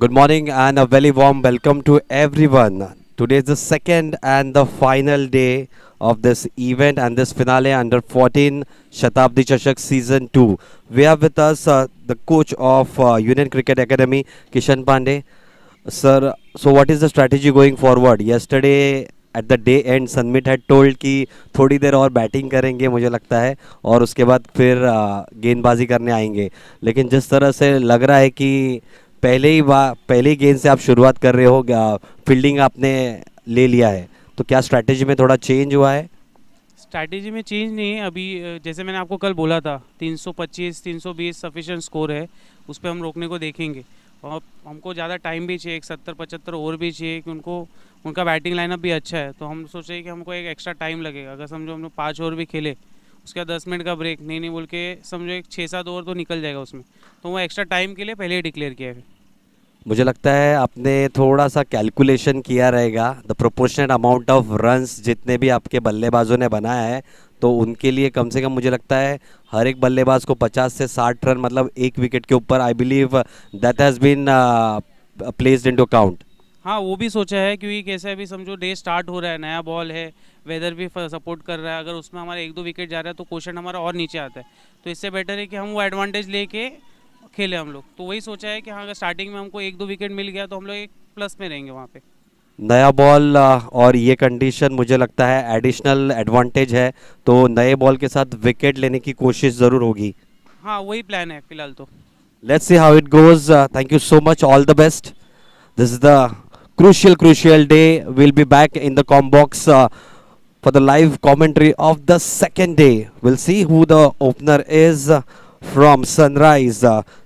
Good morning and a very warm welcome to everyone. Today is the second and the final day of this event and this finale under 14 Shatabdi Chashak season 2. We have with us the coach of Union Cricket Academy, Kishan Pandey. Sir, so what is the strategy going forward? Yesterday at the day end Sunmit had told कि थोड़ी देर और batting करेंगे मुझे लगता है और उसके बाद फिर गेंदबाजी करने आएंगे, लेकिन जिस तरह से लग रहा है कि पहले ही गेंद से आप शुरुआत कर रहे हो, फील्डिंग आपने ले लिया है, तो क्या स्ट्रैटेजी में थोड़ा चेंज हुआ है? स्ट्रैटेजी में चेंज नहीं है अभी। जैसे मैंने आपको कल बोला था 325 320 सफिशिएंट स्कोर है, उस पर हम रोकने को देखेंगे। और हमको ज़्यादा टाइम भी चाहिए, 70-75 ओवर भी चाहिए कि उनको उनका बैटिंग लाइनअप भी अच्छा है, तो हम सोच रहे हैं कि हमको एक एक्स्ट्रा टाइम लगेगा। अगर समझो हम लोग 5 ओवर भी खेले, उसके बाद 10 मिनट का ब्रेक नहीं बोल के समझो एक 6-7 ओवर तो निकल जाएगा उसमें, तो वो एक्स्ट्रा टाइम के लिए पहले ही डिक्लेयर किया है। मुझे लगता है आपने थोड़ा सा कैलकुलेशन किया रहेगा, the proportional amount of runs जितने भी आपके बल्लेबाजों ने बनाया है, तो उनके लिए कम से कम मुझे लगता है हर एक बल्लेबाज को 50 से 60 रन, मतलब एक विकेट के ऊपर, I believe that has been placed into account. हाँ, वो भी सोचा है क्योंकि कैसे अभी समझो डे स्टार्ट हो रहा है, नया बॉल है, वेदर भी सपोर्ट कर रहा है। अगर उसमें हमारा 1-2 विकेट जा रहा है तो क्वेश्चन हमारा और नीचे आता है, तो इससे बेटर है कि हम वो एडवांटेज लेके खेले हम लोग। तो वही सोचा है कि हाँ, अगर स्टार्टिंग में हमको 1-2 विकेट मिल गया तो हम लोग एक प्लस में रहेंगे वहाँ पे। नया बॉल और ये कंडीशन मुझे लगता है एडिशनल एडवांटेज है, तो नए बॉल के साथ विकेट लेने की कोशिश ज़रूर होगी। हाँ, वही प्लान है फिलहाल तो। Let's see how it goes. Thank you so much, all the best. This is the crucial day. We'll be back in the combox for the live commentary of the second day. We'll see who the opener is from Sunrise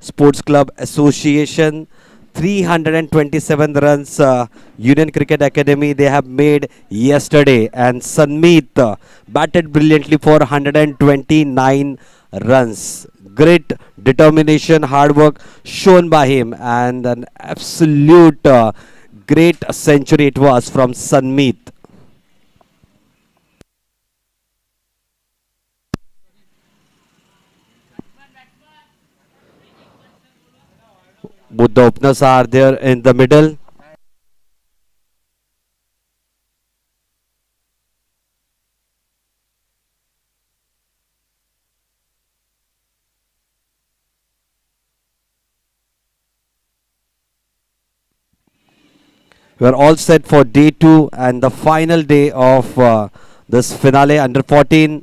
Sports Club Association. 327 runs Union Cricket Academy they have made yesterday, and Sanmeet batted brilliantly for 129 runs. Great determination, hard work shown by him, and an absolute great century it was from Sanmeet. Both the openers are there in the middle. We are all set for day 2 and the final day of this finale under 14.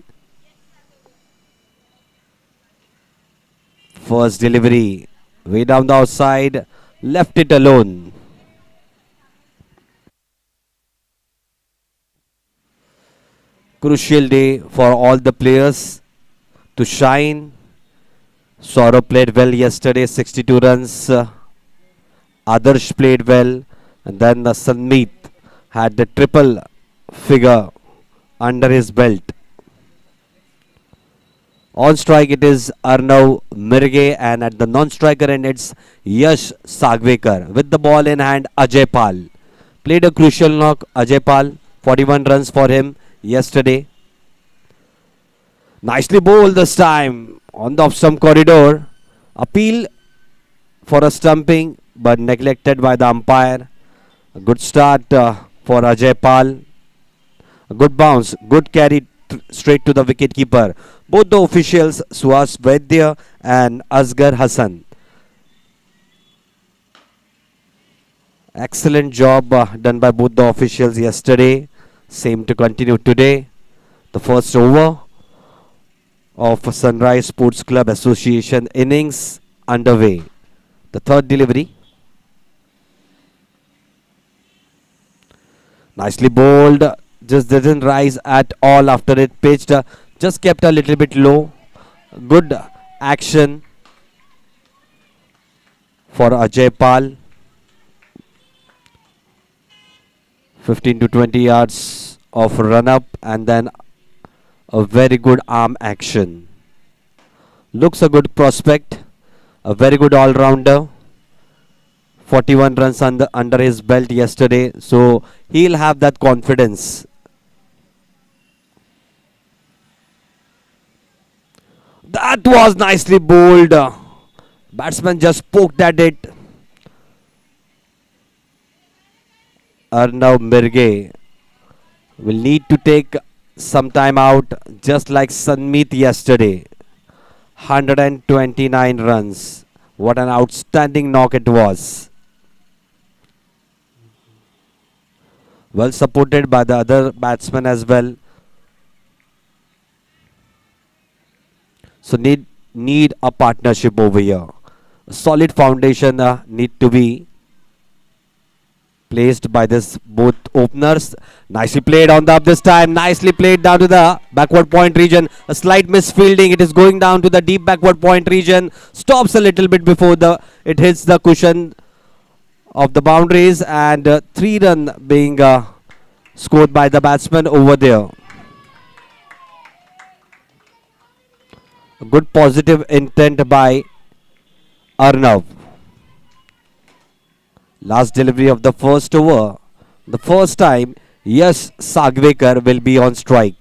First delivery, way down the outside, left it alone. Crucial day for all the players to shine. Saurabh played well yesterday, 62 runs. Adarsh played well. And then the Sanmeet had the triple figure under his belt. On strike it is Arnav Mirge, and at the non-striker end it's Yash Sagvekar. With the ball in hand, Ajay Pal. Played a crucial knock, Ajay Pal. 41 runs for him yesterday. Nicely bowled this time on the off-stump corridor. Appeal for a stumping but neglected by the umpire. A good start for Ajay Pal. A good bounce, good carry straight to the wicket keeper. Both the officials, Suhas Vaidya and Asghar Hassan. Excellent job done by both the officials yesterday. Same to continue today. The first over of Sunrise Sports Club Association innings underway. The third delivery. Nicely bowled, just didn't rise at all after it pitched, just kept a little bit low. Good action for Ajay Pal. 15 to 20 yards of run up and then a very good arm action. Looks a good prospect, a very good all-rounder. 41 runs under his belt yesterday, so he'll have that confidence. That was nicely bowled. Batsman just poked at it. Arnav Mirge will need to take some time out, just like Sanmeet yesterday. 129 runs. What an outstanding knock it was. Well supported by the other batsmen as well. So need a partnership over here. A solid foundation need to be placed by this both openers. Nicely played on the up this time. Nicely played down to the backward point region. A slight misfielding. It is going down to the deep backward point region. Stops a little bit before the it hits the cushion of the boundaries, and 3 run being scored by the batsman over there. A good positive intent by Arnav. Last delivery of the first over. The first time, yes, Sagvekar will be on strike.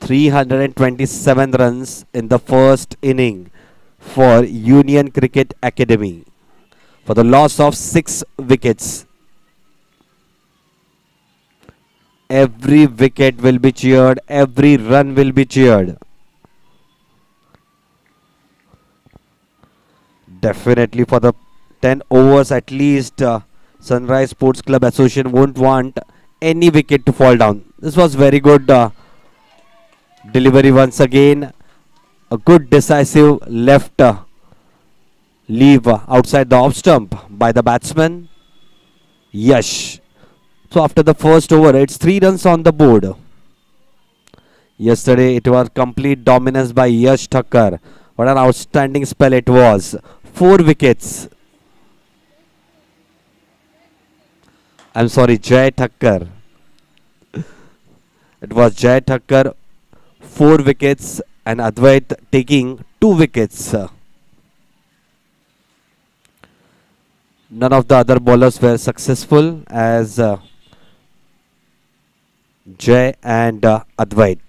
327 runs in the first inning for Union Cricket Academy for the loss of 6 wickets. Every wicket will be cheered, every run will be cheered. Definitely for the 10 overs at least, Sunrise Sports Club Association won't want any wicket to fall down. This was very good delivery once again. A good decisive left leave outside the off stump by the batsman. Yash. So after the first over, it's 3 runs on the board. Yesterday it was complete dominance by Yash Thakkar. What an outstanding spell it was. 4 wickets. I'm sorry, Jai Thakkar. It was Jai Thakkar, 4 wickets, and Advait taking 2 wickets. None of the other bowlers were successful as Jai and Advait.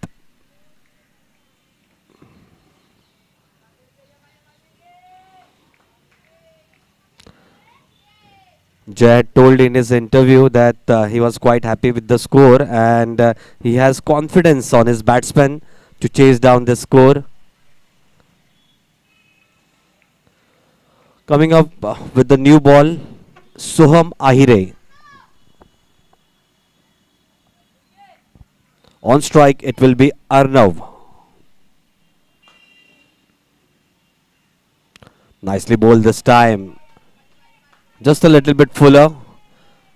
Jay had told in his interview that he was quite happy with the score, and he has confidence on his batsmen to chase down the score. Coming up with the new ball, Soham Ahire. On strike, it will be Arnav. Nicely bowled this time. Just a little bit fuller.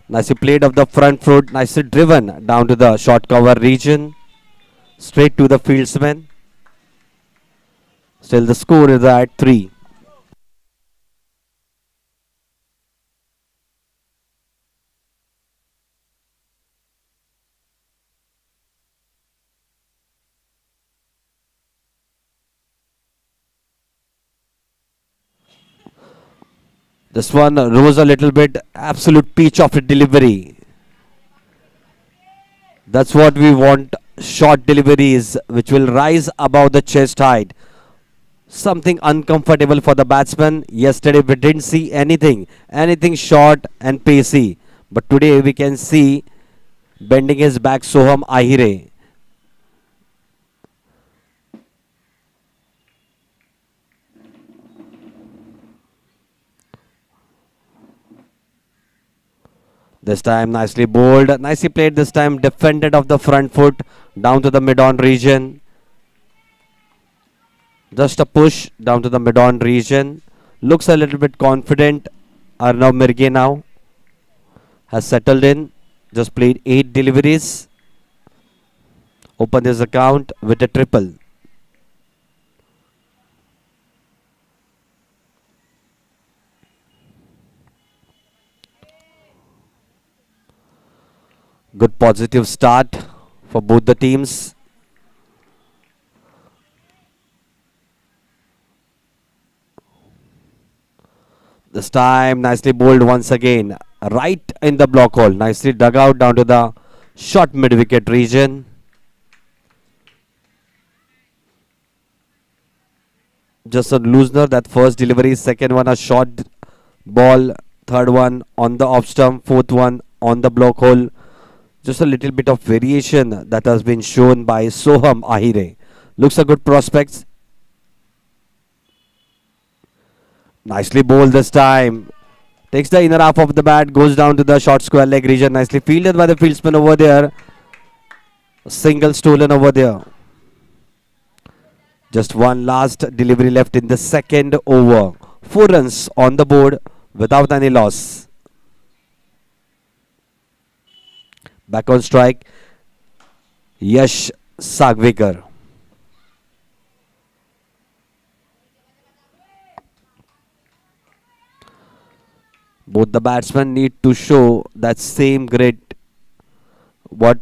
Nicely played of the front foot. Nicely driven down to the short cover region. Straight to the fieldsman. Still the score is at 3. This one rose a little bit. Absolute peach of a delivery. That's what we want. Short deliveries which will rise above the chest height. Something uncomfortable for the batsman. Yesterday we didn't see anything short and pacey. But today we can see bending his back Soham Ahire. This time nicely bowled, nicely played this time, defended of the front foot down to the mid-on region. Just a push down to the mid-on region. Looks a little bit confident. Arnav Mirge now has settled in. Just played 8 deliveries. Opened his account with a triple. Good positive start for both the teams. This time nicely bowled once again. Right in the block hole. Nicely dug out down to the short mid-wicket region. Just a loosener, that first delivery. Second one a short ball, third one on the off stump, fourth one on the block hole. Just a little bit of variation that has been shown by Soham Ahire. Looks a good prospects. Nicely bowled this time. Takes the inner half of the bat, goes down to the short square leg region. Nicely fielded by the fieldsman over there. Single stolen over there. Just one last delivery left in the second over. 4 runs on the board without any loss. Back on strike, Yash Sagvekar. Both the batsmen need to show that same grit. What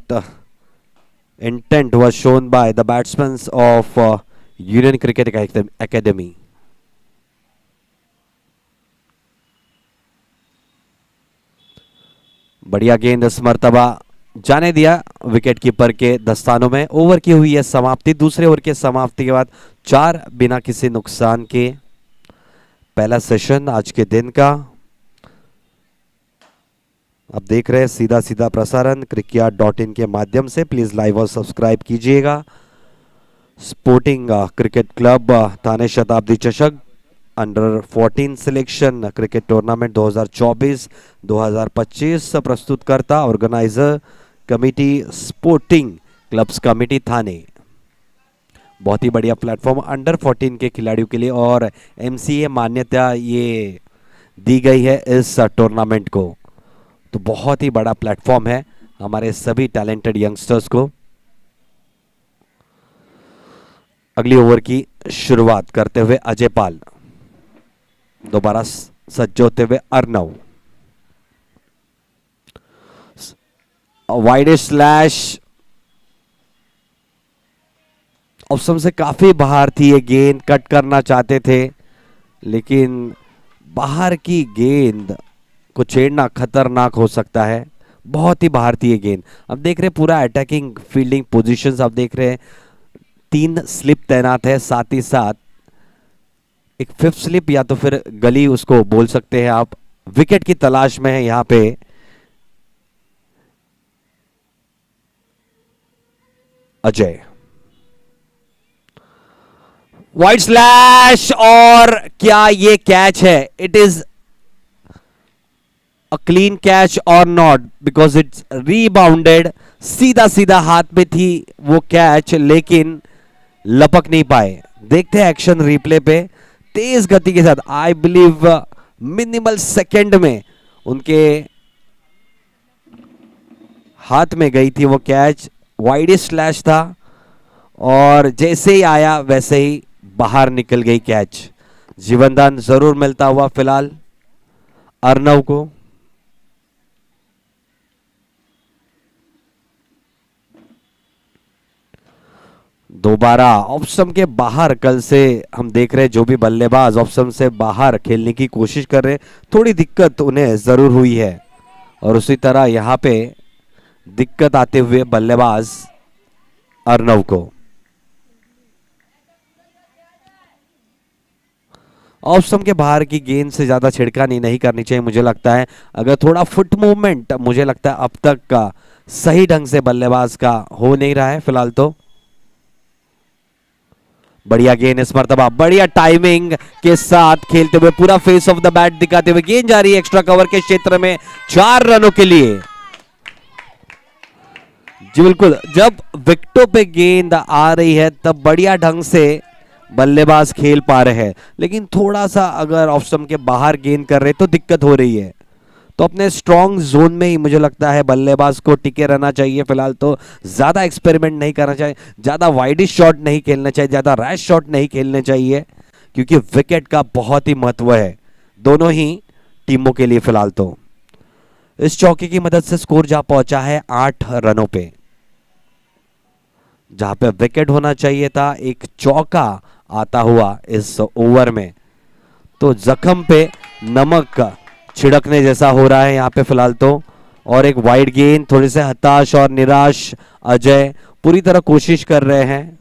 intent was shown by the batsmen of Union Cricket Academy. बढ़िया गेंद इस मर्तबा जाने दिया wicket keeper के दस्तानों में. Over की हुई है समाप्ति. दूसरे ओवर के समाप्ति के बाद 4 बिना किसी नुकसान के. पहला सेशन आज के दिन का आप देख रहे हैं सीधा सीधा प्रसारण cricyard.in के माध्यम से. प्लीज लाइव और सब्सक्राइब कीजिएगा. स्पोर्टिंग क्रिकेट क्लब थाने शताब्दी चषक अंडर 14 सिलेक्शन क्रिकेट टूर्नामेंट 2024-2025 प्रस्तुतकर्ता organiser committee sporting clubs committee Thane. बहुत ही बढ़िया प्लेटफॉर्म अंडर 14 के खिलाड़ियों के लिए और MCA मान्यता ये दी गई है इस टूर्नामेंट को. तो बहुत ही बड़ा प्लेटफॉर्म है हमारे सभी टैलेंटेड यंगस्टर्स को. अगली ओवर की शुरुआत करते हुए अजय पाल. दोबारा सज्ज होते हुए अर्नव. वाइड स्लैश ऑप्शन से काफी बाहर थी ये गेंद. कट करना चाहते थे लेकिन बाहर की गेंद को छेड़ना खतरनाक हो सकता है. बहुत ही बाहर थी ये गेंद. अब देख रहे हैं पूरा अटैकिंग फील्डिंग पोजीशंस आप देख रहे हैं. 3 स्लिप तैनात है. साथ ही साथ एक 5th स्लिप या तो फिर गली उसको बोल सकते हैं आप. विकेट की तलाश में है यहां पे अजय. वाइड स्लैश और क्या ये कैच है? It is a clean catch और नॉट बिकॉज इट्स रीबाउंडेड. सीधा सीधा हाथ में थी वो कैच लेकिन लपक नहीं पाए. देखते हैं एक्शन रिप्ले पे. तेज गति के साथ आई बिलीव मिनिमल सेकंड में उनके हाथ में गई थी वो कैच. वाइड स्लैश था और जैसे ही आया वैसे ही बाहर निकल गई कैच. जीवनदान जरूर मिलता हुआ फिलहाल अर्नव को. दोबारा ऑप्शन के बाहर कल से हम देख रहे हैं जो भी बल्लेबाज ऑप्शन से बाहर खेलने की कोशिश कर रहे हैं थोड़ी दिक्कत उन्हें जरूर हुई है. और उसी तरह यहां पे दिक्कत आते हुए बल्लेबाज अर्नव को. ऑप्शन के बाहर की गेंद से ज्यादा छिड़कानी नहीं करनी चाहिए मुझे लगता है. अगर थोड़ा फुट मूवमेंट मुझे लगता है अब तक का सही ढंग से बल्लेबाज का हो नहीं रहा है फिलहाल. तो बढ़िया गेंद इस मर्तबा. बढ़िया टाइमिंग के साथ खेलते हुए पूरा फेस ऑफ द बैट दिखाते हुए गेंद जा रही है एक्स्ट्रा कवर के क्षेत्र में 4 रनों के लिए. जी बिल्कुल. जब विकेटों पे गेंद आ रही है तब बढ़िया ढंग से बल्लेबाज खेल पा रहे हैं लेकिन थोड़ा सा अगर ऑफ स्टंप के बाहर गेंद कर रहे तो दिक्कत हो रही है. तो अपने स्ट्रॉन्ग जोन में ही मुझे लगता है बल्लेबाज को टिके रहना चाहिए फिलहाल. तो ज्यादा एक्सपेरिमेंट नहीं करना चाहिए. ज्यादा वाइडिश शॉट नहीं खेलना चाहिए. ज्यादा रैश शॉट नहीं खेलने चाहिए क्योंकि विकेट का बहुत ही महत्व है दोनों ही टीमों के लिए फिलहाल. तो इस चौके की मदद से स्कोर जा पहुंचा है 8 रनों पे. जहां पे विकेट होना चाहिए था एक चौका आता हुआ इस ओवर में. तो जख्म पे नमक छिड़कने जैसा हो रहा है यहां पे फिलहाल. तो और एक वाइड गेंद. थोड़े से हताश और निराश अजय पूरी तरह कोशिश कर रहे हैं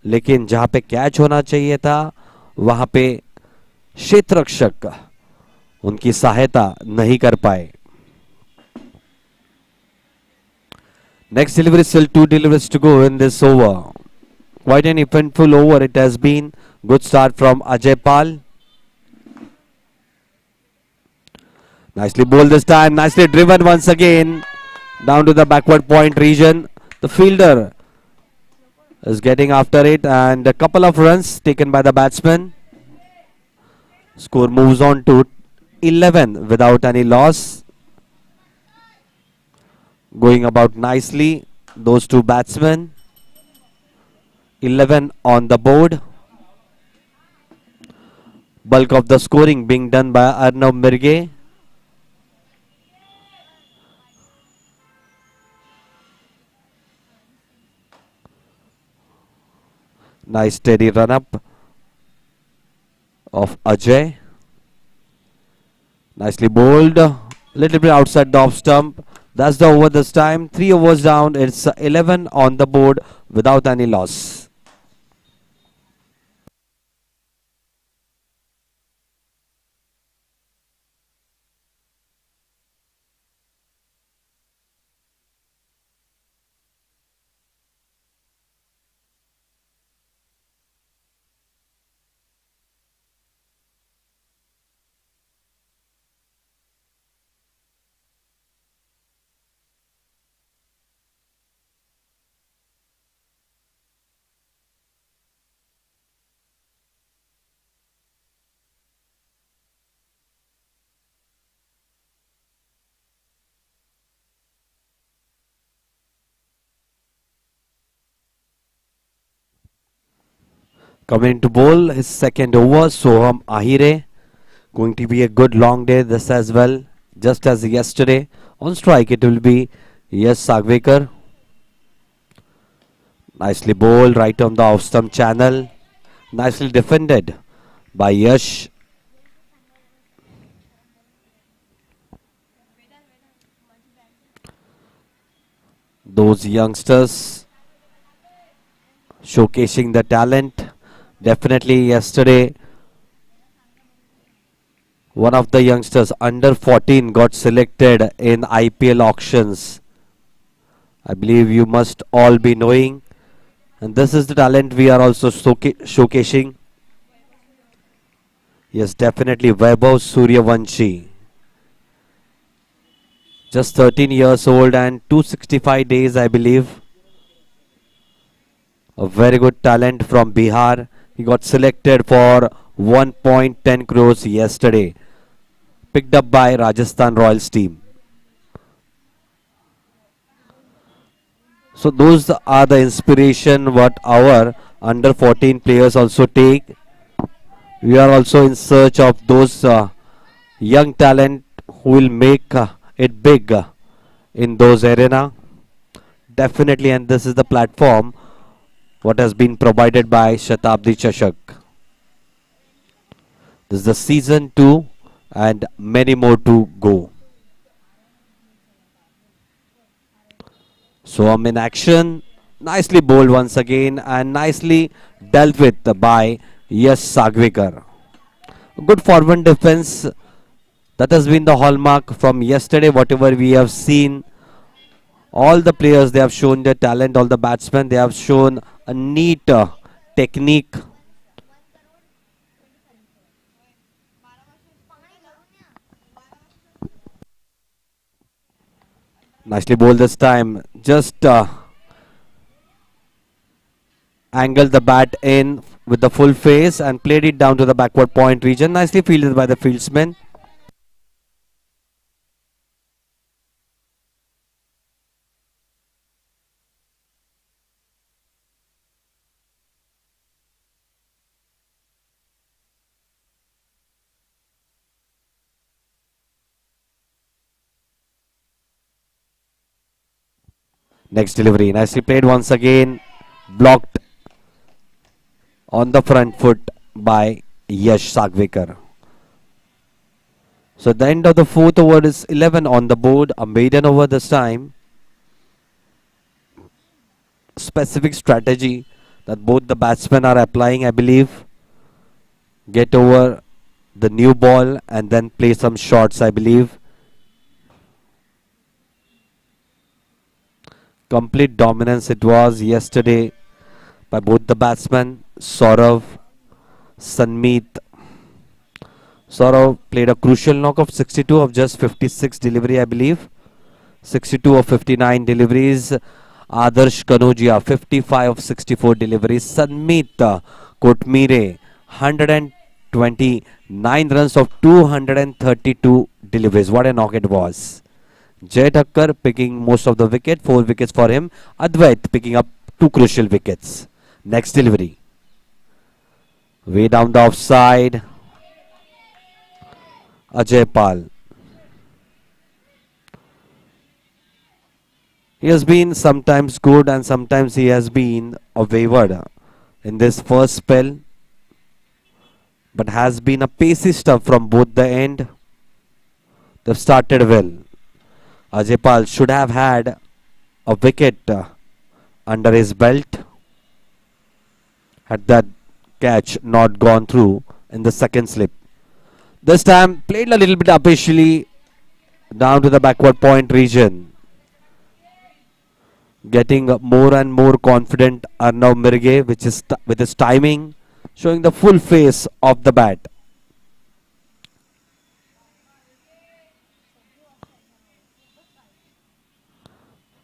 लेकिन जहां पे कैच होना चाहिए था वहां पे क्षेत्ररक्षक उनकी सहायता नहीं कर पाए. Next delivery, still two deliveries to go in this over. Quite an eventful over it has been. Good start from Ajay Pal. Nicely bowled this time. Nicely driven once again down to the backward point region. The fielder is getting after it, and a couple of runs taken by the batsman. Score moves on to 11 without any loss. Going about nicely, those two batsmen. 11 on the board. Bulk of the scoring being done by Arnav Mirge. Nice steady run up of Ajay. Nicely bowled. Little bit outside the off stump. That's the over this time. 3 overs down. It's 11 on the board without any loss. Coming to bowl his second over, Soham Ahire. Going to be a good long day this as well. Just as yesterday. On strike it will be Yes Sagvekar. Nicely bowled right on the off stump channel. Nicely defended by Yash. Those youngsters showcasing the talent. Definitely yesterday one of the youngsters under 14 got selected in IPL auctions. I believe you must all be knowing. And this is the talent we are also showcasing. Yes, definitely Vaibhav Suryavanshi. Just 13 years old and 265 days, I believe. A very good talent from Bihar. He got selected for 1.10 crores yesterday. Picked up by Rajasthan Royals team. So those are the inspiration what our under 14 players also take. We are also in search of those young talent who will make it big in those arena. Definitely, and this is the platform what has been provided by Shatabdi Chashak. This is the season 2 and many more to go. So I'm in action. Nicely bowled once again and nicely dealt with by Yes Sagvekar. Good forward defense. That has been the hallmark from yesterday. Whatever we have seen, all the players they have shown their talent. All the batsmen they have shown a neat technique. Nicely bowled this time. Just angled the bat in with the full face and played it down to the backward point region. Nicely fielded by the fieldsman. Next delivery. Nicely played once again. Blocked on the front foot by Yash Sagvekar. So at the end of the fourth over is 11 on the board. A maiden over this time. Specific strategy that both the batsmen are applying, I believe. Get over the new ball and then play some shots, I believe. Complete dominance it was yesterday by both the batsmen, Saurav, Sanmeet. Saurav played a crucial knock of 62 of just 56 delivery, I believe. 62 of 59 deliveries. Adarsh Kanojia, 55 of 64 deliveries. Sanmeet Kotmire, 129 runs of 232 deliveries. What a knock it was. Jay Thakkar picking most of the wicket, 4 wickets for him. Advait picking up 2 crucial wickets. Next delivery. Way down the offside. Ajay Pal. He has been sometimes good and sometimes he has been a wayward in this first spell, but has been a pacey stuff from both the end. They've started well. Ajay Pal should have had a wicket under his belt had that catch not gone through in the second slip. This time played a little bit upishly down to the backward point region. Getting more and more confident Arnav Mirge, which is with his timing, showing the full face of the bat.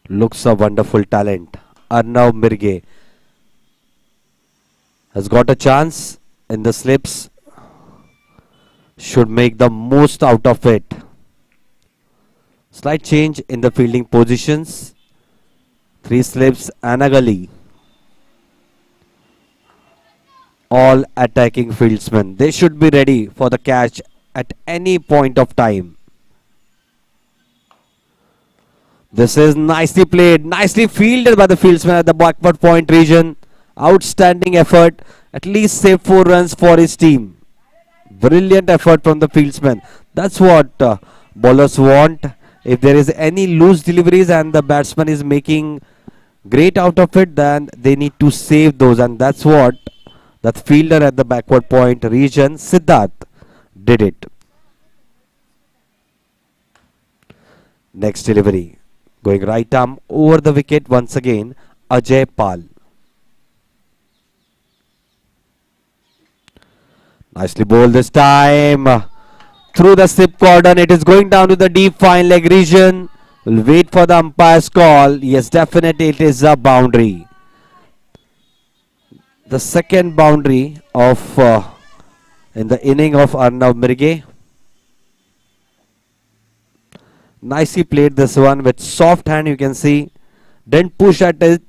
Looks a wonderful talent. Arnav Mirge has got a chance in the slips. Should make the most out of it. Slight change in the fielding positions. 3 slips and a gully. All attacking fieldsmen. They should be ready for the catch at any point of time. This is nicely played, nicely fielded by the fieldsman at the backward point region. Outstanding effort. At least save 4 runs for his team. Brilliant effort from the fieldsman. That's what bowlers want. If there is any loose deliveries and the batsman is making great out of it, then they need to save those, and that's what that fielder at the backward point region, Siddharth, did it. Next delivery. Going right arm over the wicket once again, Ajay Pal. Nicely bowled this time. Through the slip cordon, it is going down to the deep fine leg region. We'll wait for the umpire's call. Yes, definitely it is a boundary. The second boundary of in the inning of Arnav Mirge. Nicely played this one with soft hand, you can see. Didn't push at it.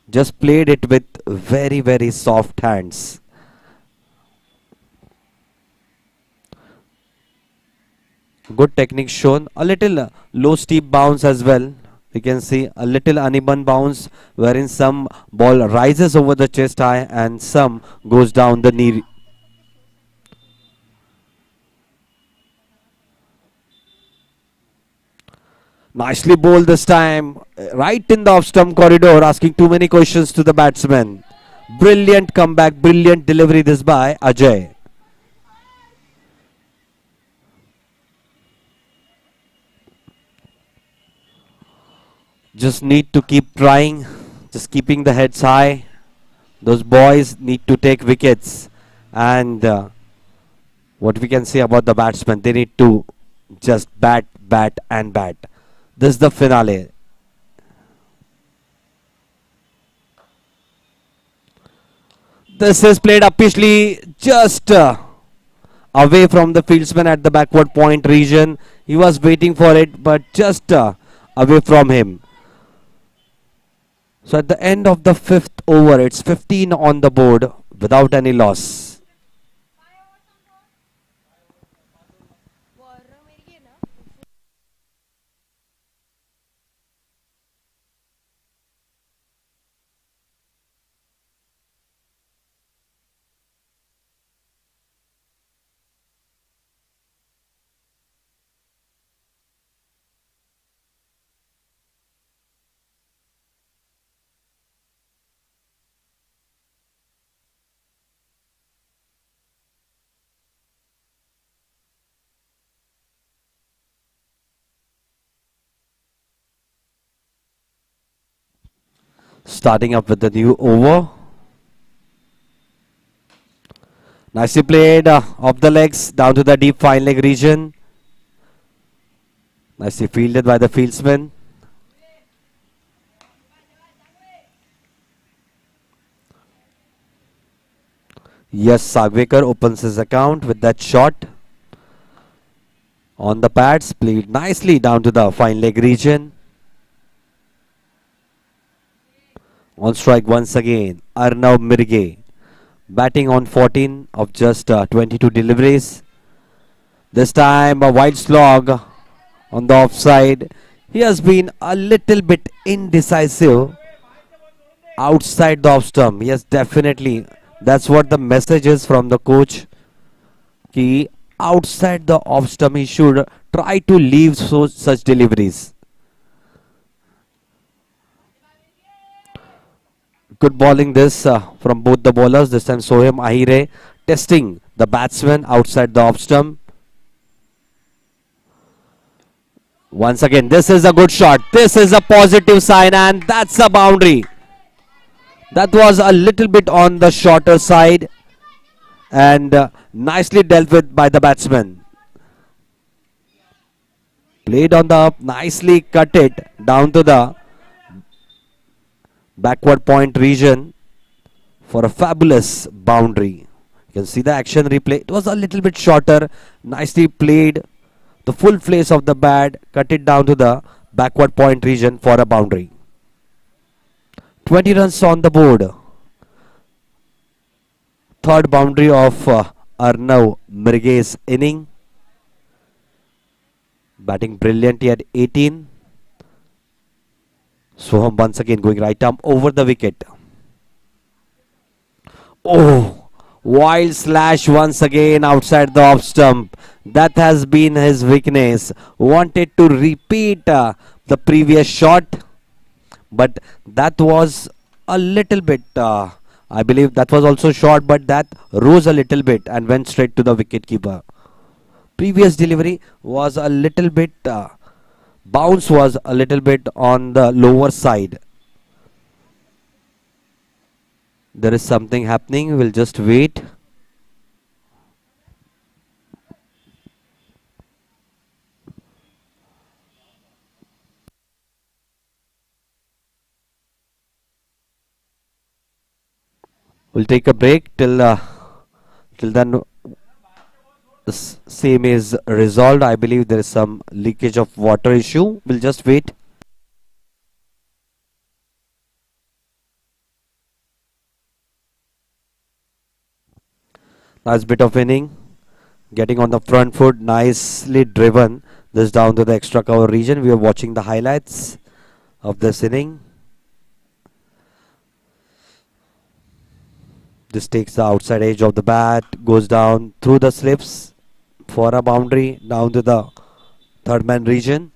Just played it with very, very soft hands. Good technique shown. A little low steep bounce as well. You can see a little uneven bounce wherein some ball rises over the chest high and some goes down the knee. Nicely bowled this time. Right in the off stump corridor, asking too many questions to the batsman. Brilliant comeback, brilliant delivery this by Ajay. Just need to keep trying, just keeping the heads high. Those boys need to take wickets. And what we can say about the batsmen, they need to just bat, bat and bat. This is the finale. This is played upishly, just away from the fieldsman at the backward point region. He was waiting for it, but just away from him. So at the end of the 5th over, it's 15 on the board without any loss. Starting up with the new over. Nicely played off the legs down to the deep fine leg region. Nicely fielded by the fieldsman. Yes, Sagwekar opens his account with that shot. On the pads, played nicely down to the fine leg region. On strike once again, Arnav Mirge. Batting on 14 of just 22 deliveries. This time a wide slog on the offside. He has been a little bit indecisive outside the off stump. Yes, definitely. That's what the message is from the coach. Ki outside the off stump he should try to leave such deliveries. Good bowling this from both the bowlers. This time Sohem Ahire testing the batsman outside the off stump. Once again, this is a good shot. This is a positive sign, and that's a boundary. That was a little bit on the shorter side and nicely dealt with by the batsman. Played on the up, nicely cut it down to the backward point region for a fabulous boundary. You can see the action replay. It was a little bit shorter. Nicely played. The full face of the bat, cut it down to the backward point region for a boundary. 20 runs on the board. Third boundary of Arnav Mirge's inning. Batting brilliantly at 18. Soham once again going right arm over the wicket. Oh, wild slash once again outside the off stump. That has been his weakness. Wanted to repeat the previous shot, but that was a little bit, I believe that was also short, but that rose a little bit and went straight to the wicket keeper. Previous delivery was a little bit, bounce was a little bit on the lower side. There is something happening. We'll just wait. We'll take a break till then the same is resolved. I believe there is some leakage of water issue. We'll just wait. Nice bit of inning. Getting on the front foot, nicely driven. This down to the extra cover region. We are watching the highlights of this inning. This takes the outside edge of the bat, goes down through the slips for a boundary down to the third man region.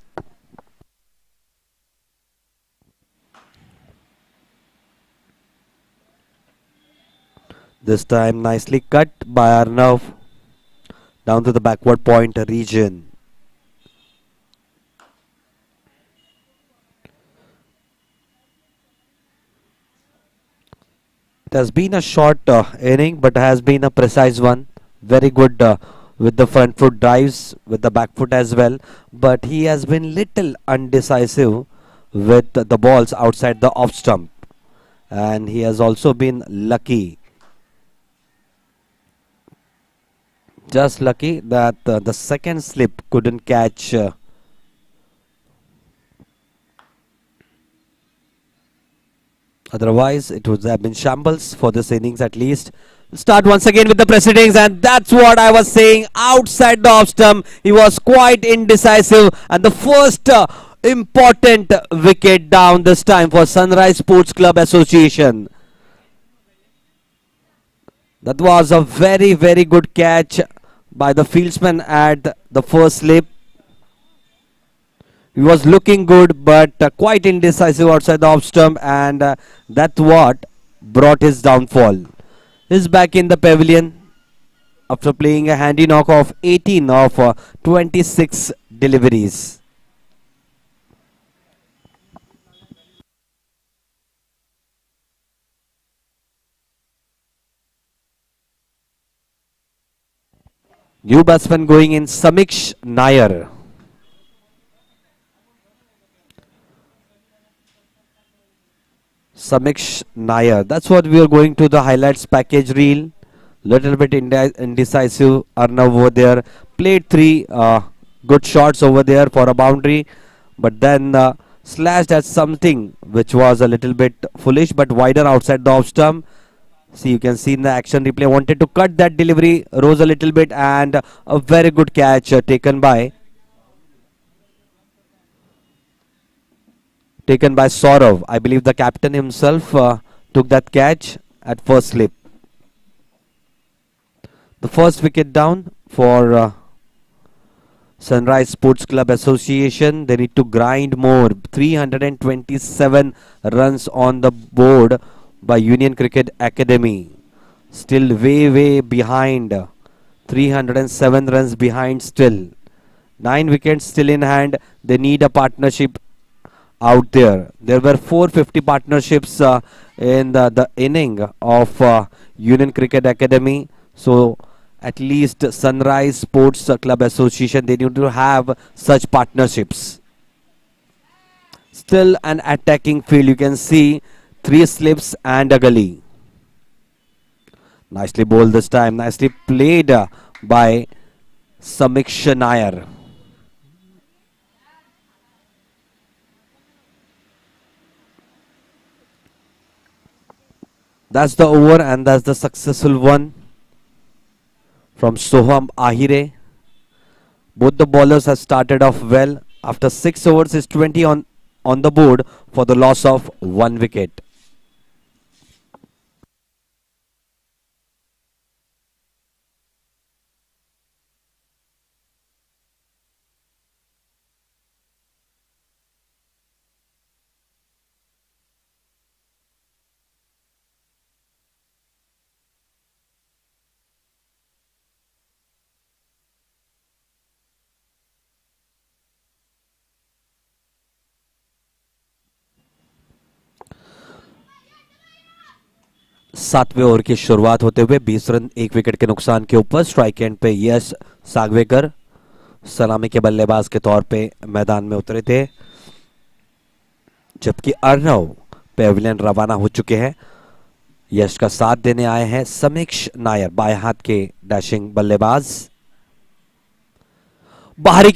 This time nicely cut by Arnav down to the backward point region. It has been a short inning, but has been a precise one. Very good with the front foot drives, with the back foot as well. But he has been little undecisive with the balls outside the off stump. And he has also been lucky. Just lucky that the second slip couldn't catch otherwise, it would have been shambles for this innings at least. Start once again with the proceedings, and that's what I was saying. Outside the off stump, he was quite indecisive, and the first important wicket down this time for Sunrise Sports Club Association. That was a very, very good catch by the fieldsman at the first slip. He was looking good, but quite indecisive outside the off stump, and that's what brought his downfall. He's back in the pavilion after playing a handy knock of 18 of 26 deliveries. New batsman going in, Samiksh Nair. Samiksh Nair. That's what we are going to the highlights package reel. Little bit indecisive Arnav over there. Played three good shots over there for a boundary, but then slashed at something which was a little bit foolish, but wider outside the off stump. See, you can see in the action replay. Wanted to cut that delivery, rose a little bit, and a very good catch taken by Saurav. I believe the captain himself took that catch at first slip. The first wicket down for Sunrise Sports Club Association. They need to grind more. 327 runs on the board by Union Cricket Academy. Still way behind. 307 runs behind still. 9 wickets still in hand. They need a partnership out there. There were 450 partnerships in the inning of Union Cricket Academy. So at least Sunrise Sports Club Association, they need to have such partnerships. Still an attacking field. You can see 3 slips and a gully. Nicely bowled this time. Nicely played by Samiksh Nair. That's the over, and that's the successful one from Soham Ahire. Both the bowlers have started off well. After 6 overs is 20 on the board for the loss of 1 wicket. सातवें over की शुरुआत होते हुए 20 run 1 wicket के नुकसान के ऊपर strike and पे यश सागवेकर सलामी के बल्लेबाज के तौर पे मैदान में उतरे थे, जबकि अर्नव पेविलियन रवाना हो चुके हैं। यश का साथ देने आए हैं समीक्ष नायर, बाएं हाथ के डैशिंग बल्लेबाज। बाहरी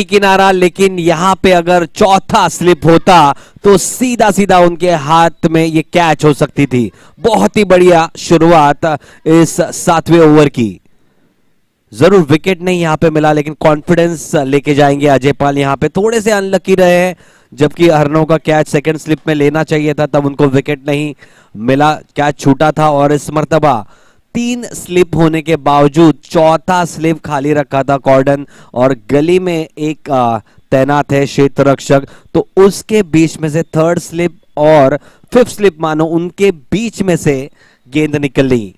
किनारा, लेकिन यहां पे अगर चौथा स्लिप होता तो सीधा सीधा उनके हाथ में ये कैच हो सकती थी। बहुत ही बढ़िया शुरुआत इस 7वें ओवर की। जरूर विकेट नहीं यहां पे मिला, लेकिन कॉन्फिडेंस लेके जाएंगे अजय पाल। यहां पे थोड़े से अनलकी रहे हैं, जबकि अर्नव का कैच सेकंड स्लिप में लेना चाहिए था, तब उनको विकेट नहीं मिला, कैच छूटा था। और इस मर्तबा 3 स्लिप होने के बावजूद चौथा स्लिप खाली रखा था कॉर्डन, और गली में एक तैनात है क्षेत्र रक्षक, तो उसके बीच में से 3rd स्लिप और 5th स्लिप मानो उनके बीच में से गेंद निकल ली।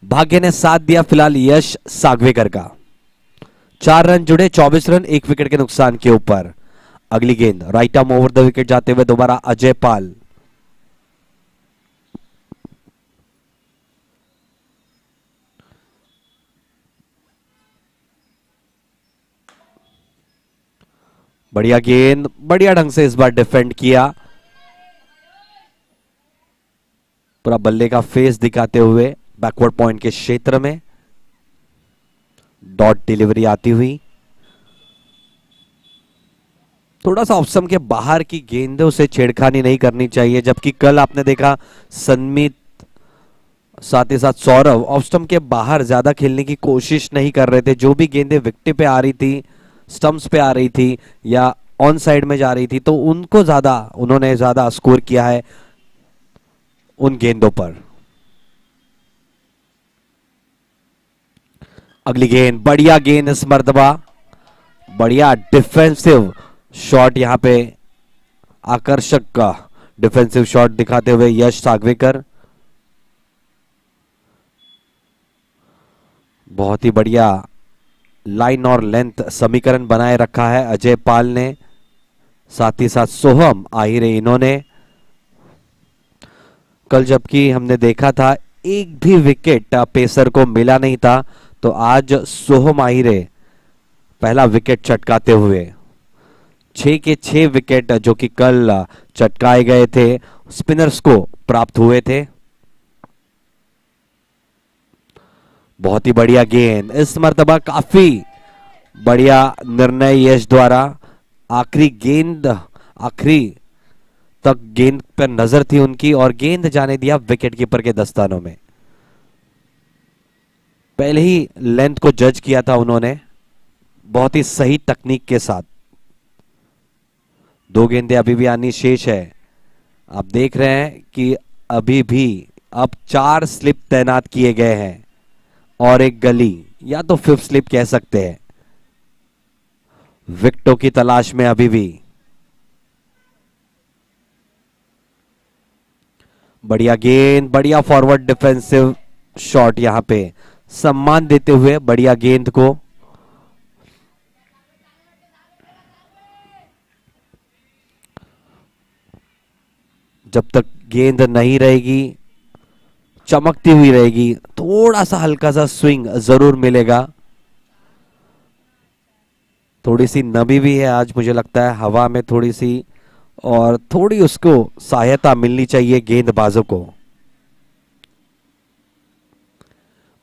भाग्य ने साथ दिया फिलहाल यश सागवेकर का। 4 रन जुड़े, 24 रन 1 विकेट के नुकसान के ऊपर। अगली गेंद right arm over the wicket जाते हुए दोबारा अजय पाल। बढ़िया गेंद, बढ़िया ढंग से इस बार डिफेंड किया, पूरा बल्ले का फेस दिखाते हुए बैकवर्ड पॉइंट के क्षेत्र में डॉट डिलीवरी आती हुई। थोड़ा सा ऑप्शन के बाहर की गेंदों से छेड़खानी नहीं करनी चाहिए, जबकि कल आपने देखा सनमित साथ ही साथ सौरव ऑफ स्टंप के बाहर ज्यादा खेलने की कोशिश नहीं कर रहे थे। जो भी गेंदें विकेट पे आ रही थी, स्टंप्स पे आ रही थी या ऑन साइड में जा रही थी, तो उन्होंने ज्यादा स्कोर किया है उन गेंदों पर। अगली गेंद, बढ़िया गेंद इस मर्तबा, बढ़िया डिफेंसिव शॉट, यहां पे आकर्षक का डिफेंसिव शॉट दिखाते हुए यश सागवेकर। बहुत ही बढ़िया लाइन और लेंथ समीकरण बनाए रखा है अजय पाल ने, साथ ही साथ सोहम आहिरे इन्होंने। कल जबकि हमने देखा था एक भी विकेट पेसर को मिला नहीं था, तो आज सोहम आहिरे पहला विकेट चटकाते हुए 6 के 6 विकेट जो कि कल चटकाए गए थे स्पिनर्स को प्राप्त हुए थे। बहुत ही बढ़िया गेंद, इस मर्तबा काफी बढ़िया निर्णय यश द्वारा। आखिरी तक गेंद पर नजर थी उनकी और गेंद जाने दिया विकेट कीपर के दस्तानों में। पहले ही लेंथ को जज किया था उन्होंने बहुत ही सही तकनीक के साथ। 2 गेंदें अभी भी आनी शेष है। आप देख रहे हैं कि अभी भी अब 4 स्लिप तैनात किए गए हैं और एक गली या तो 5th स्लिप कह सकते हैं। विकेटों की तलाश में अभी भी बढ़िया गेंद, बढ़िया फॉरवर्ड डिफेंसिव शॉट, यहां पे सम्मान देते हुए बढ़िया गेंद को। जब तक गेंद नहीं रहेगी, चमकती हुई रहेगी, थोड़ा सा हल्का सा स्विंग जरूर मिलेगा। थोड़ी सी नमी भी है आज, मुझे लगता है हवा में थोड़ी सी, और थोड़ी उसको सहायता मिलनी चाहिए गेंदबाजों को।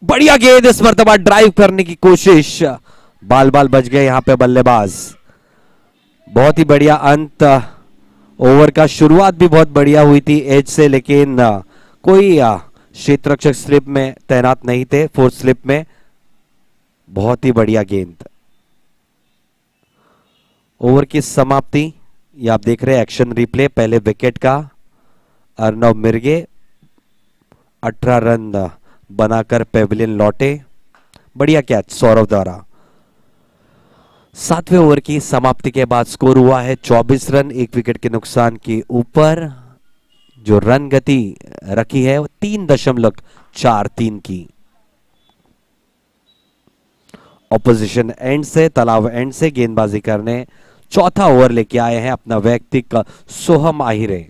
बढ़िया गेंद, इस मर्तबा ड्राइव करने की कोशिश, बाल बाल बच गए यहां पे बल्लेबाज। बहुत ही बढ़िया अंत। ओवर का शुरुआत भी बहुत बढ़िया हुई थी एज से, लेकिन कोई क्षेत्ररक्षक स्लिप में तैनात नहीं थे 4th स्लिप में। बहुत ही बढ़िया गेंद। ओवर की समाप्ति ये आप देख रहे हैं एक्शन रिप्ले पहले विकेट का। अर्नव मिर्गे 18 रन बनाकर पेविलियन लौटे। बढ़िया कैच सौरव द्वारा। 7वें ओवर की समाप्ति के बाद स्कोर हुआ है 24 रन, 1 विकेट के नुकसान के ऊपर। जो रन गति रखी है वो 3.43 की। ऑपोजिशन एंड से, तालाब एंड से गेंदबाजी करने चौथा ओवर लेके आए हैं अपना व्यक्तिक सोहम आहिरे।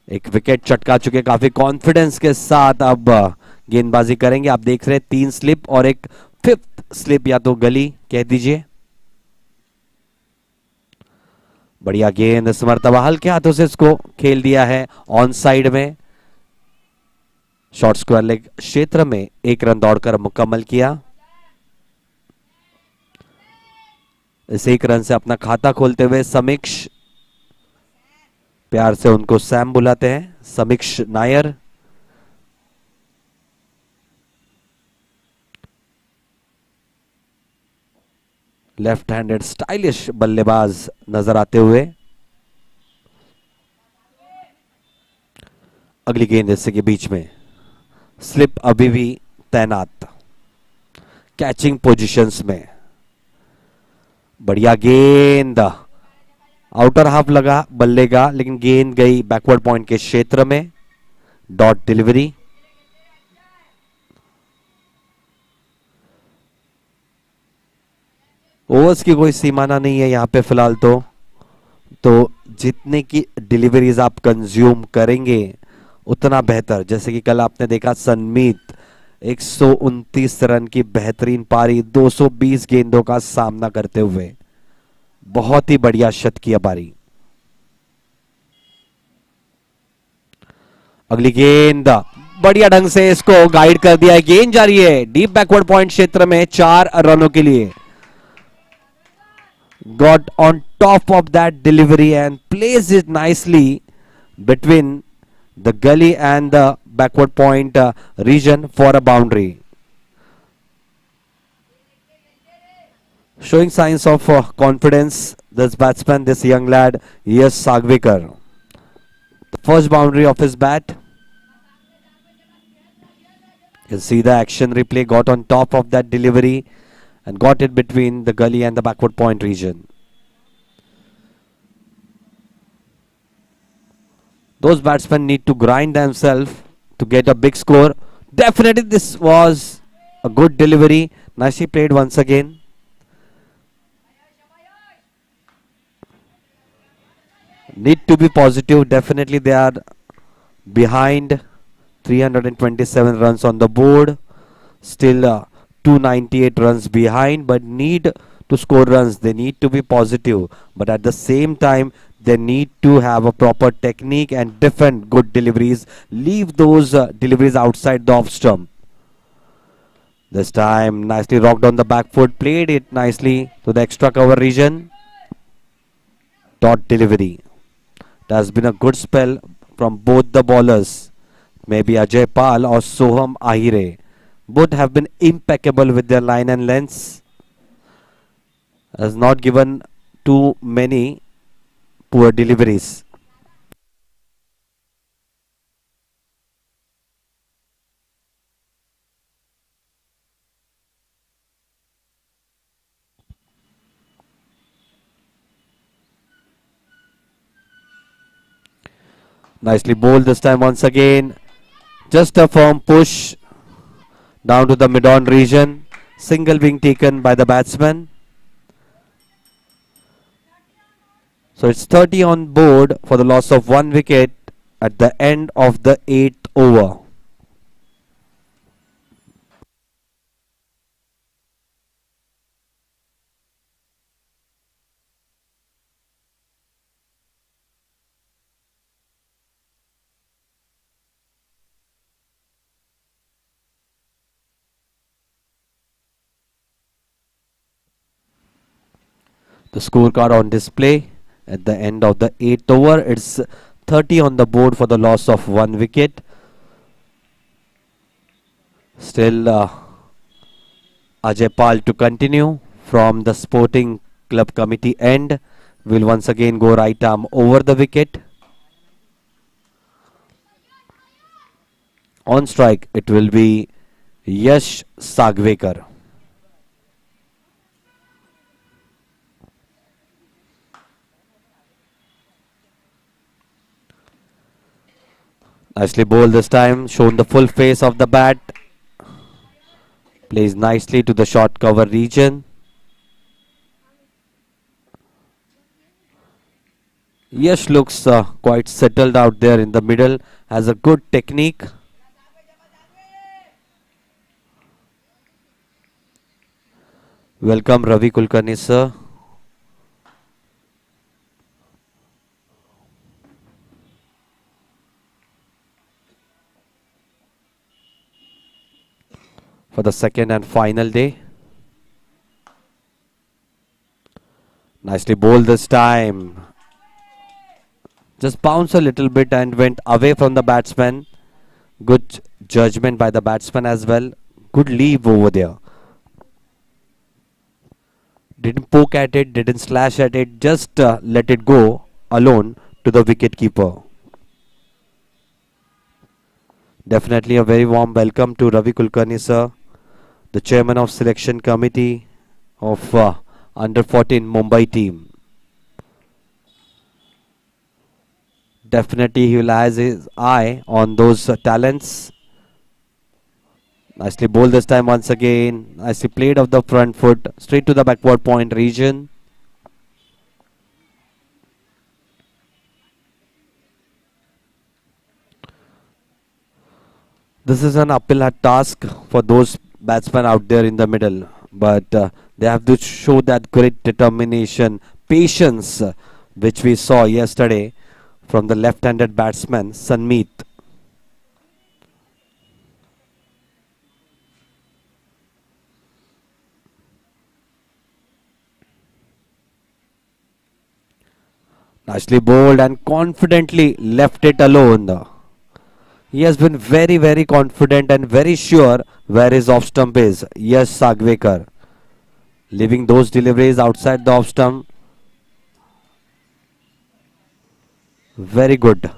एक विकेट चटका चुके काफी कॉन्फिडेंस के साथ अब गेंदबाजी करेंगे। आप देख रहे हैं 3 स्लिप और एक 5th स्लिप या तो गली कह दीजिए। बढ़िया गेंद, इस मर्तबा हल्के हाथों से इसको खेल दिया है ऑन साइड में। शॉर्ट स्क्वायर लेग क्षेत्र में 1 रन दौड़कर मुकम्मल किया। इस 1 रन से अपना खाता खोलते हुए समीक्ष, प्यार से उनको सैम बुलाते हैं, समीक्ष नायर। लेफ्ट हैंडेड स्टाइलिश बल्लेबाज नजर आते हुए। अगली गेंद हिस्से के बीच में, स्लिप अभी भी तैनात कैचिंग पोजीशंस में। बढ़िया गेंद, आउटर हाफ लगा बल्ले का, लेकिन गेंद गई बैकवर्ड पॉइंट के क्षेत्र में। Dot delivery. ओवर्स की कोई सीमाना नहीं है यहाँ पे फिलहाल तो जितने की डिलीवरीज आप कंज्यूम करेंगे उतना बेहतर। जैसे कि कल आपने देखा सनमीत 129 रन की बेहतरीन पारी 220 गेंदों का सामना करते हुए, बहुत ही बढ़िया शतकीय पारी। अगली गेंद बढ़िया ढंग से इसको गाइड कर दिया है, गेंद जा रही है डीप बैकवर्ड पॉइंट क्षेत्र में 4 रनों के लिए। Got on top of that delivery and placed it nicely between the gully and the backward point region for a boundary. Showing signs of confidence, this batsman, this young lad, Yash Sagvikar. The first boundary of his bat. You can see the action replay, got on top of that delivery and got it between the gully and the backward point region. Those batsmen need to grind themselves to get a big score. Definitely this was a good delivery. Nicely played once again. Need to be positive. Definitely they are behind 327 runs on the board. Still 298 runs behind, but need to score runs. They need to be positive, but at the same time, they need to have a proper technique and defend good deliveries. Leave those deliveries outside the off stump. This time, nicely rocked on the back foot, played it nicely to the extra cover region. Dot delivery. It has been a good spell from both the bowlers. Maybe Ajay Pal or Soham Ahire. Both have been impeccable with their line and lengths. Has not given too many poor deliveries. Nicely bowled this time once again. Just a firm push down to the mid-on region. Single being taken by the batsman. So it's 30 on board for the loss of 1 wicket at the end of the 8th over. The scorecard on display at the end of the 8th over. It's 30 on the board for the loss of 1 wicket. Still Ajay Pal to continue from the Sporting Club Committee end. Will once again go right arm over the wicket. On strike it will be Yash Sagvekar. Nicely bowled this time, shown the full face of the bat. Plays nicely to the short cover region. Yash looks quite settled out there in the middle, has a good technique. Welcome Ravi Kulkarni sir. For the second and final day. Nicely bowled this time. Just bounced a little bit and went away from the batsman. Good judgment by the batsman as well. Good leave over there. Didn't poke at it, didn't slash at it, just let it go alone to the wicket keeper. Definitely a very warm welcome to Ravi Kulkarni sir, the chairman of selection committee of under 14 Mumbai team. Definitely he will have his eye on those talents. Nicely bowled this time once again. Nicely played off the front foot straight to the backward point region. This is an uphill task for those batsmen out there in the middle, but they have to show that great determination, patience, which we saw yesterday from the left-handed batsman Sanmeet. Nicely bowled and confidently left it alone. He has been very, very confident and very sure where his off stump is. Yes, Sagvekar. Leaving those deliveries outside the off stump. Very good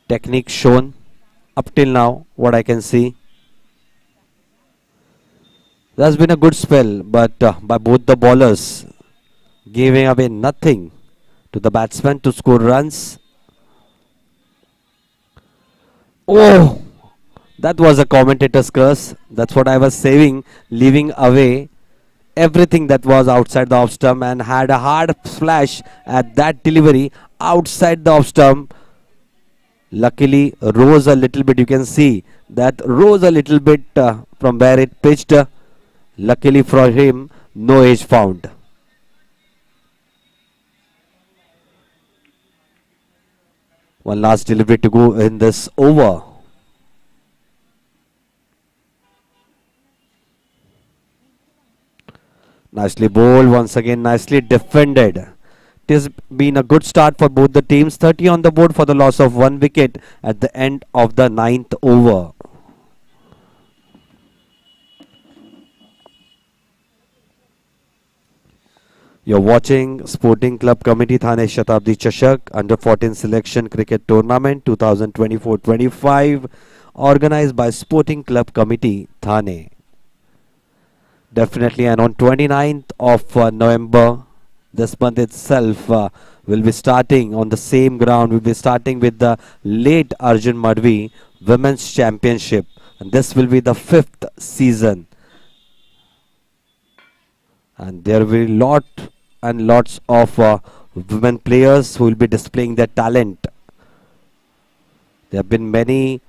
technique shown up till now, what I can see. There's been a good spell, but by both the bowlers, giving away nothing to the batsman to score runs. Oh, that was a commentator's curse. That's what I was saying, leaving away everything that was outside the off stump and had a hard splash at that delivery outside the off stump. Luckily, rose a little bit. You can see that rose a little bit from where it pitched. Luckily for him, no edge found. One last delivery to go in this over. Nicely bowled once again, nicely defended. It has been a good start for both the teams. 30 on the board for the loss of one wicket at the end of the ninth over. You're watching Sporting Club Committee Thane Shatabdi Chashak Under 14 Selection Cricket Tournament 2024-25 organized by Sporting Club Committee Thane. Definitely, and on 29th of November, this month itself, will be starting on the same ground. We'll be starting with the late Arjun Madhvi Women's Championship, and this will be the fifth season. And there will be lot and lots of women players who will be displaying their talent. There have been many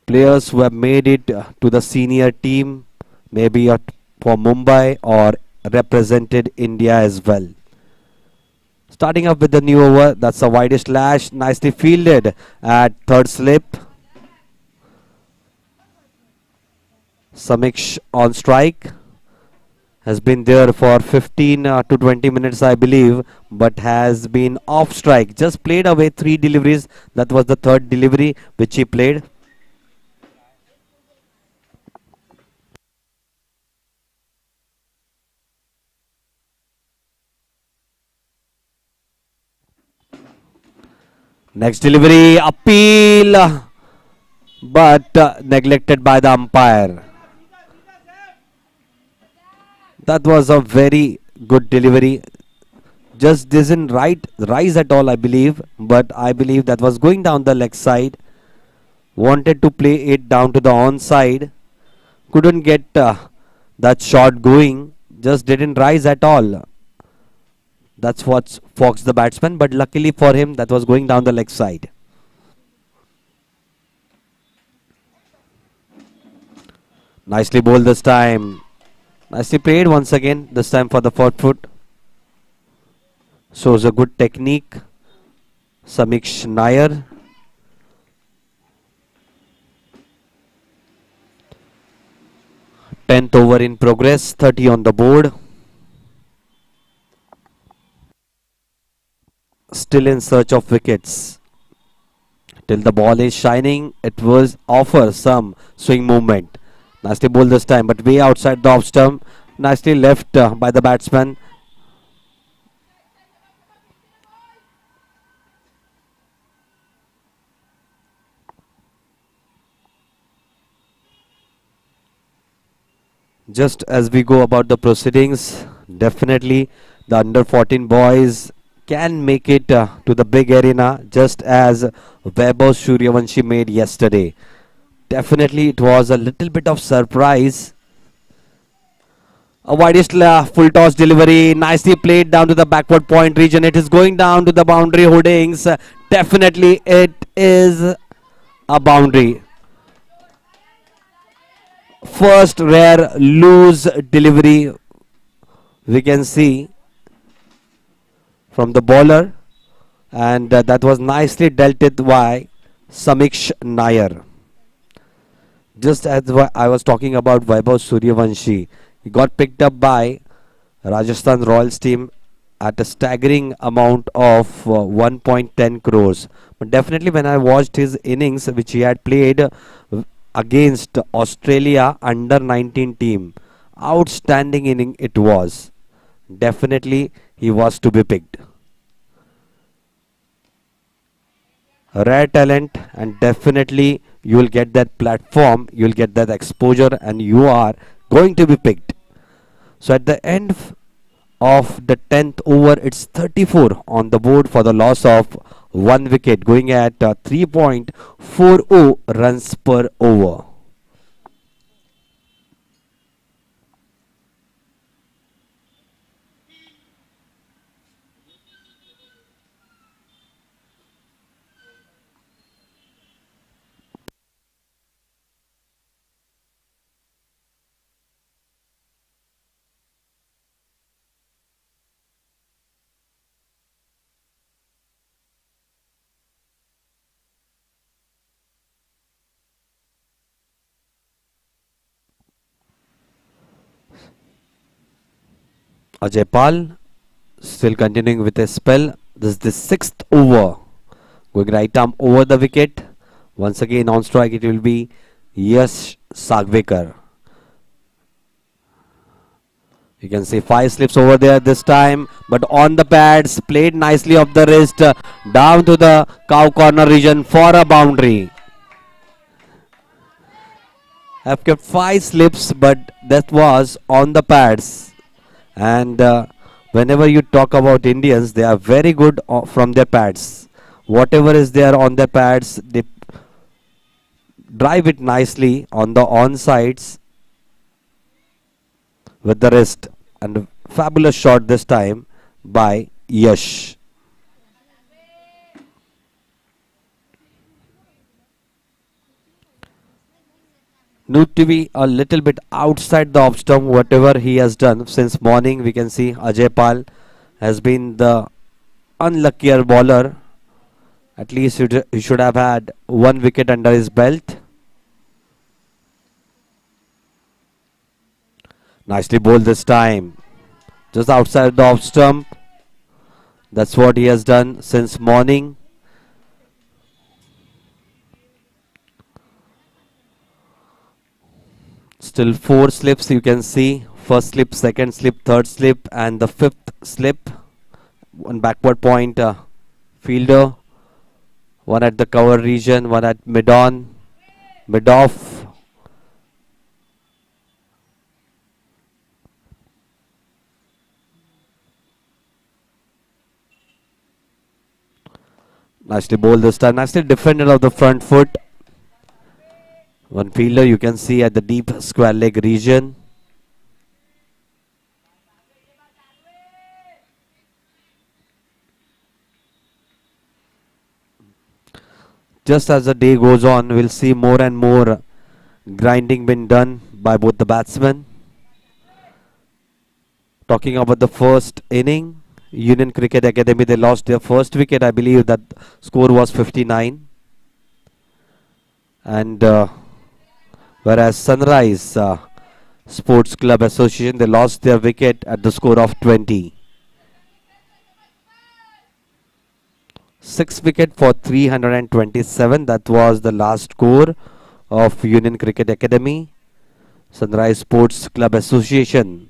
players who have made it to the senior team, maybe for Mumbai or represented India as well. Starting up with the new over, that's a widest lash, nicely fielded at third slip. Samiksh on strike. Has been there for 15 to 20 minutes, I believe, but has been off strike. Just played away three deliveries. That was the third delivery which he played. Next delivery, appeal, but neglected by the umpire. That was a very good delivery. Just didn't rise at all, I believe, but I believe that was going down the leg side. Wanted to play it down to the onside. Couldn't get that shot going. Just didn't rise at all. That's what Fox the batsman, but luckily for him, that was going down the leg side. Nicely bowled this time. Nicely played once again, this time for the 4th foot. Shows a good technique. Samiksh Nair. Tenth over in progress, 30 on the board. Still in search of wickets. Till the ball is shining, it will offer some swing movement. Nicely bowled this time, but way outside the off stump. Nicely left by the batsman. Just as we go about the proceedings, definitely the under 14 boys can make it to the big arena, just as Vaibhav Suryavanshi made yesterday. Definitely it was a little bit of surprise. A widest full toss delivery, nicely played down to the backward point region. It is going down to the boundary holdings. Definitely it is a boundary. First rare loose delivery we can see from the bowler, and that was nicely dealt with by Samiksh Nair. Just as I was talking about Vaibhav Suryavanshi, he got picked up by Rajasthan Royals team at a staggering amount of 1.10 crores. But definitely when I watched his innings which he had played against Australia under 19 team, outstanding inning it was. Definitely he was to be picked. Rare talent, and definitely you will get that platform, you will get that exposure, and you are going to be picked. So at the end of the 10th over, it's 34 on the board for the loss of one wicket, going at 3.40 runs per over. Ajay Pal still continuing with a spell. This is the sixth over. Going right arm over the wicket. Once again on strike it will be Yash Sagvekar. You can see five slips over there this time, but on the pads, played nicely off the wrist, down to the cow corner region for a boundary. Have kept five slips, but that was on the pads. And whenever you talk about Indians, they are very good from their pads. Whatever is there on their pads, they drive it nicely on the onsides with the wrist. And fabulous shot this time by Yash. Need to be a little bit outside the off stump, whatever he has done since morning. We can see Ajay Pal has been the unluckier bowler. At least he should have had one wicket under his belt. Nicely bowled this time. Just outside the off stump. That's what he has done since morning. Still four slips you can see. First slip, second slip, third slip, and the fifth slip. One backward point fielder. One at the cover region, one at mid-on, mid-off. Nicely bowled this time. Nicely defended of the front foot. One fielder you can see at the deep square leg region. Just as the day goes on, we'll see more and more grinding being done by both the batsmen. Talking about the first inning, Union Cricket Academy, they lost their first wicket. I believe that score was 59. And whereas Sunrise Sports Club Association, they lost their wicket at the score of 20. 6 wicket for 327. That was the last score of Union Cricket Academy. Sunrise Sports Club Association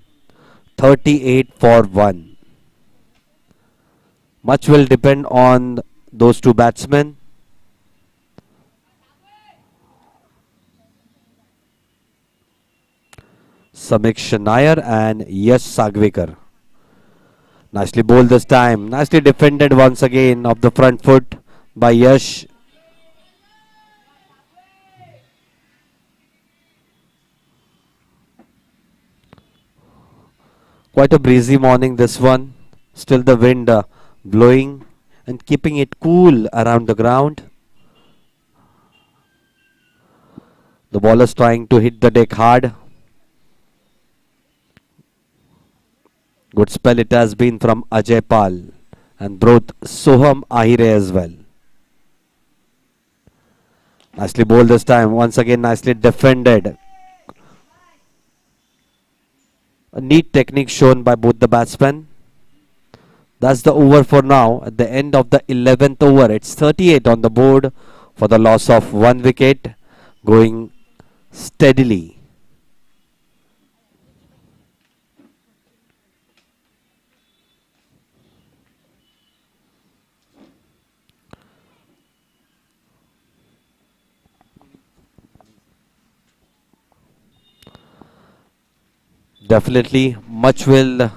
38 for 1. Much will depend on those two batsmen. Samiksha Nair and Yash Sagvekar. Nicely bowled this time. Nicely defended once again off the front foot by Yash. Quite a breezy morning this one. Still the wind blowing and keeping it cool around the ground. The bowlers trying to hit the deck hard. Good spell it has been from Ajay Pal and both Soham Ahire as well. Nicely bowled this time. Once again nicely defended. A neat technique shown by both the batsmen. That's the over for now. At the end of the 11th over, it's 38 on the board for the loss of one wicket, going steadily. Definitely much will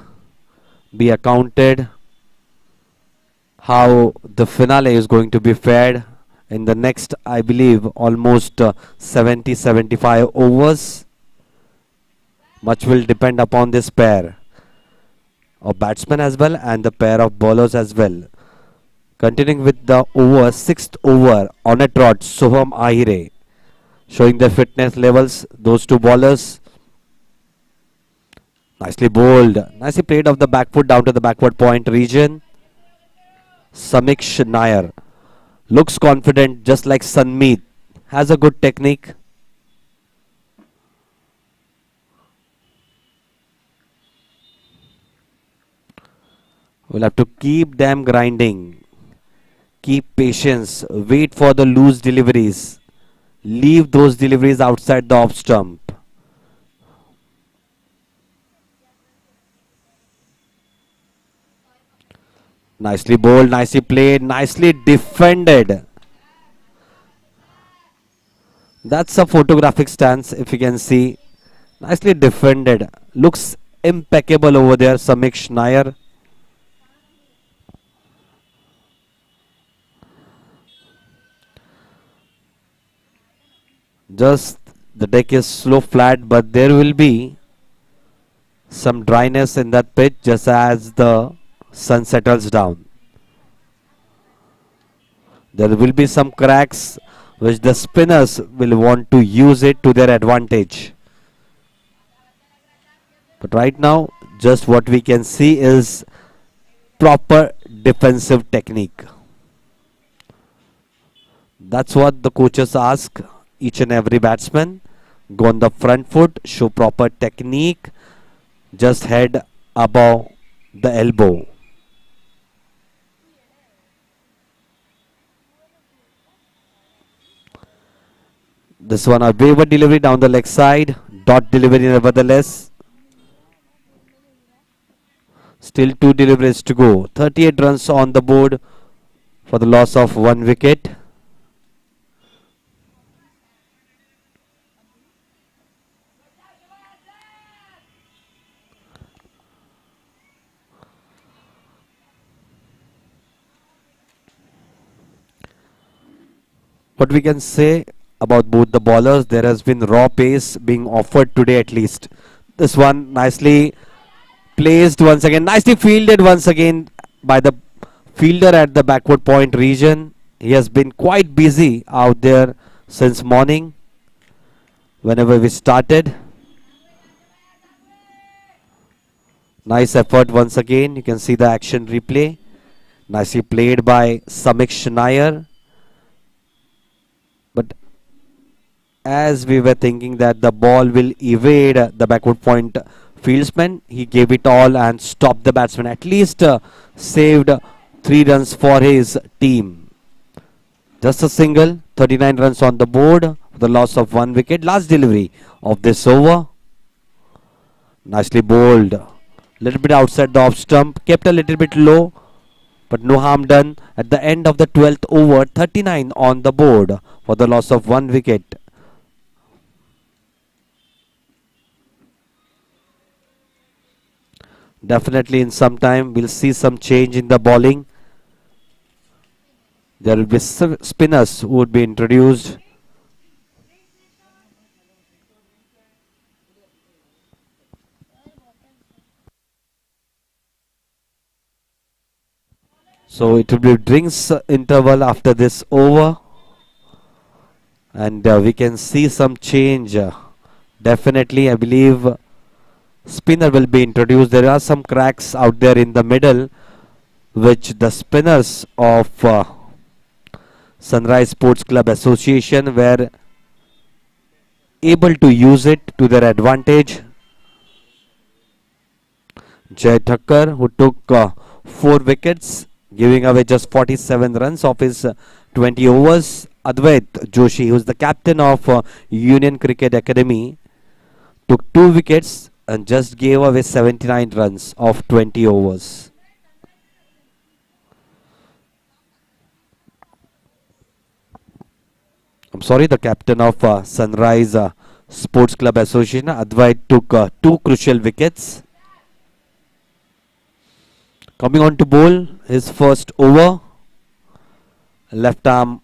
be accounted how the finale is going to be fared in the next, I believe, almost 70-75 overs. Much will depend upon this pair of batsmen as well and the pair of bowlers as well. Continuing with the over, sixth over on a trot, Soham Ahire showing their fitness levels. Those two bowlers. Nicely bowled. Nicely played off the back foot down to the backward point region. Samiksh Nair looks confident just like Sanmeet. Has a good technique. We'll have to keep them grinding. Keep patience. Wait for the loose deliveries. Leave those deliveries outside the off stump. Nicely bowled, nicely played, nicely defended. That's a photographic stance if you can see. Nicely defended. Looks impeccable over there, Samik Nair. Just the deck is slow flat, but there will be some dryness in that pitch just as the sun settles down. There will be some cracks which the spinners will want to use it to their advantage. But right now, just what we can see is proper defensive technique. That's what the coaches ask each and every batsman. Go on the front foot, show proper technique, just head above the elbow. This one a waiver delivery down the leg side, dot delivery nevertheless. Still two deliveries to go. 38 runs on the board for the loss of one wicket. What we can say about both the bowlers, there has been raw pace being offered today at least. This one nicely placed once again, nicely fielded once again by the fielder at the backward point region. He has been quite busy out there since morning whenever we started. Nice effort once again. You can see the action replay. Nicely played by Samik Nair. But as we were thinking that the ball will evade the backward point fieldsman, he gave it all and stopped the batsman. At least saved 3 runs for his team. Just a single, 39 runs on the board, the loss of one wicket. Last delivery of this over. Nicely bowled. Little bit outside the off stump, kept a little bit low, but no harm done. At the end of the 12th over, 39 on the board for the loss of one wicket. Definitely in some time we'll see some change in the bowling. There will be spinners who would be introduced. So it will be drinks interval after this over. And we can see some change. Definitely, I believe spinner will be introduced. There are some cracks out there in the middle, which the spinners of Sunrise Sports Club Association were able to use it to their advantage. Jay Thakkar, who took 4 wickets, giving away just 47 runs of his 20 overs. Advait Joshi, who is the captain of Union Cricket Academy, took 2 wickets and just gave away 79 runs of 20 overs. I'm sorry, the captain of Sunrise Sports Club Association, Advait, took 2 crucial wickets. Coming on to bowl his first over. Left arm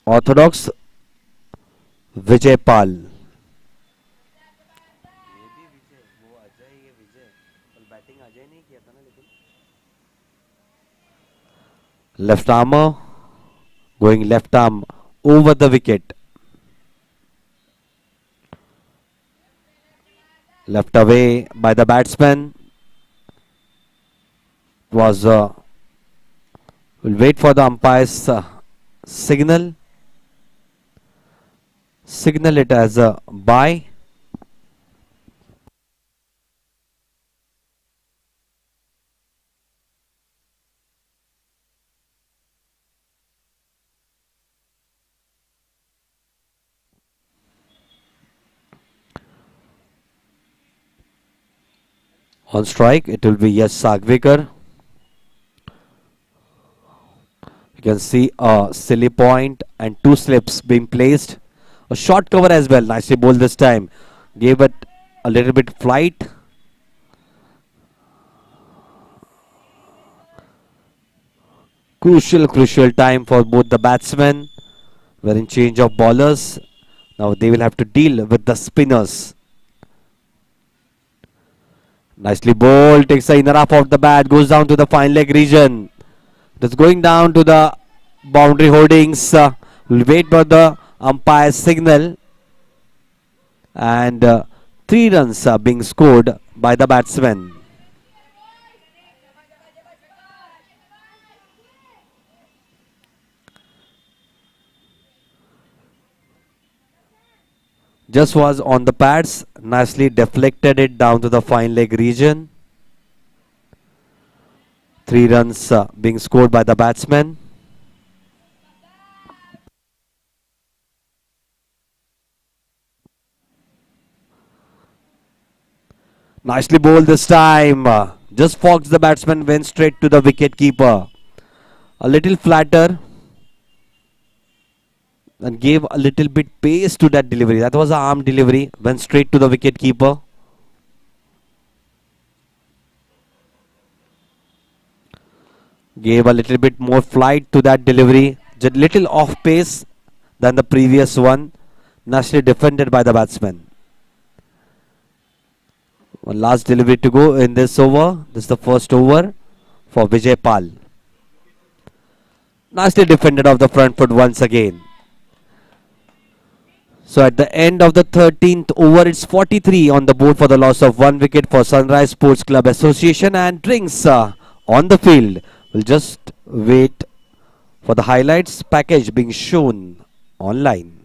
orthodox Vijay Pal. Left armer going left arm over the wicket. Left away by the batsman. Was we'll wait for the umpire's signal. Signal it as a bye. On strike, it will be Yes Sagvekar. You can see a silly point and two slips being placed. A short cover as well. Nicely bowled this time. Gave it a little bit flight. Crucial time for both the batsmen. We're in change of bowlers. Now they will have to deal with the spinners. Nicely bowled. Takes the inner half of the bat. Goes down to the fine leg region. It's going down to the boundary holdings. We'll wait for the umpire's signal. And 3 runs are being scored by the batsman. Just was on the pads, nicely deflected it down to the fine leg region. 3 runs being scored by the batsman. Nicely bowled this time. Just fogged the batsman, went straight to the wicket keeper. A little flatter and gave a little bit pace to that delivery. That was an arm delivery, went straight to the wicket keeper. Gave a little bit more flight to that delivery. Just little off pace than the previous one. Nicely defended by the batsman. One last delivery to go in this over. This is the first over for Vijay Pal. Nicely defended off the front foot once again. So at the end of the 13th over, it's 43 on the board for the loss of 1 wicket for Sunrise Sports Club Association, and drinks on the field. We'll just wait for the highlights package being shown online.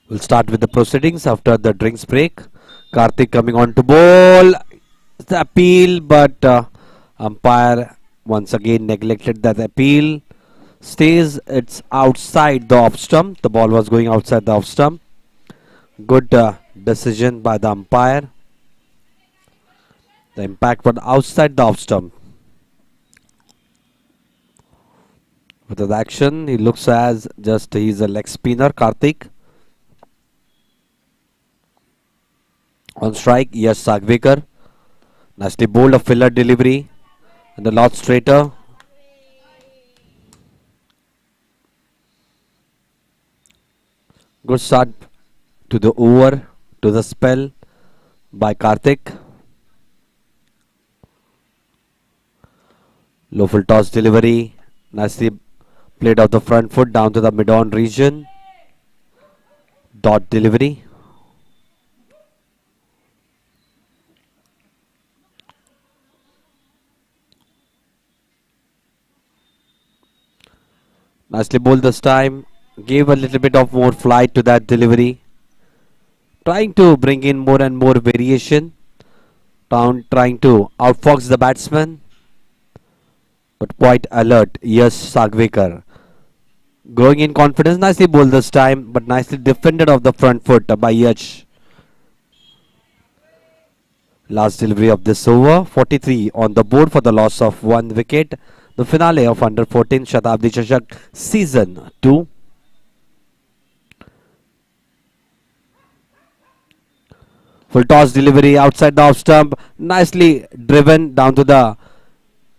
We'll start with the proceedings after the drinks break. Karthik coming on to bowl. The appeal, but umpire once again neglected that appeal. Stays, it's outside the off stump. The ball was going outside the off stump. Good decision by the umpire. The impact was outside the off stump. With the action, he looks as just he's a leg spinner, Karthik. On strike, yes, Sagvekar. Nicely bowled a filler delivery. And the lot straighter. Good start to the over, to the spell by Karthik. Low full toss delivery. Nicely played off the front foot down to the mid-on region. Dot delivery. Nicely bowled this time. Gave a little bit of more flight to that delivery. Trying to bring in more and more variation. Trying to outfox the batsman. But quite alert. Yes, Sagvekar. Growing in confidence. Nicely bowled this time. But nicely defended off the front foot by Yash. Last delivery of this over. 43 on the board for the loss of 1 wicket. The finale of Under 14 Shatabdi Chashak Season 2. Full toss delivery outside the off stump. Nicely driven down to the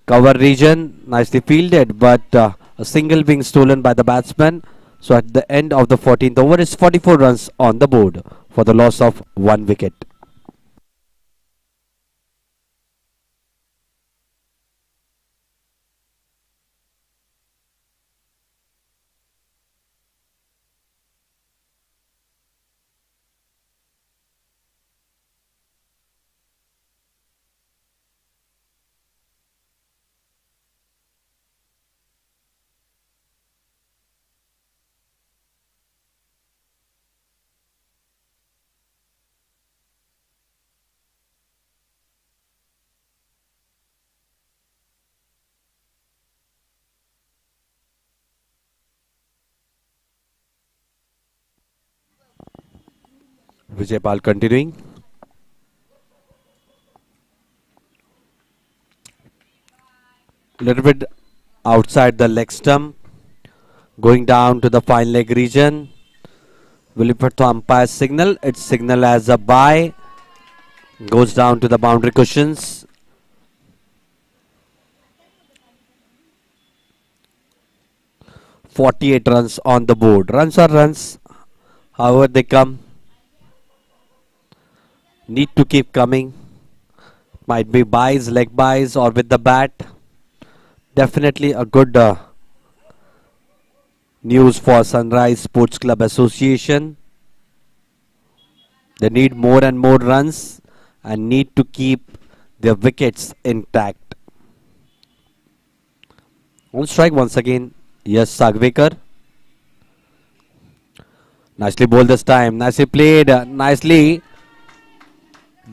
cover region. Nicely fielded, but a single being stolen by the batsman. So at the end of the 14th over is 44 runs on the board for the loss of 1 wicket. Vijay Pal continuing. Little bit outside the leg stump. Going down to the fine leg region. Will you put the umpire signal? It's signal as a bye. Goes down to the boundary cushions. "48 runs on the board. Runs are runs. However they come. Need to keep coming. Might be buys, leg buys, or with the bat. Definitely a good news for Sunrise Sports Club Association. They need more and more runs and need to keep their wickets intact. On strike once again. Yes, Sagvekar. Nicely bowled this time. Nicely played. Nicely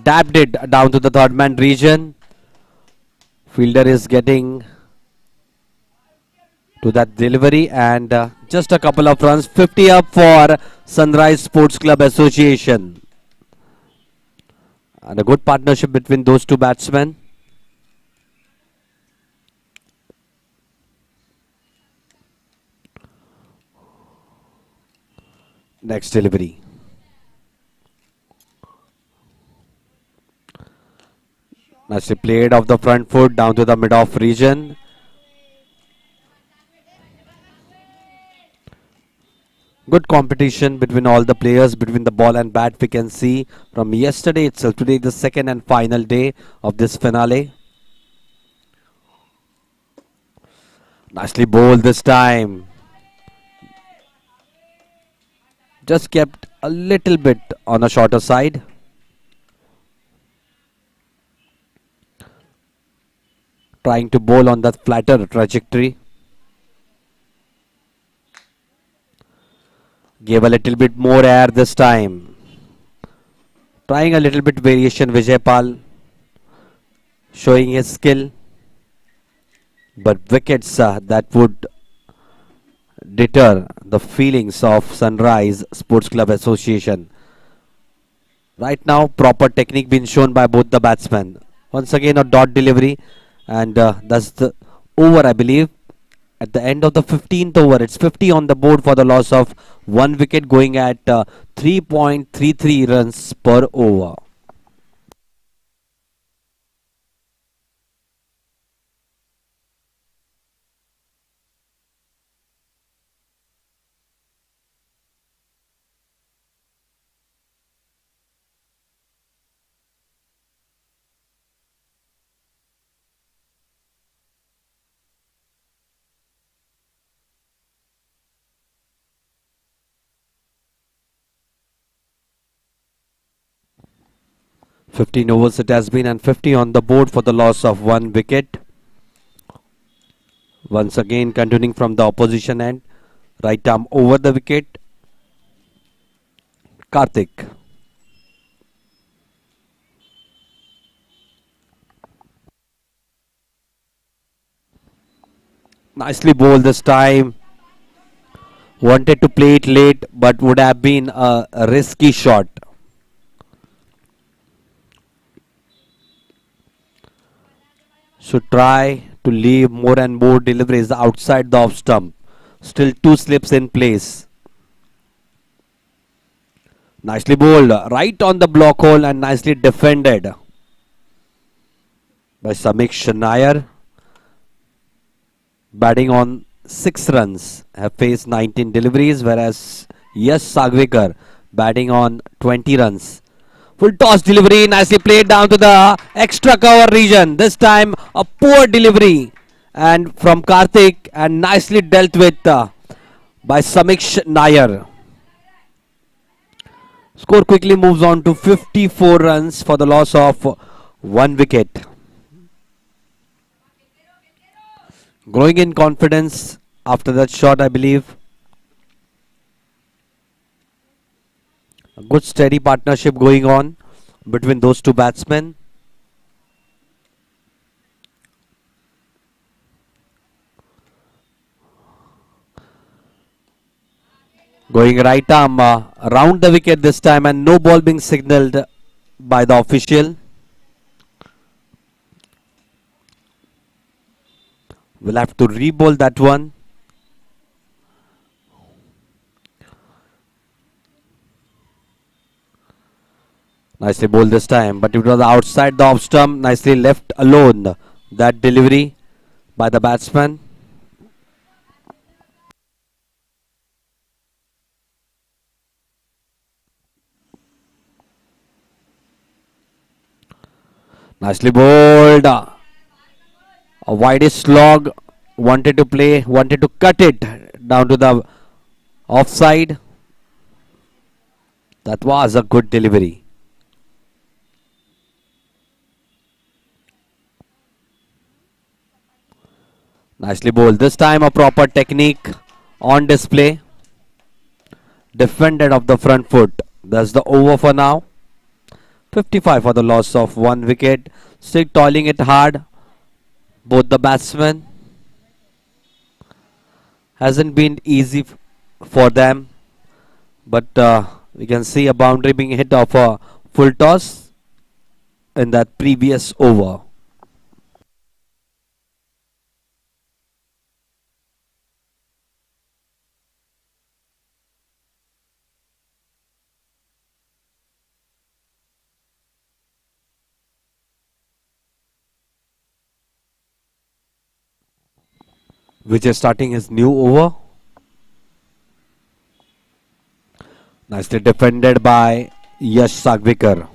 dabbed it down to the third man region. Fielder is getting to that delivery and just a couple of runs. 50 up for Sunrise Sports Club Association. And a good partnership between those two batsmen. Next delivery. Nicely played off the front foot down to the mid-off region. Good competition between all the players, between the ball and bat, we can see from yesterday itself. Today the second and final day of this finale. Nicely bowled this time. Just kept a little bit on a shorter side. Trying to bowl on that flatter trajectory. Gave a little bit more air this time. Trying a little bit variation, Vijay Pal. Showing his skill. But wickets that would deter the feelings of Sunrise Sports Club Association. Right now, proper technique being shown by both the batsmen. Once again, a dot delivery, and that's the over, I believe. At the end of the 15th over, it's 50 on the board for the loss of one wicket, going at 3.33 runs per over. 15 overs it has been, and 50 on the board for the loss of one wicket. Once again, continuing from the opposition end, right arm over the wicket. Karthik. Nicely bowled this time. Wanted to play it late, but would have been a risky shot. Should try to leave more and more deliveries outside the off stump. Still two slips in place. Nicely bowled, right on the block hole, and nicely defended by Samik Nair. Batting on 6 runs, have faced 19 deliveries, whereas Yash Sagwekar batting on 20 runs. Full toss delivery, nicely played down to the extra cover region. This time a poor delivery and from Karthik, and nicely dealt with by Samik Nair. Score quickly moves on to 54 runs for the loss of one wicket. Growing in confidence after that shot, I believe. A good steady partnership going on between those two batsmen. Going right arm around the wicket this time, and no ball being signalled by the official. We'll have to re-bowl that one. Nicely bowled this time, but it was outside the off stump. Nicely left alone. That delivery by the batsman. Nicely bowled. A widest slog. Wanted to play, wanted to cut it down to the offside. That was a good delivery. Nicely bowled. This time a proper technique on display. Defended off the front foot. That's the over for now. 55 for the loss of one wicket. Still toiling it hard. Both the batsmen. Hasn't been easy for them. But we can see a boundary being hit off a full toss in that previous over. Which is starting his new over. Nicely defended by Yash Sagwekar.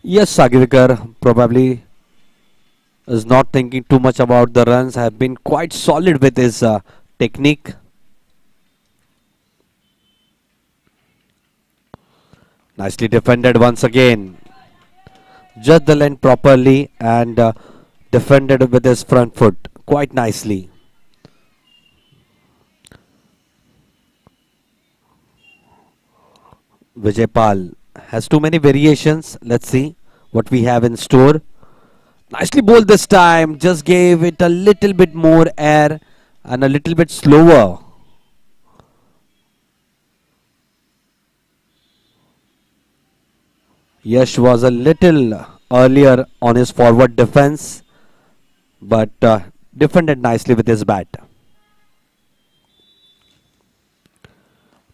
Yash Sagwekar probably is not thinking too much about the runs. Have been quite solid with his technique. Nicely defended once again. Judged the length properly and defended with his front foot quite nicely. Vijay Pal has too many variations. Let's see what we have in store. Nicely bowled this time. Just gave it a little bit more air and a little bit slower. Yash was a little earlier on his forward defense, but defended nicely with his bat.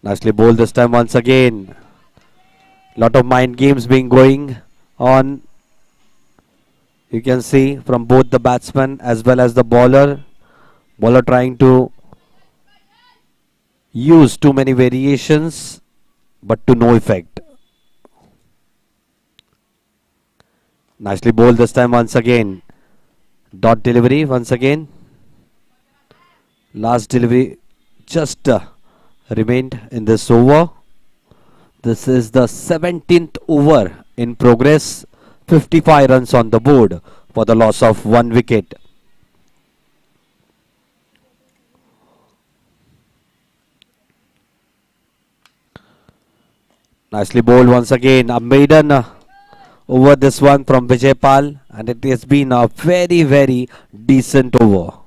Nicely bowled this time once again. Lot of mind games being going on. You can see from both the batsman as well as the bowler. Bowler trying to use too many variations, but to no effect. Nicely bowled this time once again. Dot delivery once again. Last delivery just remained in this over. This is the 17th over in progress. 55 runs on the board for the loss of 1 wicket. Nicely bowled once again. A maiden over this one from Vijay Pal, and it has been a very, very decent over.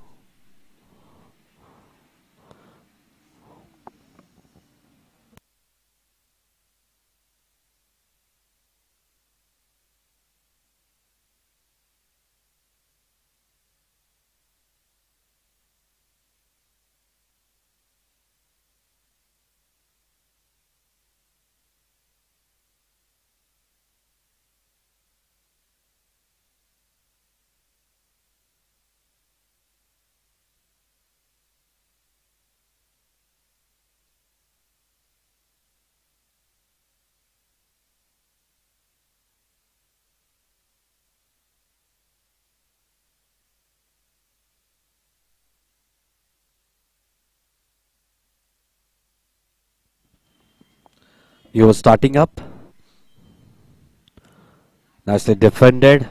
You were starting up. Nicely defended.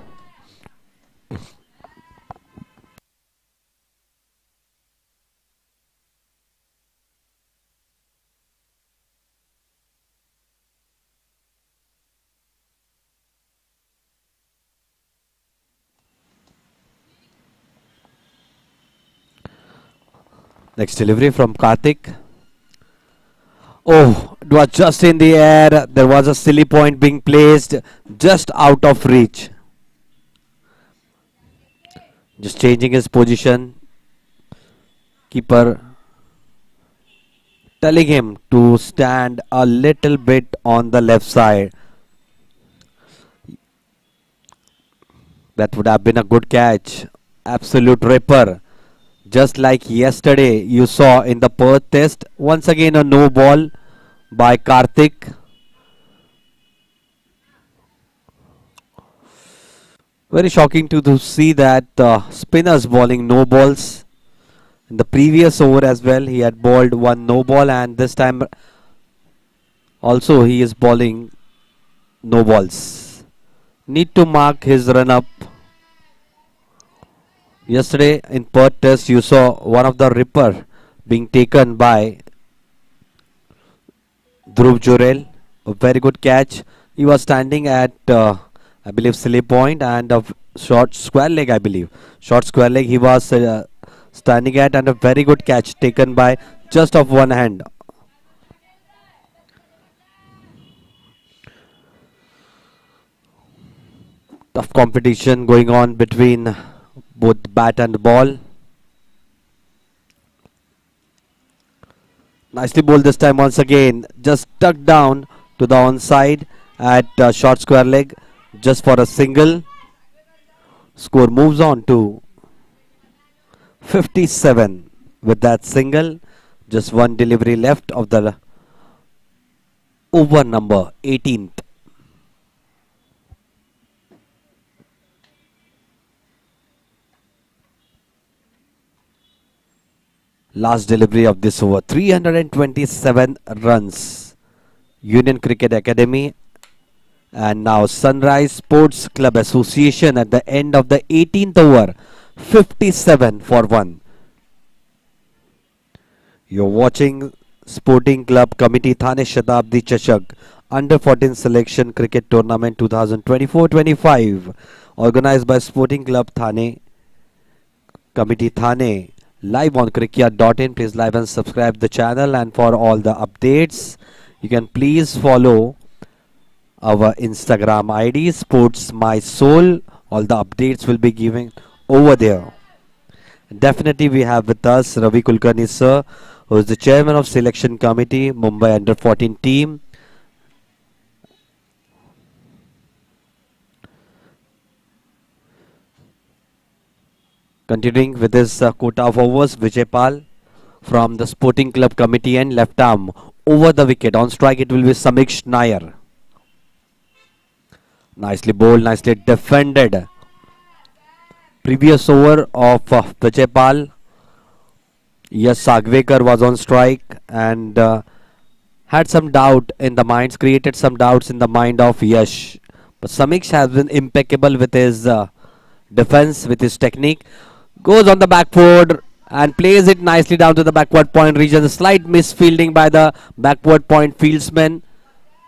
Next delivery from Karthik. Oh, it was just in the air. There was a silly point being placed just out of reach. Just changing his position. Keeper telling him to stand a little bit on the left side. That would have been a good catch. Absolute ripper. Just like yesterday you saw in the Perth test. Once again a no ball by Karthik. Very shocking to see that spinners bowling no balls. In the previous over as well, he had bowled one no ball, and this time also he is bowling no balls. Need to mark his run up. Yesterday in Perth test, you saw one of the ripper being taken by Dhruv Jurel. A very good catch. He was standing at I believe silly point and a short square leg, I believe. Short square leg he was standing at, and a very good catch taken by just of one hand. Tough competition going on between both bat and ball. Nicely bowled this time once again. Just tucked down to the onside at short square leg just for a single. Score moves on to 57 with that single. Just one delivery left of the over number 18th. Last delivery of this over. 327 runs. Union Cricket Academy and now Sunrise Sports Club Association at the end of the 18th over. 57 for 1. You're watching Sporting Club Committee Thane Shatabdi Chashak Under 14 Selection Cricket Tournament 2024-25 organized by Sporting Club Thane Committee Thane. Live on CricYard.in. Please like and subscribe the channel, and for all the updates you can please follow our Instagram ID, Sports My Soul. All the updates will be given over there. Definitely, we have with us Ravi Kulkarni sir, who is the chairman of selection committee, Mumbai Under 14 team. Continuing with his quota of overs, Vijay Pal from the Sporting Club Committee and left arm over the wicket. On strike, it will be Samik Nair. Nicely bowled, nicely defended. Previous over of Vijay Pal. Yes, Sagvekar was on strike and had some doubt in the minds, created some doubts in the mind of Yash. But Samik has been impeccable with his defense, with his technique. Goes on the back foot and plays it nicely down to the backward point region. A slight misfielding by the backward point fieldsman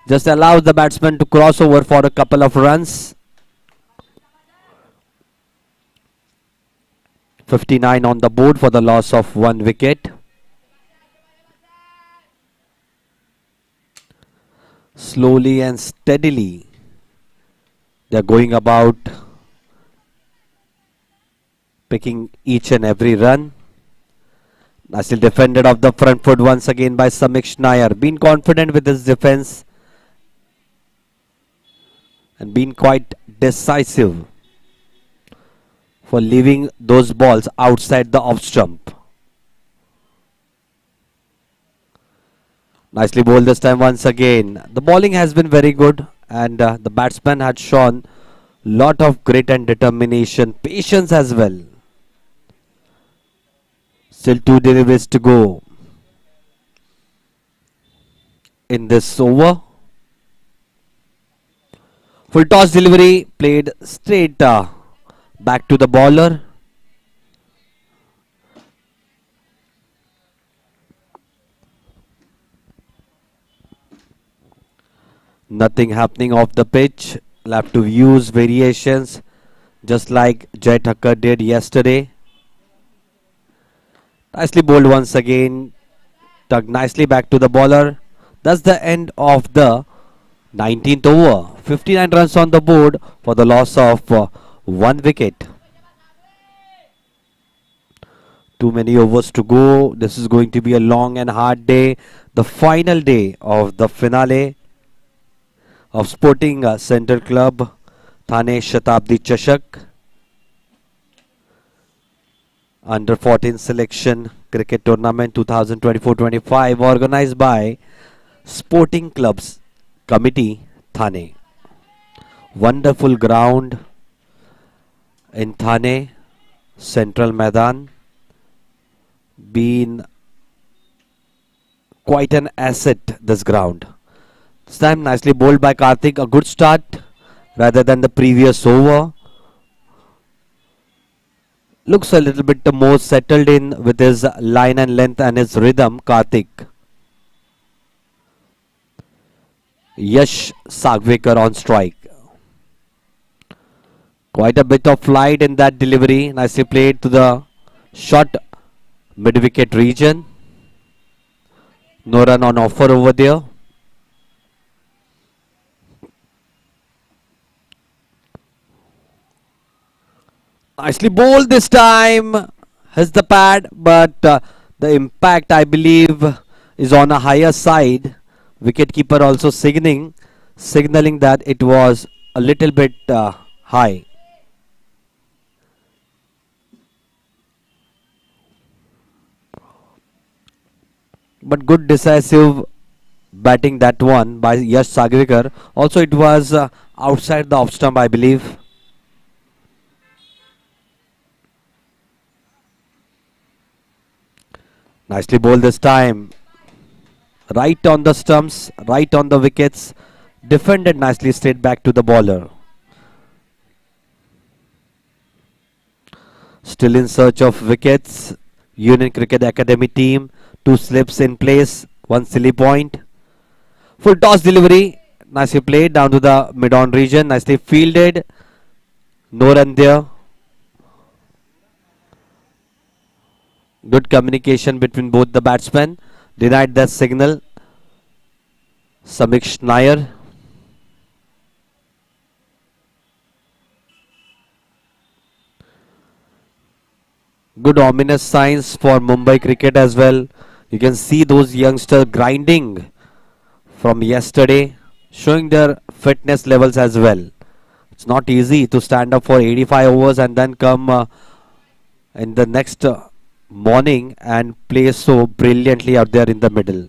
just allows the batsman to cross over for a couple of runs. 59 on the board for the loss of 1 wicket. Slowly and steadily they are going about picking each and every run. Nicely defended off the front foot once again by Samik Nair. Been confident with his defense and been quite decisive for leaving those balls outside the off stump. Nicely bowled this time once again. The bowling has been very good and the batsman had shown lot of grit and determination, patience as well. Still 2 deliveries to go in this over. Full toss delivery played straight back to the bowler. Nothing happening off the pitch. We'll have to use variations just like Jai Thakkar did yesterday. Nicely bowled once again. Tugged nicely back to the bowler. That's the end of the 19th over. 59 runs on the board for the loss of 1 wicket. Too many overs to go. This is going to be a long and hard day. The final day of the finale of Sporting Center Club Thane Shatabdi Chashak Under 14 Selection Cricket Tournament 2024-25 organized by Sporting Clubs Committee Thane. Wonderful ground in Thane, Central Maidan. Been quite an asset, this ground. This time nicely bowled by Karthik. A good start rather than the previous over. Looks a little bit more settled in with his line and length and his rhythm, Karthik. Yash Sagvekar on strike. Quite a bit of flight in that delivery. Nicely played to the short mid-wicket region. No run on offer over there. Nicely bowled this time. Has the pad, but the impact, I believe, is on a higher side. Wicketkeeper also signaling that it was a little bit high. But good decisive batting that one by Yash Sagvekar. Also, it was outside the off stump, I believe. Nicely bowled this time. Right on the stumps, right on the wickets. Defended nicely straight back to the bowler. Still in search of wickets. Union Cricket Academy team. 2 slips in place. 1 silly point. Full toss delivery. Nicely played down to the mid-on region. Nicely fielded. No run there. Good communication between both the batsmen. Denied that signal. Samik Nair. Good ominous signs for Mumbai cricket as well. You can see those youngsters grinding from yesterday, showing their fitness levels as well. It's not easy to stand up for 85 overs and then come in the next morning and play so brilliantly out there in the middle.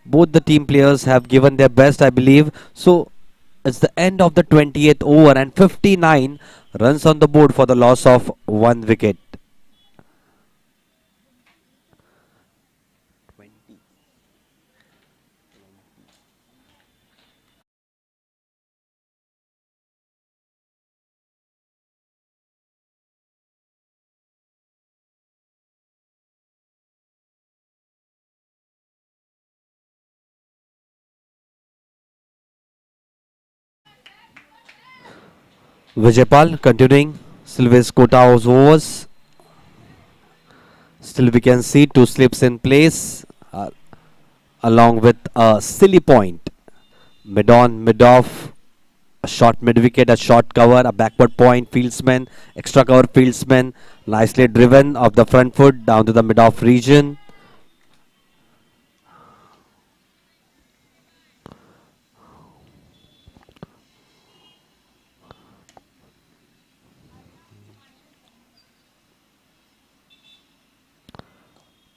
Both the team players have given their best, I believe. So it's the end of the 28th over and 59 runs on the board for the loss of one wicket. Vijaypal continuing, still with quota of overs. Still we can see two slips in place along with a silly point. Mid on, mid off, a short mid wicket, a short cover, a backward point, fieldsman, extra cover fieldsman, nicely driven off the front foot down to the mid off region.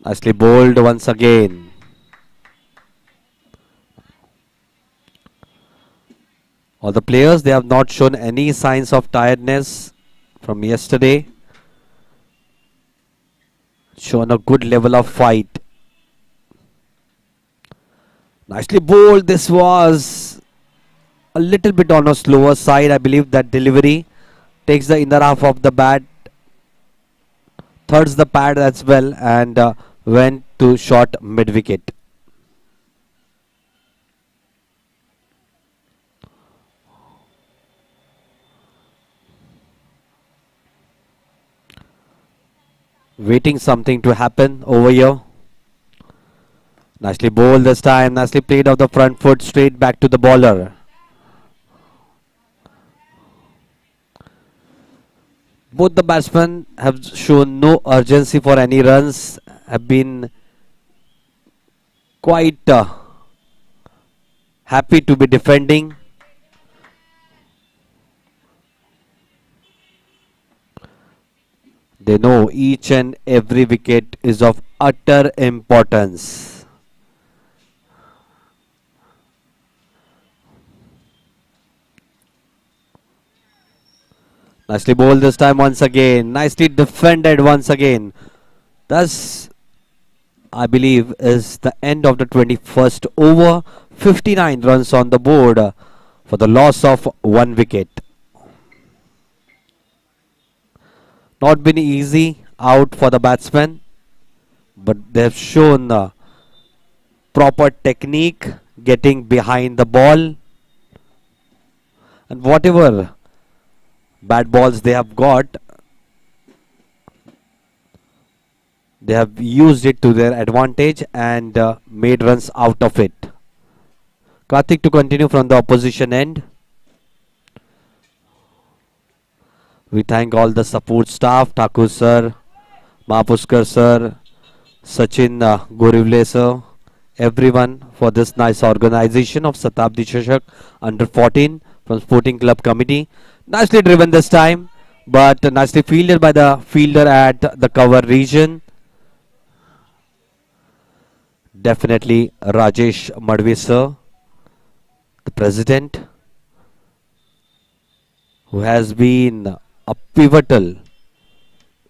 Nicely bowled once again. All the players, they have not shown any signs of tiredness from yesterday. Shown a good level of fight. Nicely bowled. This was a little bit on a slower side. I believe that delivery takes the inner half of the bat, thirds the pad as well, and went to short mid wicket. Waiting something to happen over here. Nicely bowled this time. Nicely played off the front foot straight back to the bowler. Both the batsmen have shown no urgency for any runs. Have been quite happy to be defending. They know each and every wicket is of utter importance. Nicely bowled this time once again. Nicely defended once again. Thus, I believe, is the end of the 21st over. 59 runs on the board for the loss of one wicket. Not been easy out for the batsmen, but they have shown proper technique, getting behind the ball, and whatever bad balls they have got, they have used it to their advantage and made runs out of it. Karthik to continue from the opposition end. We thank all the support staff, Thakur sir, Mahapuskar sir, Sachin Gorivle sir, everyone for this nice organization of Shatabdi Chashak under 14 from Sporting Club Committee. Nicely driven this time, but nicely fielded by the fielder at the cover region. Definitely Rajesh Madhve sir, the president, who has been a pivotal,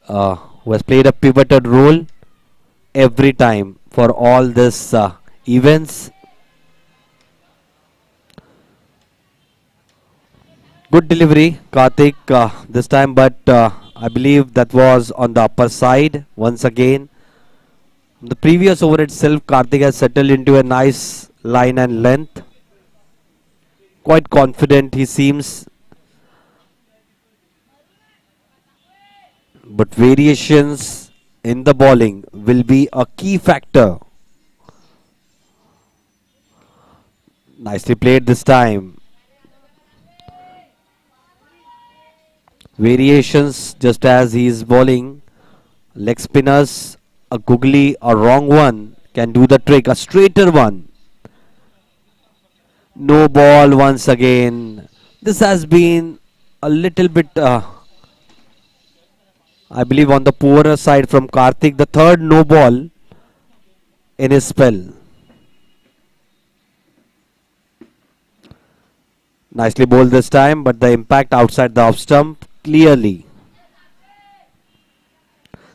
who has played a pivotal role every time for all this events. Good delivery, Karthik, this time, but I believe that was on the upper side once again. The previous over itself, Karthik has settled into a nice line and length. Quite confident he seems. But variations in the bowling will be a key factor. Nicely played this time. Variations just as he is bowling Leg spinners, a googly, a wrong one can do the trick. A straighter one. No ball once again. This has been a little bit, I believe, on the poorer side from Karthik. The third no ball in his spell. Nicely bowled this time, but the impact outside the off stump clearly.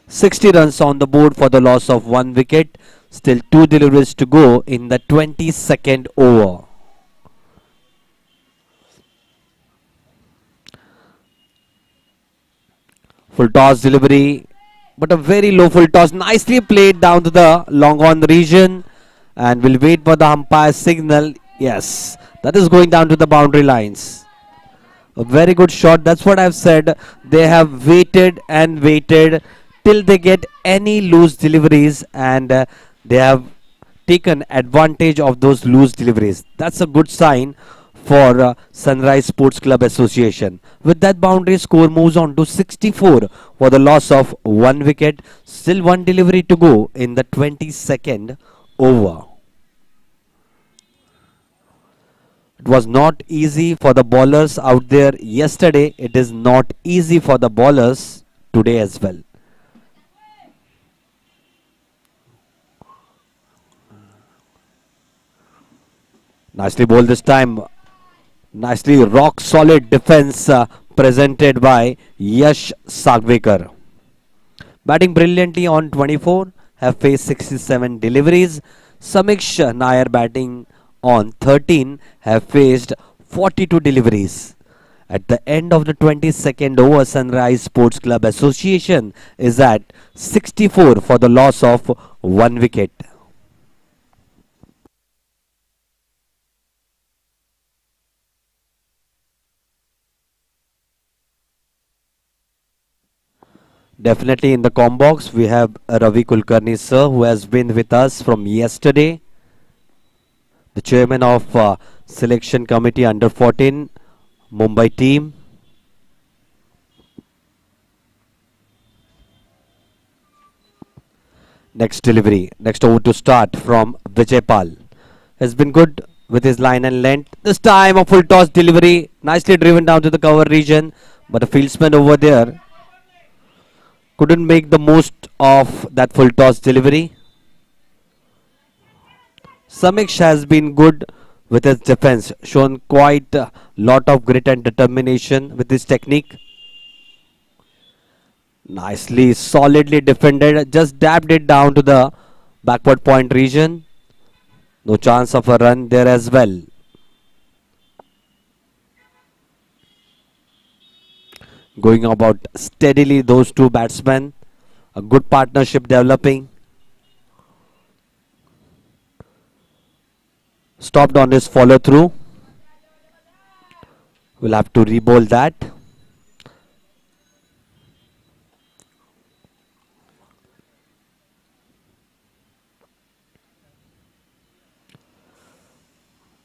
60 runs on the board for the loss of one wicket. Still two deliveries to go in the 22nd over. Full toss delivery, but a very low full toss. Nicely played down to the long on region, and we'll wait for the umpire signal. Yes, that is going down to the boundary lines. A very good shot. That's what I've said. They have waited and waited till they get any loose deliveries, and they have taken advantage of those loose deliveries. That's a good sign for Sunrise Sports Club Association. With that boundary, score moves on to 64 for the loss of one wicket. Still one delivery to go in the 22nd over. It was not easy for the bowlers out there yesterday. It is not easy for the bowlers today as well. Nicely bowled this time. Nicely rock solid defense presented by Yash Sagvekar. Batting brilliantly on 24, have faced 67 deliveries. Samiksh Nair batting on 13, have faced 42 deliveries. At the end of the 22nd over, Sunrise Sports Club Association is at 64 for the loss of one wicket. Definitely in the com box, we have Ravi Kulkarni sir, who has been with us from yesterday. The chairman of selection committee under 14 Mumbai team. Next delivery, next over to start from Vijay Pal. Has been good with his line and length. This time a full toss delivery, nicely driven down to the cover region, but a fieldsman over there couldn't make the most of that full toss delivery. Samiksh has been good with his defense, shown quite a lot of grit and determination with his technique. Nicely, solidly defended, just dabbed it down to the backward point region. No chance of a run there as well. Going about steadily, those two batsmen. A good partnership developing. Stopped on his follow through. We'll have to re-bowl that.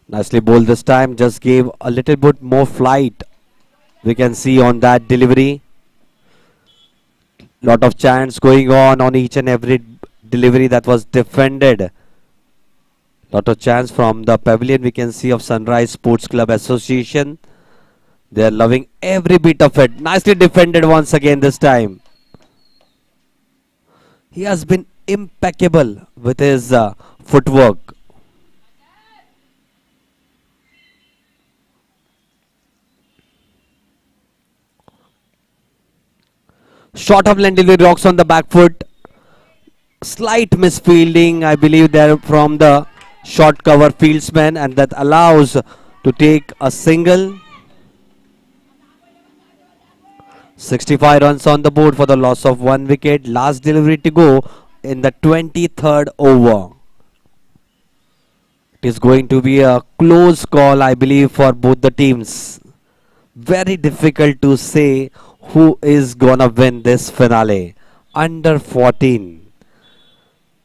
Nicely bowled this time. Just gave a little bit more flight. We can see on that delivery. Lot of chants going on each and every delivery that was defended. Lot of chants from the pavilion we can see of Sunrise Sports Club Association. They are loving every bit of it. Nicely defended once again this time. He has been impeccable with his footwork. Short of Lendily rocks on the back foot. Slight misfielding, I believe, there from the short cover fieldsman, and that allows to take a single. 65 runs on the board for the loss of one wicket. Last delivery to go in the 23rd over. It is going to be a close call, I believe, for both the teams. Very difficult to say who is gonna win this finale. Under 14.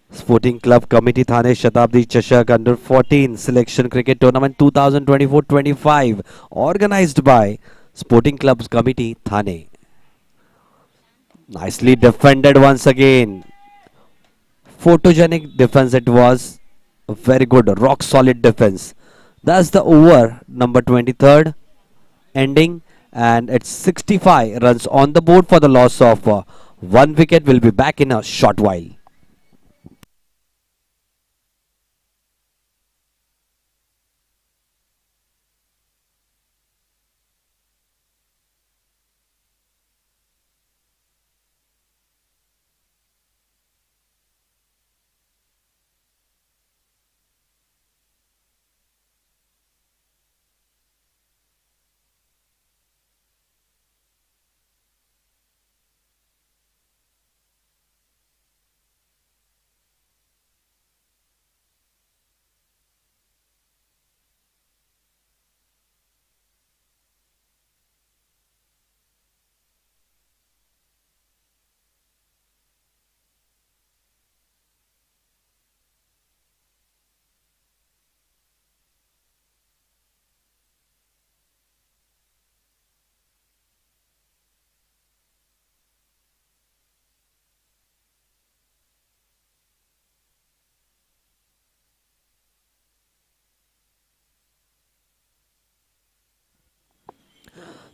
Sporting Club Committee Thane Shatabdi Chashak Under 14 Selection Cricket Tournament 2024-25 organized by Sporting Clubs Committee Thane. Nicely defended once again. Photogenic defense it was. A very good, rock solid defense. That's the over number 23rd ending, and it's 65 runs on the board for the loss of one wicket. Will be back in a short while.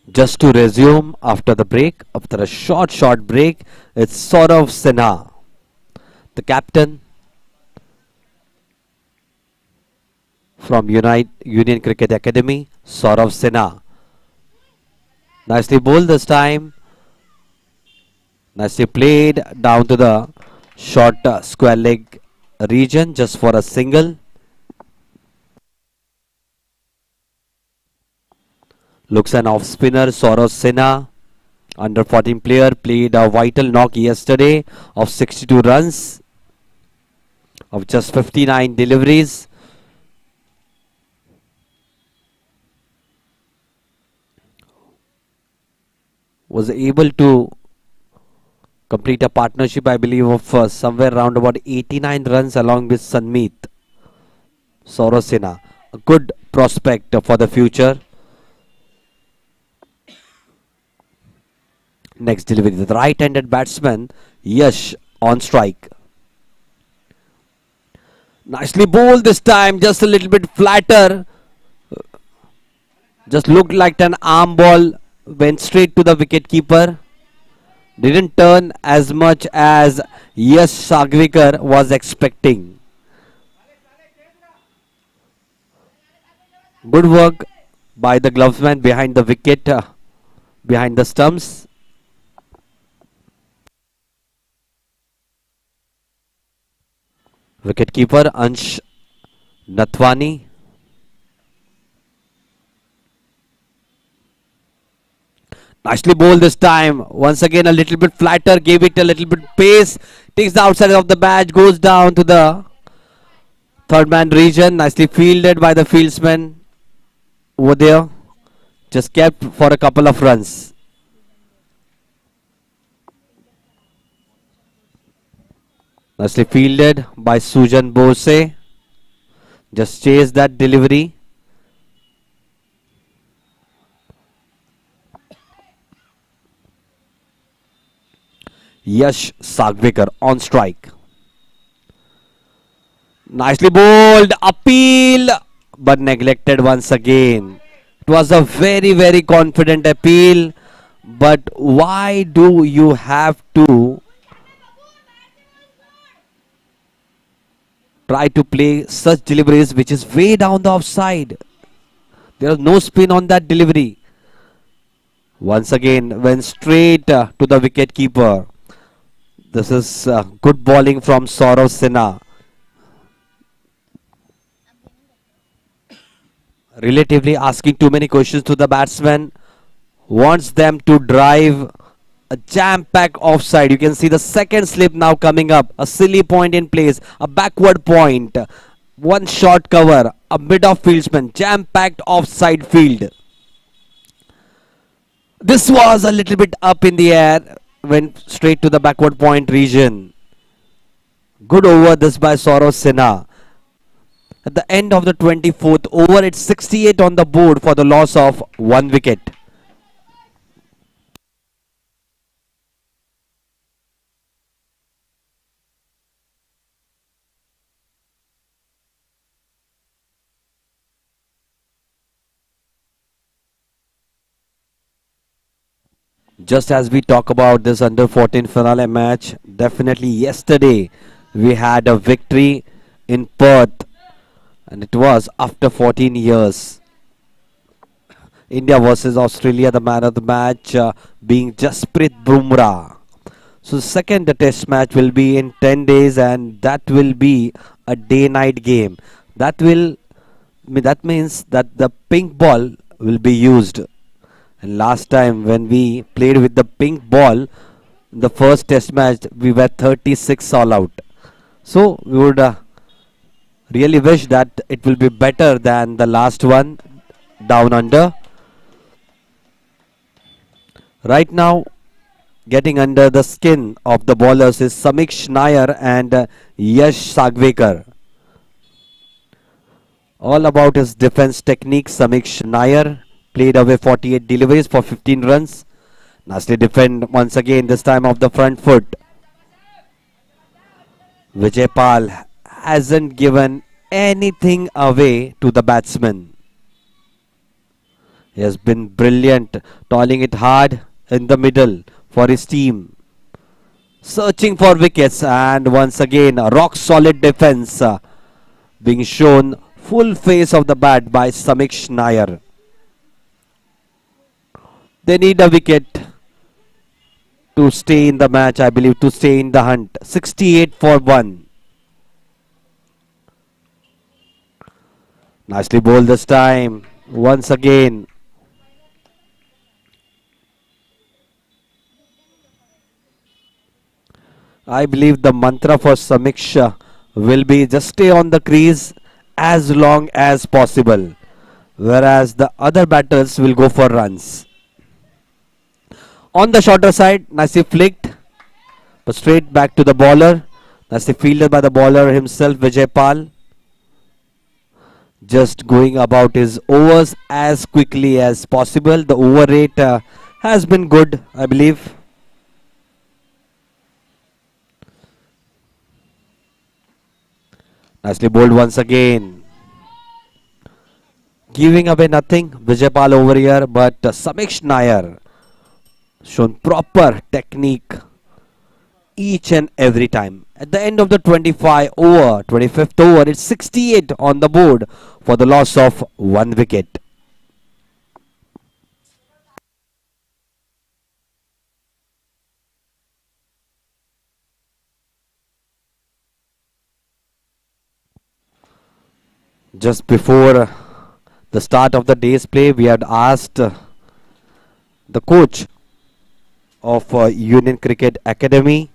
Just to resume after the break, after a short break, it's Saurav Sinha, the captain from Union Cricket Academy. Saurav Sinha. Nicely bowled this time. Nicely played down to the short square leg region just for a single. Looks an off spinner, Saurav Sinha. Under 14 player played a vital knock yesterday of 62 runs of just 59 deliveries. Was able to complete a partnership, I believe, of somewhere around about 89 runs along with Sanmeet. Saurav Sinha, a good prospect for the future. Next delivery, the right-handed batsman Yash on strike. Nicely bowled this time, just a little bit flatter. Just looked like an arm ball, went straight to the wicket keeper. Didn't turn as much as Yash Sagvikar was expecting. Good work by the glovesman behind the wicket, behind the stumps. Wicketkeeper Ansh Nathwani. Nicely bowled this time. Once again a little bit flatter, gave it a little bit pace. Takes the outside of the badge, goes down to the third man region. Nicely fielded by the fieldsman over there. Just kept for a couple of runs. Nicely fielded by Sujan Bose. Just chase that delivery. Yash Sagvikar on strike. Nicely bowled. Appeal. But neglected once again. It was a very confident appeal. But why do you have to try to play such deliveries which is way down the offside? There was no spin on that delivery. Once again went straight to the wicket keeper. This is good bowling from Saurav Sinha. Relatively asking too many questions to the batsman. Wants them to drive a jam-packed offside. You can see the second slip now coming up. A silly point in place. A backward point. One short cover. A mid-off fieldsman. Jam-packed offside field. This was a little bit up in the air. Went straight to the backward point region. Good over this by Saurav Sinha. At the end of the 24th over, it's 68 on the board for the loss of one wicket. Just as we talk about this under 14 finale match, definitely yesterday we had a victory in Perth, and it was after 14 years. India versus Australia, the man of the match being Jasprit Bumrah. So, second test match will be in 10 days, and that will be a day-night game. That will that means that the pink ball will be used. And last time when we played with the pink ball, in the first test match, we were 36 all out. So we would really wish that it will be better than the last one down under. Right now, getting under the skin of the bowlers is Samik Nair and Yash Sagvekar. All about his defense technique, Samik Nair played away 48 deliveries for 15 runs. Nicely defend once again, this time off the front foot. Vijay Pal hasn't given anything away to the batsman. He has been brilliant, toiling it hard in the middle for his team. Searching for wickets, and once again a rock solid defense being shown full face of the bat by Samik Nair. They need a wicket to stay in the match, I believe, to stay in the hunt. 68 for 1. Nicely bowled this time. Once again. I believe the mantra for Samiksha will be just stay on the crease as long as possible. Whereas the other batters will go for runs. On the shorter side, nicely flicked. But straight back to the bowler. Nicely fielded by the bowler himself, Vijay Pal. Just going about his overs as quickly as possible. The over rate has been good, I believe. Nicely bowled once again. Giving away nothing. Vijay Pal over here, but Samik Nair shown proper technique each and every time. At the end of the 25th over, it's 68 on the board for the loss of 1 wicket. Just before the start of the day's play, we had asked the coach of Union Cricket Academy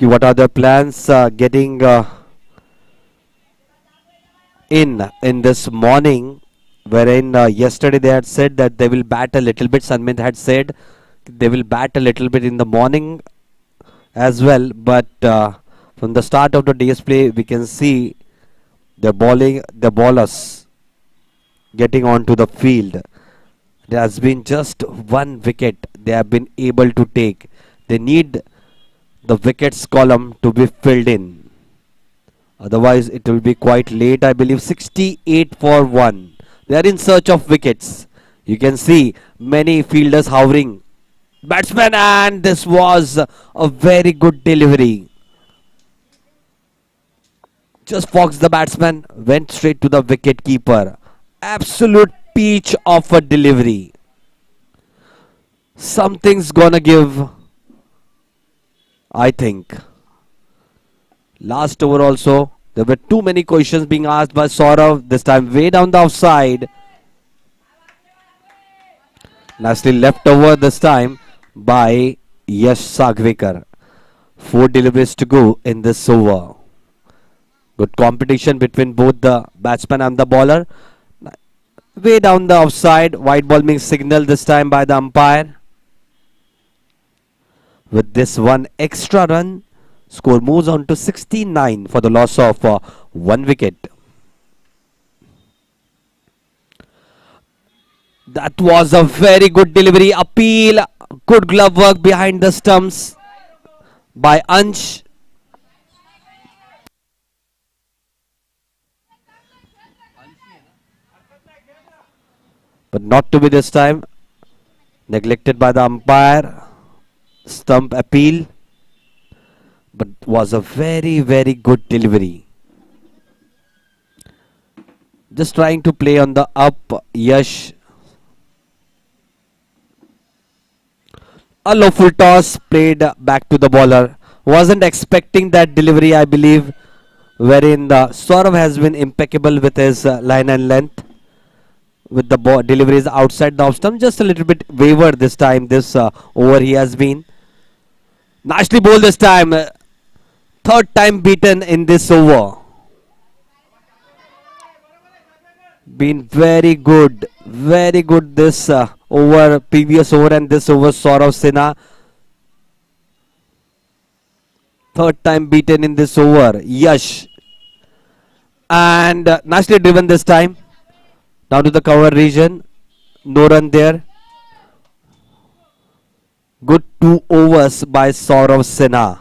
what are the plans getting in this morning, wherein yesterday they had said that they will bat a little bit. Sanmit had said they will bat a little bit in the morning as well, but from the start of the day's play we can see the bowlers getting onto the field. There has been just 1 wicket they have been able to take. They need the wickets column to be filled in. Otherwise, it will be quite late. I believe 68 for 1. They are in search of wickets. You can see many fielders hovering. Batsman, and this was a very good delivery. Just fox the batsman, went straight to the wicket keeper. Absolute peach of a delivery. Something's gonna give, I think. Last over also, there were too many questions being asked by Saurav. This time way down the offside. Nicely left over this time by Yash Sagvekar. 4 deliveries to go in this over. Good competition between both the batsman and the bowler. Way down the offside. White ball being signaled this time by the umpire. With this 1 extra run, score moves on to 69 for the loss of 1 wicket. That was a very good delivery. Appeal. Good glove work behind the stumps by Ansh. but not to be this time. Neglected by the umpire. Stump appeal, but was a very, very good delivery. Just trying to play on the up. Yash. A low full toss played back to the bowler. Wasn't expecting that delivery, I believe, wherein the Saurav has been impeccable with his line and length. With the ball deliveries outside the off stump, just a little bit wavered this time. This over he has been nicely bowled this time. Third time beaten in this over. Been very good this over previous over and this over. Saurav Sinha. Third time beaten in this over. Yash. And nicely driven this time. Down to the cover region. No run there. Good 2 overs by Saurav Sinha.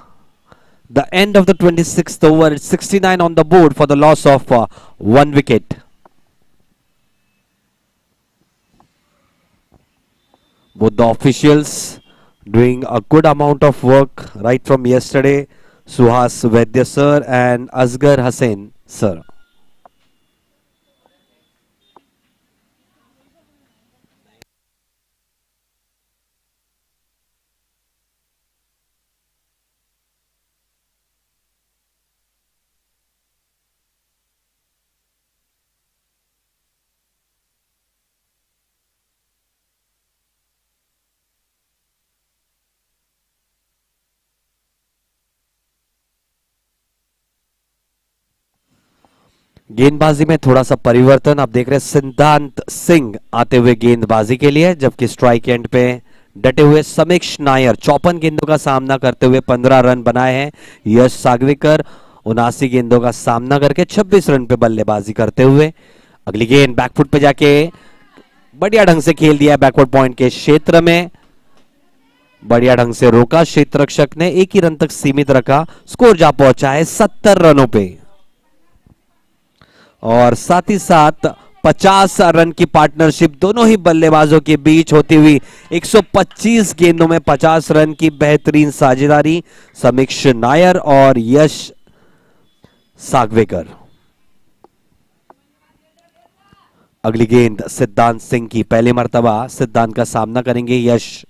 The end of the 26th over. It's 69 on the board for the loss of 1 wicket. Both the officials doing a good amount of work right from yesterday. Suhas Vaidya sir and Asghar Hussain sir. गेंदबाजी में थोड़ा सा परिवर्तन आप देख रहे हैं सिद्धांत सिंह आते हुए गेंदबाजी के लिए, जबकि स्ट्राइक एंड पे डटे हुए समीक्ष नायर 54 गेंदों का सामना करते हुए 15 रन बनाए हैं। यश सागवेकर 79 गेंदों का सामना करके 26 रन पे बल्लेबाजी करते हुए। अगली गेंद बैकफुट पे जाके बढ़िया ढंग से खेल दिया बैकवर्ड पॉइंट के क्षेत्र में, बढ़िया ढंग से रोका क्षेत्र रक्षक ने, एक ही रन तक सीमित रखा। स्कोर जा पहुंचा है 70 रनों पे और साथ ही साथ 50 रन की पार्टनरशिप दोनों ही बल्लेबाजों के बीच होती हुई 125 गेंदों में 50 रन की बेहतरीन साझेदारी समीक्ष नायर और यश सागवेकर। अगली गेंद सिद्धांत सिंह की, पहली मर्तबा सिद्धांत का सामना करेंगे यश।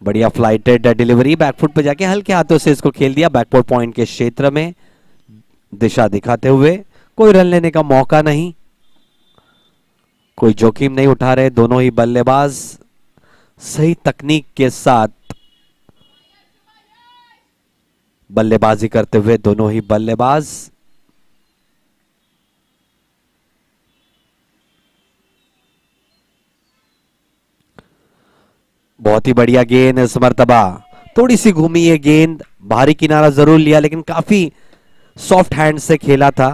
बढ़िया फ्लाइटेड डिलीवरी, बैकफुट पे जाके हल्के हाथों से इसको खेल दिया बैकवर्ड पॉइंट के क्षेत्र में, दिशा दिखाते हुए। कोई रन लेने का मौका नहीं, कोई जोखिम नहीं उठा रहे दोनों ही बल्लेबाज, सही तकनीक के साथ बल्लेबाजी करते हुए दोनों ही बल्लेबाज। बहुत ही बढ़िया गेंद इस मर्तबा, थोड़ी सी घूमी ये गेंद, भारी किनारा जरूर लिया लेकिन काफी सॉफ्ट हैंड से खेला था,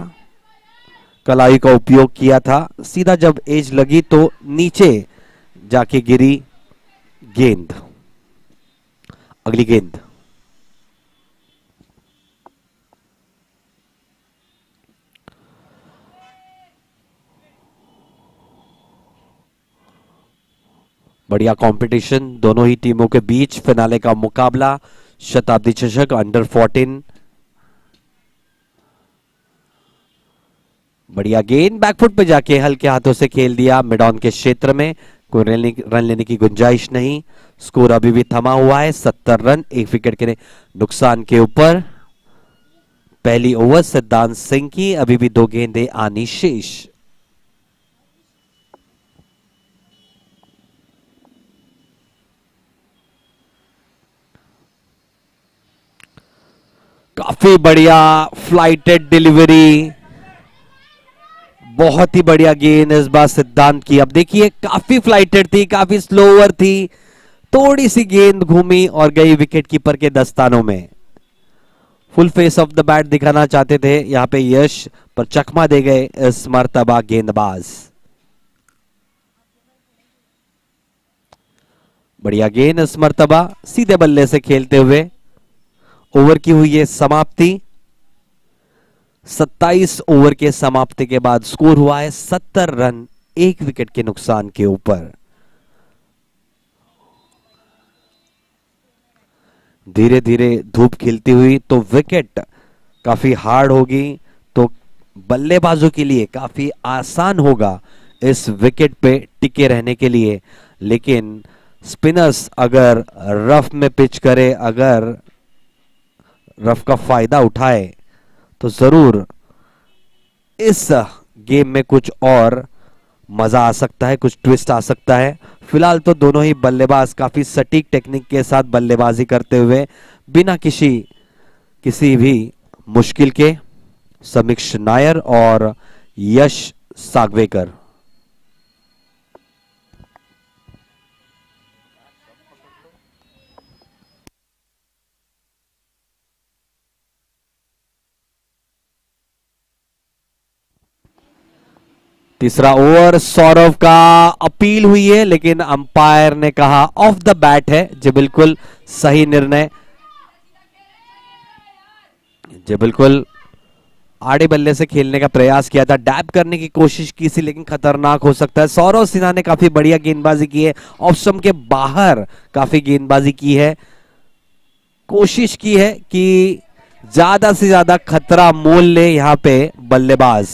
कलाई का उपयोग किया था। सीधा जब एज लगी तो नीचे जाके गिरी गेंद। अगली गेंद बढ़िया कंपटीशन दोनों ही टीमों के बीच, फिनाले का मुकाबला शताब्दी चषक अंडर 14। बढ़िया गेंद बैकफुट पे जाके हल्के हाथों से खेल दिया मिड ऑन के क्षेत्र में, कोई रन लेने की गुंजाइश नहीं। स्कोर अभी भी थमा हुआ है 70 रन, एक विकेट के नुकसान के ऊपर। पहली ओवर सिद्धांत सिंह की, अभी भी 2 गेंदें आनी शेष। काफी बढ़िया फ्लाइटेड डिलीवरी, बहुत ही बढ़िया गेंद इस बार सिद्धांत की। अब देखिए काफी फ्लाइटेड थी, काफी स्लोअर थी, थोड़ी सी गेंद घूमी और गई विकेट कीपर के दस्तानों में। Full face of the bat दिखाना चाहते थे यहां पे यश, पर चकमा दे गए इस मर्तबा गेंदबाज। बढ़िया गेंद इस मर्तबा सीधे बल्ले से खेलते हुए। ओवर की हुई है समाप्ति, 27 ओवर के समाप्ति के बाद स्कोर हुआ है 70 रन 1 विकेट के नुकसान के ऊपर। धीरे धीरे धूप खिलती हुई तो विकेट काफी हार्ड होगी, तो बल्लेबाजों के लिए काफी आसान होगा इस विकेट पे टिके रहने के लिए। लेकिन स्पिनर्स अगर रफ में पिच करे, अगर रफ का फायदा उठाए, तो जरूर इस गेम में कुछ और मजा आ सकता है, कुछ ट्विस्ट आ सकता है। फिलहाल तो दोनों ही बल्लेबाज काफी सटीक टेक्निक के साथ बल्लेबाजी करते हुए बिना किसी भी मुश्किल के, समीक्ष नायर और यश सागवेकर। तीसरा ओवर सौरव का अपील हुई है, लेकिन अंपायर ने कहा ऑफ द बैट है। जी बिल्कुल सही निर्णय, जी बिल्कुल आड़े बल्ले से खेलने का प्रयास किया था, डैब करने की कोशिश की थी, लेकिन खतरनाक हो सकता है। सौरव सिन्हा ने काफी बढ़िया गेंदबाजी की है, ऑफ स्टंप के बाहर काफी गेंदबाजी की है, कोशिश की है कि ज्यादा से ज्यादा खतरा मोल ले यहां पे बल्लेबाज।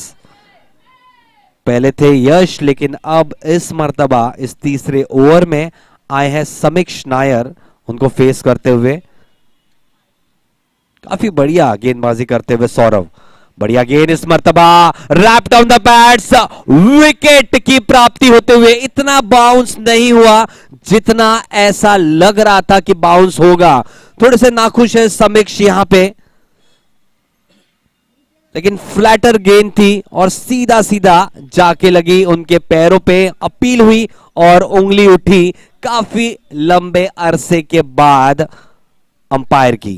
पहले थे यश, लेकिन अब इस मर्तबा इस तीसरे ओवर में आए हैं समीक्ष नायर, उनको फेस करते हुए। काफी बढ़िया गेंदबाजी करते हुए सौरव, बढ़िया गेंद इस मर्तबा, rap down the bats, wicket की प्राप्ति होते हुए। इतना बाउंस नहीं हुआ जितना ऐसा लग रहा था कि बाउंस होगा, थोड़े से नाखुश है समीक्ष यहां पे, लेकिन फ्लैटर गेंद थी और सीधा सीधा जाके लगी उनके पैरों पे। अपील हुई और उंगली उठी काफी लंबे अरसे के बाद अंपायर की।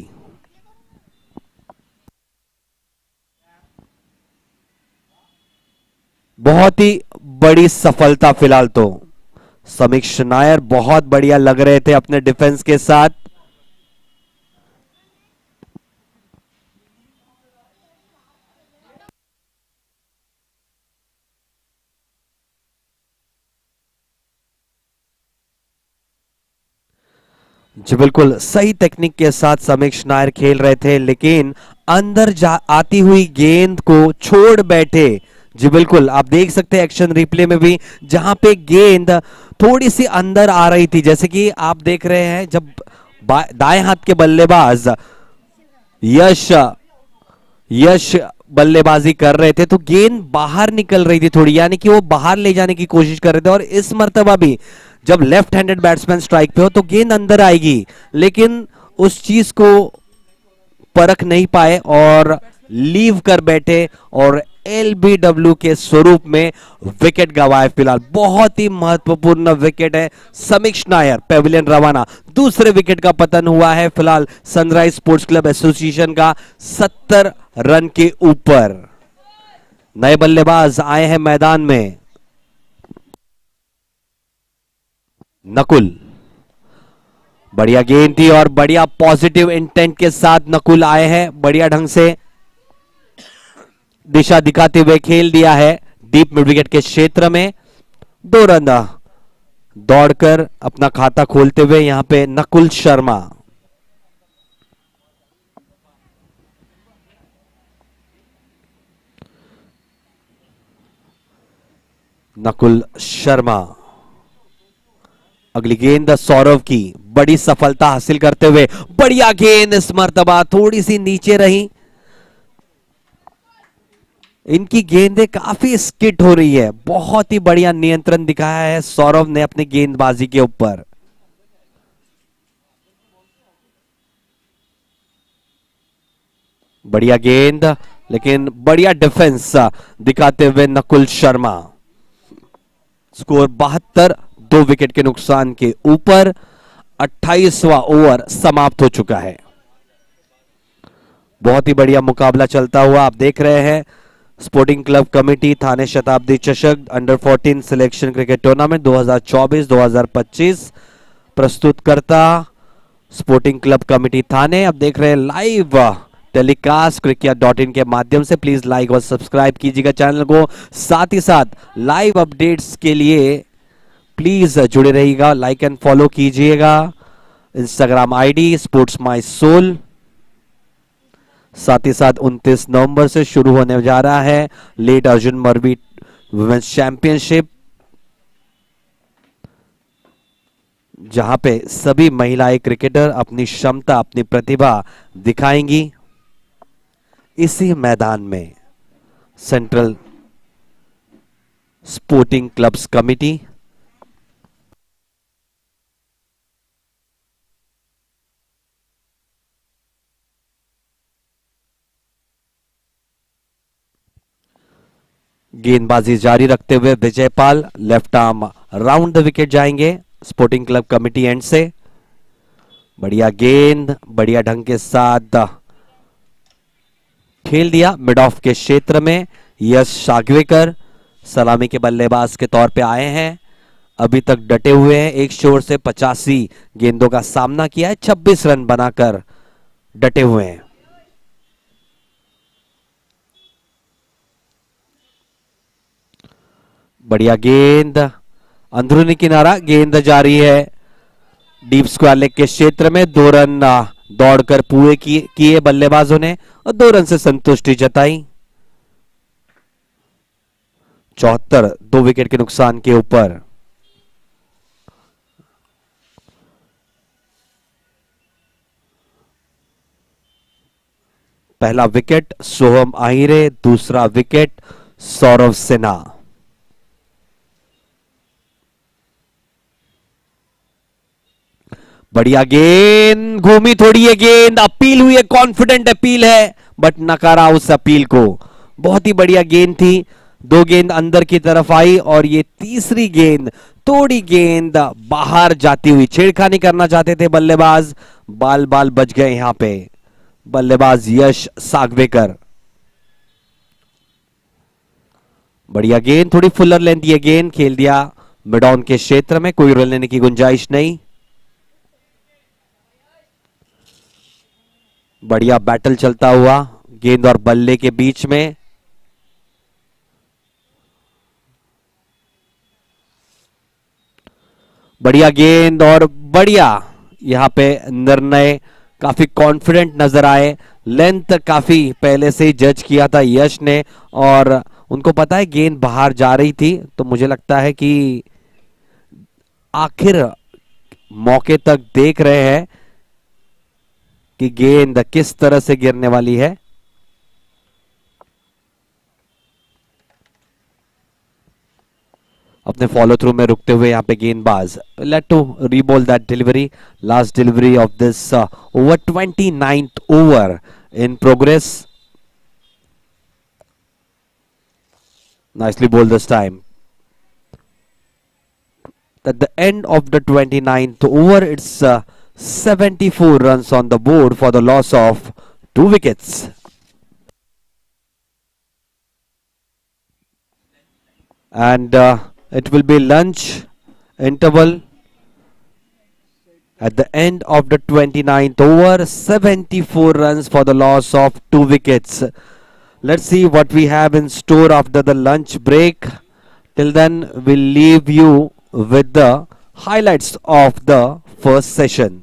बहुत ही बड़ी सफलता फिलहाल तो। समीक्ष नायर बहुत बढ़िया लग रहे थे अपने डिफेंस के साथ। जी बिल्कुल सही टेक्निक के साथ समीक्ष नायर खेल रहे थे, लेकिन अंदर आती हुई गेंद को छोड़ बैठे। जी बिल्कुल, आप देख सकते हैं एक्शन रिप्ले में भी, जहां पे गेंद थोड़ी सी अंदर आ रही थी, जैसे कि आप देख रहे हैं जब दाएं हाथ के बल्लेबाज यश बल्लेबाजी कर रहे थे तो गेंद बाहर निकल रही थी थोड़ी, यानी कि वो बाहर ले जाने की कोशिश कर रहे थे। और इस मर्तबा भी जब लेफ्ट हैंडेड बैट्समैन स्ट्राइक पे हो तो गेंद अंदर आएगी, लेकिन उस चीज को परख नहीं पाए और लीव कर बैठे और एलबीडब्ल्यू के स्वरूप में विकेट गवाए। फिलहाल बहुत ही महत्वपूर्ण विकेट है। समीक्ष नायर पेविलियन रवाना, दूसरे विकेट का पतन हुआ है फिलहाल सनराइज स्पोर्ट्स क्लब एसोसिएशन का 70 रन के ऊपर। नए बल्लेबाज आए हैं मैदान में। नकुल, बढ़िया गेंद थी और बढ़िया पॉजिटिव इंटेंट के साथ नकुल आए हैं, बढ़िया ढंग से दिशा दिखाते हुए खेल दिया है डीप मिड विकेट के क्षेत्र में। 2 रन दौड़कर अपना खाता खोलते हुए यहां पे नकुल शर्मा। नकुल शर्मा, अगली गेंद सौरव की, बड़ी सफलता हासिल करते हुए बढ़िया गेंद इस मर्तबा थोड़ी सी नीचे रही। इनकी गेंदें काफी स्किट हो रही है, बहुत ही बढ़िया नियंत्रण दिखाया है सौरव ने अपनी गेंदबाजी के ऊपर। बढ़िया गेंद, लेकिन बढ़िया डिफेंस दिखाते हुए नकुल शर्मा। स्कोर 72, 2 विकेट के नुकसान के ऊपर 28वां ओवर समाप्त हो चुका है। बहुत ही बढ़िया मुकाबला चलता हुआ आप देख रहे हैं। स्पोर्टिंग क्लब कमेटी थाने शताब्दी चषक अंडर 14 सिलेक्शन क्रिकेट टूर्नामेंट 2024-2025 प्रस्तुत करता स्पोर्टिंग क्लब कमेटी थाने। अब देख रहे हैं लाइव टेलीकास्ट cricket.in के माध्यम से। प्लीज लाइक और सब्सक्राइब कीजिएगा चैनल को। साथ ही साथ लाइव अपडेट्स के लिए प्लीज जुड़े रहिएगा, लाइक एंड फॉलो कीजिएगा Instagram ID sports my soul. साथ ही साथ 29 नवंबर से शुरू होने जा रहा है लेट अर्जुन मरवी वुमेन्स चैंपियनशिप, जहां पे सभी महिलाएं क्रिकेटर अपनी क्षमता, अपनी प्रतिभा दिखाएंगी। इसी मैदान में सेंट्रल स्पोर्टिंग क्लब्स कमिटी गेंदबाजी जारी रखते हुए Vijaypal left arm round the wicket जाएंगे स्पोर्टिंग क्लब कमिटी एंड से। बढ़िया गेंद, बढ़िया ढंग के साथ खेल दिया मिड ऑफ के क्षेत्र में। यश सागवेकर सलामी के बल्लेबाज के तौर पे आए हैं, अभी तक डटे हुए हैं। एक शोर से 85 गेंदों का सामना किया है, 26 रन बनाकर डटे हुए हैं। बढ़िया गेंद, अंदरूनी किनारा, गेंद जारी है डीप स्क्वायर लेग के क्षेत्र में। 2 रन दौड़कर पूरे किए बल्लेबाजों ने और 2 रन से संतुष्टि जताई। 74 2 विकेट के नुकसान के ऊपर। पहला विकेट सोहम आहिरे, दूसरा विकेट सौरव सिन्हा। बढ़िया गेंद, घूमी थोड़ी है गेंद, अपील हुई है, कॉन्फिडेंट अपील है बट नकारा उस अपील को। बहुत ही बढ़िया गेंद थी, 2 गेंद अंदर की तरफ आई और ये तीसरी गेंद थोड़ी गेंद बाहर जाती हुई। छेड़खानी करना चाहते थे बल्लेबाज, बाल बाल बच गए यहां पे बल्लेबाज यश सागवेकर। बढ़िया गेंद, थोड़ी फुलर लेंथ ये गेंद, खेल दिया मिड ऑन के क्षेत्र में, कोई रन लेने की गुंजाइश नहीं। बढ़िया बैटल चलता हुआ गेंद और बल्ले के बीच में। बढ़िया गेंद और बढ़िया यहां पे निर्णय, काफी कॉन्फिडेंट नजर आए। लेंथ काफी पहले से ही जज किया था यश ने और उनको पता है गेंद बाहर जा रही थी, तो मुझे लगता है कि आखिर मौके तक देख रहे हैं कि गेंद किस तरह से गिरने वाली है। अपने फॉलो थ्रू में रुकते हुए यहां पे गेंदबाज let to rebowl that delivery, last delivery of this over 29th over in progress. nicely bowled this time. At the end of the 29th over, it's 74 runs on the board for the loss of 2 wickets. And it will be lunch interval at the end of the 29th over. 74 runs for the loss of 2 wickets. Let's see what we have in store after the lunch break. Till then, we'll leave you with the highlights of the first session.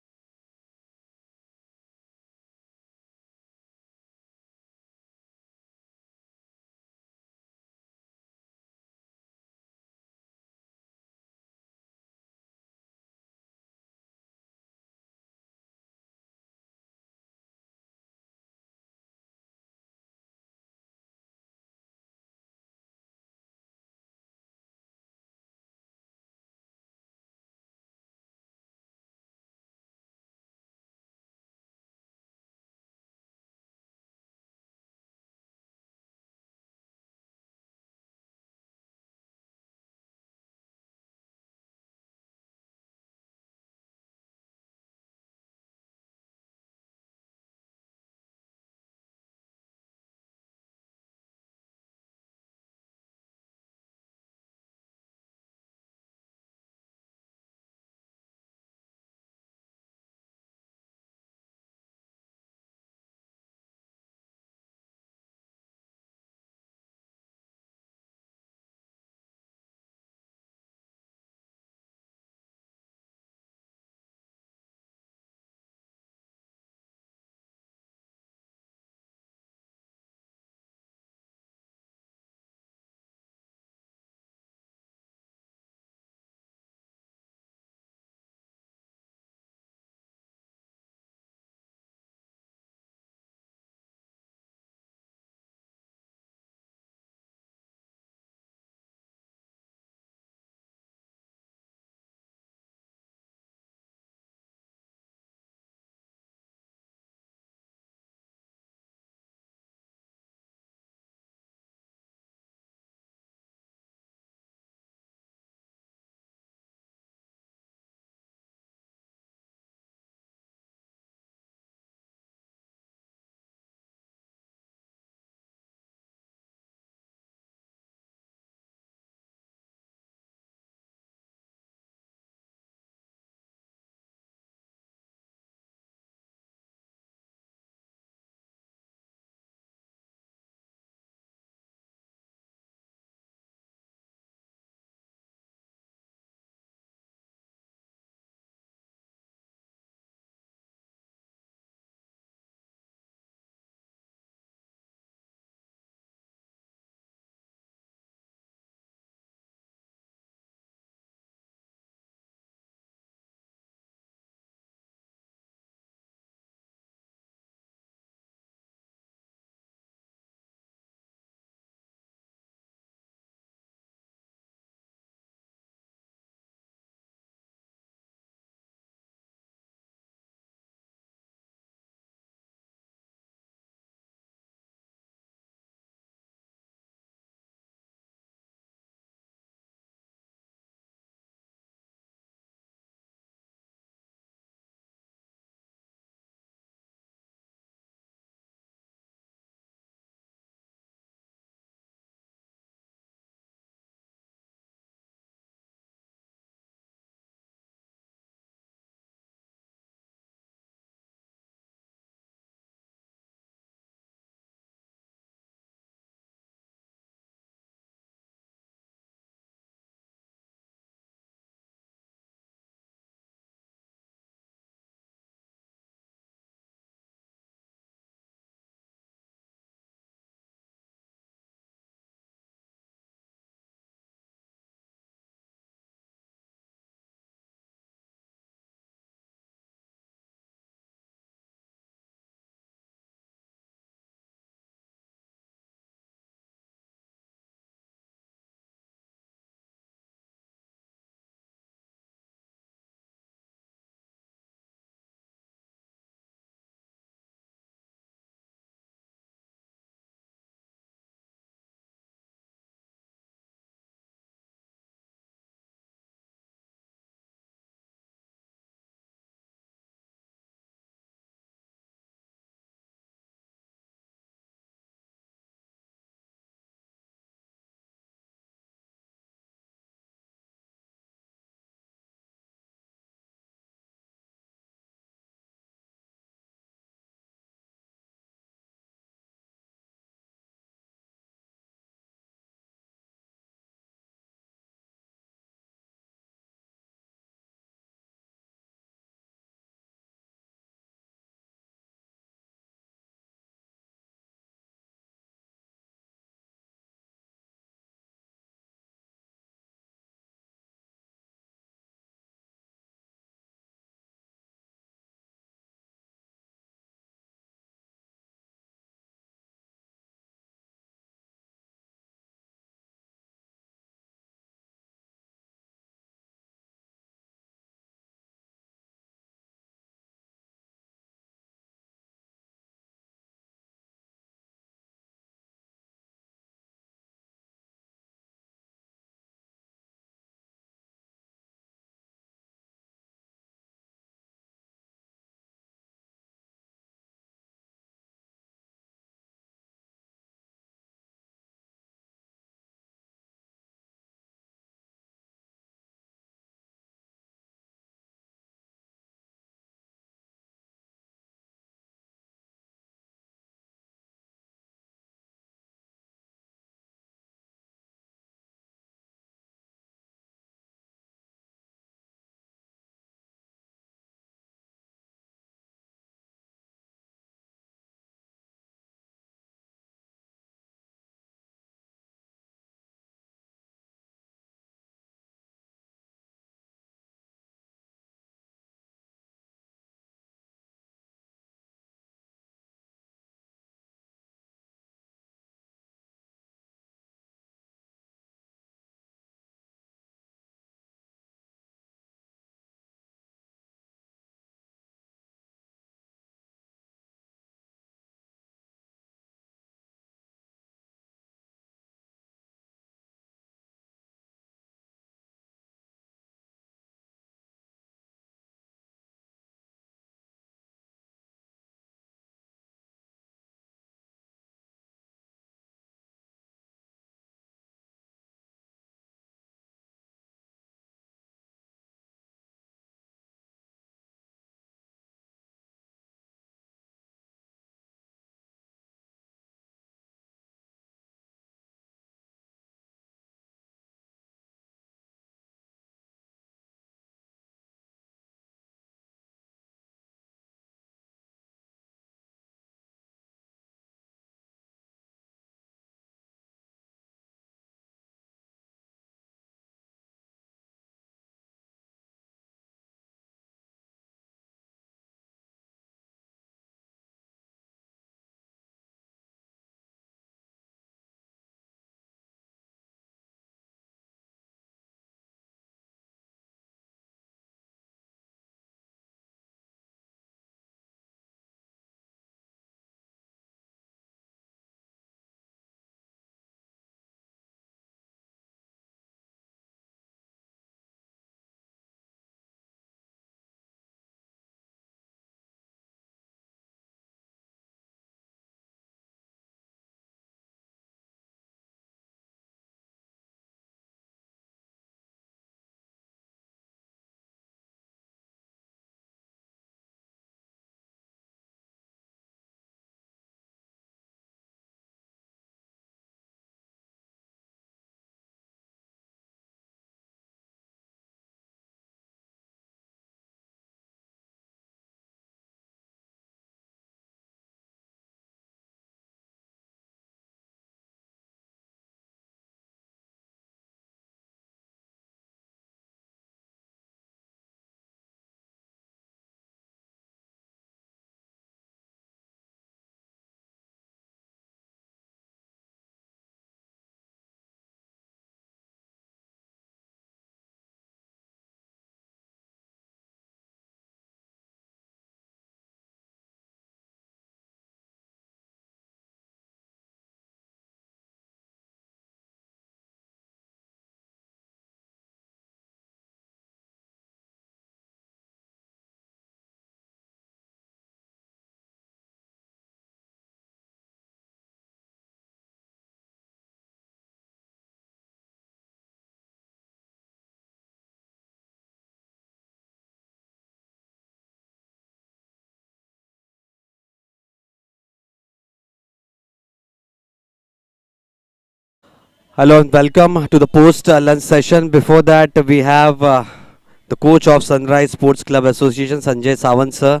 Hello and welcome to the post lunch session. Before that, we have the coach of Sunrise Sports Club Association, Sanjay Sawant sir.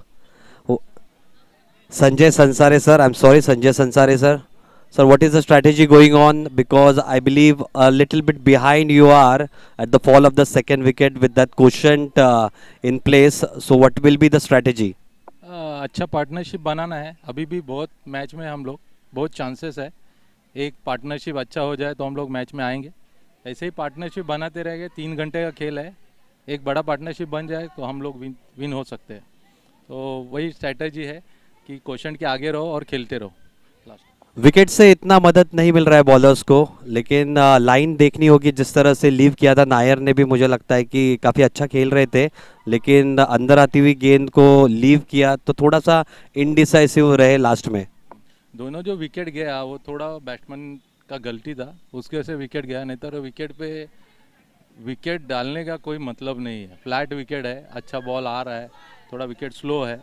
Oh, Sanjay Sansare sir. I'm sorry, Sanjay Sansare sir. Sir, what is the strategy going on? Because I believe a little bit behind you are at the fall of the second wicket with that quotient in place. So, what will be the strategy? अच्छा partnership बनाना है। अभी भी बहुत match में हम लोग बहुत chances है। एक पार्टनरशिप अच्छा हो जाए तो हम लोग मैच में आएंगे। ऐसे ही पार्टनरशिप बनाते रहेंगे। 3 घंटे का खेल है। एक बड़ा पार्टनरशिप बन जाए तो हम लोग विन हो सकते हैं। तो वही स्ट्रैटेजी है कि क्वेश्चन के आगे रहो और खेलते रहो। विकेट से इतना मदद नहीं मिल रहा है बॉलर्स को, लेकिन लाइन देखनी होगी। जिस तरह से लीव किया था नायर ने भी, मुझे लगता है कि काफ़ी अच्छा खेल रहे थे, लेकिन अंदर आती हुई गेंद को लीव किया तो थोड़ा सा इनडिसाइसिव रहे लास्ट में। दोनों जो विकेट गया वो थोड़ा बैट्समैन का गलती था, उसकी वजह से विकेट गया। नहीं तो विकेट पे विकेट डालने का कोई मतलब नहीं है। फ्लैट विकेट है, अच्छा बॉल आ रहा है, थोड़ा विकेट स्लो है,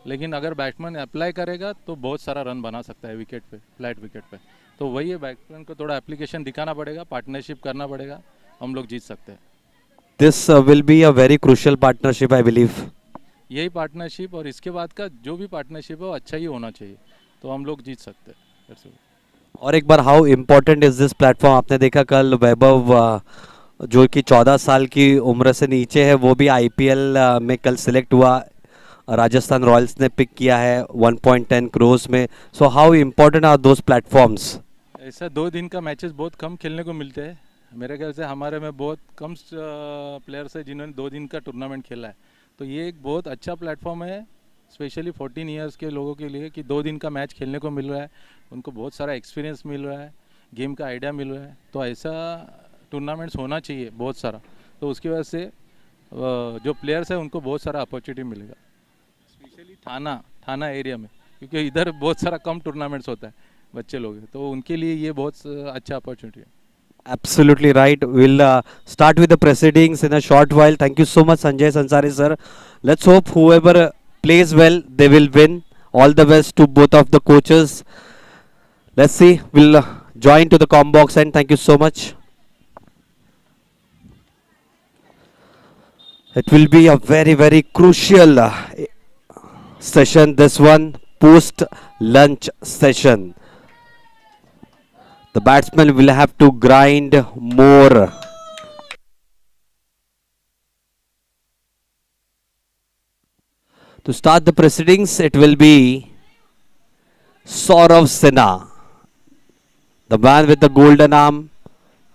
लेकिन अगर बैट्समैन अप्लाई करेगा तो बहुत सारा रन बना सकता है विकेट पे, फ्लैट विकेट पे। तो वही है, बैट्समैन को थोड़ा एप्लीकेशन दिखाना पड़ेगा, पार्टनरशिप करना पड़ेगा, हम लोग जीत सकते हैं। This will be a very crucial partnership I believe. यही पार्टनरशिप और इसके बाद का जो भी पार्टनरशिप है वो अच्छा ही होना चाहिए, तो हम लोग जीत सकते हैं। That's all. और एक बार, how important is this platform? आपने देखा कल वैभव जो कि 14 साल की उम्र से नीचे है, वो भी आईपीएल में कल सिलेक्ट हुआ। राजस्थान रॉयल्स ने पिक किया है 1.10 करोड़ में। So how important are those platforms? ऐसा 2 दिन का मैचेस बहुत कम खेलने को मिलते हैं। मेरे ख्याल से हमारे में बहुत कम प्लेयर्स है जिन्होंने 2 दिन का टूर्नामेंट खेला है। तो ये एक बहुत अच्छा प्लेटफॉर्म है, स्पेशली 14 ईयर्स के लोगों के लिए, कि 2 दिन का मैच खेलने को मिल रहा है। उनको बहुत सारा एक्सपीरियंस मिल रहा है, गेम का आइडिया मिल रहा है। तो ऐसा टूर्नामेंट्स होना चाहिए बहुत सारा। तो उसकी वजह से जो प्लेयर्स हैं उनको बहुत सारा अपॉर्चुनिटी मिलेगा, स्पेशली थाना एरिया में, क्योंकि इधर बहुत सारा कम टूर्नामेंट्स होता है, बच्चे लोग हैं, तो उनके लिए ये बहुत अच्छा अपॉर्चुनिटी है। Absolutely right. We'll start with the proceedings in a short while. Thank you so much, Sanjay Sansari sir. Let's hope whoever plays well, they will win. All the best to both of the coaches. Let's see. We'll join to the com box and thank you so much. It will be a very, very crucial session. This one, post lunch session. The batsman will have to grind more. To start the proceedings, it will be Saurav Sinha, the man with the golden arm,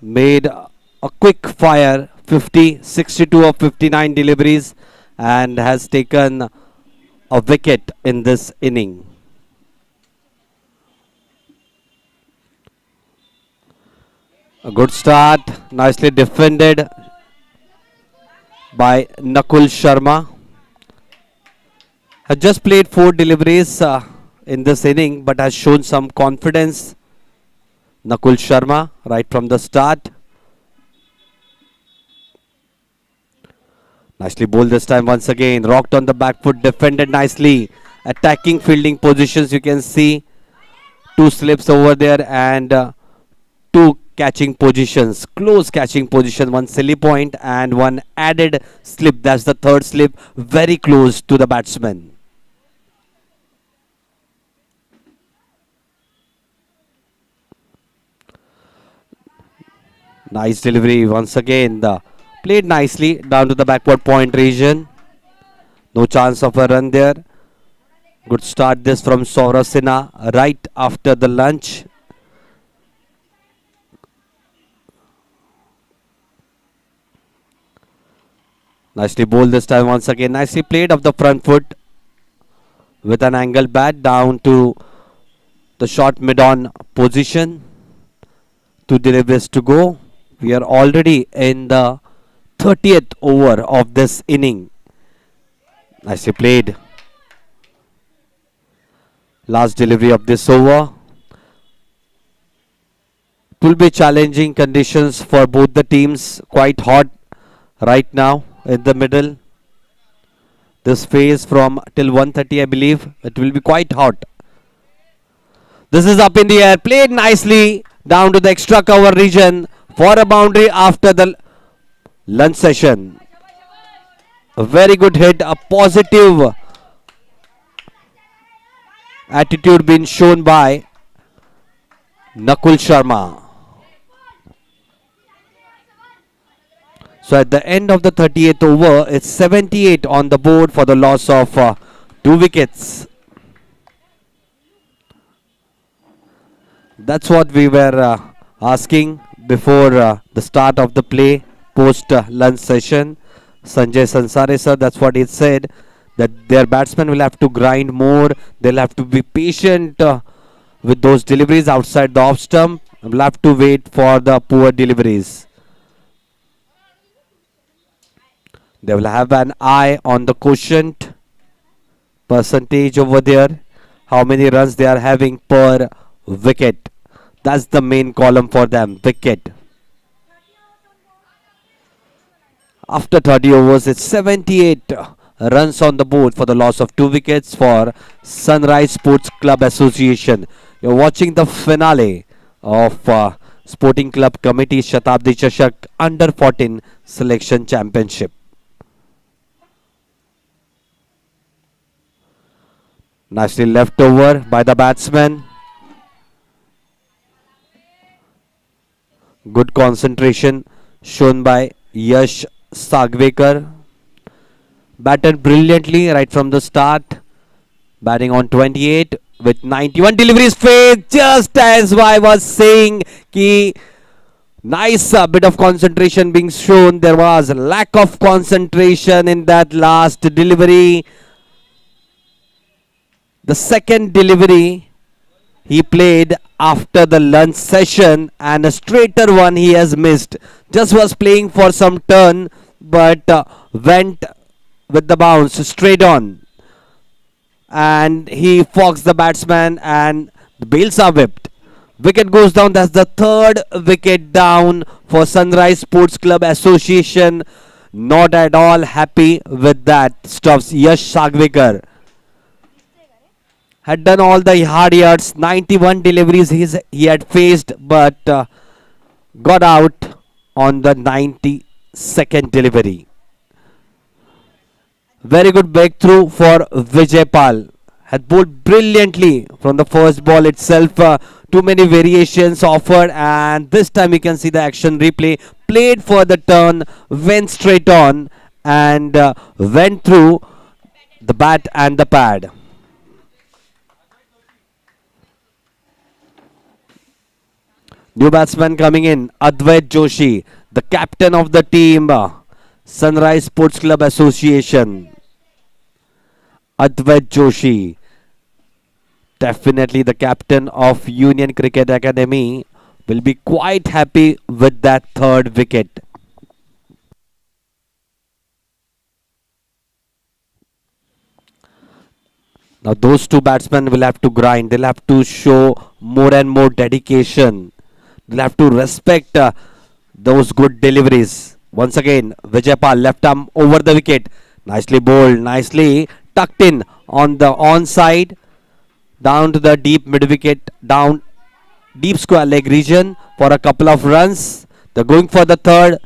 made a quick fire 50, 62 of 59 deliveries and has taken a wicket in this inning. A good start, nicely defended by Nakul Sharma. Has just played 4 deliveries in this inning, but has shown some confidence. Nakul Sharma, right from the start. Nicely bowled this time once again. Rocked on the back foot, defended nicely. Attacking fielding positions, you can see 2 slips over there and 2 catching positions. Close catching position, 1 silly point and 1 added slip. That's the 3rd slip, very close to the batsman. Nice delivery once again. Played nicely down to the backward point region. No chance of a run there. Good start this from Saurav Sinha right after the lunch. Nicely bowled this time once again. Nicely played off the front foot with an angle bat down to the short mid-on position. 2 deliveries to go. We are already in the 30th over of this inning. Nicely played. Last delivery of this over. It will be challenging conditions for both the teams. Quite hot right now in the middle. This phase from till 1:30, I believe, it will be quite hot. This is up in the air. Played nicely. down to the extra cover region for a boundary after the lunch session. A very good hit, a positive attitude being shown by Nakul Sharma. So at the end of the 38th over, it's 78 on the board for the loss of 2 wickets. That's what we were asking before the start of the play, post lunch session. Sanjay Sansare sir, that's what he said, that their batsmen will have to grind more. They'll have to be patient with those deliveries outside the off stump. We'll have to wait for the poor deliveries. They will have an eye on the quotient percentage over there. How many runs they are having per wicket. That's the main column for them, wicket. After 30 overs, it's 78 runs on the board for the loss of 2 wickets for Sunrise Sports Club Association. You're watching the finale of Sporting Club Committee Shatabdi Chashak Under 14 Selection Championship. Nicely left over by the batsman. Good concentration shown by Yash Sagvekar. Batted brilliantly right from the start. Batting on 28 with 91 deliveries faced. Just as I was saying, ki nice bit of concentration being shown. There was lack of concentration in that last delivery. The second delivery he played after the lunch session, and a straighter one he has missed. Just was playing for some turn, but went with the bounce straight on. And he fogs the batsman, and the bails are whipped. Wicket goes down. That's the third wicket down for Sunrise Sports Club Association. Not at all happy with that. Stops Yash Sagvekar. Had done all the hard yards, 91 deliveries he had faced, but got out on the 92nd delivery. Very good breakthrough for Vijay Pal. Had bowled brilliantly from the first ball itself. Too many variations offered, and this time you can see the action replay. Played for the turn, went straight on, and went through the bat and the pad. New batsman coming in, Advait Joshi, the captain of the team, Sunrise Sports Club Association. Advait Joshi, definitely the captain of Union Cricket Academy, will be quite happy with that third wicket. Now those two batsmen will have to grind. They'll have to show more and more dedication. They'll have to respect those good deliveries. Once again, Vijay Pal left arm over the wicket. Nicely bowled, nicely tucked in on the onside. Down to the deep mid wicket, down deep square leg region for a couple of runs. They're going for the third.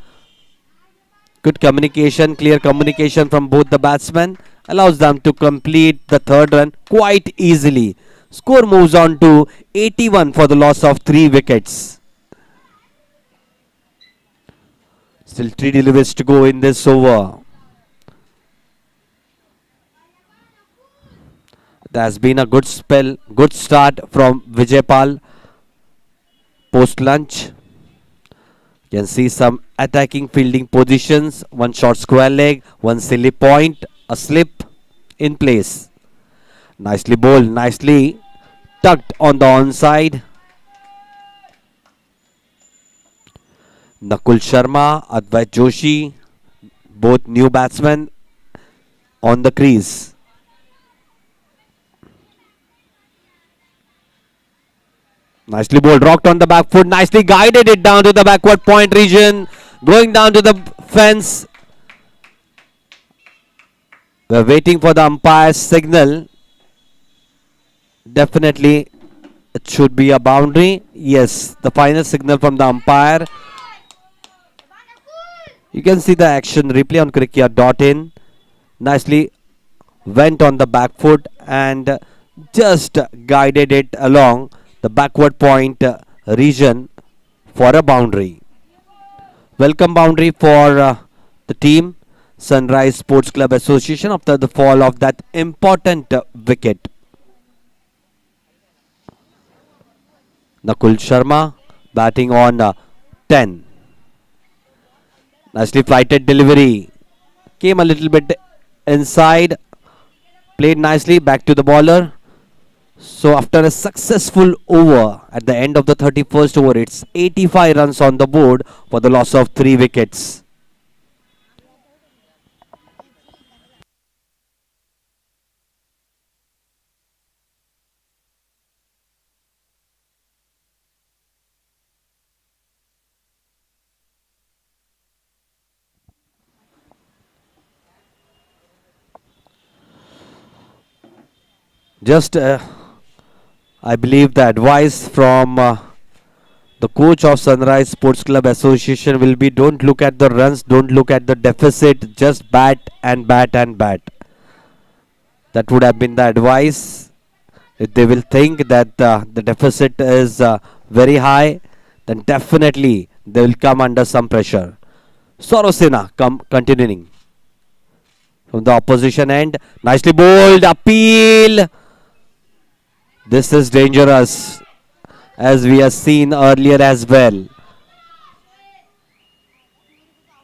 Good communication, clear communication from both the batsmen. Allows them to complete the third run quite easily. Score moves on to 81 for the loss of 3 wickets. Still 3 deliveries to go in this over. There has been a good spell, good start from Vijay Pal post lunch. You can see some attacking fielding positions. One short square leg, one silly point, a slip in place. Nicely bowled, nicely tucked on the onside. Nakul Sharma, Advait Joshi, both new batsmen on the crease. Nicely bowled, rocked on the back foot, nicely guided it down to the backward point region, going down to the fence. We're waiting for the umpire's signal. Definitely It should be a boundary. Yes, the final signal from the umpire. You can see the action replay on CricYard.in. Nicely went on the back foot and just guided it along the backward point region for a boundary. Welcome boundary for the team Sunrise Sports Club Association after the fall of that important wicket. Nakul Sharma batting on 10. Nicely flighted delivery. Came a little bit inside. Played nicely back to the bowler. So after a successful over at the end of the 31st over, it's 85 runs on the board for the loss of 3 wickets. Just I believe the advice from the coach of Sunrise Sports Club Association will be don't look at the runs, don't look at the deficit, just bat and bat and bat. That would have been the advice. If they will think that the deficit is very high, then definitely they will come under some pressure. Sorosina continuing from the opposition end. Nicely bowled, appeal. This is dangerous, as we have seen earlier as well.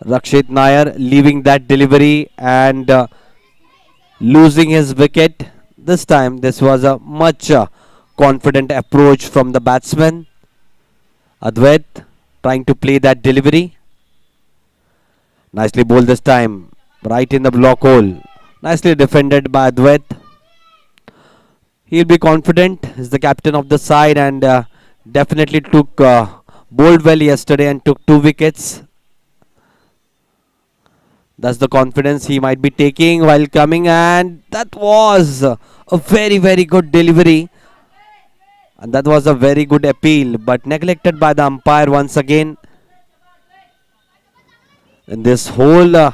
Rakshit Nair leaving that delivery and losing his wicket. This time, this was a much confident approach from the batsman. Advait trying to play that delivery. Nicely bowled this time, right in the block hole. Nicely defended by Advait. He'll be confident. He's the captain of the side and definitely bowled well yesterday and took 2 wickets. That's the confidence he might be taking while coming, and that was a very, very good delivery. And that was a very good appeal, but neglected by the umpire once again. In this whole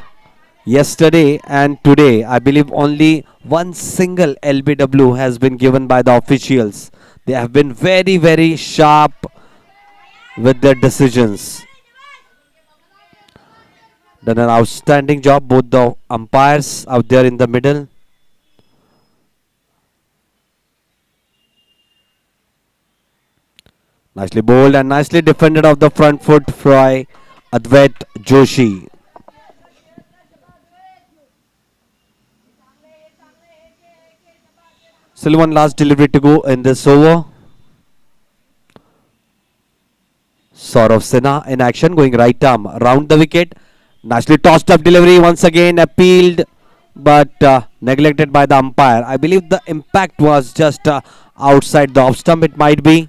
yesterday and today, I believe only one single LBW has been given by the officials. They have been very, very sharp with their decisions. Done an outstanding job, both the umpires out there in the middle. Nicely bowled and nicely defended off the front foot by Advait Joshi. Still one last delivery to go in this over. Saurav Sinha in action, going right arm around the wicket. Nicely tossed up delivery, once again appealed, but neglected by the umpire. I believe the impact was just outside the off stump. It might be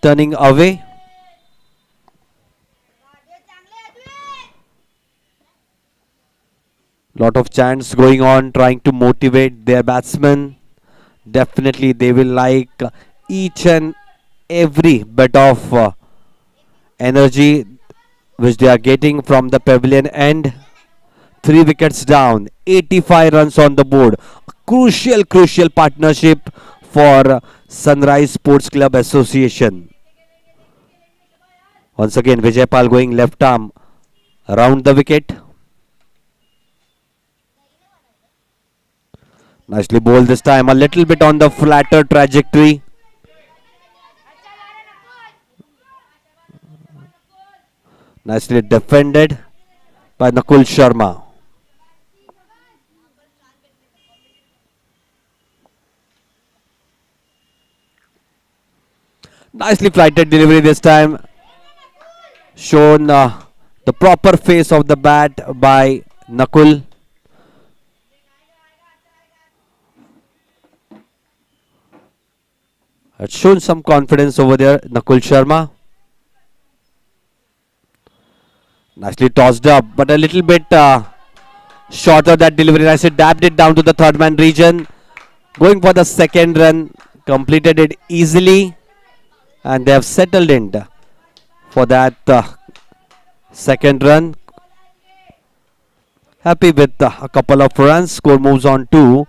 turning away. Lot of chants going on, trying to motivate their batsmen. Definitely they will like each and every bit of energy which they are getting from the pavilion end. 3 wickets down, 85 runs on the board. A crucial partnership for Sunrise Sports Club Association. Once again Vijaypal going left arm around the wicket. Nicely bowled this time, a little bit on the flatter trajectory. Nicely defended by Nakul Sharma. Nicely flighted delivery this time. Shown the proper face of the bat by Nakul. Had shown some confidence over there, Nakul Sharma. Nicely tossed up, but a little bit shorter that delivery. Nicely dabbed it down to the third man region. Going for the second run, completed it easily. and they have settled in for that second run. Happy with a couple of runs. Score moves on to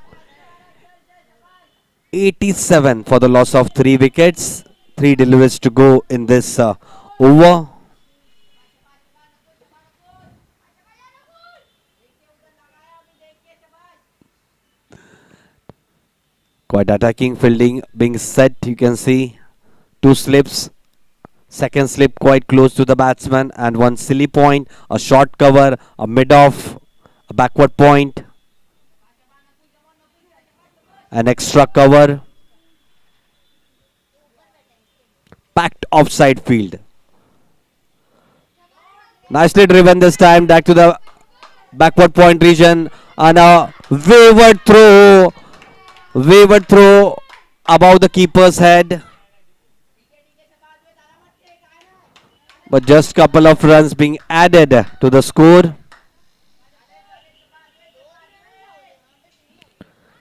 87 for the loss of 3 wickets. 3 deliveries to go in this over. Quite attacking fielding being set. You can see 2 slips. Second slip quite close to the batsman, and 1 silly point, a short cover, a mid-off, a backward point, an extra cover, packed offside field. Nicely driven this time, back to the backward point region, and a wayward throw above the keeper's head. But just couple of runs being added to the score.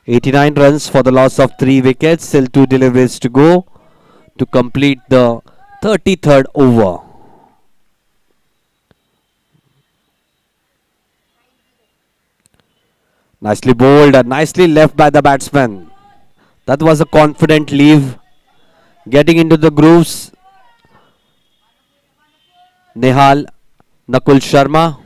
89 runs for the loss of 3 wickets. Still 2 deliveries to go to complete the 33rd over. Nicely bowled and nicely left by the batsman. That was a confident leave. Getting into the grooves. Nehal Nakul Sharma.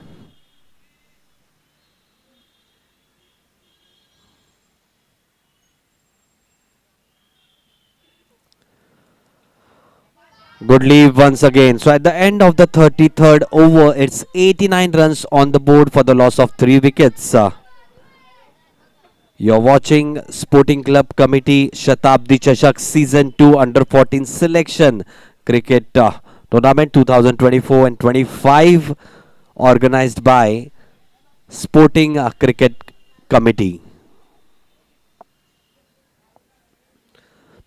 Good leave once again. So at the end of the 33rd over, it's 89 runs on the board for the loss of 3 wickets. You're watching Sporting Club Committee Shatabdi Chashak Season 2 Under 14 Selection Cricket Tournament 2024 and 25, organized by Sporting Cricket Committee.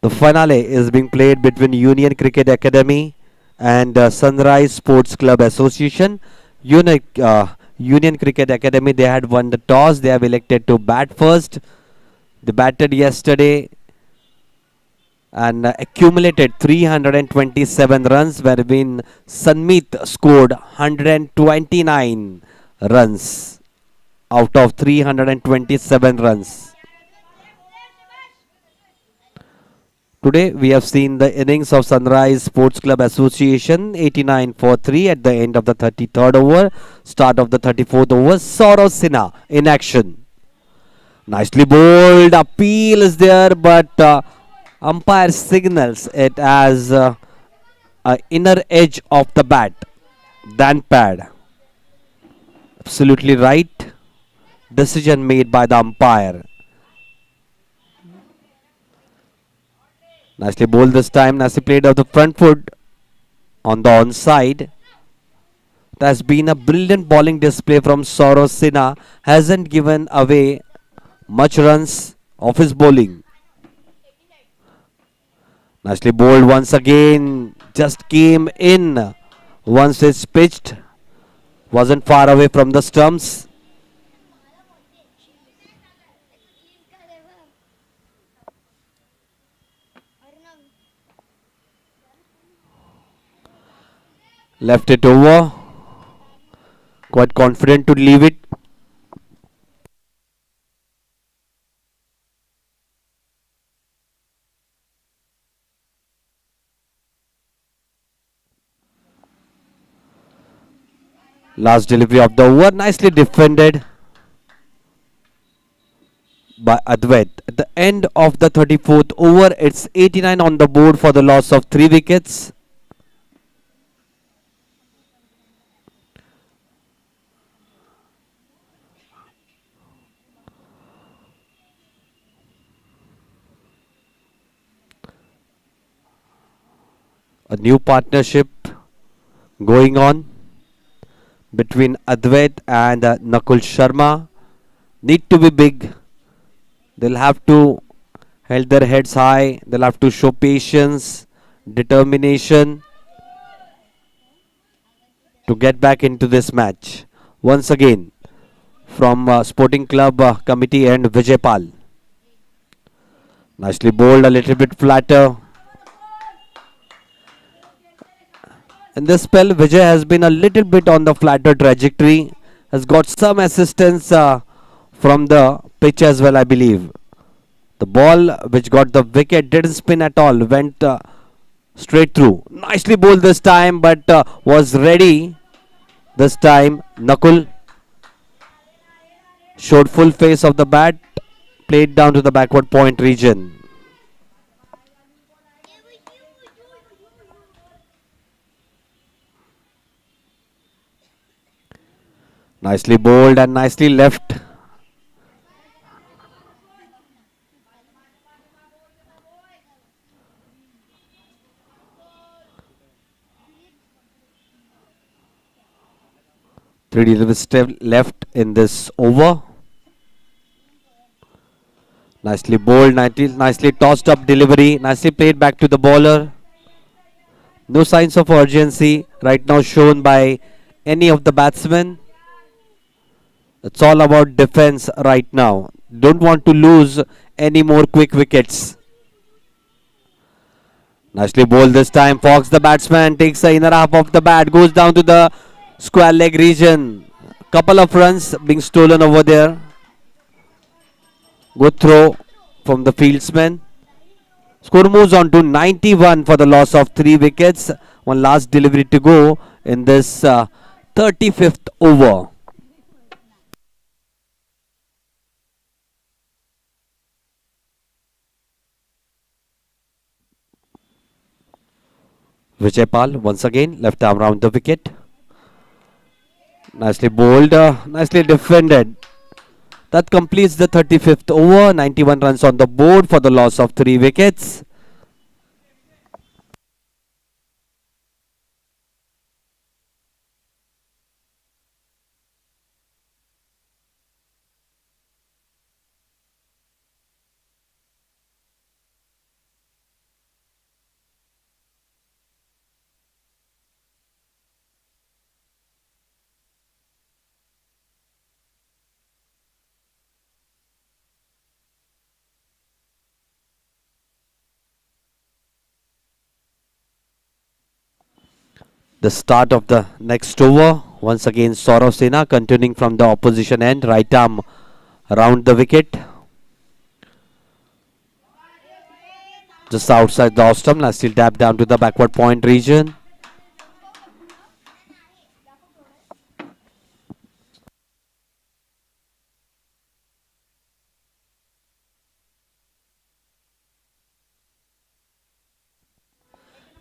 The finale is being played between Union Cricket Academy and Sunrise Sports Club Association. Union Cricket Academy, they had won the toss. They have elected to bat first. They batted yesterday and accumulated 327 runs, wherein Sanmeet scored 129 runs out of 327 runs. Today we have seen the innings of Sunrise Sports Club Association, 89 for 3 at the end of the 33rd over. Start of the 34th over, Saurav Sinha in action. Nicely bowled, appeal is there, but umpire signals it as a inner edge of the bat than pad. Absolutely right decision made by the umpire. Nicely bowled this time. Nicely played off the front foot on the onside. It has been a brilliant bowling display from Saurav Sinha. Hasn't given away much runs of his bowling. Nicely bowled once again. Just came in once it's pitched. Wasn't far away from the stumps. Left it over. Quite confident to leave it. Last delivery of the over. Nicely defended by Advait. At the end of the 34th over, it's 89 on the board for the loss of 3 wickets. A new partnership going on between Advait and Nakul Sharma. Need to be big. They'll have to hold their heads high. They'll have to show patience, determination to get back into this match. Once again, from Sporting Club Committee and Vijaypal. Nicely bowled, a little bit flatter. In this spell, Vijay has been a little bit on the flatter trajectory, has got some assistance from the pitch as well, I believe. The ball which got the wicket didn't spin at all, went straight through. Nicely bowled this time, but was ready this time. Nakul showed full face of the bat, played down to the backward point region. Nicely bowled and nicely left. Three deliveries still left in this over. Nicely bowled, nicely tossed up delivery, nicely played back to the bowler. No signs of urgency right now shown by any of the batsmen. It's all about defense right now. Don't want to lose any more quick wickets. Nicely bowled this time. Fox, the batsman, takes the inner half of the bat, goes down to the square leg region. Couple of runs being stolen over there. Good throw from the fieldsman. Score moves on to 91 for the loss of 3 wickets. One last delivery to go in this 35th over. Vijay Pal once again left arm round the wicket. Nicely bowled, nicely defended. That completes the 35th over. 91 runs on the board for the loss of 3 wickets. The start of the next over. Once again, Saurav Sena continuing from the opposition end. Right arm around the wicket. Just outside the off stump. Nicely tap down to the backward point region.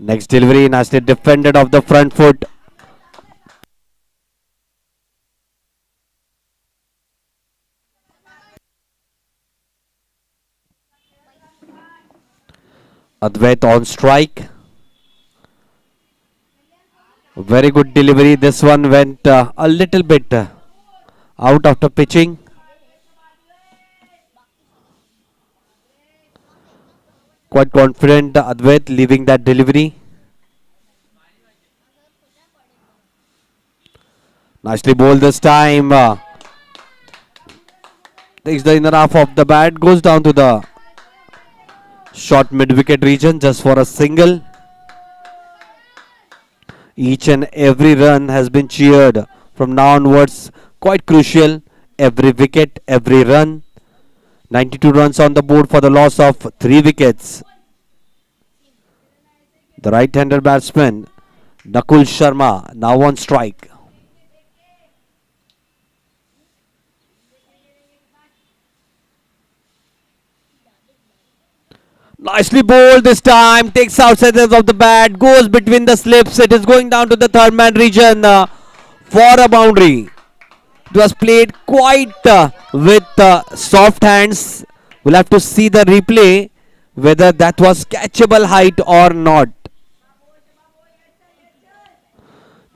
Next delivery, nicely defended off the front foot. Advait on strike. Very good delivery. This one went a little bit out after pitching. Quite confident Advait leaving that delivery. Nicely bowled this time. Takes the inner half of the bat. Goes down to the short mid-wicket region just for a single. Each and every run has been cheered from now onwards. Quite crucial. Every wicket, every run. 92 runs on the board for the loss of 3 wickets. The right-hander batsman, Nakul Sharma, now on strike. Nicely bowled this time. Takes outside of the bat. Goes between the slips. It is going down to the third man region for a boundary. It was played quite with soft hands. We'll have to see the replay whether that was catchable height or not.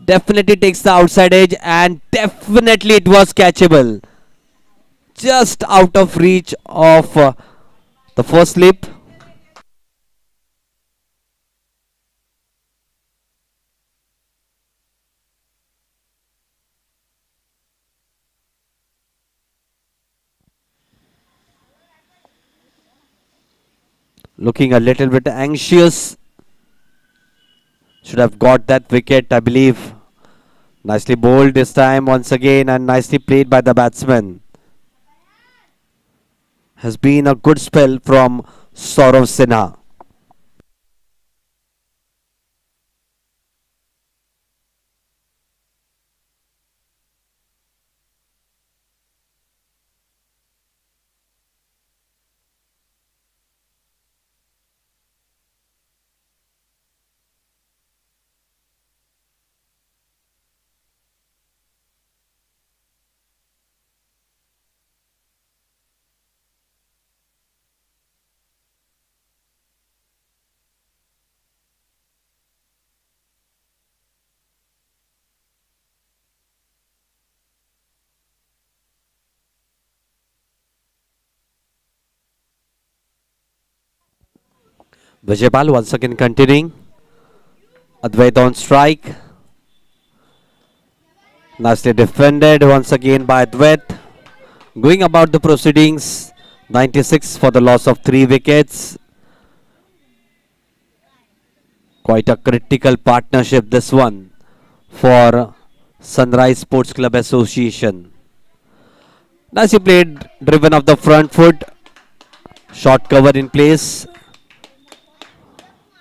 Definitely takes the outside edge and definitely it was catchable. Just out of reach of the first slip. Looking a little bit anxious. Should have got that wicket, I believe. Nicely bowled this time once again and nicely played by the batsman. Has been a good spell from Saurav Sinha. Vijaypal once again continuing. Advait on strike. Nicely defended once again by Advait. Going about the proceedings. 96 for the loss of 3 wickets. Quite a critical partnership this one for Sunrise Sports Club Association. Nicely played, driven off the front foot. Short cover in place.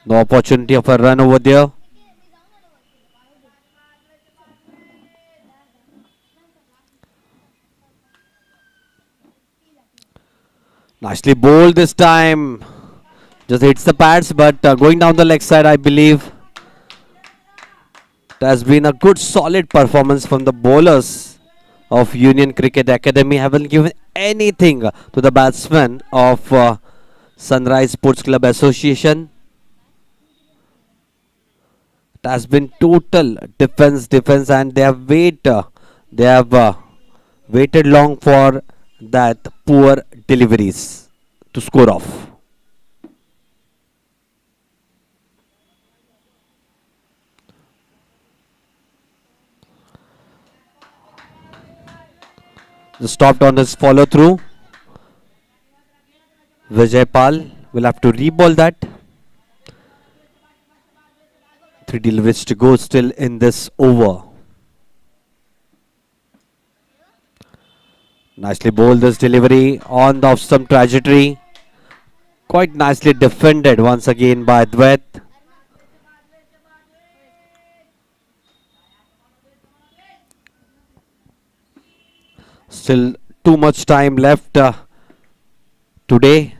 No opportunity of a run over there. Nicely bowled this time. Just hits the pads, but going down the leg side, I believe it has been a good solid performance from the bowlers of Union Cricket Academy. Haven't given anything to the batsmen of Sunrise Sports Club Association. It has been total defense, and they have waited long for that poor deliveries to score off. Just stopped on his follow through. Vijay Pal will have to re-ball that. 3 deliveries to go still in this over. Nicely bowled this delivery on the off-stump trajectory. Quite nicely defended once again by Dwet. Still too much time left today.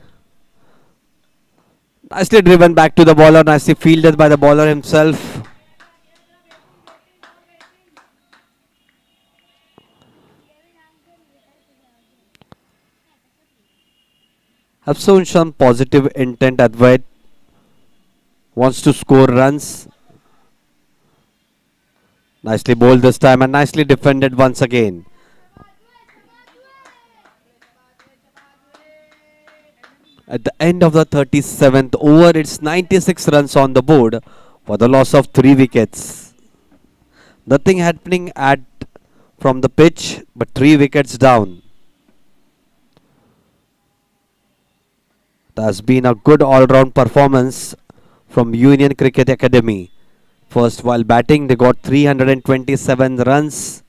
Nicely driven back to the bowler. Nicely fielded by the bowler himself. Have shown some positive intent. Advait wants to score runs. Nicely bowled this time and nicely defended once again. At the end of the 37th over, it's 96 runs on the board for the loss of 3 wickets. Nothing happening from the pitch, but 3 wickets down. It has been a good all-round performance from Union Cricket Academy. First, while batting, they got 327 runs.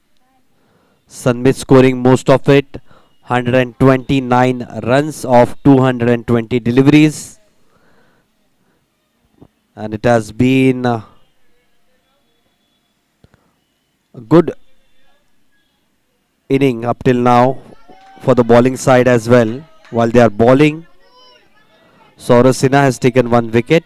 Sunmit scoring most of it. 129 runs of 220 deliveries. And it has been a good inning up till now for the bowling side as well. While they are bowling, Saurav Sinha has taken 1 wicket.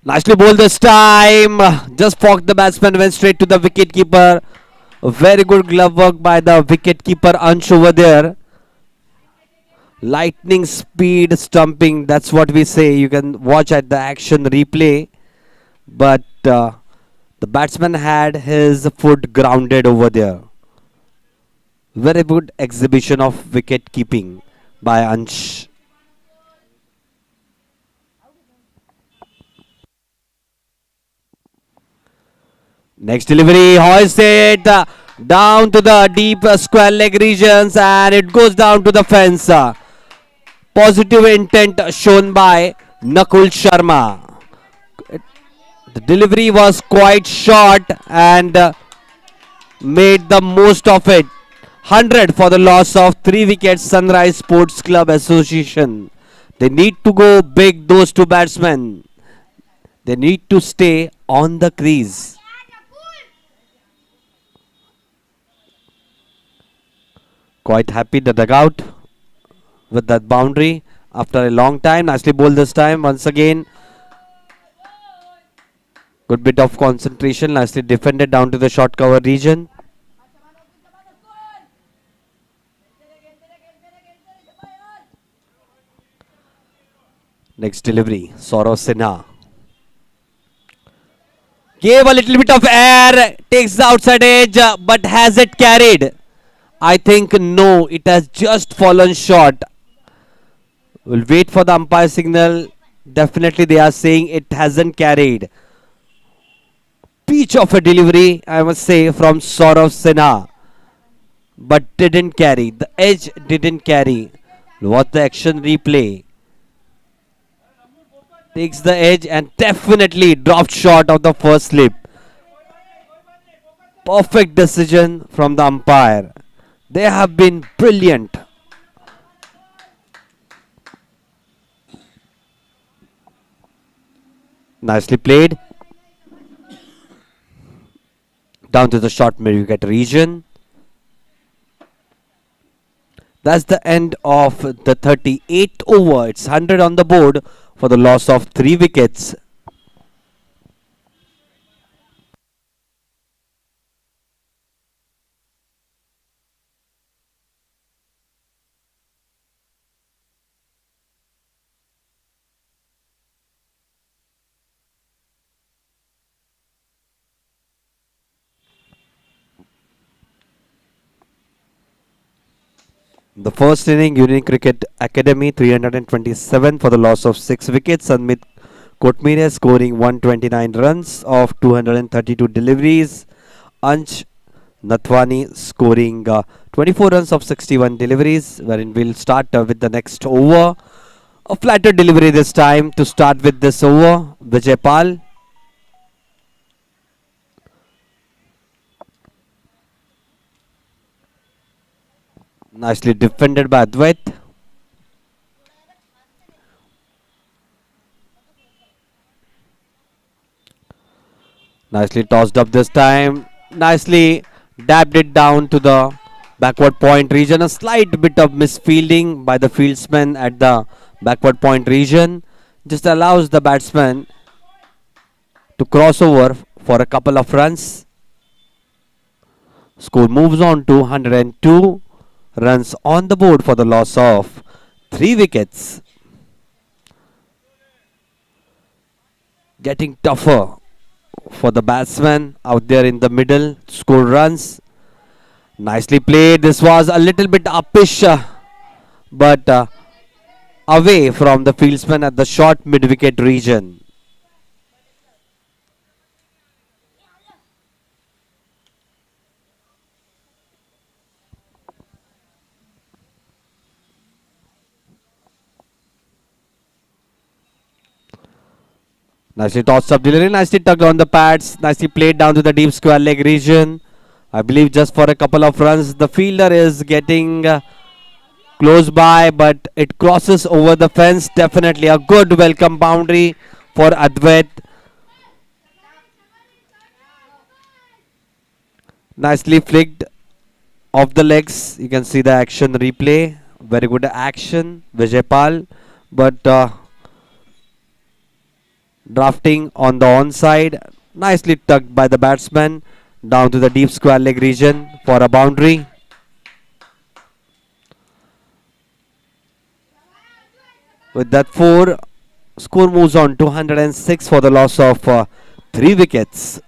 Nicely bowled this time. Just forked the batsman, went straight to the wicket keeper. Very good glove work by the wicket keeper Ansh over there. Lightning speed stumping, that's what we say. You can watch at the action replay. But the batsman had his foot grounded over there. Very good exhibition of wicket keeping by Ansh. Next delivery, hoist it. Down to the deep square leg regions, and it goes down to the fence. Positive intent shown by Nakul Sharma. The delivery was quite short and made the most of it. 100 for the loss of 3 wickets, Sunrise Sports Club Association. They need to go big, those two batsmen. They need to stay on the crease. Quite happy the dugout with that boundary after a long time. Nicely bowled this time once again. Good bit of concentration. Nicely defended down to the short cover region. Next delivery, Saurav Sinha. Gave a little bit of air, takes the outside edge, but has it carried? I think no, it has just fallen short. We'll wait for the umpire signal. Definitely they are saying it hasn't carried. Peach of a delivery, I must say, from Saurav Sinha. But didn't carry. The edge didn't carry. Watch the action replay. Takes the edge and definitely dropped short of the first slip. Perfect decision from the umpire. They have been brilliant. Nicely played. Down to the short mid-wicket region. That's the end of the 38th over. It's 100 on the board for the loss of 3 wickets. The first inning, Union Cricket Academy 327 for the loss of 6 wickets. Sanmit Kotmire scoring 129 runs of 232 deliveries. Ansh Nathwani scoring 24 runs of 61 deliveries, wherein we'll start with the next over. A flatter delivery this time to start with this over. Vijay Pal. Nicely defended by Advait. Nicely tossed up this time. Nicely dabbed it down to the backward point region. A slight bit of misfielding by the fieldsman at the backward point region. Just allows the batsman to cross over for a couple of runs. Score moves on to 102 runs on the board for the loss of 3 wickets. Getting tougher for the batsman out there in the middle. Score runs. Nicely played. This was a little bit uppish, but away from the fieldsman at the short mid-wicket region. Nicely tossed up delivery, nicely tugged on the pads, nicely played down to the deep square leg region. I believe just for a couple of runs, the fielder is getting close by, but it crosses over the fence. Definitely a good welcome boundary for Advait. Nicely flicked off the legs. You can see the action replay. Very good action, Vijay Pal. But drafting on the onside, nicely tugged by the batsman down to the deep square leg region for a boundary. With that 4, score moves on to 106 for the loss of 3 wickets.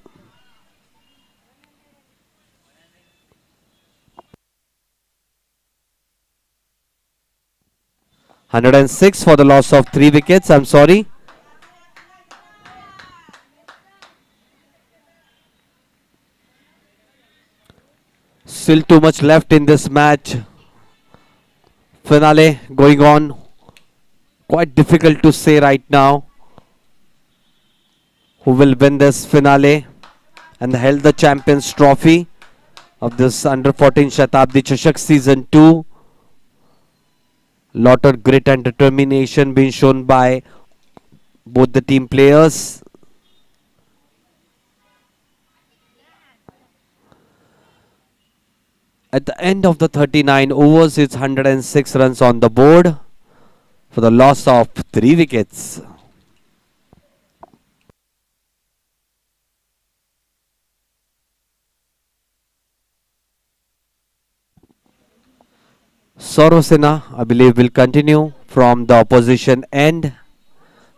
For the loss of 3 wickets. I'm sorry. Still too much left in this match. Finale going on. Quite difficult to say right now who will win this finale and held the Champions Trophy of this Under 14 Shatabdi Chashak Season 2. Lot of grit and determination being shown by both the team players. At the end of the 39 overs, it's 106 runs on the board for the loss of 3 wickets. Sorosena, I believe, will continue from the opposition end.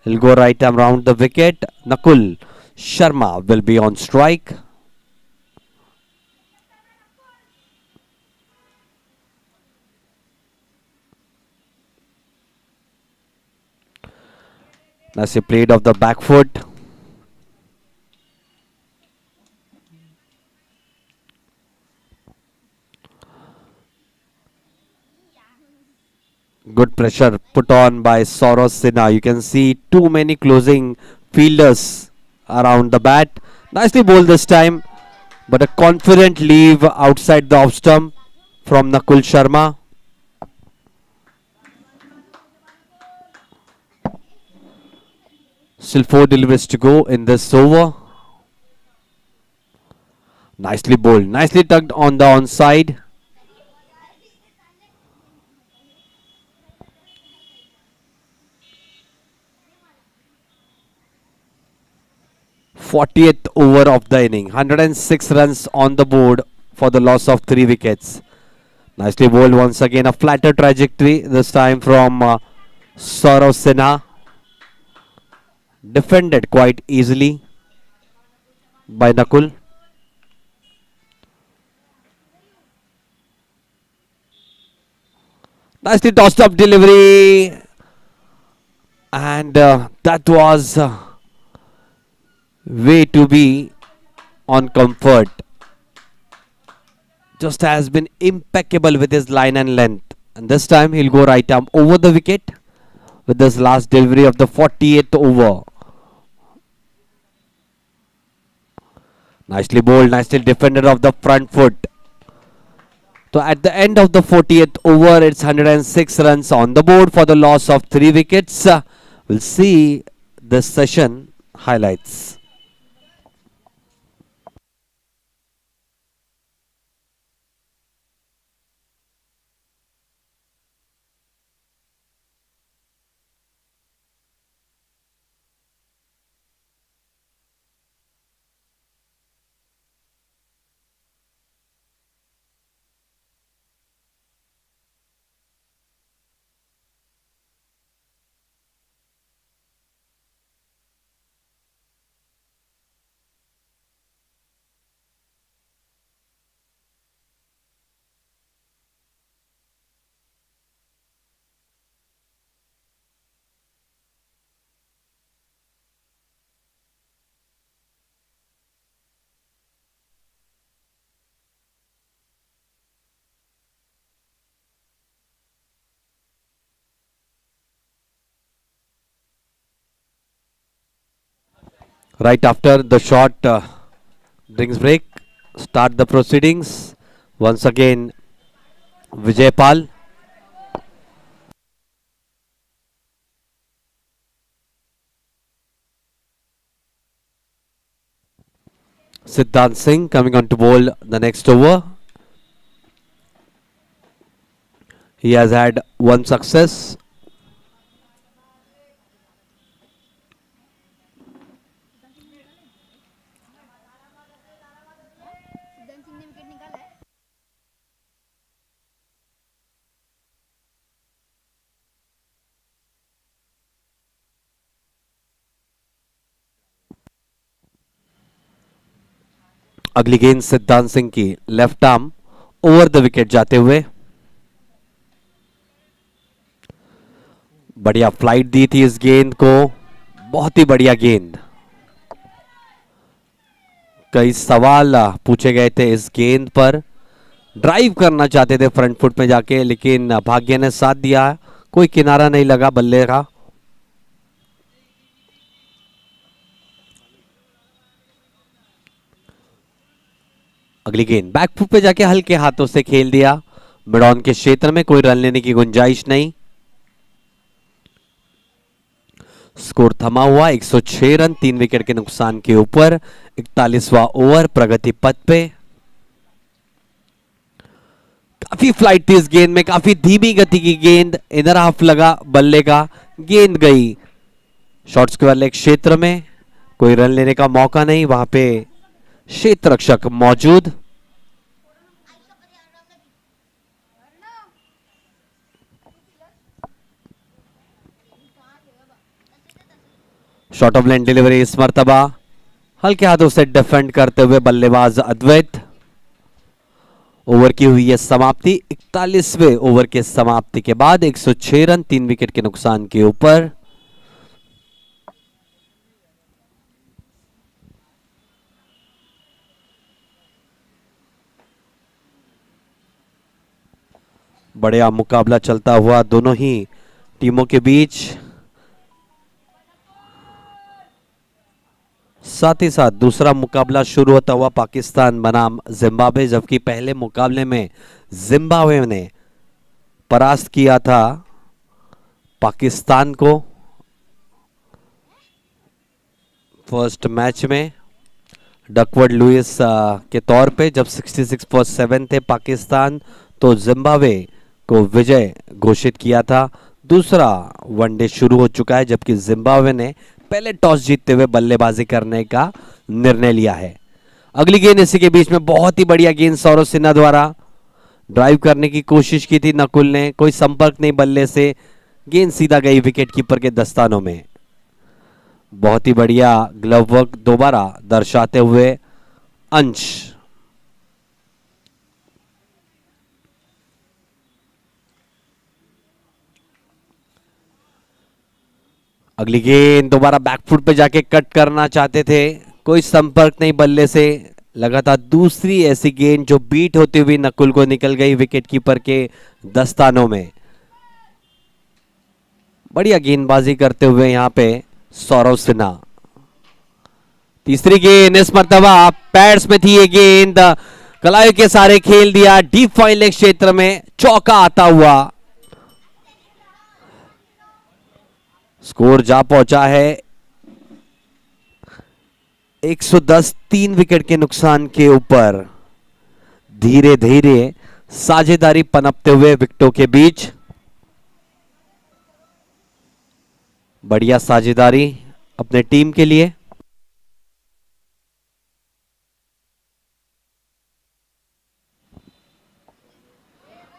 He'll go right arm round the wicket. Nakul Sharma will be on strike. Nicely played off the back foot. Good pressure put on by Soros Sinha. You can see too many closing fielders around the bat. Nicely bowled this time, but a confident leave outside the off stump from Nakul Sharma. Still 4 deliveries to go in this over. Nicely bowled, nicely tugged on the onside. Fortieth over of the inning. 106 runs on the board for the loss of 3 wickets. Nicely bowled once again. A flatter trajectory this time from Saurav Sinha. Defended quite easily by Nakul. Nicely tossed up delivery. And that was way to be on comfort. Just has been impeccable with his line and length. And this time he'll go right arm over the wicket with this last delivery of the 48th over. Nicely bowled, nicely defended off the front foot. So at the end of the 40th over, it's 106 runs on the board for the loss of 3 wickets. We'll see this session highlights. Right after the short drinks break, start the proceedings. Once again, Vijay Pal. Siddhant Singh coming on to bowl the next over. He has had 1 success. अगली गेंद सिद्धांत सिंह की left arm over the wicket जाते हुए. बढ़िया flight दी थी इस गेंद को. बहुत ही बढ़िया गेंद. कई सवाल पूछे गए थे इस गेंद पर, ड्राइव करना चाहते थे फ्रंट फुट में जाके, लेकिन भाग्य ने साथ दिया, कोई किनारा नहीं लगा बल्ले का। अगली गेंद बैक फुट पे जाके हल्के हाथों से खेल दिया, मिड ऑन के क्षेत्र में, कोई रन लेने की गुंजाइश नहीं। स्कोर थमा हुआ 106 रन 3 विकेट के नुकसान के ऊपर। 41वां ओवर प्रगति पथ पे। काफी फ्लाइट थी इस गेंद में, काफी धीमी गति की गेंद, इनर हाफ लगा बल्ले का, गेंद गई शॉर्ट स्क्वायर लेग क्षेत्र में, कोई रन लेने का मौका नहीं, वहां पे क्षेत्र रक्षक मौजूद। शॉर्ट ऑफ लाइन डिलीवरी इस मर्तबा हल्के हाथों से डिफेंड करते हुए बल्लेबाज अद्वैत। ओवर की हुई है समाप्ति। 41वें ओवर के समाप्ति के बाद 106 रन 3 विकेट के नुकसान के ऊपर। बढ़िया मुकाबला चलता हुआ दोनों ही टीमों के बीच। साथ ही साथ दूसरा मुकाबला शुरू होता हुआ पाकिस्तान बनाम जिम्बाब्वे, जबकि पहले मुकाबले में जिम्बाब्वे ने परास्त किया था पाकिस्तान को फर्स्ट मैच में डकवर्ड लुइस के तौर पे। जब 66 फॉर 7 थे पाकिस्तान, तो जिम्बाब्वे को विजय घोषित किया था। दूसरा वनडे शुरू हो चुका है, जबकि जिम्बाब्वे ने पहले टॉस जीतते हुए बल्लेबाजी करने का निर्णय लिया है। अगली गेंद इसी के बीच में बहुत ही बढ़िया गेंद सौरव सिन्हा द्वारा ड्राइव करने की कोशिश की थी नकुल ने, कोई संपर्क नहीं बल्ले से, गेंद सीधा गई विकेट कीपर के दस्तानों में। बहुत ही बढ़िया ग्लव वर्क दोबारा दर्शाते हुए अंश। अगली गेंद दोबारा बैकफुट पे जाके कट करना चाहते थे, कोई संपर्क नहीं बल्ले से। लगातार दूसरी ऐसी गेंद जो बीट होती हुई नकुल को निकल गई विकेट कीपर के दस्तानों में। बढ़िया गेंदबाजी करते हुए यहां पे सौरव सिन्हा। तीसरी गेंद इस मर्तबा पैड्स में थी ये गेंद, कलाइयों के सारे खेल दिया, डीप फाइन लेग क्षेत्र में चौका आता हुआ। स्कोर जा पहुंचा है 110 3 विकेट के नुकसान के ऊपर। धीरे धीरे साझेदारी पनपते हुए विकेटों के बीच। बढ़िया साझेदारी अपने टीम के लिए।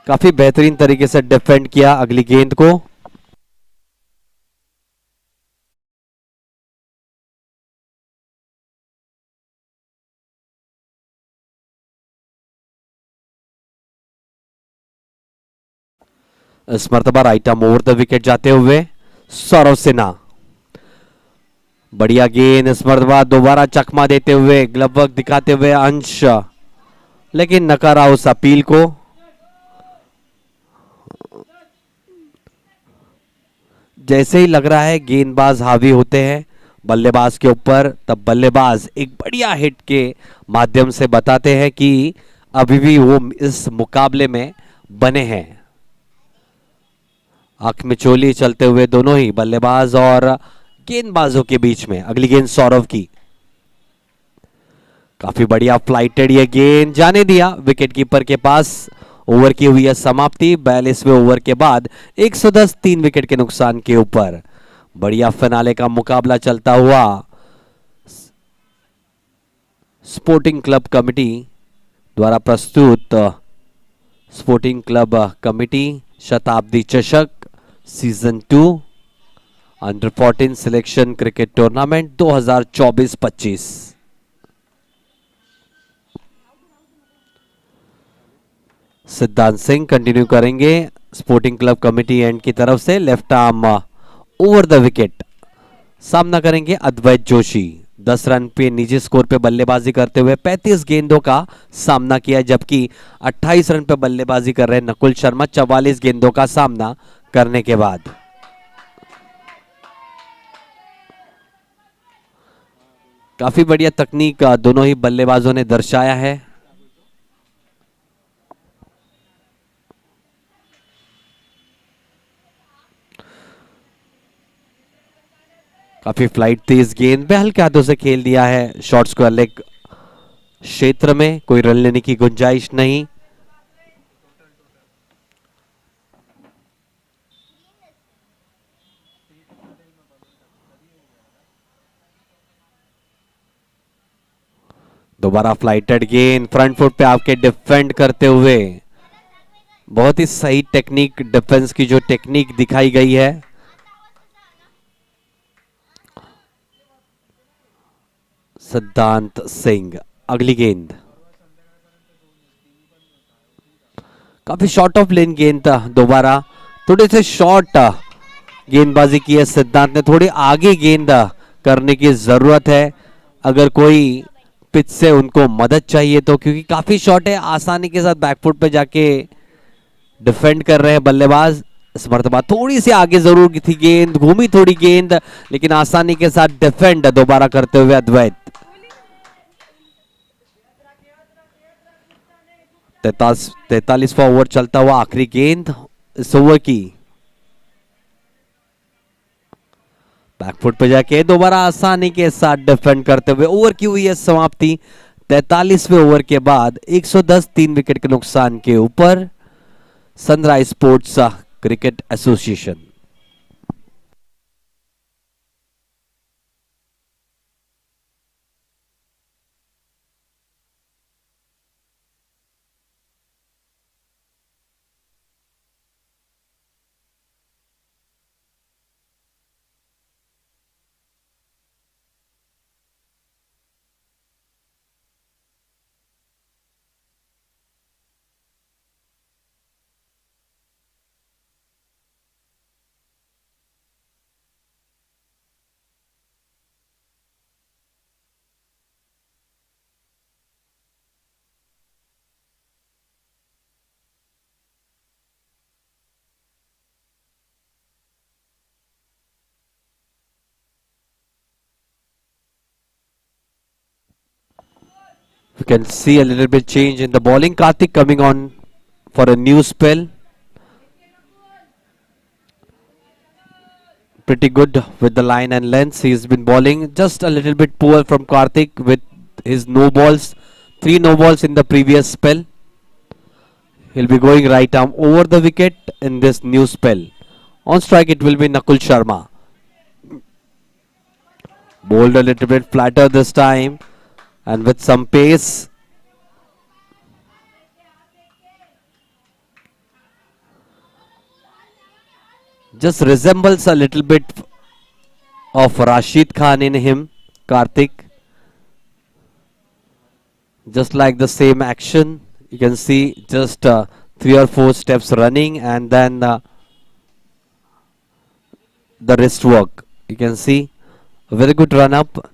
काफी बेहतरीन तरीके से डिफेंड किया अगली गेंद को। इस मर्तबा right arm over the wicket जाते हुए सौरव सिन्हा। बढ़िया गेंद इस मर्तबा दोबारा चकमा देते हुए ग्लव वर्क दिखाते हुए अंश, लेकिन नकारा उस अपील को। जैसे ही लग रहा है गेंदबाज हावी होते हैं बल्लेबाज के ऊपर, तब बल्लेबाज एक बढ़िया हिट के माध्यम से बताते हैं कि अभी भी वो इस मुकाबले में बने हैं। आंख में चोली चलते हुए दोनों ही बल्लेबाज और गेंदबाजों के बीच में। अगली गेंद सौरव की, काफी बढ़िया फ्लाइटेड ये गेंद, जाने दिया विकेट कीपर के पास। ओवर की हुई है समाप्ति 42वें ओवर के बाद 110 3 विकेट के नुकसान के ऊपर। बढ़िया फिनाले का मुकाबला चलता हुआ स्पोर्टिंग क्लब कमेटी द्वारा प्रस्तुत स्पोर्टिंग क्लब कमेटी शताब्दी चषक season 2 under 14 selection cricket tournament 2024-25। सिद्धांत सिंह कंटिन्यू करेंगे स्पोर्टिंग क्लब कमेटी एंड की तरफ से। Left arm over the wicket सामना करेंगे अद्वैत जोशी 10 रन पे निजी स्कोर पे बल्लेबाजी करते हुए 35 गेंदों का सामना किया, जबकि 28 रन पे बल्लेबाजी कर रहे नकुल शर्मा 44 गेंदों का सामना करने के बाद। काफी बढ़िया तकनीक दोनों ही बल्लेबाजों ने दर्शाया है। काफी फ्लाइट थी इस गेंद पे, हल्के हाथों से खेल दिया है शॉर्ट स्क्वायर लेग क्षेत्र में, कोई रन लेने की गुंजाइश नहीं। दोबारा फ्लाइटेड गेंद, फ्रंट फुट पे आपके डिफेंड करते हुए, बहुत ही सही टेक्निक, डिफेंस की जो टेक्निक दिखाई गई है। सिद्धांत सिंह, अगली गेंद काफी शॉर्ट ऑफ लेन गेंद था, दोबारा थोड़े से शॉर्ट गेंदबाजी की है सिद्धांत ने, थोड़ी आगे गेंद करने की जरूरत है अगर कोई पिच से उनको मदद चाहिए तो, क्योंकि काफी शॉर्ट है, आसानी के साथ बैकफुट पे जाके डिफेंड कर रहे हैं बल्लेबाज। इस मरतबा थोड़ी सी आगे जरूर थी गेंद, घूमी थोड़ी गेंद, लेकिन आसानी के साथ डिफेंड दोबारा करते हुए अद्वैत। 43वां ओवर चलता हुआ, आखिरी गेंद इस ओवर की, बैकफुट पे जाके दोबारा आसानी के साथ डिफेंड करते हुए ओवर की हुई है समाप्ति। 43वें ओवर के बाद 110 3 विकेट के नुकसान के ऊपर sunrise sports cricket association. We can see a little bit change in the bowling. Karthik coming on for a new spell. Pretty good with the line and lengths. He's been bowling just a little bit poor from Karthik with his no balls. 3 no balls in the previous spell. He'll be going right arm over the wicket in this new spell. On strike it will be Nakul Sharma. Bowled a little bit flatter this time and with some pace. Just resembles a little bit of Rashid Khan in him, Karthik. Just like the same action, you can see just 3 or 4 steps running and then the wrist work. You can see a very good run up,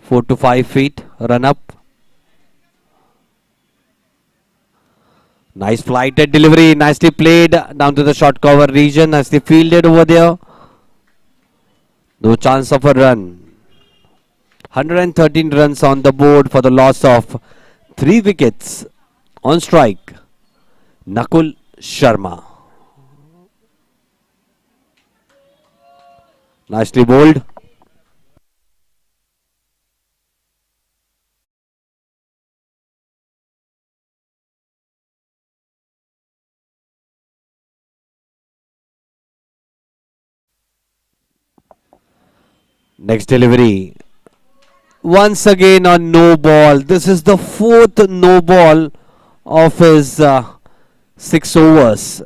4 to 5 feet run up. Nice flighted delivery, nicely played down to the short cover region, nicely fielded over there. No chance of a run. 113 runs on the board for the loss of 3 wickets. On strike, Nakul Sharma. Nicely bowled. Next delivery. Once again on no ball. This is the 4th no ball of his 6 overs.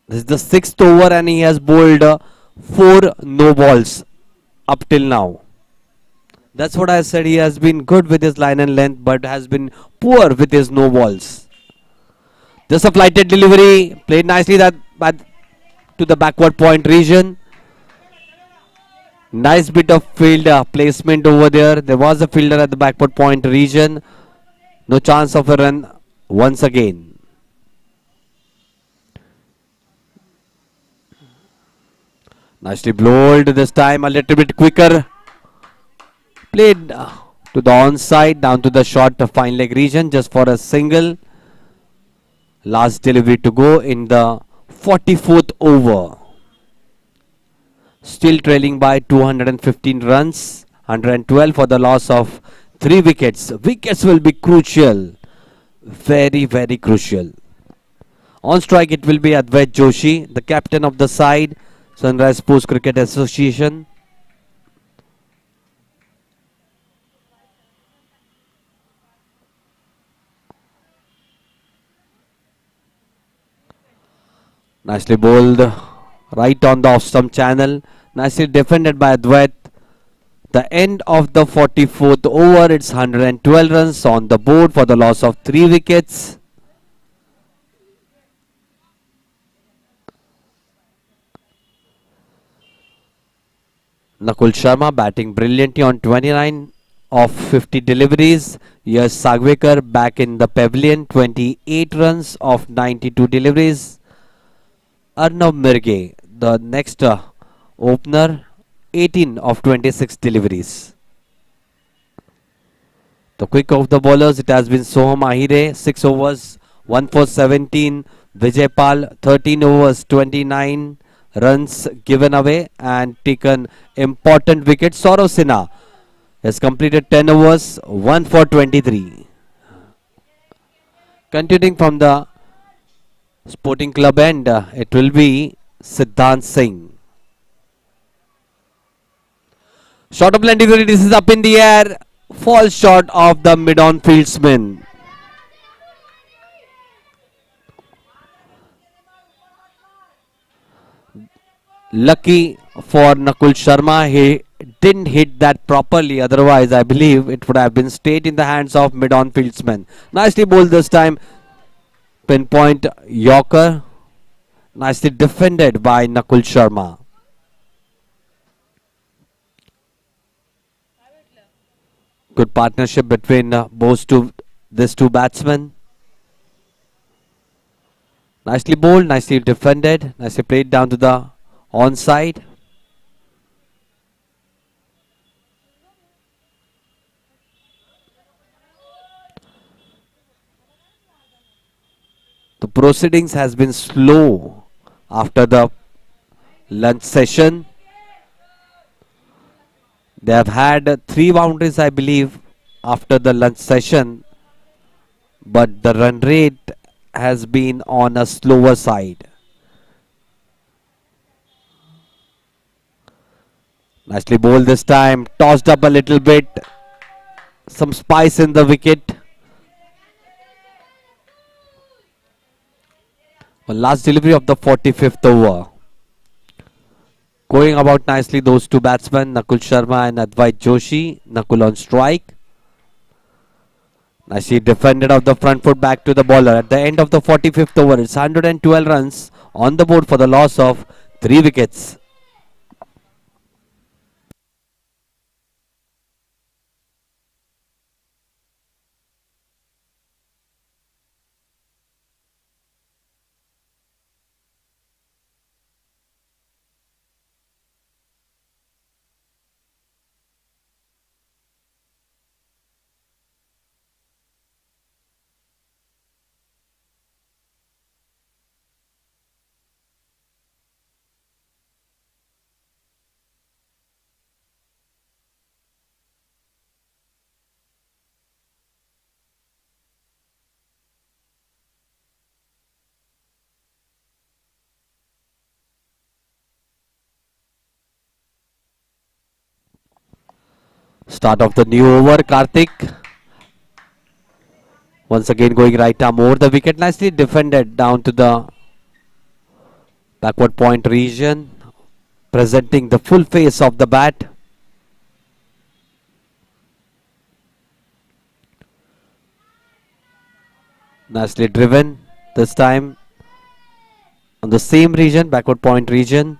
This is the 6th over and he has bowled 4 no balls up till now. That's what I said. He has been good with his line and length but has been poor with his no balls. Just a flighted delivery. Played nicely that to the backward point region. Nice bit of field placement over there. There was a fielder at the backward point region. No chance of a run once again. Nicely bowled this time, a little bit quicker. Played to the onside, down to the short fine leg region just for a single. Last delivery to go in the 44th over. Still trailing by 215 runs. 112 for the loss of 3 wickets. Wickets will be crucial. Very, very crucial. On strike it will be Advait Joshi, the captain of the side, Sunrise Sports Cricket Association. Nicely bowled right on the off-stump channel. Nicely defended by Advait. The end of the 44th over, it's 112 runs on the board for the loss of 3 wickets. Nakul Sharma batting brilliantly on 29 of 50 deliveries. Yash Sagwekar back in the pavilion, 28 runs of 92 deliveries. Arnav Mirge, the next opener, 18 of 26 deliveries. The quick of the bowlers, it has been Soham Ahire, 6 overs, 1 for 17. Vijay Pal, 13 overs, 29 runs given away and taken important wicket. Saurav Sinha has completed 10 overs, 1 for 23. Continuing from the Sporting Club end, it will be Siddhant Singh. Short of plenty, this is up in the air, falls short of the mid-on fieldsman. Lucky for Nakul Sharma, he didn't hit that properly, otherwise I believe it would have been stayed in the hands of mid-on fieldsman. Nicely bowled this time, pinpoint Yorker, nicely defended by Nakul Sharma. Good partnership between these two batsmen. Nicely bowled, nicely defended, nicely played down to the onside. The proceedings has been slow after the lunch session. They have had 3 boundaries, I believe, after the lunch session, but the run rate has been on a slower side. Nicely bowled this time, tossed up a little bit, some spice in the wicket. Well, last delivery of the 45th over. Going about nicely, those two batsmen, Nakul Sharma and Advait Joshi. Nakul on strike. Nicely defended off the front foot back to the bowler. At the end of the 45th over, it's 112 runs on the board for the loss of 3 wickets. Start of the new over, Karthik. Once again going right arm over the wicket. Nicely defended down to the backward point region. Presenting the full face of the bat. Nicely driven this time on the same region, backward point region.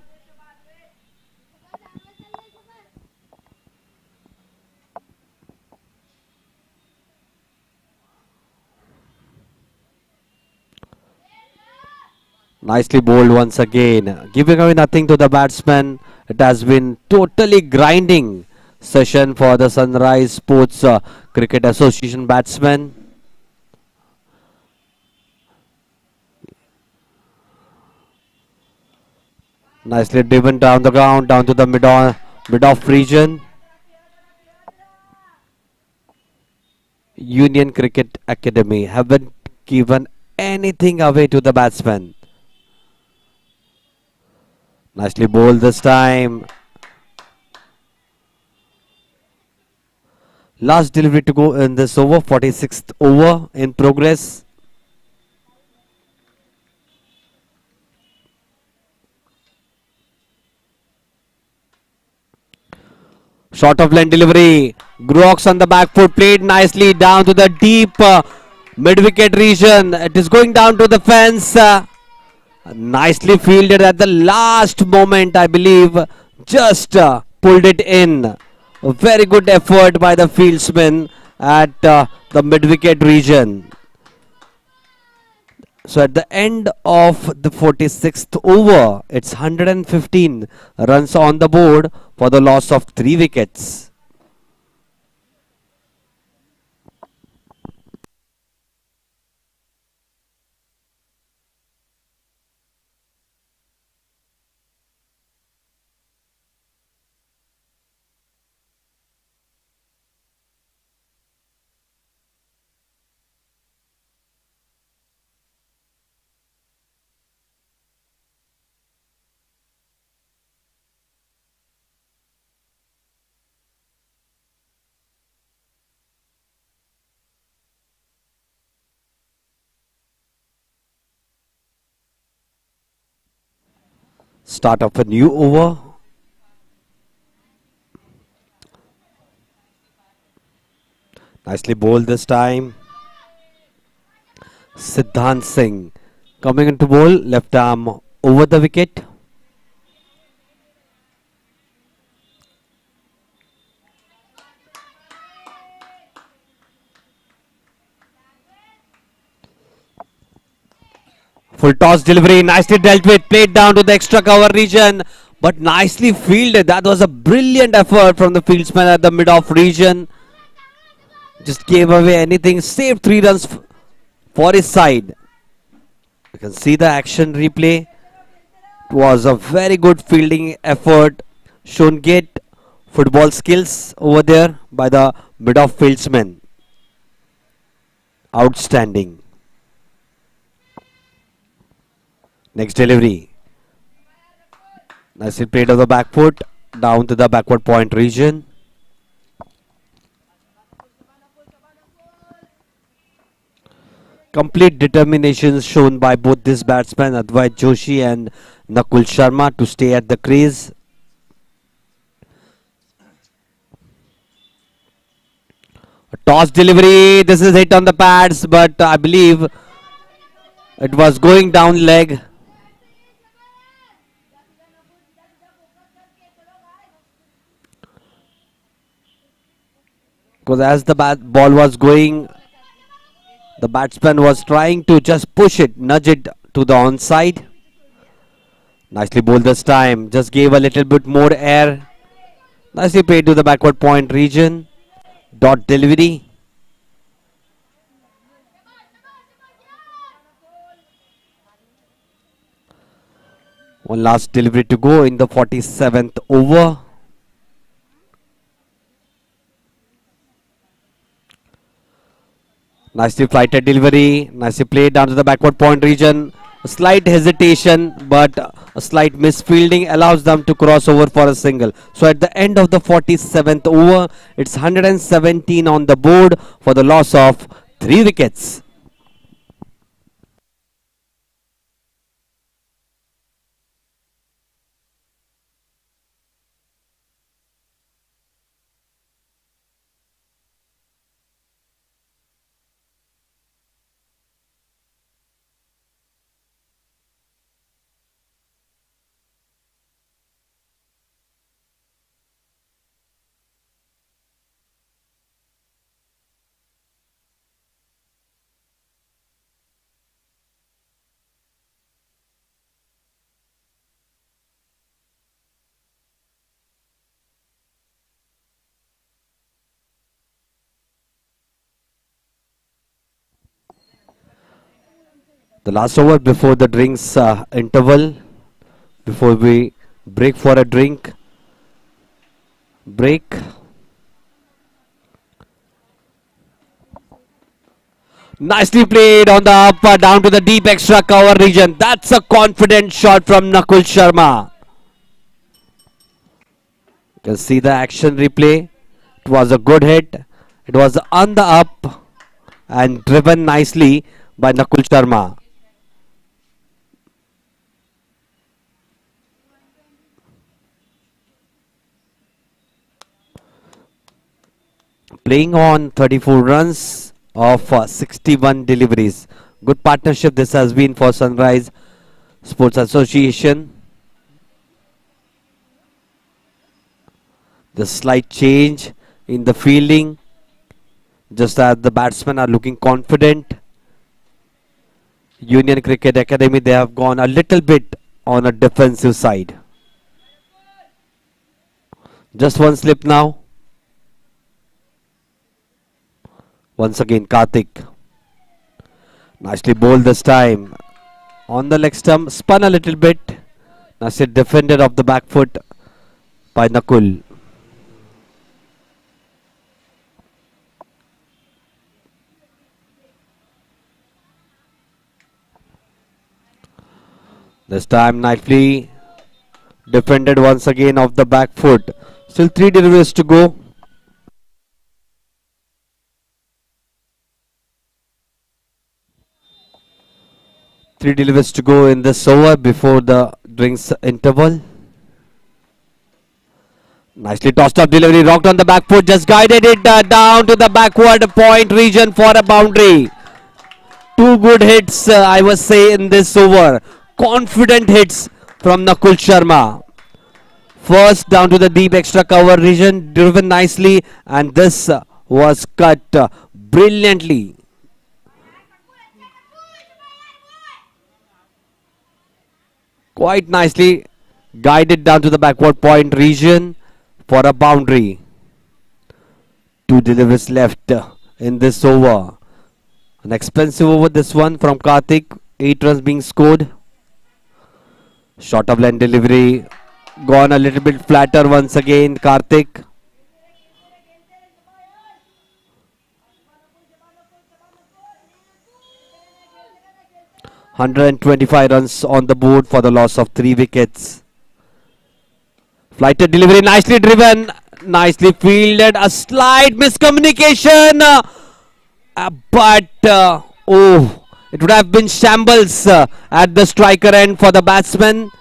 Nicely bowled once again, giving away nothing to the batsman. It has been totally grinding session for the Sunrise Sports Cricket Association batsmen. Nicely driven down the ground, down to the mid-off region. Union Cricket Academy haven't given anything away to the batsman. Nicely bowled this time. Last delivery to go in this over, 46th over in progress. Short of line delivery. Grox on the back foot, played nicely down to the deep mid-wicket region. It is going down to the fence. Nicely fielded at the last moment, I believe. Just pulled it in. A very good effort by the fieldsman at the mid-wicket region. So at the end of the 46th over, it's 115 runs on the board for the loss of 3 wickets. Start of a new over. Nicely bowled this time. Siddhant Singh coming into bowl, left arm over the wicket. Full toss delivery, nicely dealt with, played down to the extra cover region, but nicely fielded. That was a brilliant effort from the fieldsman at the mid-off region. Just gave away anything, saved 3 runs for his side. You can see the action replay. It was a very good fielding effort. Shown get football skills over there by the mid-off fieldsman. Outstanding. Next delivery. Nicely played on the back foot, down to the backward point region. Complete determination shown by both this batsmen, Advait Joshi and Nakul Sharma, to stay at the crease. A toss delivery. This is hit on the pads, but I believe it was going down leg. Because as the ball was going, the batsman was trying to just push it, nudge it to the onside. Nicely bowled this time. Just gave a little bit more air. Nicely played to the backward point region. Dot delivery. One last delivery to go in the 47th over. Nicely flighted delivery. Nicely played down to the backward point region. A slight hesitation, but a slight misfielding allows them to cross over for a single. So at the end of the 47th over, it's 117 on the board for the loss of 3 wickets. The last over before the drinks interval, before we break for a drink break. Nicely played on the up, down to the deep extra cover region. That's a confident shot from Nakul Sharma. You can see the action replay. It was a good hit. It was on the up and driven nicely by Nakul Sharma. Playing on 34 runs of 61 deliveries. Good partnership this has been for Sunrise Sports Association. The slight change in the fielding, just as the batsmen are looking confident. Union Cricket Academy, they have gone a little bit on a defensive side. Just one slip now. Once again, Karthik. Nicely bowled this time. On the leg stump, spun a little bit. Nicely defended off the back foot by Nakul. This time nicely defended once again off the back foot. Still 3 deliveries to go. Three deliveries to go in this over before the drinks interval. Nicely tossed up delivery, rocked on the back foot, just guided it down to the backward point region for a boundary. Two good hits, I must say, in this over. Confident hits from Nakul Sharma. First down to the deep extra cover region, driven nicely, and this was cut brilliantly. Quite nicely guided down to the backward point region for a boundary. Two deliveries left in this over. An expensive over this one from Karthik. 8 runs being scored. Short of line delivery. Gone a little bit flatter once again, Karthik. ...125 runs on the board for the loss of 3 wickets. Flighted delivery, nicely driven, nicely fielded. A slight miscommunication, but oh, it would have been shambles at the striker end for the batsman,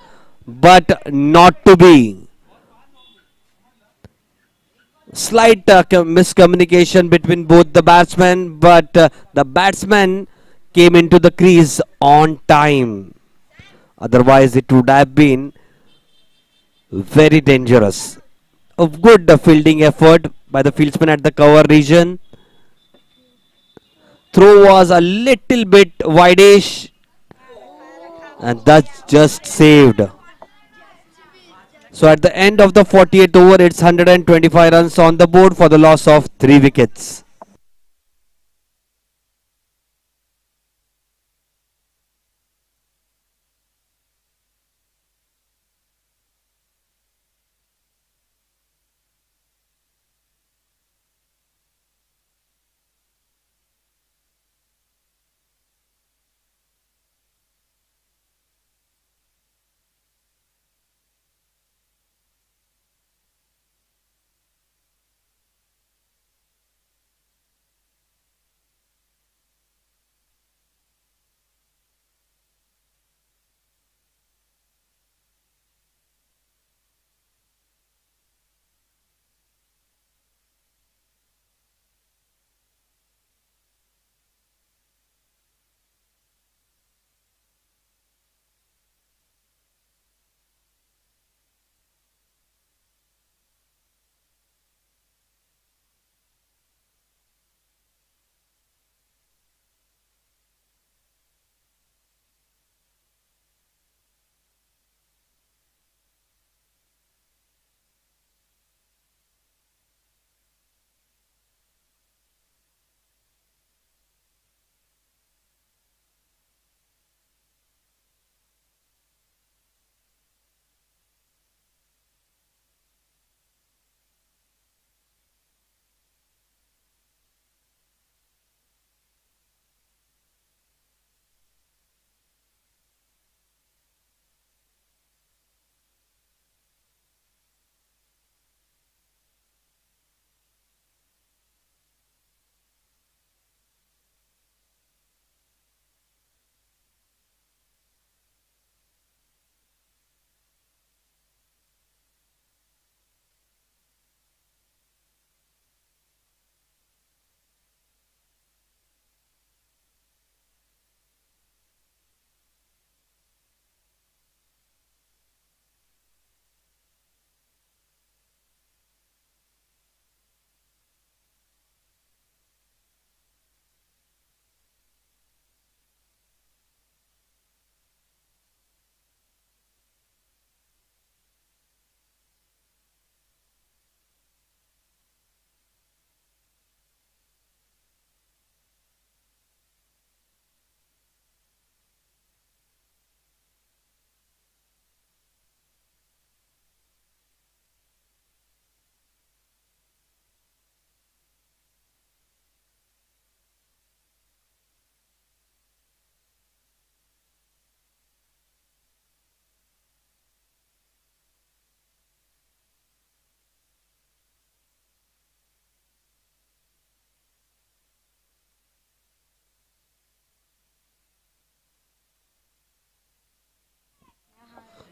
but not to be. Slight miscommunication between both the batsmen, but the batsman came into the crease on time. Otherwise, it would have been very dangerous. A good fielding effort by the fieldsman at the cover region. Throw was a little bit wideish, and that's just saved. So at the end of the 48th over, it's 125 runs on the board for the loss of 3 wickets.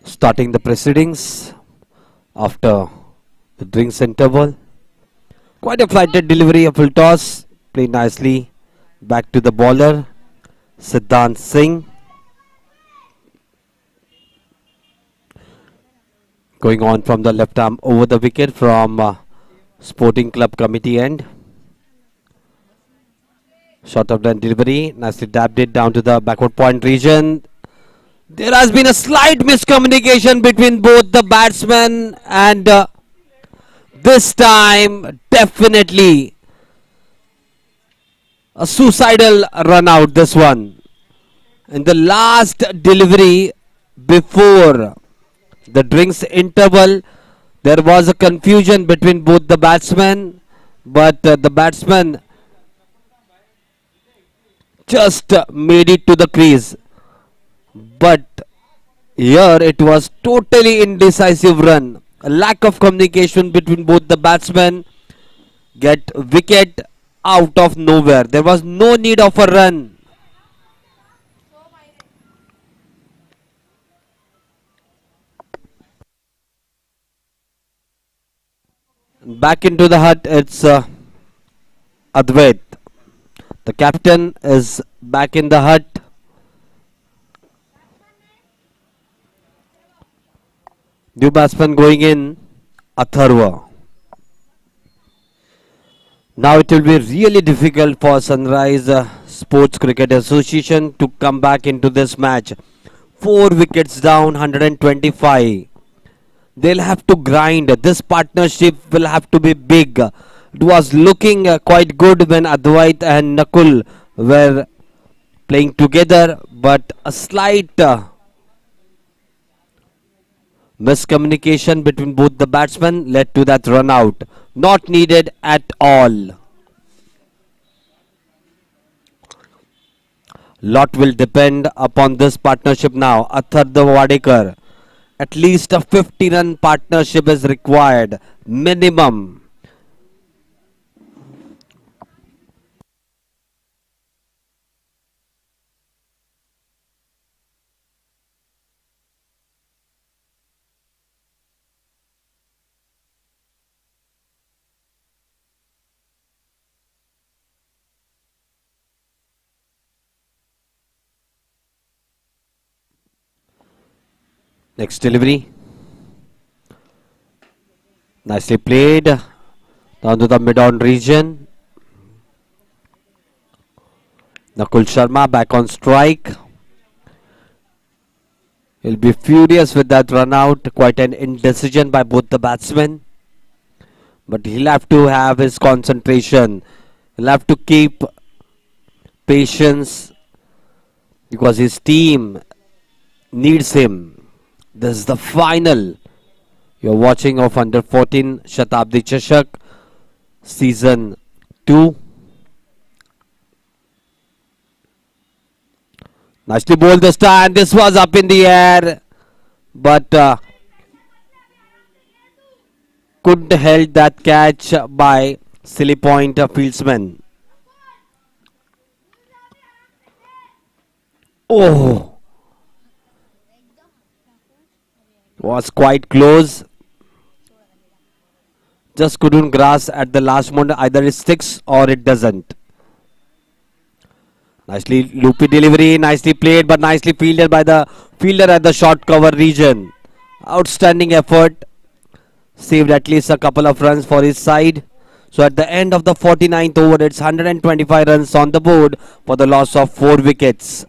Starting the proceedings after the drinks interval. Quite a flighted delivery, a full toss. Played nicely. Back to the bowler, Siddhant Singh. Going on from the left arm over the wicket from Sporting Club Committee end. Short of done delivery. Nicely dabbed it down to the backward point region. There has been a slight miscommunication between both the batsmen, and this time definitely a suicidal run out. This one. In the last delivery before the drinks interval, there was a confusion between both the batsmen, but the batsman just made it to the crease. But here it was totally indecisive run. A lack of communication between both the batsmen. Get wicket out of nowhere. There was no need of a run. Back into the hut, it's Advait. The captain is back in the hut. New batsman going in, Atharva. Now it will be really difficult for Sunrise Sports Cricket Association to come back into this match. 4 wickets down, 125. They'll have to grind. This partnership will have to be big. It was looking quite good when Advait and Nakul were playing together, but a slight miscommunication between both the batsmen led to that run out. Not needed at all. Lot will depend upon this partnership now. Athar Wadekar. At least a 50-run partnership is required. Minimum. Next delivery. Nicely played. Down to the mid-on region. Nakul Sharma back on strike. He'll be furious with that run out. Quite an indecision by both the batsmen. But he'll have to have his concentration. He'll have to keep patience because his team needs him. This is the final you're watching of Under 14 Shatabdi Chashak Season 2. Nicely bowled this time. This was up in the air, but couldn't held that catch by Silly Point fieldsman. Oh, was quite close. Just couldn't grasp at the last moment. Either it sticks or it doesn't. Nicely loopy delivery, nicely played, but nicely fielded by the fielder at the short cover region. Outstanding effort. Saved at least a couple of runs for his side. So at the end of the 49th over, it's 125 runs on the board for the loss of 4 wickets.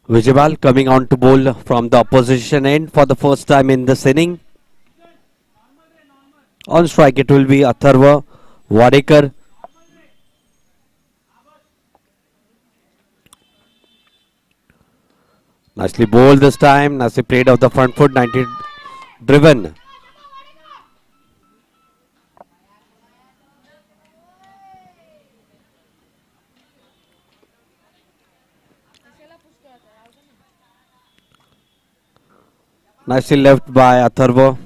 Vijaypal coming on to bowl from the opposition end for the first time in this inning. On strike it will be Atharva Wadekar. Nicely bowled this time. Nicely played off the front foot. 90 driven. Nicely left by Atharva.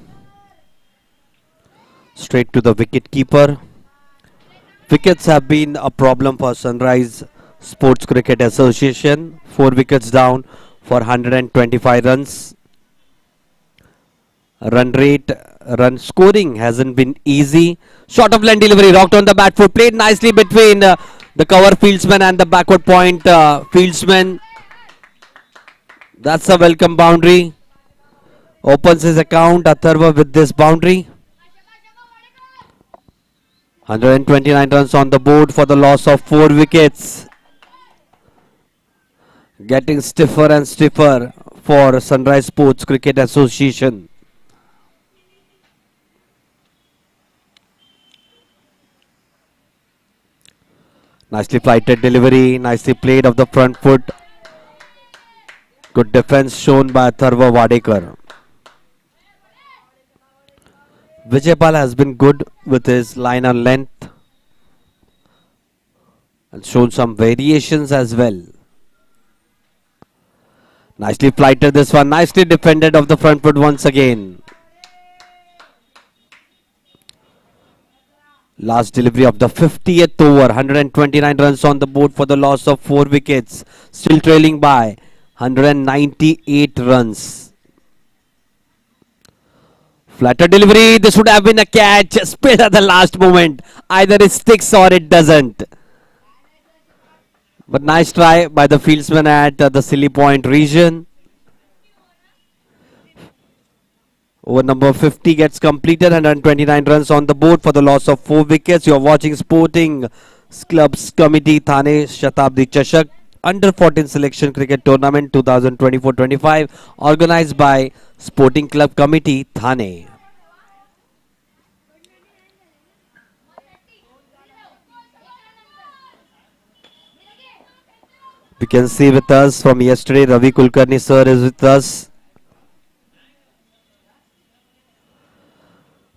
Straight to the wicket keeper. Wickets have been a problem for Sunrise Sports Cricket Association. 4 wickets down for 125 runs. Run rate, run scoring hasn't been easy. Short of line delivery, rocked on the bat foot, played nicely between the cover fieldsman and the backward point fieldsman. That's a welcome boundary. Opens his account, Atharva, with this boundary. 129 runs on the board for the loss of 4 wickets. Getting stiffer and stiffer for Sunrise Sports Cricket Association. Nicely flighted delivery, nicely played off the front foot. Good defense shown by Atharva Wadekar. Vijaypal has been good with his line on length and shown some variations as well. Nicely flighted this one, nicely defended off the front foot once again. Last delivery of the 50th over, 129 runs on the board for the loss of 4 wickets. Still trailing by 198 runs. Flatter delivery, this would have been a catch, spilled at the last moment. Either it sticks or it doesn't. But nice try by the fieldsman at the silly point region. Over number 50 gets completed, 129 runs on the board for the loss of 4 wickets. You are watching Sporting Clubs Committee Thane Shatabdi Chashak Under 14 Selection Cricket Tournament 2024-25 organized by Sporting Club Committee Thane. We can see with us from yesterday, Ravi Kulkarni sir is with us.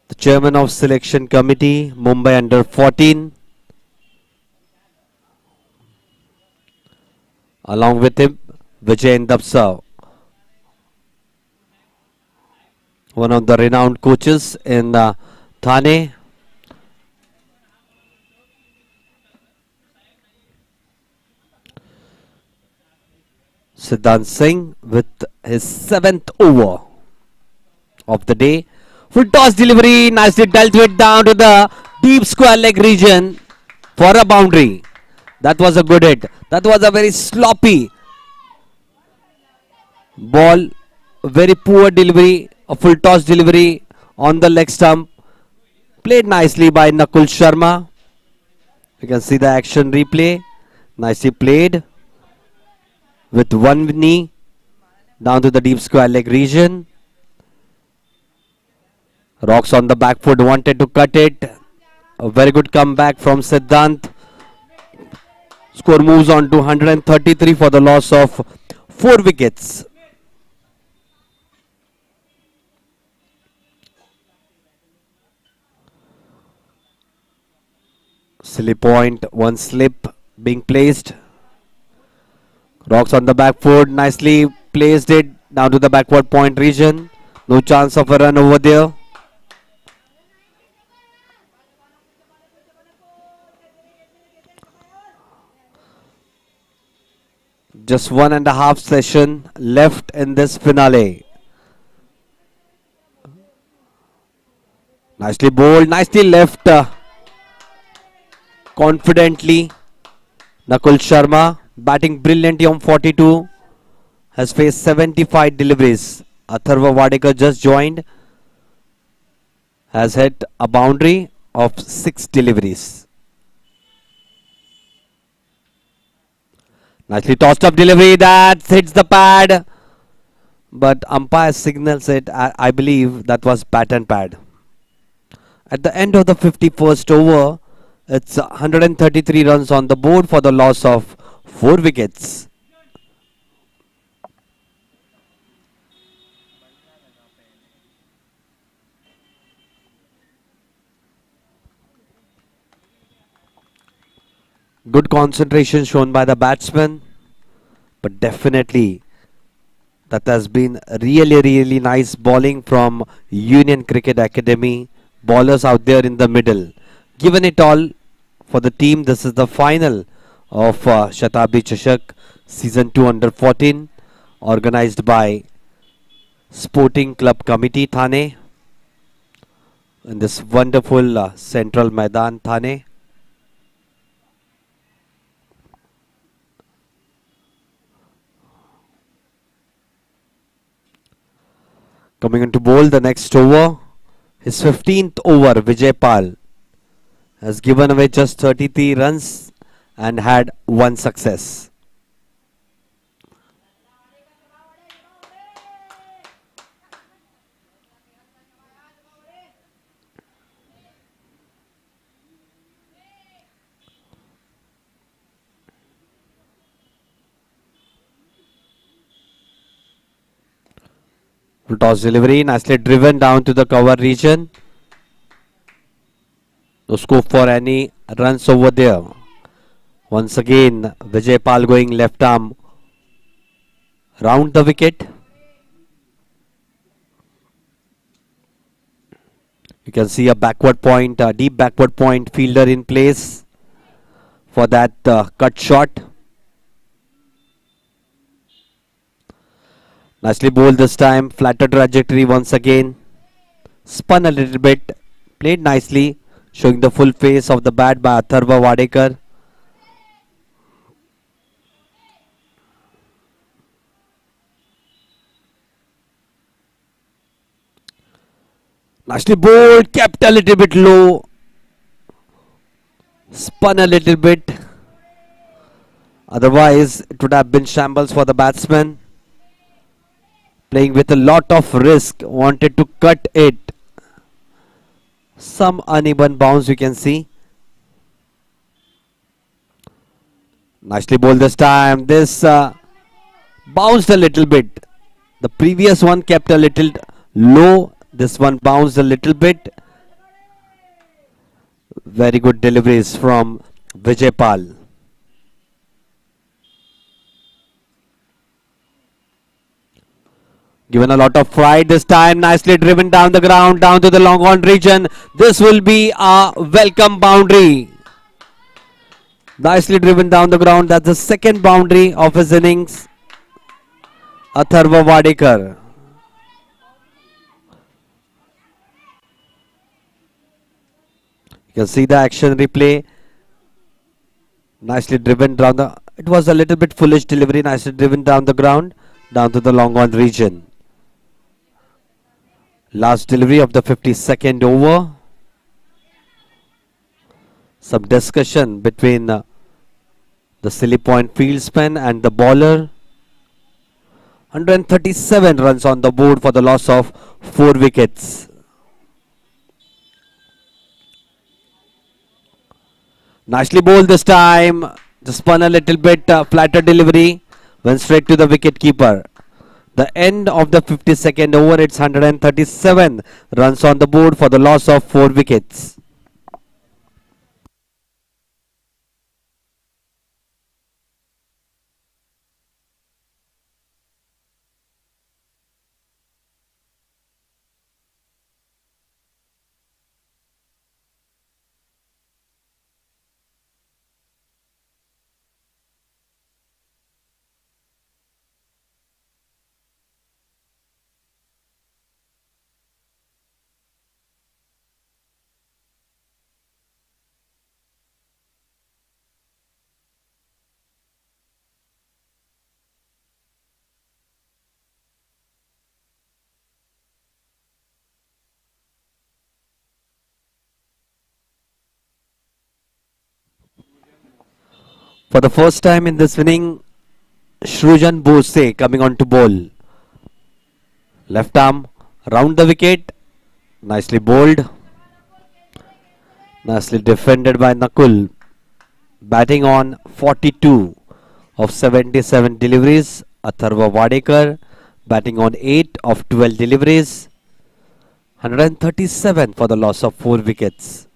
The chairman of Selection Committee, Mumbai Under 14. Along with him, Vijay Indapsa, one of the renowned coaches in Thane. Siddhant Singh with his 7th over of the day. Full toss delivery, nicely dealt with down to the deep square leg region for a boundary. That was a good hit. That was a very sloppy ball. Very poor delivery. A full toss delivery on the leg stump. Played nicely by Nakul Sharma. You can see the action replay. Nicely played. With one knee down to the deep square leg region. Rocks on the back foot, wanted to cut it. A very good comeback from Siddhant. Score moves on to 133 for the loss of 4 wickets. Silly point, one slip being placed. Rocks on the back foot, nicely placed it down to the backward point region. No chance of a run over there. Just 1.5 session left in this finale. Nicely bowled, nicely left confidently. Nakul Sharma batting brilliantly on 42. Has faced 75 deliveries. Atharva Wadekar just joined. Has hit a boundary of 6 deliveries. Nicely tossed up delivery that hits the pad, but umpire signals it. I believe that was bat and pad. At the end of the 51st over, it's 133 runs on the board for the loss of 4 wickets. Good concentration shown by the batsman, but definitely that has been really nice bowling from Union Cricket Academy. Bowlers out there in the middle. Given it all for the team. This is the final of Shatabdi Chashak Season 2 Under 14, organized by Sporting Club Committee Thane in this wonderful central Maidan Thane. Coming into bowl the next over, his 15th over, Vijay Pal has given away just 33 runs and had one success. Full toss delivery, nicely driven down to the cover region. No scope for any runs over there. Once again, Vijay Pal going left arm round the wicket. You can see a backward point, a deep backward point fielder in place for that cut shot. Nicely bowled this time, flatter trajectory once again. Spun a little bit, played nicely, showing the full face of the bat by Atharva Wadekar. Nicely bowled, kept a little bit low, spun a little bit. Otherwise, it would have been shambles for the batsman. Playing with a lot of risk, wanted to cut it. Some uneven bounce you can see. Nicely bowled this time. This bounced a little bit. The previous one kept a little low. This one bounced a little bit. Very good deliveries from Vijay Pal. Given a lot of fright this time. Nicely driven down the ground, down to the long on region. This will be a welcome boundary. Nicely driven down the ground. That's the second boundary of his innings. Atharva Wadekar. You can see the action replay. Nicely driven down the... It was a little bit foolish delivery. Nicely driven down the ground, down to the long on region. Last delivery of the 52nd over. Some discussion between the silly point fieldsman and the bowler. 137 runs on the board for the loss of 4 wickets. Nicely bowled this time. Just spun a little bit, flatter delivery. Went straight to the wicket keeper. The end of the 52nd over, it's 137 runs on the board for the loss of 4 wickets. For the first time in this inning, Shrujan Bose coming on to bowl. Left arm round the wicket. Nicely bowled. Nicely defended by Nakul. Batting on 42 of 77 deliveries. Atharva Wadekar batting on 8 of 12 deliveries. 137 for the loss of 4 wickets.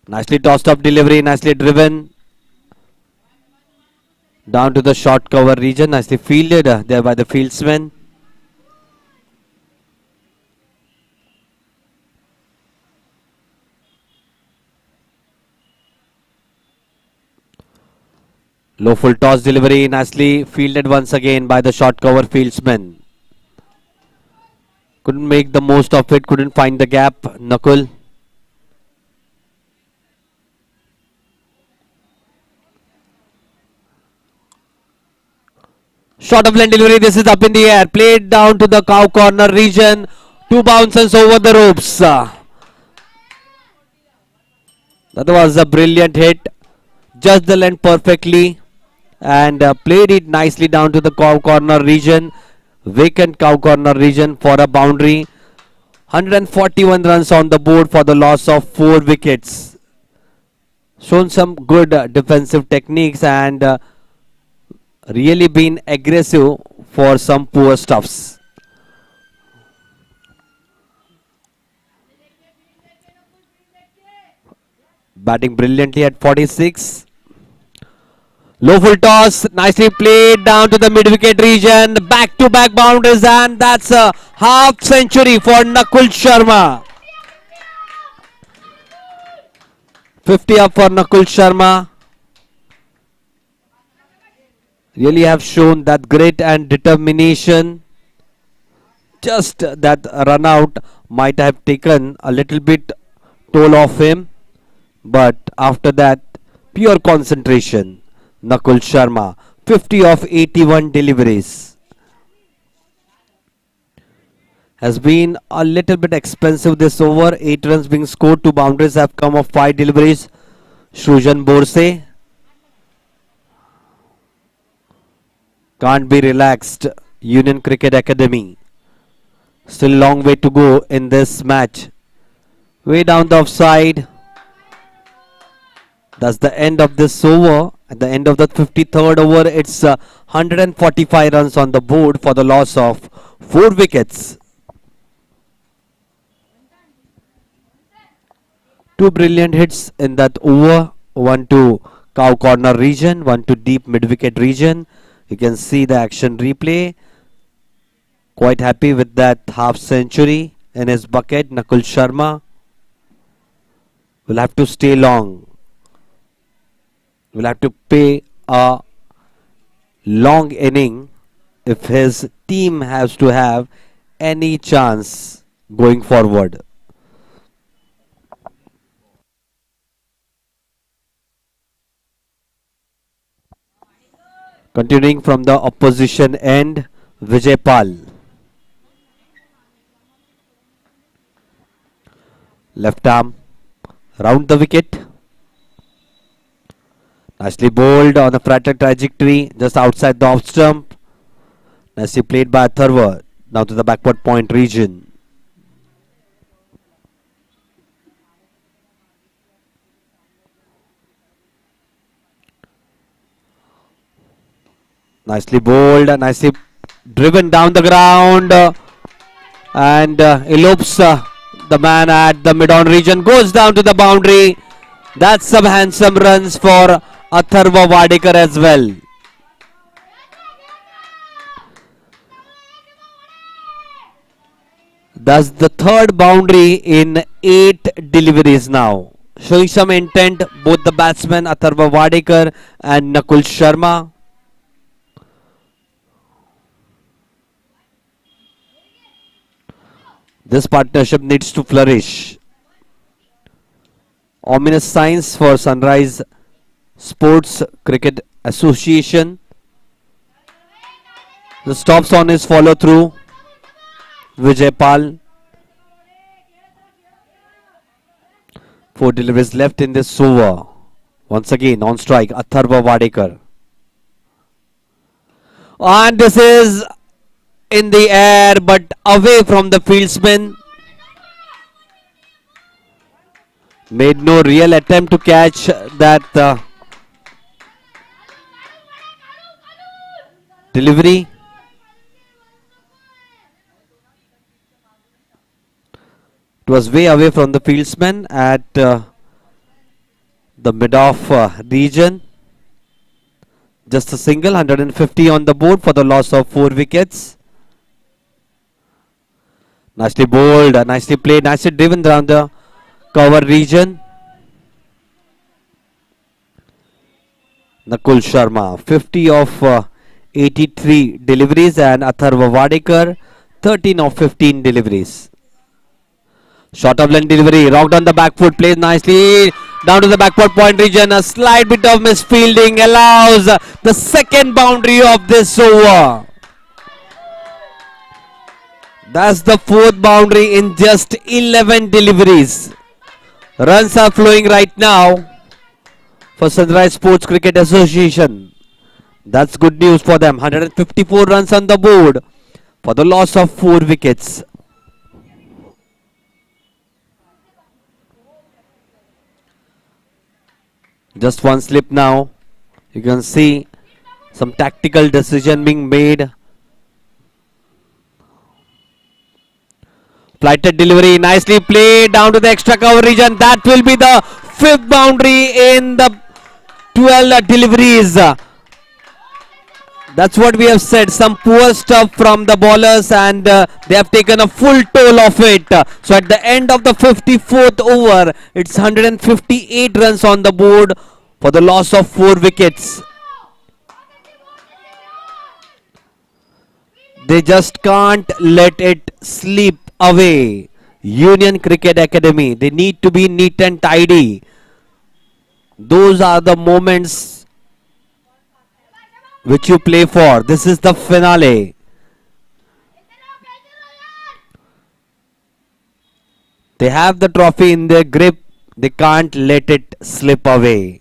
Nicely tossed up delivery, nicely driven. Down to the short cover region, nicely fielded there by the fieldsman. Low full toss delivery, nicely fielded once again by the short cover fieldsman. Couldn't make the most of it, couldn't find the gap, Nakul. Short of lane delivery, this is up in the air, played down to the cow corner region. 2 bounces over the ropes. That was a brilliant hit, judged the length perfectly and played it nicely down to the cow corner region. Vacant cow corner region for a boundary. 141 runs on the board for the loss of 4 wickets. Shown some good defensive techniques and really been aggressive for some poor stuffs. Batting brilliantly at 46. Low full toss, nicely played down to the mid-wicket region. Back-to-back boundaries, and that's a half century for Nakul Sharma. 50 up for Nakul Sharma. Really have shown that grit and determination. Just that run out might have taken a little bit toll off him, but after that, pure concentration. Nakul Sharma, 50 of 81 deliveries. Has been a little bit expensive this over. 8 runs being scored, 2 boundaries have come of 5 deliveries. Shrujan Bose can't be relaxed. Union Cricket Academy. Still long way to go in this match. Way down the offside. That's the end of this over. At the end of the 53rd over, it's 145 runs on the board for the loss of 4 wickets. 2 brilliant hits in that over. One to cow corner region, one to deep mid-wicket region. You can see the action replay. Quite happy with that half century in his bucket. Nakul Sharma will have to stay long. Will have to pay a long inning if his team has to have any chance going forward. Continuing from the opposition end, Vijay Pal. Left arm round the wicket. Nicely bowled on a flatter trajectory just outside the off stump. Nicely played by Atharva down to the backward point region. Nicely bowled, nicely driven down the ground and elopes the man at the mid-on region. Goes down to the boundary. That's some handsome runs for Atharva Wadekar as well. That's the third boundary in 8 deliveries now. Showing some intent, both the batsmen Atharva Wadekar and Nakul Sharma. This partnership needs to flourish. Ominous signs for Sunrise Sports Cricket Association. The stops on his follow through. Vijay Pal. 4 deliveries left in this over. Once again on strike, Atharva Wadekar. And this is in the air but away from the fieldsman. Made no real attempt to catch that delivery. It was way away from the fieldsman at the mid-off region. Just a single, 150 on the board for the loss of 4 wickets. Nicely bowled, nicely played, nicely driven around the cover region. Nakul Sharma, 50 of 83 deliveries, and Atharva Wadekar, 13 of 15 deliveries. Short of line delivery, rocked on the back foot, plays nicely down to the backward point region. A slight bit of misfielding allows the second boundary of this over. That's the fourth boundary in just 11 deliveries. Runs are flowing right now for Sunrise Sports Cricket Association. That's good news for them. 154 runs on the board for the loss of 4 wickets. Just one slip now. You can see some tactical decision being made. Flighted delivery, nicely played down to the extra cover region. That will be the 5th boundary in the 12 deliveries. That's what we have said. Some poor stuff from the bowlers, and they have taken a full toll of it. So at the end of the 54th over, it's 158 runs on the board for the loss of 4 wickets. They just can't let it slip away. Union Cricket Academy, they need to be neat and tidy. Those are the moments which you play for. This is the finale. They have the trophy in their grip. They can't let it slip away.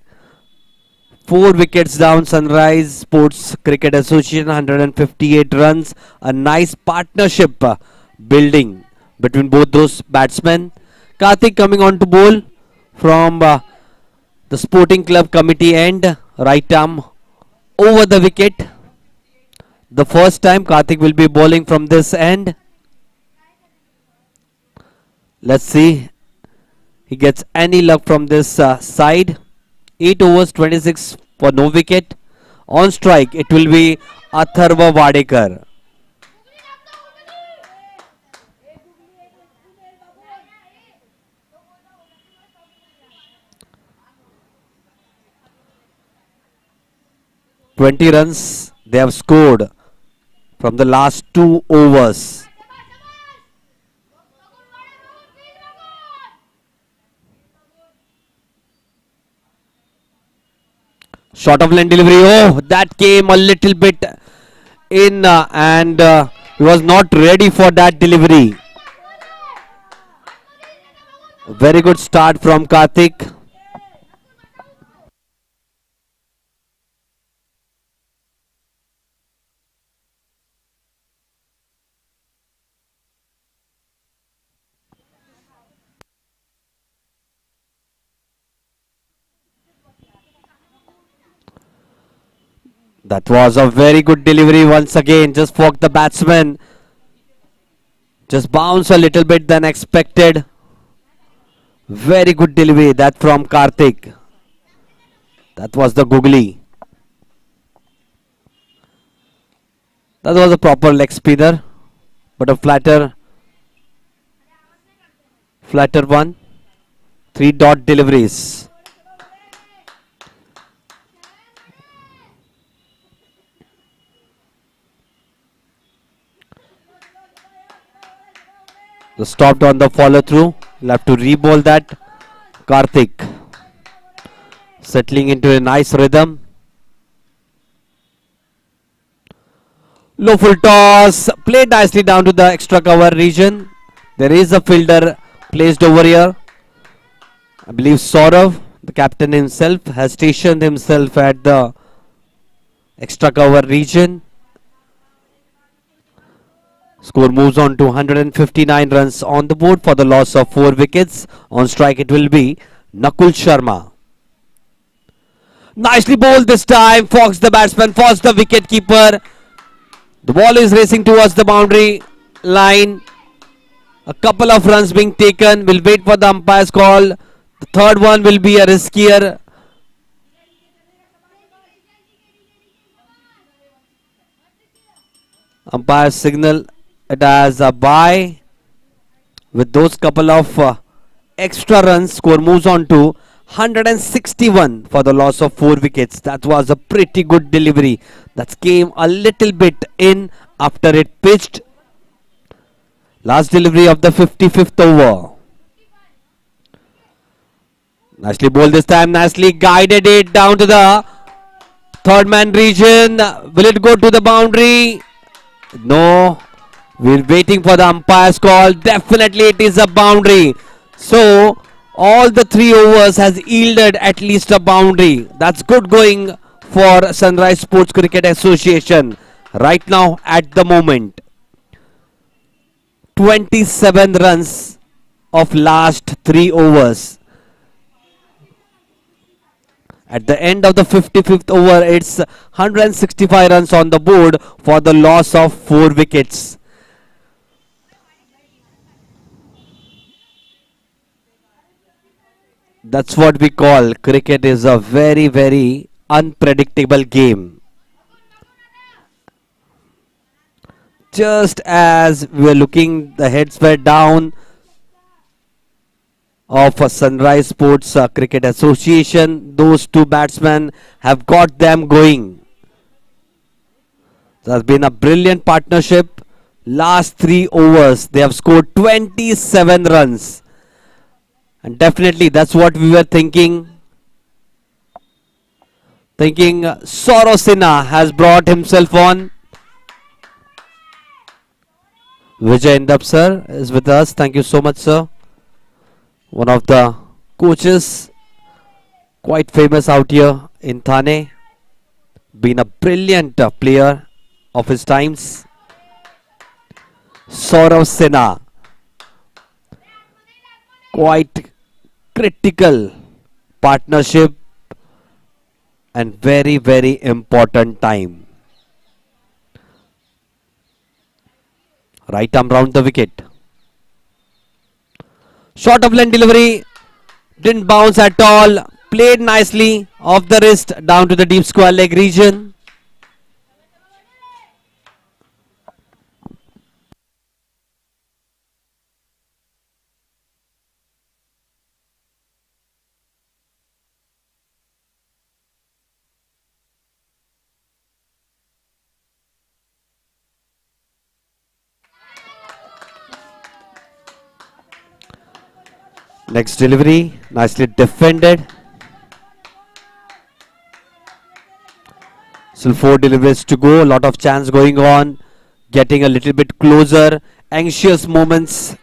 4 wickets down, Sunrise Sports Cricket Association, 158 runs. A nice partnership building between both those batsmen. Karthik coming on to bowl from the Sporting Club Committee end. Right arm over the wicket. The first time Karthik will be bowling from this end. Let's see he gets any luck from this side. 8 overs, 26 for no wicket. On strike, it will be Atharva Wadekar. "20 runs they have scored from the last 2 overs. Short of line delivery. Oh, that came a little bit in and he was not ready for that delivery. Very good start from Karthik. That was a very good delivery once again. Just walked the batsman. Just bounced a little bit than expected. Very good delivery that from Karthik. That was the googly. That was a proper leg spinner, but a flatter one. 3 dot deliveries. The stopped on the follow through. You'll have to re-bowl that. Karthik settling into a nice rhythm. Low full toss. Played nicely down to the extra cover region. There is a fielder placed over here. I believe Saurav, the captain himself, has stationed himself at the extra cover region. Score moves on to 159 runs on the board for the loss of 4 wickets. On strike it will be Nakul Sharma. Nicely bowled this time. Fox the batsman, Fox the wicket keeper. The ball is racing towards the boundary line. A couple of runs being taken. We'll wait for the umpire's call. The third one will be a riskier. Umpire signal it as a bye. With those couple of extra runs, score moves on to 161 for the loss of 4 wickets. That was a pretty good delivery. That came a little bit in after it pitched. Last delivery of the 55th over. Nicely bowled this time. Nicely guided it down to the third man region. Will it go to the boundary? No. We're waiting for the umpire's call. Definitely it is a boundary. So all the 3 overs has yielded at least a boundary. That's good going for Sunrise Sports Cricket Association right now at the moment. 27 runs of last 3 overs. At the end of the 55th over, it's 165 runs on the board for the loss of 4 wickets. That's what we call cricket is a very, very unpredictable game. Just as we were looking, the heads were down of a Sunrise Sports Cricket Association. Those 2 batsmen have got them going. There has been a brilliant partnership. Last 3 overs, they have scored 27 runs. And definitely that's what we were thinking. Saurav Sinha has brought himself on. Vijay Indap sir is with us. Thank you so much, sir. One of the coaches, quite famous out here in Thane. Been a brilliant player of his times. Saurav Sinha. Quite critical partnership and very, very important time. Right arm round the wicket. Short of length delivery. Didn't bounce at all. Played nicely off the wrist down to the deep square leg region. Next delivery, nicely defended. Still 4 deliveries to go. A lot of chance going on. Getting a little bit closer. Anxious moments.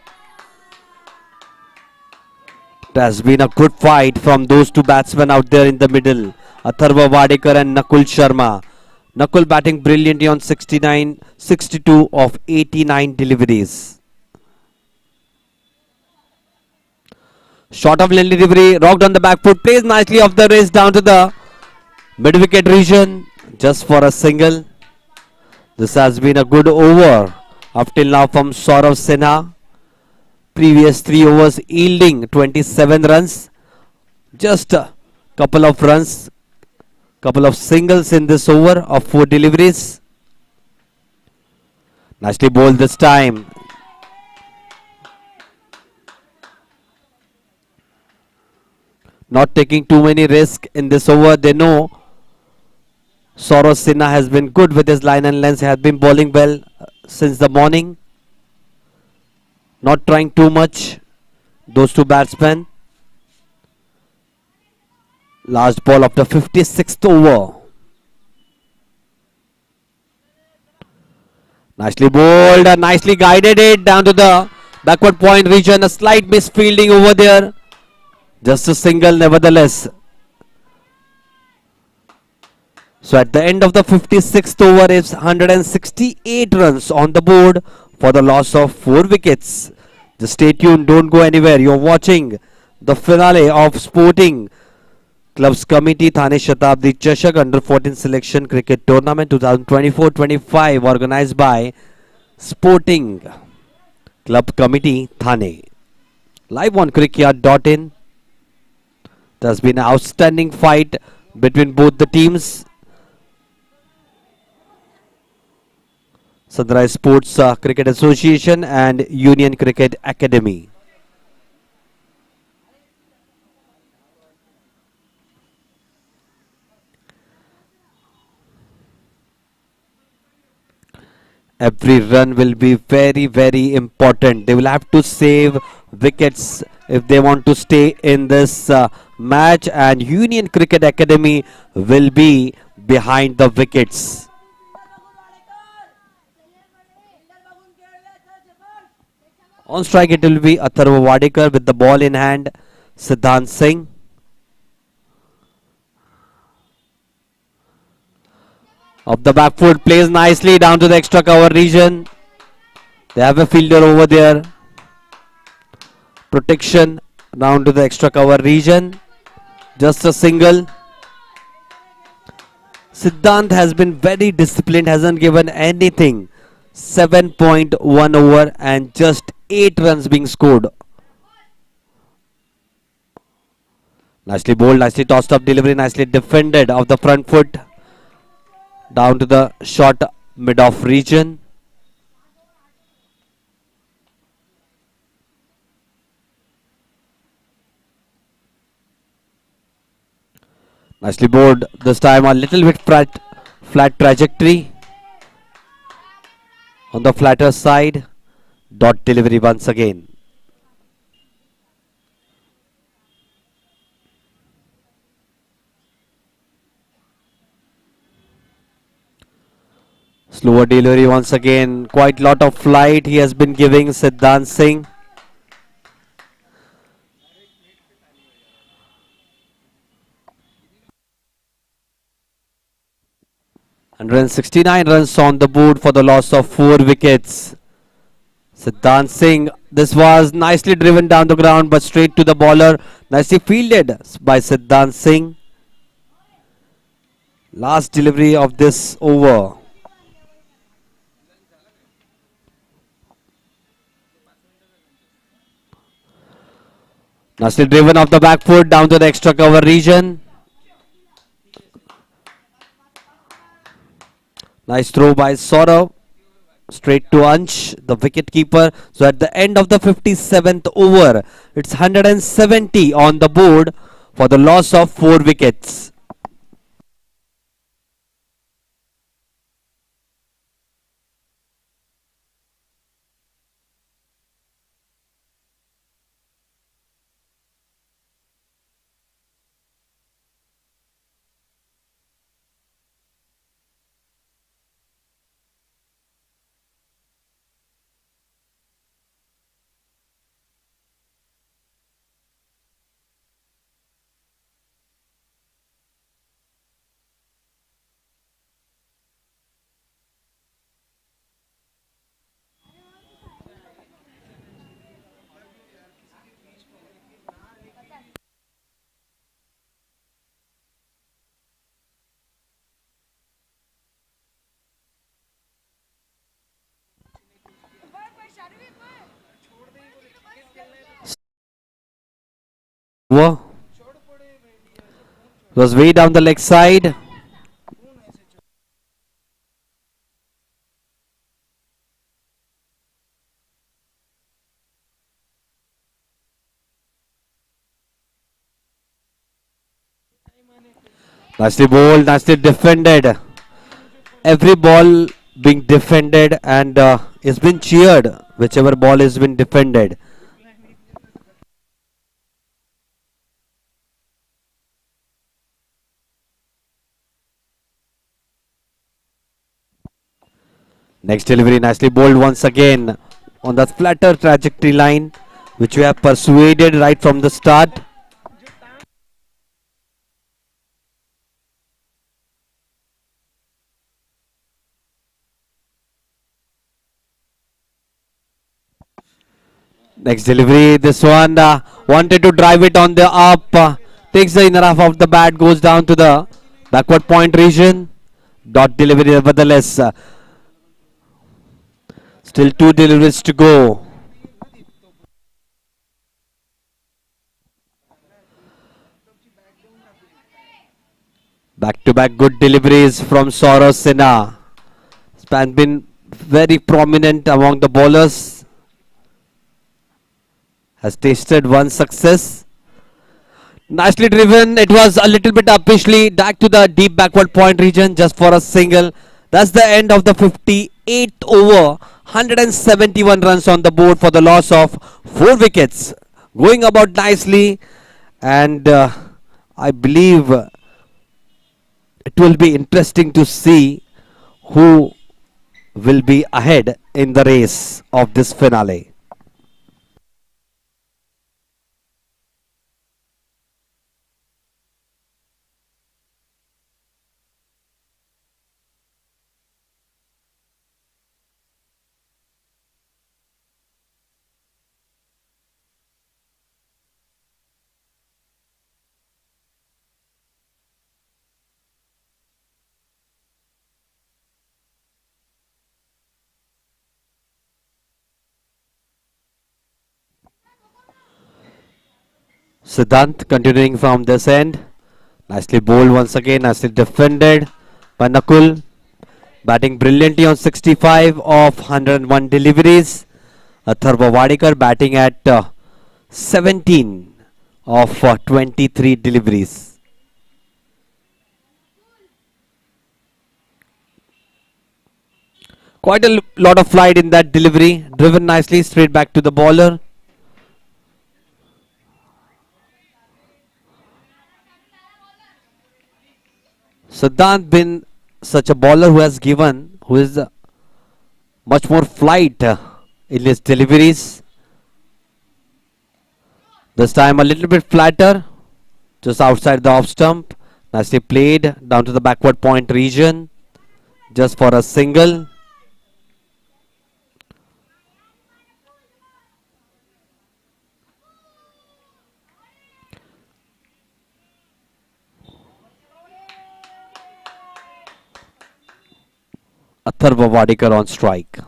It has been a good fight from those 2 batsmen out there in the middle. Atharva Wadekar and Nakul Sharma. Nakul batting brilliantly on 62 of 89 deliveries. Short of length delivery, rocked on the back foot, plays nicely off the wrist down to the mid-wicket region, just for a single. This has been a good over up till now from Saurav Sinha. Previous 3 overs yielding 27 runs. Just a couple of runs, couple of singles in this over of 4 deliveries. Nicely bowled this time. Not taking too many risks in this over. They know Saurav Sinha has been good with his line and length. He has been bowling well since the morning. Not trying too much. Those 2 batsmen. Last ball of the 56th over. Nicely bowled and nicely guided it down to the backward point region. A slight misfielding over there. Just a single nevertheless. So at the end of the 56th over is 168 runs on the board for the loss of 4 wickets. Just stay tuned, don't go anywhere. You're watching the finale of Sporting Clubs Committee Thane Shatabdi Chashak Under 14 Selection Cricket Tournament 2024-25 organized by Sporting Club Committee Thane. Live on CricYard.in. There's been an outstanding fight between both the teams. Sunrise Sports Cricket Association and Union Cricket Academy. Every run will be very important. They will have to save wickets if they want to stay in this match, and Union Cricket Academy will be behind the wickets. On strike it will be Atharva Wadekar with the ball in hand. Siddhant Singh. Up the back foot, plays nicely down to the extra cover region. They have a fielder over there. Protection down to the extra cover region. Just a single. Siddhant has been very disciplined, hasn't given anything. 7.1 over and just 8 runs being scored. Nicely bowled, nicely tossed up delivery, nicely defended off the front foot. Down to the short mid-off region. Nicely bowled, this time a little bit flat trajectory. On the flatter side, dot delivery once again. Slower delivery once again. Quite lot of flight he has been giving Siddhant Singh. And 169 runs on the board for the loss of 4 wickets. Siddhant Singh, this was nicely driven down the ground but straight to the bowler. Nicely fielded by Siddhant Singh. Last delivery of this over. Nicely driven off the back foot down to the extra cover region. Nice throw by Saurav. Straight to Ansh, the wicket keeper. So at the end of the 57th over, it's 170 on the board for the loss of 4 wickets. Over. It was way down the leg side. Nicely bowled, nicely defended. Every ball being defended and it's been cheered whichever ball has been defended. Next delivery nicely bowled once again on the flatter trajectory line which we have persuaded right from the start. Next delivery, this one wanted to drive it on the up. Takes the inner half of the bat, goes down to the backward point region. Dot delivery, nevertheless. Still two deliveries to go. Back to back good deliveries from Saurav Sinha. Span been very prominent among the bowlers. Has tasted one success. Nicely driven. It was a little bit uppishly. Back to the deep backward point region just for a single. That's the end of the 58th over. 171 runs on the board for the loss of 4 wickets. Going about nicely. And I believe it will be interesting to see who will be ahead in the race of this finale. Siddhant continuing from this end. Nicely bowled once again, nicely defended by Nakul. Batting brilliantly on 65 of 101 deliveries. Atharva Wadikar batting at 17 of 23 deliveries. Quite a lot of flight in that delivery. Driven nicely straight back to the bowler. Siddhant been such a bowler who is much more flight in his deliveries. This time a little bit flatter, just outside the off stump. Nicely played down to the backward point region, just for a single. Atharva Wadikar on strike.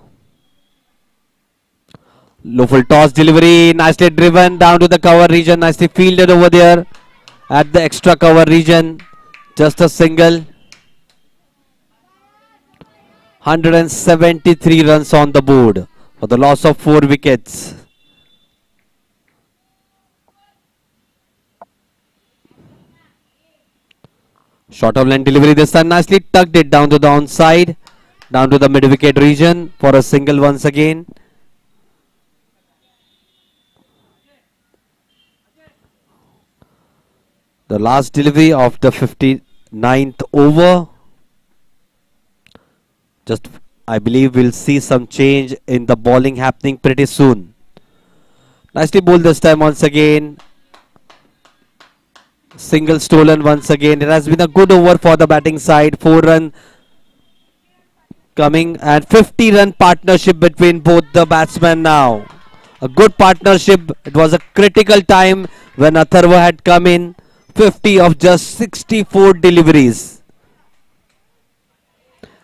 Low full toss delivery, nicely driven down to the cover region, nicely fielded over there at the extra cover region. Just a single. 173 runs on the board for the loss of 4 wickets. Short of line delivery this time, nicely tucked it down to the onside, down to the mid wicket region for a single once again. The last delivery of the 59th over. Just, I believe we'll see some change in the bowling happening pretty soon. Nicely bowled this time once again. Single stolen once again. It has been a good over for the batting side. 4 run coming and 50 run partnership between both the batsmen now. A good partnership. It was a critical time when Atharva had come in. 50 of just 64 deliveries.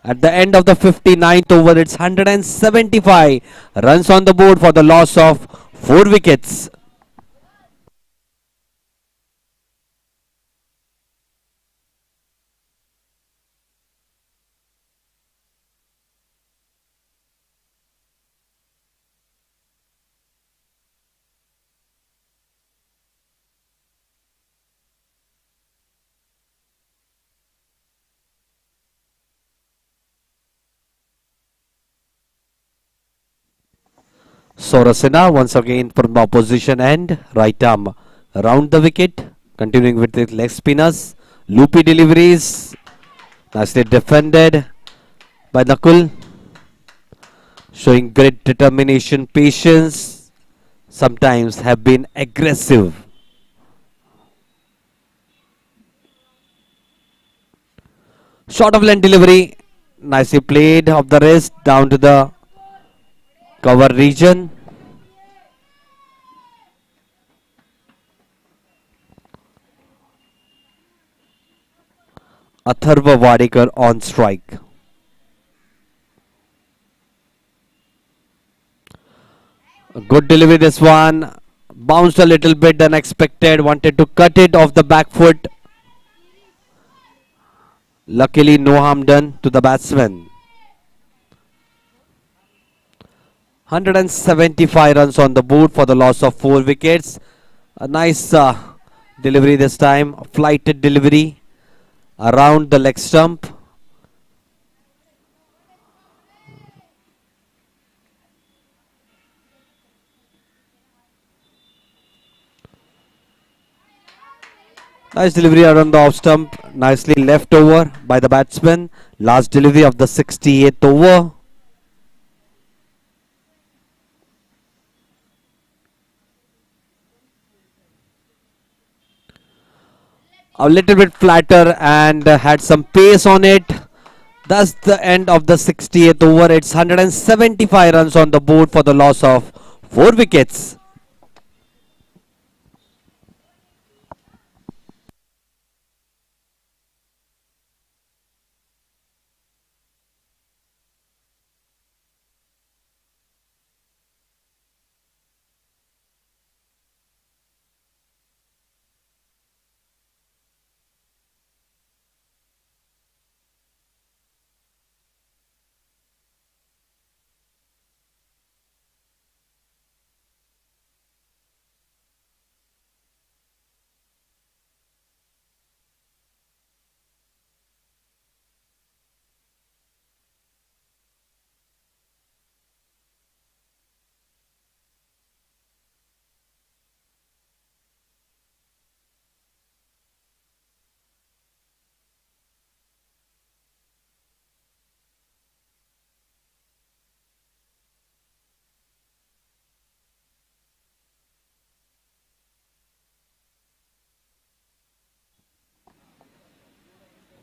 At the end of the 59th over, it's 175 runs on the board for the loss of 4 wickets. Sorasena once again from the opposition end, right arm around the wicket, continuing with the leg spinners, loopy deliveries, nicely defended by Nakul, showing great determination, patience, sometimes have been aggressive. Short of length delivery, nicely played off the wrist down to the cover region. Atharva Wadekar on strike. A good delivery this one. Bounced a little bit unexpected. Wanted to cut it off the back foot. Luckily, no harm done to the batsman. 175 runs on the board for the loss of 4 wickets. A nice delivery this time. A flighted delivery around the leg stump. Nice delivery around the off stump. Nicely left over by the batsman. Last delivery of the 68th over. A little bit flatter and had some pace on it. That's the end of the 68th over. It's 175 runs on the board for the loss of 4 wickets.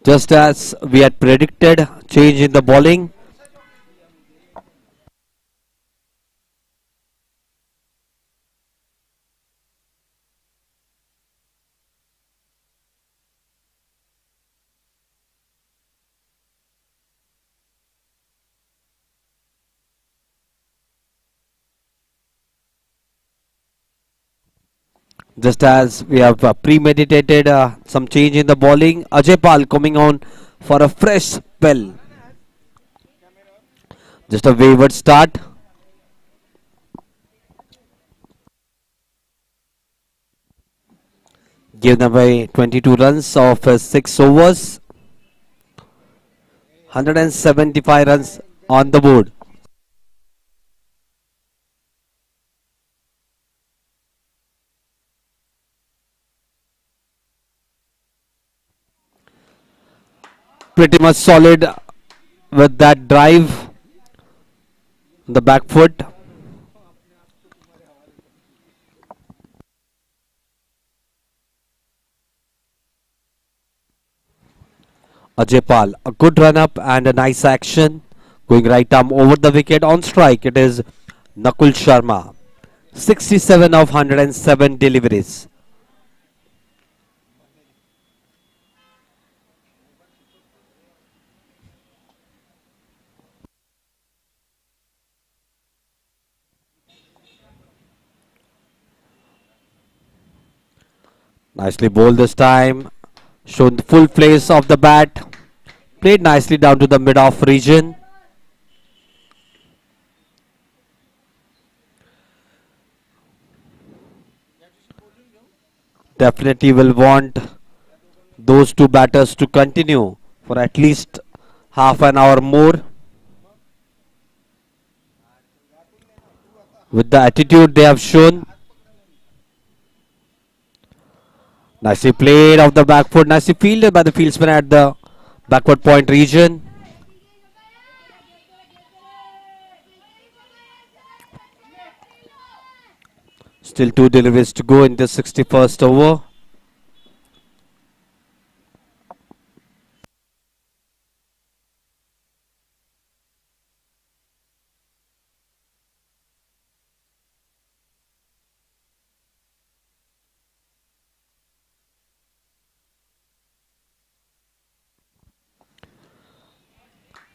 Just as we had predicted, change in the bowling. Just as we have premeditated some change in the bowling. Ajay Pal coming on for a fresh spell. Just a wayward start. Give them away 22 runs of 6 overs. 175 runs on the board. Pretty much solid with that drive. The back foot. Ajay Pal, a good run up and a nice action. Going right arm over the wicket on strike. It is Nakul Sharma. 67 of 107 deliveries. Nicely bowled this time. Shown the full place of the bat. Played nicely down to the mid-off region. Definitely will want those two batters to continue for at least half an hour more. With the attitude they have shown. Nicely played off the back foot. Nicely fielded by the fieldsman at the backward point region. Still 2 deliveries to go in the 61st over.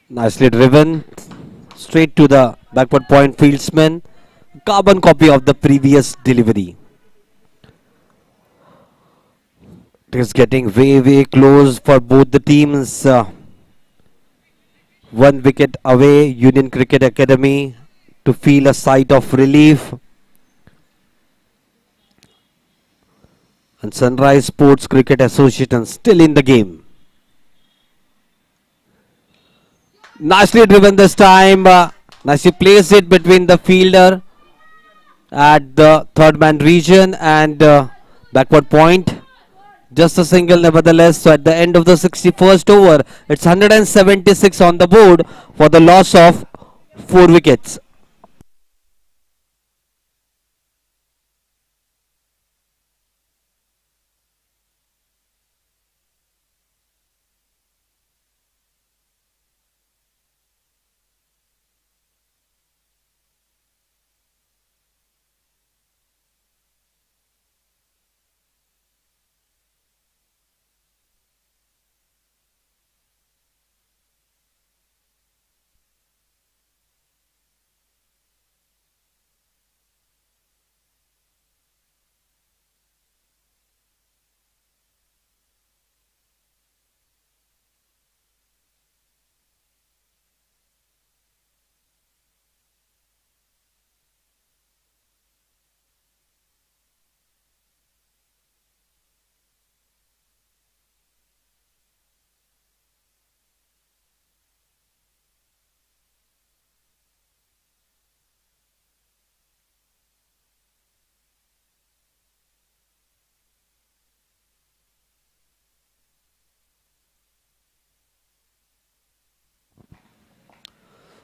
Nicely driven. Straight to the backward point fieldsman. Carbon copy of the previous delivery. It is getting way close for both the teams. One wicket away, Union Cricket Academy to feel a sight of relief. And Sunrise Sports Cricket Association still in the game. Nicely driven this time. Nicely placed it between the fielder at the third man region and backward point. Just a single nevertheless. So at the end of the 61st over, it's 176 on the board for the loss of 4 wickets.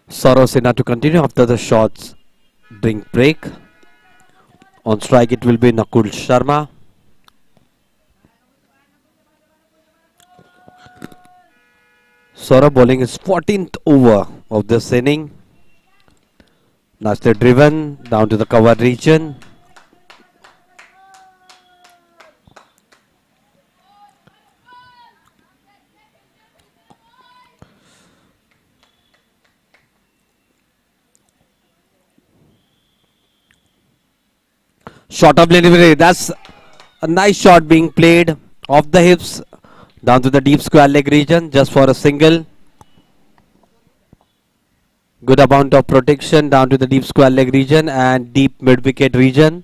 Sarosina to continue after the shots drink break. On strike it will be Nakul Sharma. Sora bowling his 14th over of this inning. Nicely driven down to the cover region. Shot of delivery. That's a nice shot being played off the hips down to the deep square leg region just for a single. Good amount of protection down to the deep square leg region and deep mid wicket region.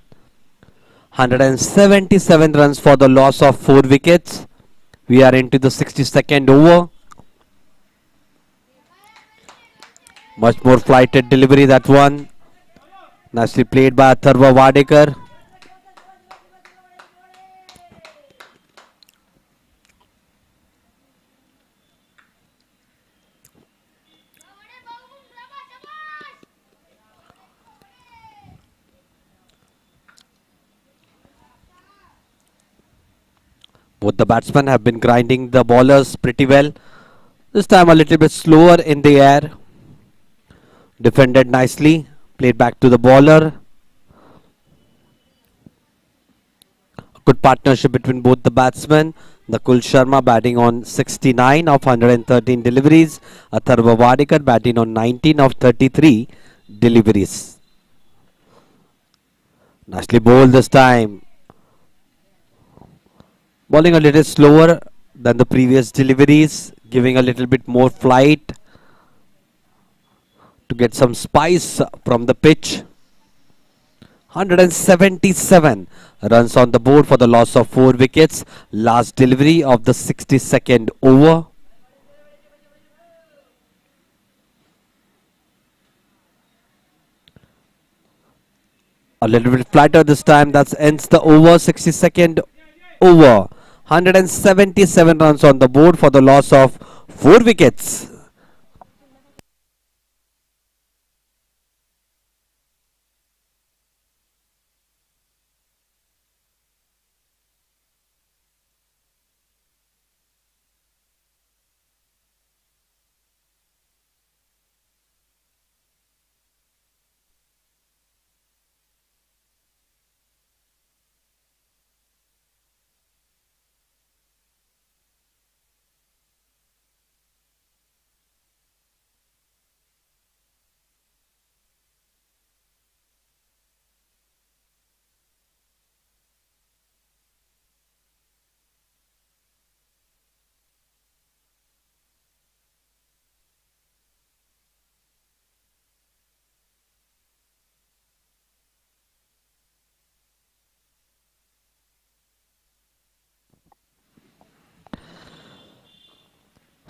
177 runs for the loss of 4 wickets. We are into the 62nd over. Much more flighted delivery that one. Nicely played by Atharva Wadekar. Both the batsmen have been grinding the bowlers pretty well. This time a little bit slower in the air. Defended nicely. Played back to the bowler. Good partnership between both the batsmen. Nakul Sharma batting on 69 of 113 deliveries. Atharva Wadekar batting on 19 of 33 deliveries. Nicely bowled this time. Bowling a little slower than the previous deliveries. Giving a little bit more flight to get some spice from the pitch. 177 runs on the board for the loss of 4 wickets. Last delivery of the 62nd over. A little bit flatter this time. That ends the over. 62nd over. 177 runs on the board for the loss of 4 wickets.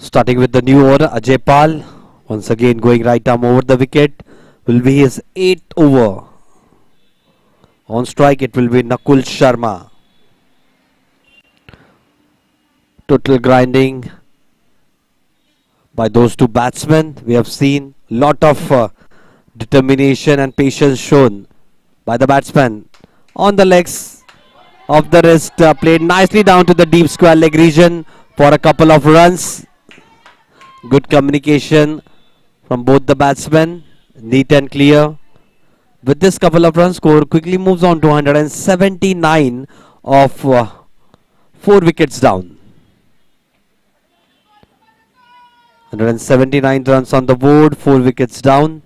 Starting with the new order, Ajay Pal. Once again going right arm over the wicket. Will be his 8th over. On strike it will be Nakul Sharma. Total grinding by those two batsmen. We have seen lot of determination and patience shown by the batsman. On the legs of the wrist, played nicely down to the deep square leg region for a couple of runs. Good communication from both the batsmen, neat and clear. With this couple of runs, score quickly moves on to 179 of 4 wickets down. 179 runs on the board, 4 wickets down.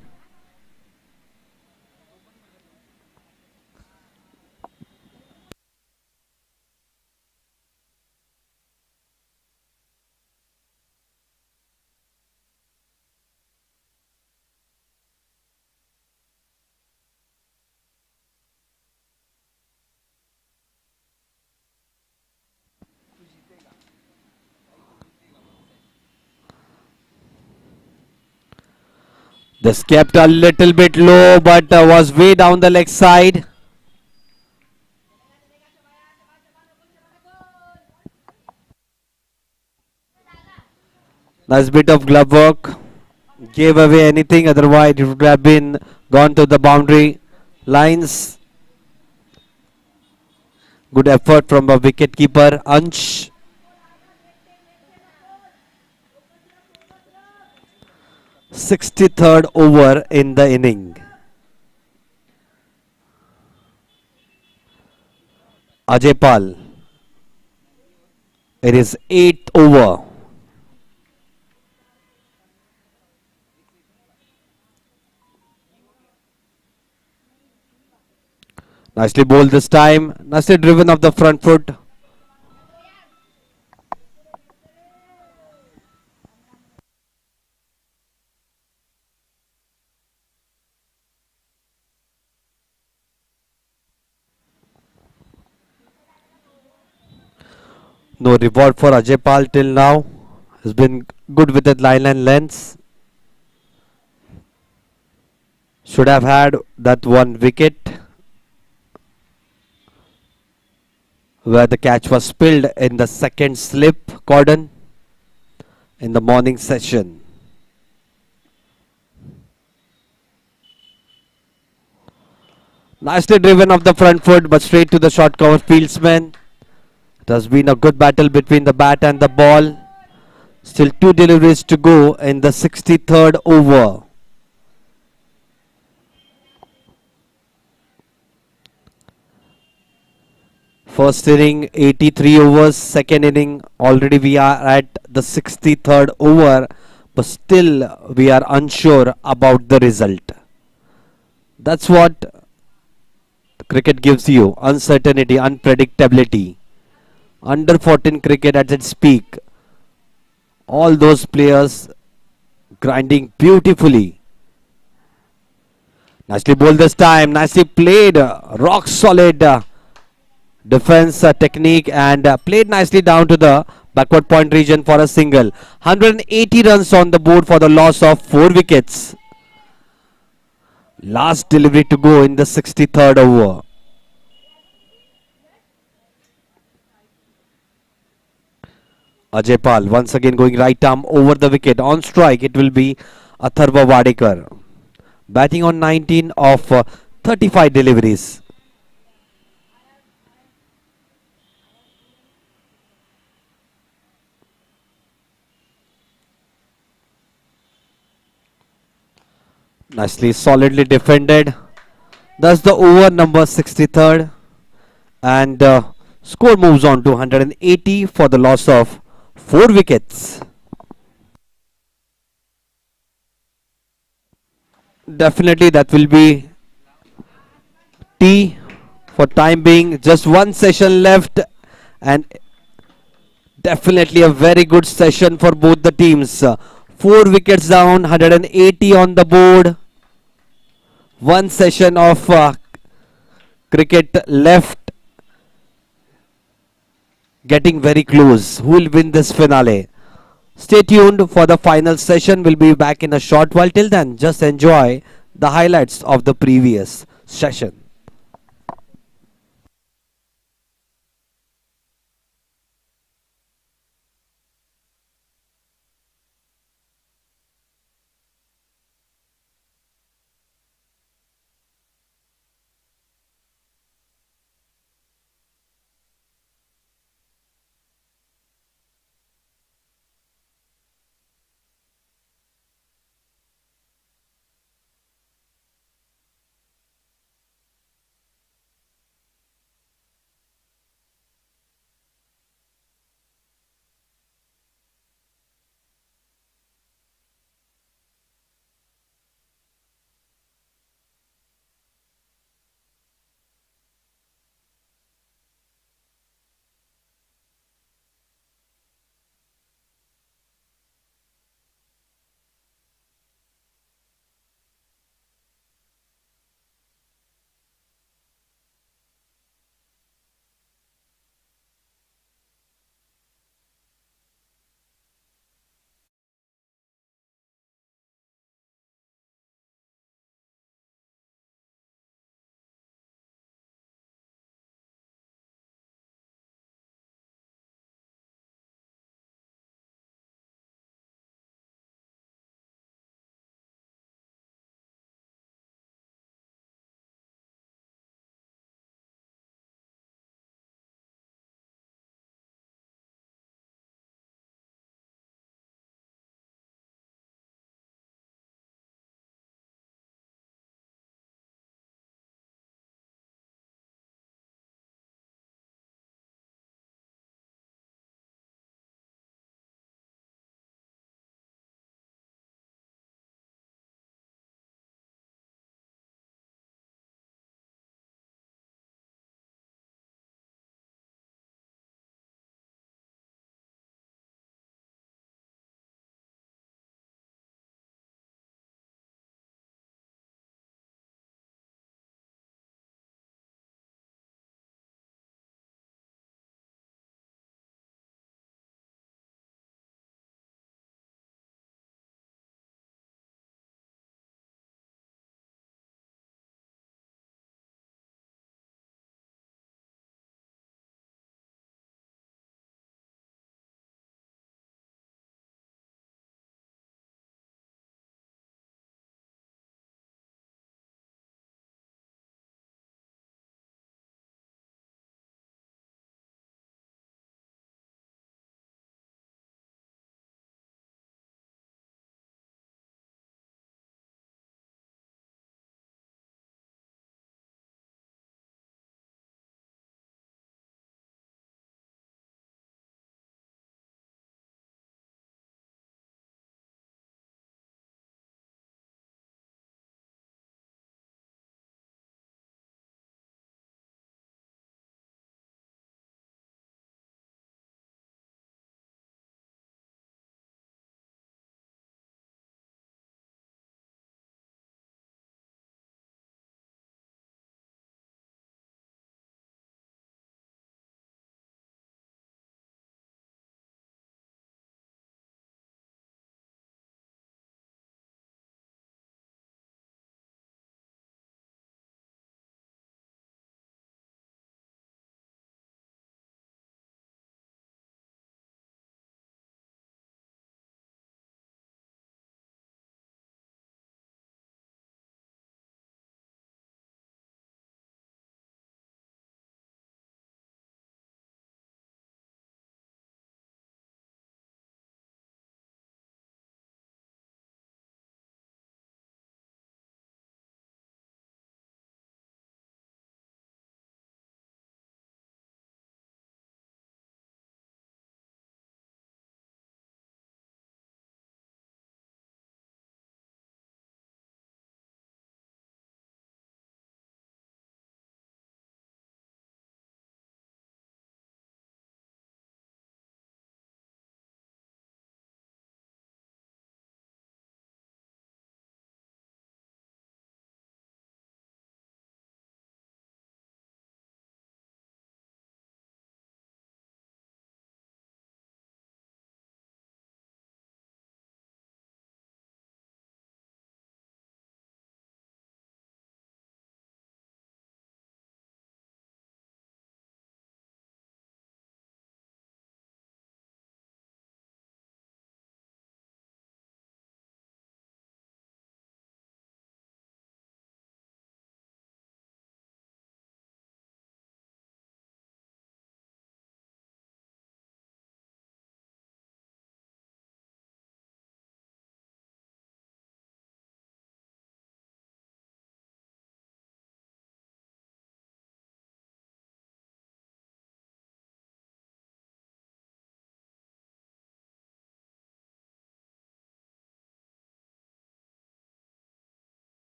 This kept a little bit low, but was way down the leg side. Nice bit of glove work. Gave away anything, otherwise it would have been gone to the boundary lines. Good effort from a wicket keeper, Ansh. "63rd over in the inning. Ajay Pal. It is 8th over. Nicely bowled this time. Nicely driven off the front foot. No reward for Ajay Pal till now. Has been good with the line and lengths. Should have had that one wicket where the catch was spilled in the second slip cordon in the morning session. Nicely driven off the front foot, but straight to the short cover fieldsman. It has been a good battle between the bat and the ball. Still 2 deliveries to go in the 63rd over. First inning 83 overs, second inning already we are at the 63rd over, but still we are unsure about the result. That's what cricket gives you, uncertainty, unpredictability. Under 14 cricket at its peak, all those players grinding beautifully. Nicely bowled this time, nicely played, rock solid defense technique, and played nicely down to the backward point region for a single. 180 runs on the board for the loss of 4 wickets. Last delivery to go in the 63rd over. Ajay Pal once again going right arm over the wicket. On strike it will be Atharva Wadekar. Batting on 19 of 35 deliveries. Nicely, solidly defended. That's the over number 63rd. And score moves on to 180 for the loss of 4 wickets. Definitely that will be tea for time being. Just one session left, and definitely a very good session for both the teams. 4 wickets down, 180 on the board. One session of cricket left, getting very close. Who will win this finale? Stay tuned for the final session. We'll be back in a short while. Till then, just enjoy the highlights of the previous session.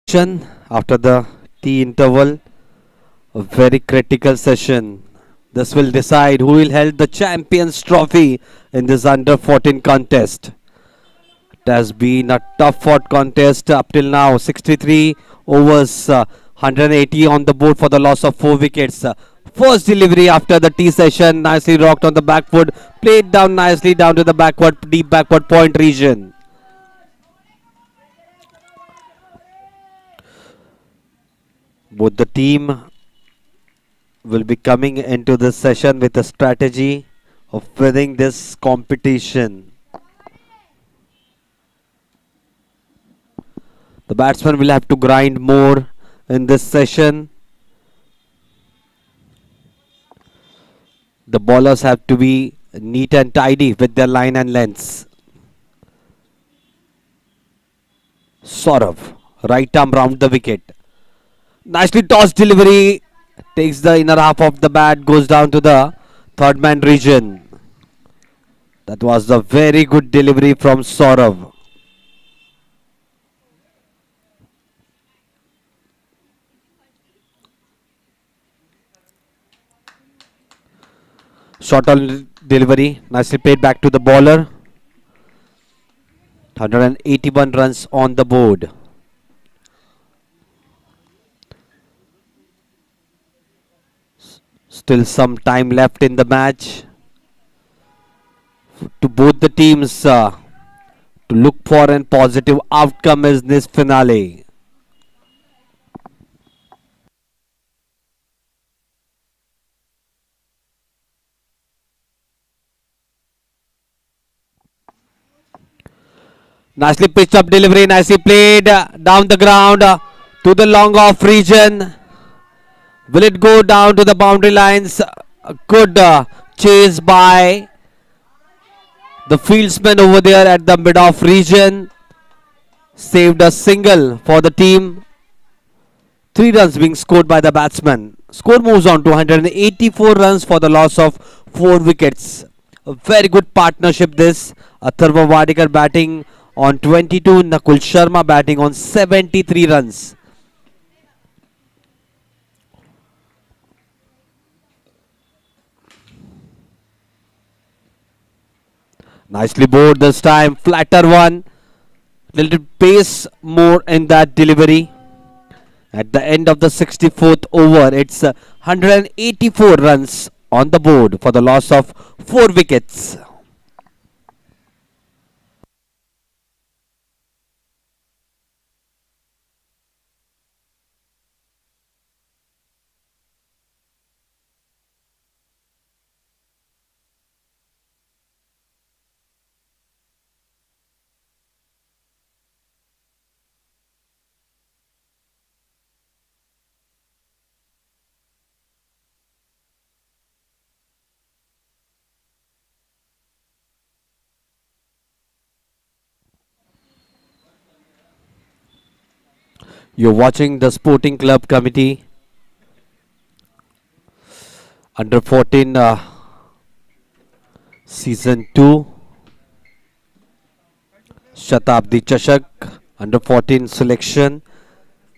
After the tea interval, a very critical session. This will decide who will hold the Champions Trophy in this under 14 contest. It has been a tough fought contest up till now. 63 overs, 180 on the board for the loss of 4 wickets. First delivery after the tea session, nicely rocked on the back foot, played down nicely down to the backward, deep backward point region. Both the team will be coming into this session with a strategy of winning this competition. The batsman will have to grind more in this session. The bowlers have to be neat and tidy with their line and lengths. Saurav, right arm round the wicket. Nicely tossed delivery. Takes the inner half of the bat, goes down to the third man region. That was a very good delivery from Saurav. Short on delivery, nicely played back to the bowler. 181 runs on the board. Still some time left in the match to both the teams to look for a positive outcome in this finale. Nicely pitched up delivery, nicely played down the ground to the long off region. Will it go down to the boundary lines? A good chase by the fieldsman over there at the mid off region. Saved a single for the team. 3 runs being scored by the batsman. Score moves on to 184 runs for the loss of 4 wickets. A very good partnership this. Atharva Wadikar batting on 22, Nakul Sharma batting on 73 runs. Nicely bowled this time, flatter one. Little pace more in that delivery. At the end of the 64th over, it's 184 runs on the board for the loss of 4 wickets. You're watching the Sporting Club Committee under 14 season 2 Shatabdi Chashak under 14 selection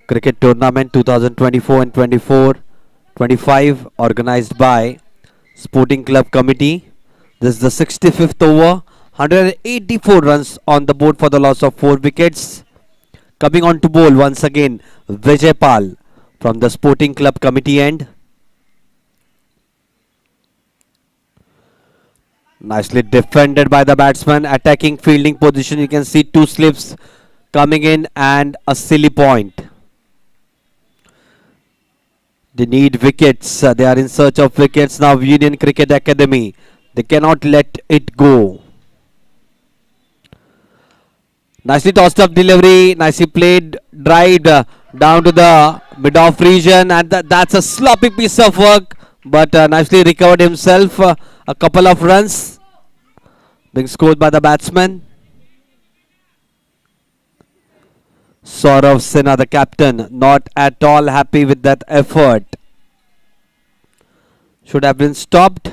cricket tournament 2024 and 24-25 organized by Sporting Club Committee. This is the 65th over. 184 runs on the board for the loss of 4 wickets. Coming on to bowl once again, Vijay Pal from the Sporting Club Committee end. Nicely defended by the batsman. Attacking fielding position. You can see 2 slips coming in and a silly point. They need wickets. They are in search of wickets now. Union Cricket Academy. They cannot let it go. Nicely tossed up delivery. Nicely played. Drive down to the mid-off region. And that's a sloppy piece of work. But nicely recovered himself. A couple of runs being scored by the batsman. Saurav Sinha, the captain, not at all happy with that effort. Should have been stopped.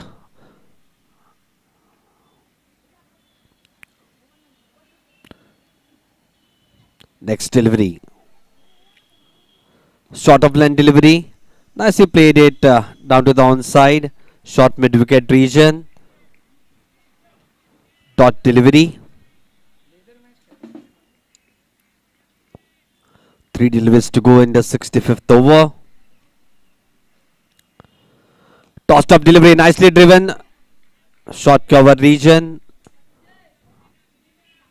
Next delivery. Short of length delivery. Nicely played it down to the onside. Short mid wicket region. Dot delivery. 3 deliveries to go in the 65th over. Tossed up delivery, nicely driven. Short cover region.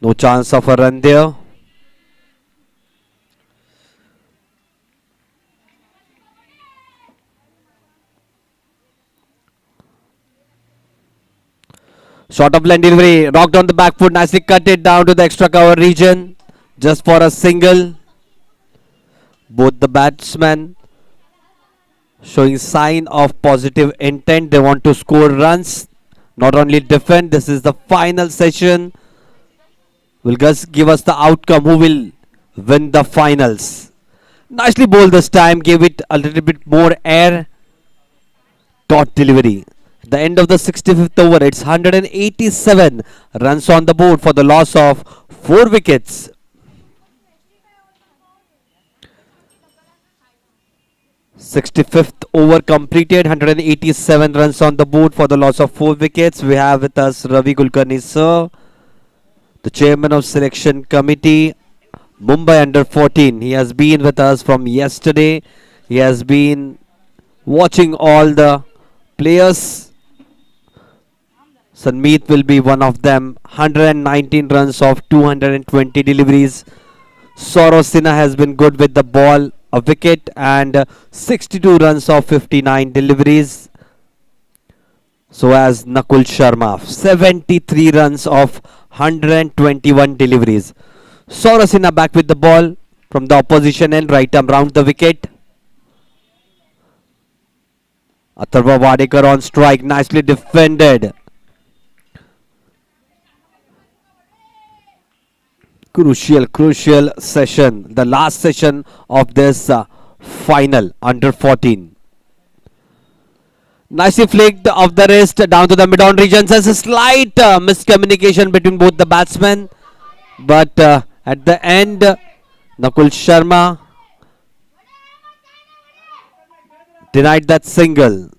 No chance of a run there. Short of length delivery, rocked on the back foot, nicely cut it down to the extra cover region. Just for a single. Both the batsmen showing sign of positive intent. They want to score runs, not only defend. This is the final session. Will just give us the outcome. Who will win the finals? Nicely bowled this time. Gave it a little bit more air. Dot delivery. At the end of the 65th over, it's 187 runs on the board for the loss of 4 wickets. Sixty-fifth over completed, 187 runs on the board for the loss of 4 wickets. We have with us Ravi Kulkarni sir, the chairman of selection committee, Mumbai under 14. He has been with us from yesterday. He has been watching all the players. Sanmeet will be one of them. 119 runs of 220 deliveries. Saurav Sinha has been good with the ball. A wicket and 62 runs of 59 deliveries. So as Nakul Sharma, 73 runs of 121 deliveries. Saurav Sinha back with the ball from the opposition end, right arm round the wicket. Atharva Wadekar on strike, nicely defended. Crucial session, the last session of this final under 14. Nicely flicked off the wrist down to the mid-on region. There's a slight miscommunication between both the batsmen, but at the end, Nakul Sharma denied that single.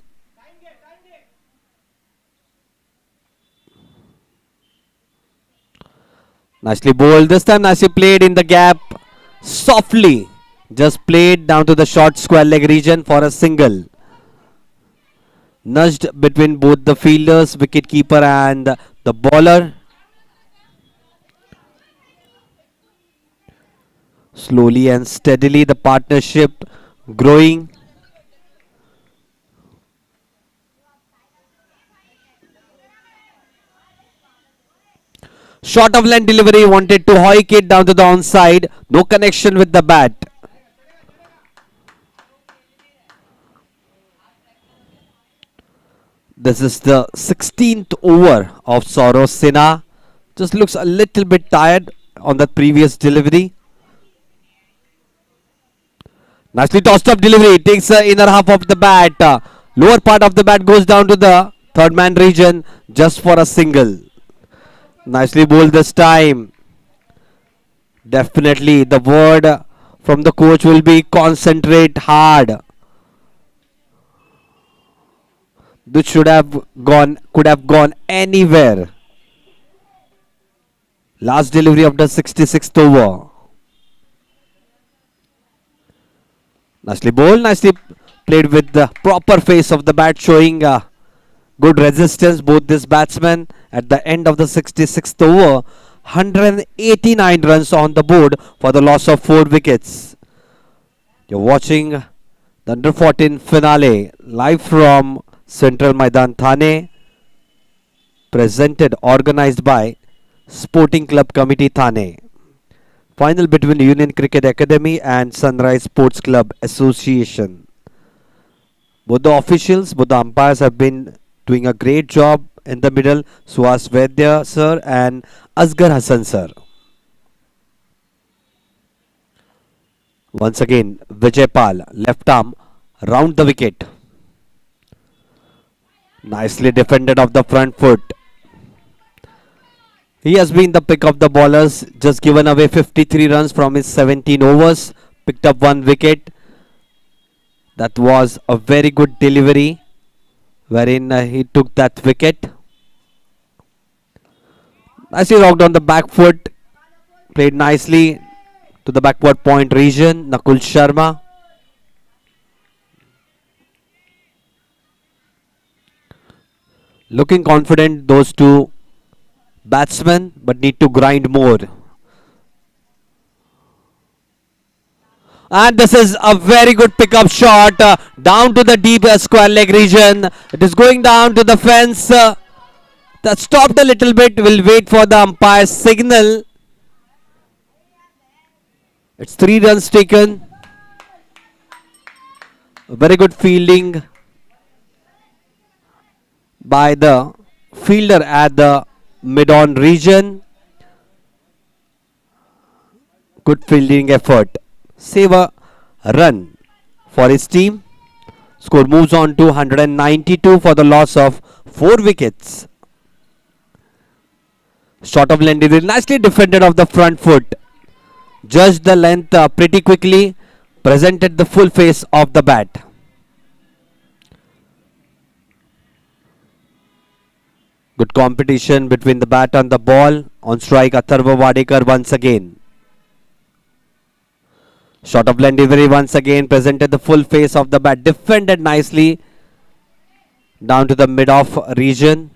Nicely bowled. This time nicely played in the gap. Softly. Just played down to the short square leg region for a single. Nudged between both the fielders, wicket keeper and the bowler. Slowly and steadily the partnership growing. Short of length delivery, wanted to hoik it down to the onside. No connection with the bat. This is the 16th over of Saurav Sinha. Just looks a little bit tired on the previous delivery. Nicely tossed up delivery. Takes the inner half of the bat. Lower part of the bat goes down to the third man region just for a single. Nicely bowled this time. Definitely the word from the coach will be concentrate hard. This could have gone anywhere. Last delivery of the 66th over. Nicely bowled, nicely played with the proper face of the bat, showing good resistance. Both these batsmen at the end of the 66th over, 189 runs on the board for the loss of 4 wickets. You're watching the under 14 finale live from Central Maidan Thane, organized by Sporting Club Committee Thane. Final between Union Cricket Academy and Sunrise Sports Club Association. Both the officials, both the umpires have been doing a great job in the middle. Suhas Vaidya sir and Asghar Hassan sir. Once again, Vijay Pal, left arm, round the wicket. Nicely defended off the front foot. He has been the pick of the bowlers, just given away 53 runs from his 17 overs, picked up 1 wicket. That was a very good delivery wherein he took that wicket. Nicely rocked on the back foot, played nicely to the backward point region. Nakul Sharma. Looking confident, those two batsmen, but need to grind more. And this is a very good pickup shot down to the deep square leg region. It is going down to the fence. That stopped a little bit. We'll wait for the umpire's signal. It's 3 runs taken. Very good fielding by the fielder at the mid-on region. Good fielding effort. Save a run for his team. Score moves on to 192 for the loss of 4 wickets. Shot of length is nicely defended off the front foot. Judged the length pretty quickly. Presented the full face of the bat. Good competition between the bat and the ball. On strike, Atharva Wadekar once again. Shot of length delivery once again. Presented the full face of the bat. Defended nicely. Down to the mid-off region.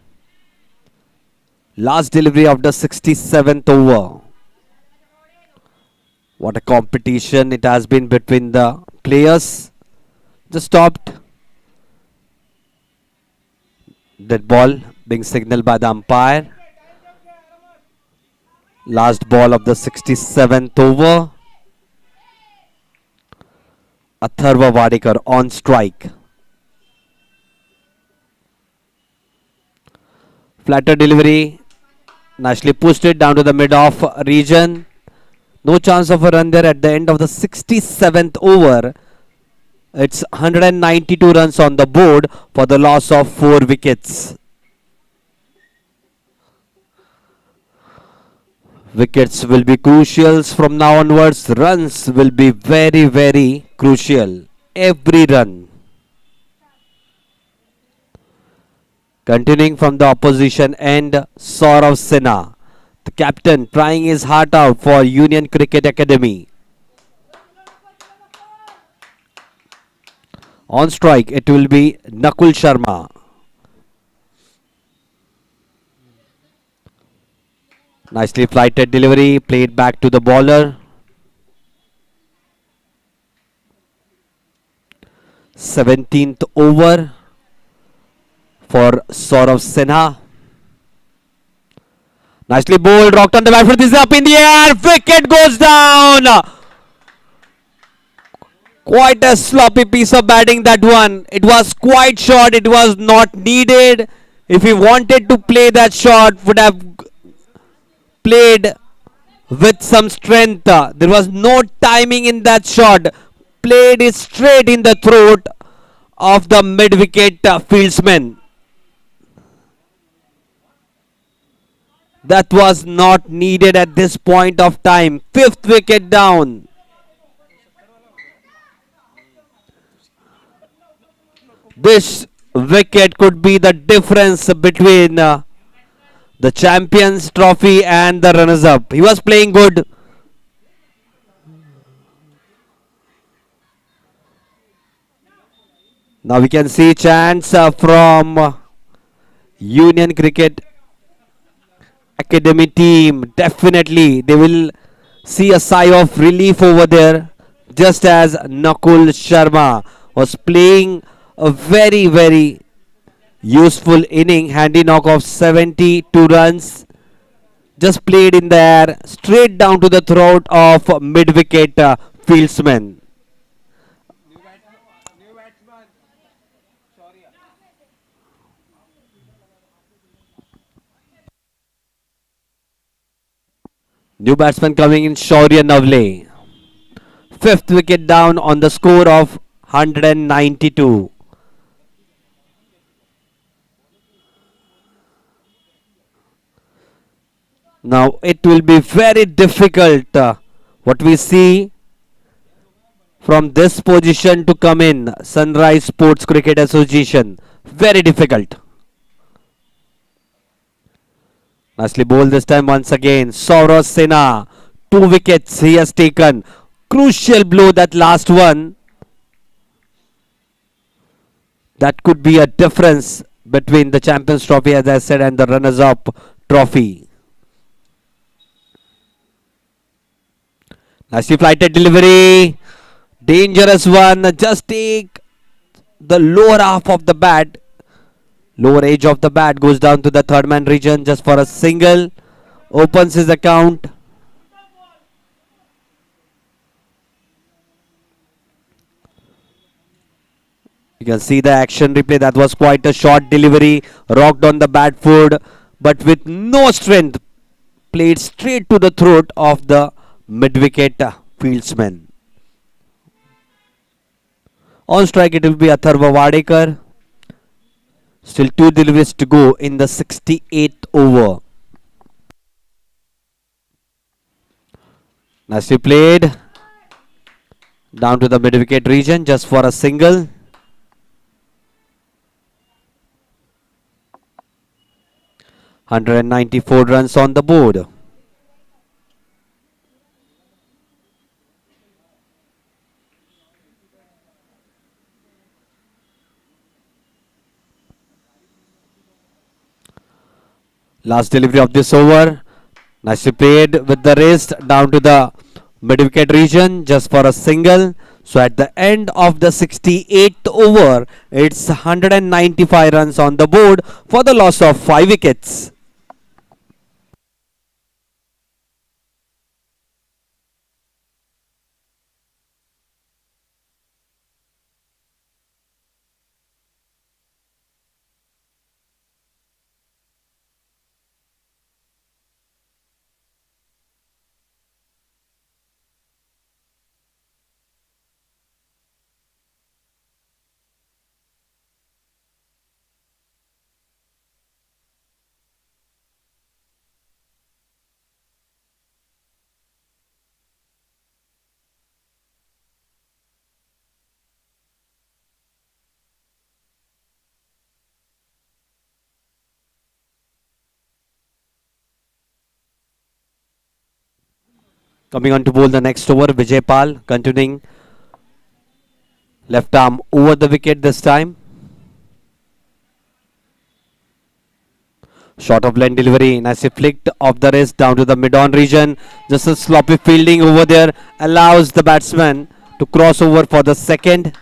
Last delivery of the 67th over. What a competition it has been between the players. Just stopped. Dead ball being signaled by the umpire. Last ball of the 67th over. Atharva Wadekar on strike. Flatter delivery. Nicely pushed it down to the mid-off region. No chance of a run there at the end of the 67th over. It's 192 runs on the board for the loss of 4 wickets. Wickets will be crucial from now onwards. Runs will be very, very crucial. Every run. Continuing from the opposition end, Saurav Sinha, the captain, trying his heart out for Union Cricket Academy. On strike, it will be Nakul Sharma. Nicely flighted delivery, played back to the bowler. 17th over for Saurav Sinha. Nicely bowled, rocked on the back foot. This is up in the air. Wicket goes down. Quite a sloppy piece of batting, that one. It was quite short. It was not needed. If he wanted to play that shot, would have played with some strength. There was no timing in that shot. Played it straight in the throat of the mid-wicket fieldsman. That was not needed at this point of time. 5th wicket down. This wicket could be the difference between the Champions Trophy and the runners-up. He was playing good. Now we can see chants from Union Cricket Academy team. Definitely they will see a sigh of relief over there, just as Nakul Sharma was playing a very, very useful inning. Handy knock of 72 runs. Just played in the air, straight down to the throat of mid-wicket fieldsman. New batsman coming in, Shaurya Navle. 5th wicket down on the score of 192. Now it will be very difficult what we see from this position to come in. Sunrise Sports Cricket Association. Very difficult. Nicely bowled this time once again. Saurav Sena. 2 wickets he has taken. Crucial blow, that last one. That could be a difference between the Champions Trophy, as I said, and the runners-up trophy. Nicely flighted delivery. Dangerous one. Just take the lower half of the bat. Lower edge of the bat goes down to the third man region just for a single. Opens his account. You can see the action replay. That was quite a short delivery. Rocked on the bat foot, but with no strength. Played straight to the throat of the mid-wicket fieldsman. On strike it will be Atharva Wadekar. Still 2 deliveries to go in the 68th over. Nicely played. Down to the mid-wicket region just for a single. (194 runs on the board). Last delivery of this over. Nicely played with the wrist down to the mid-wicket region just for a single. So at the end of the 68th over, it's 195 runs on the board for the loss of 5 wickets. Coming on to bowl the next over, Vijay Pal continuing. Left arm over the wicket this time. Short of line delivery, nicely flicked off the wrist down to the mid-on region. Just a sloppy fielding over there allows the batsman to cross over for the second.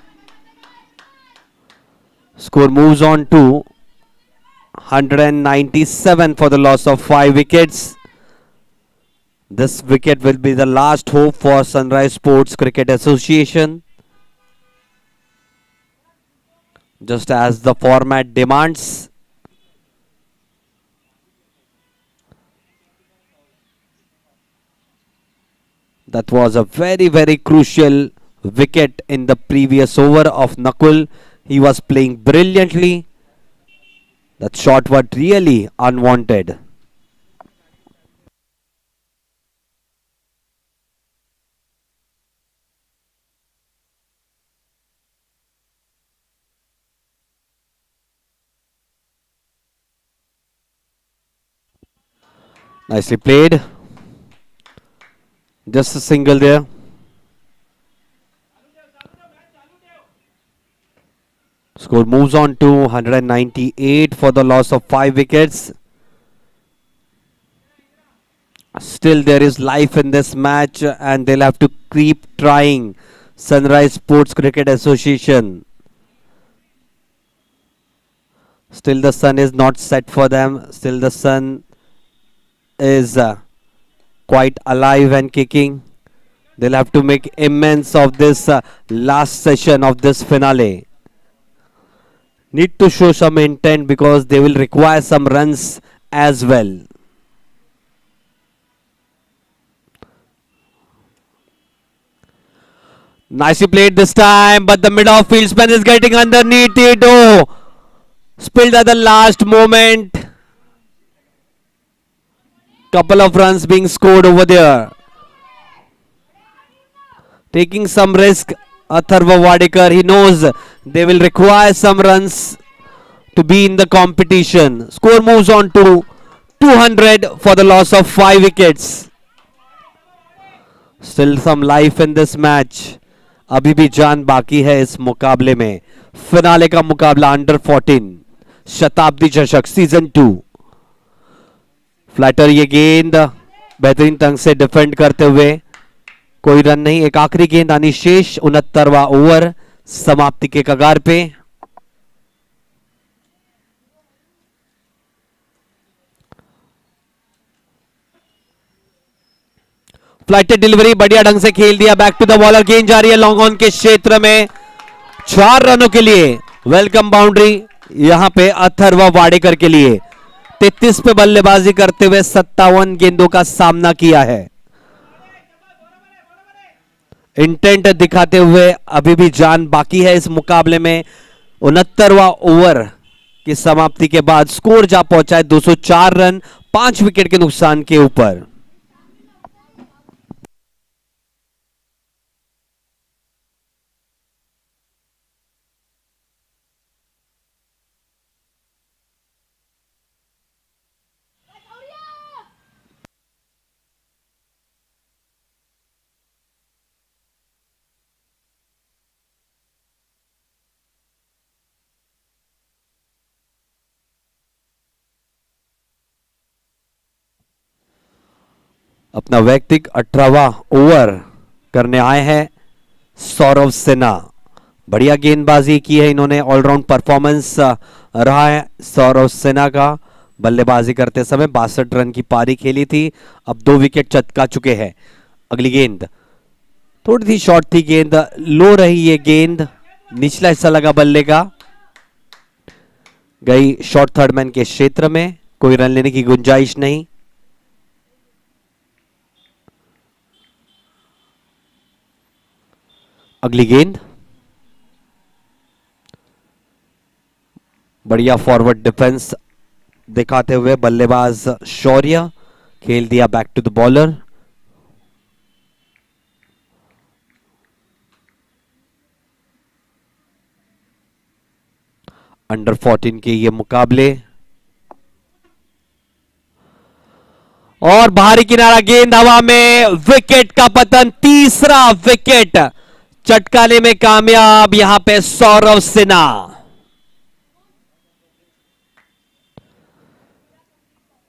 Score moves on to 197 for the loss of 5 wickets. This wicket will be the last hope for Sunrise Sports Cricket Association, just as the format demands. That was a very crucial wicket in the previous over of Nakul. He was playing brilliantly. That shot was really unwanted. Nicely played. Just a single there. Score moves on to 198 for the loss of 5 wickets. Still there is life in this match and they'll have to keep trying. Sunrise Sports Cricket Association. Still the sun is not set for them. Still the sun is quite alive and kicking. They'll have to make immense of this last session of this finale. Need to show some intent because they will require some runs as well. Nicely played this time, but the mid-off fieldsman is getting underneath it. Oh, spilled at the last moment. Couple of runs being scored over there. Taking some risk Atharva Wadekar, he knows they will require some runs to be in the competition. Score moves on to 200 for the loss of 5 wickets. Still some life in this match. अभी भी जान बाकी है इस मुकाबले में. Finale का मुकाबला अंडर 14 शताब्दी चषक सीजन 2. फ्लैटर ये गेंद बेहतरीन ढंग से डिफेंड करते हुए, कोई रन नहीं. एक आखिरी गेंद आनी शेष. 69वां ओवर समाप्ति के कगार पे. फ्लाइटेड डिलीवरी बढ़िया ढंग से खेल दिया. Back to the bowler. गेंद जा रही है लॉन्ग ऑन के क्षेत्र में. 4 रनों के लिए वेलकम बाउंड्री यहां पे अथर्वा वाडेकर के लिए. 33 पे बल्लेबाजी करते हुए 57 गेंदों का सामना किया है. इंटेंट दिखाते हुए अभी भी जान बाकी है इस मुकाबले में. 69वां ओवर की समाप्ति के बाद स्कोर जा पहुंचा है 204 रन 5 विकेट के नुकसान के ऊपर. अपना वैयक्तिक 18वां ओवर करने आए हैं सौरव सिन्हा. बढ़िया गेंदबाजी की है इन्होंने. ऑलराउंड परफॉर्मेंस रहा है सौरव सिन्हा का. बल्लेबाजी करते समय 62 रन की पारी खेली थी. अब 2 विकेट चटका चुके हैं. अगली गेंद थोड़ी सी शॉर्ट थी. गेंद लो रही. ये गेंद निचला हिस्सा लगा बल्ले का. गई शॉर्ट थर्ड मैन के क्षेत्र में. कोई रन लेने की गुंजाइश नहीं. अगली गेंद बढ़िया फॉरवर्ड डिफेंस दिखाते हुए बल्लेबाज शौर्य खेल दिया back to the bowler. Under 14 के ये मुकाबले. और बाहरी किनारा. गेंद हवा में. विकेट का पतन. तीसरा विकेट चटकाने में कामयाब यहां पे सौरव सिन्हा.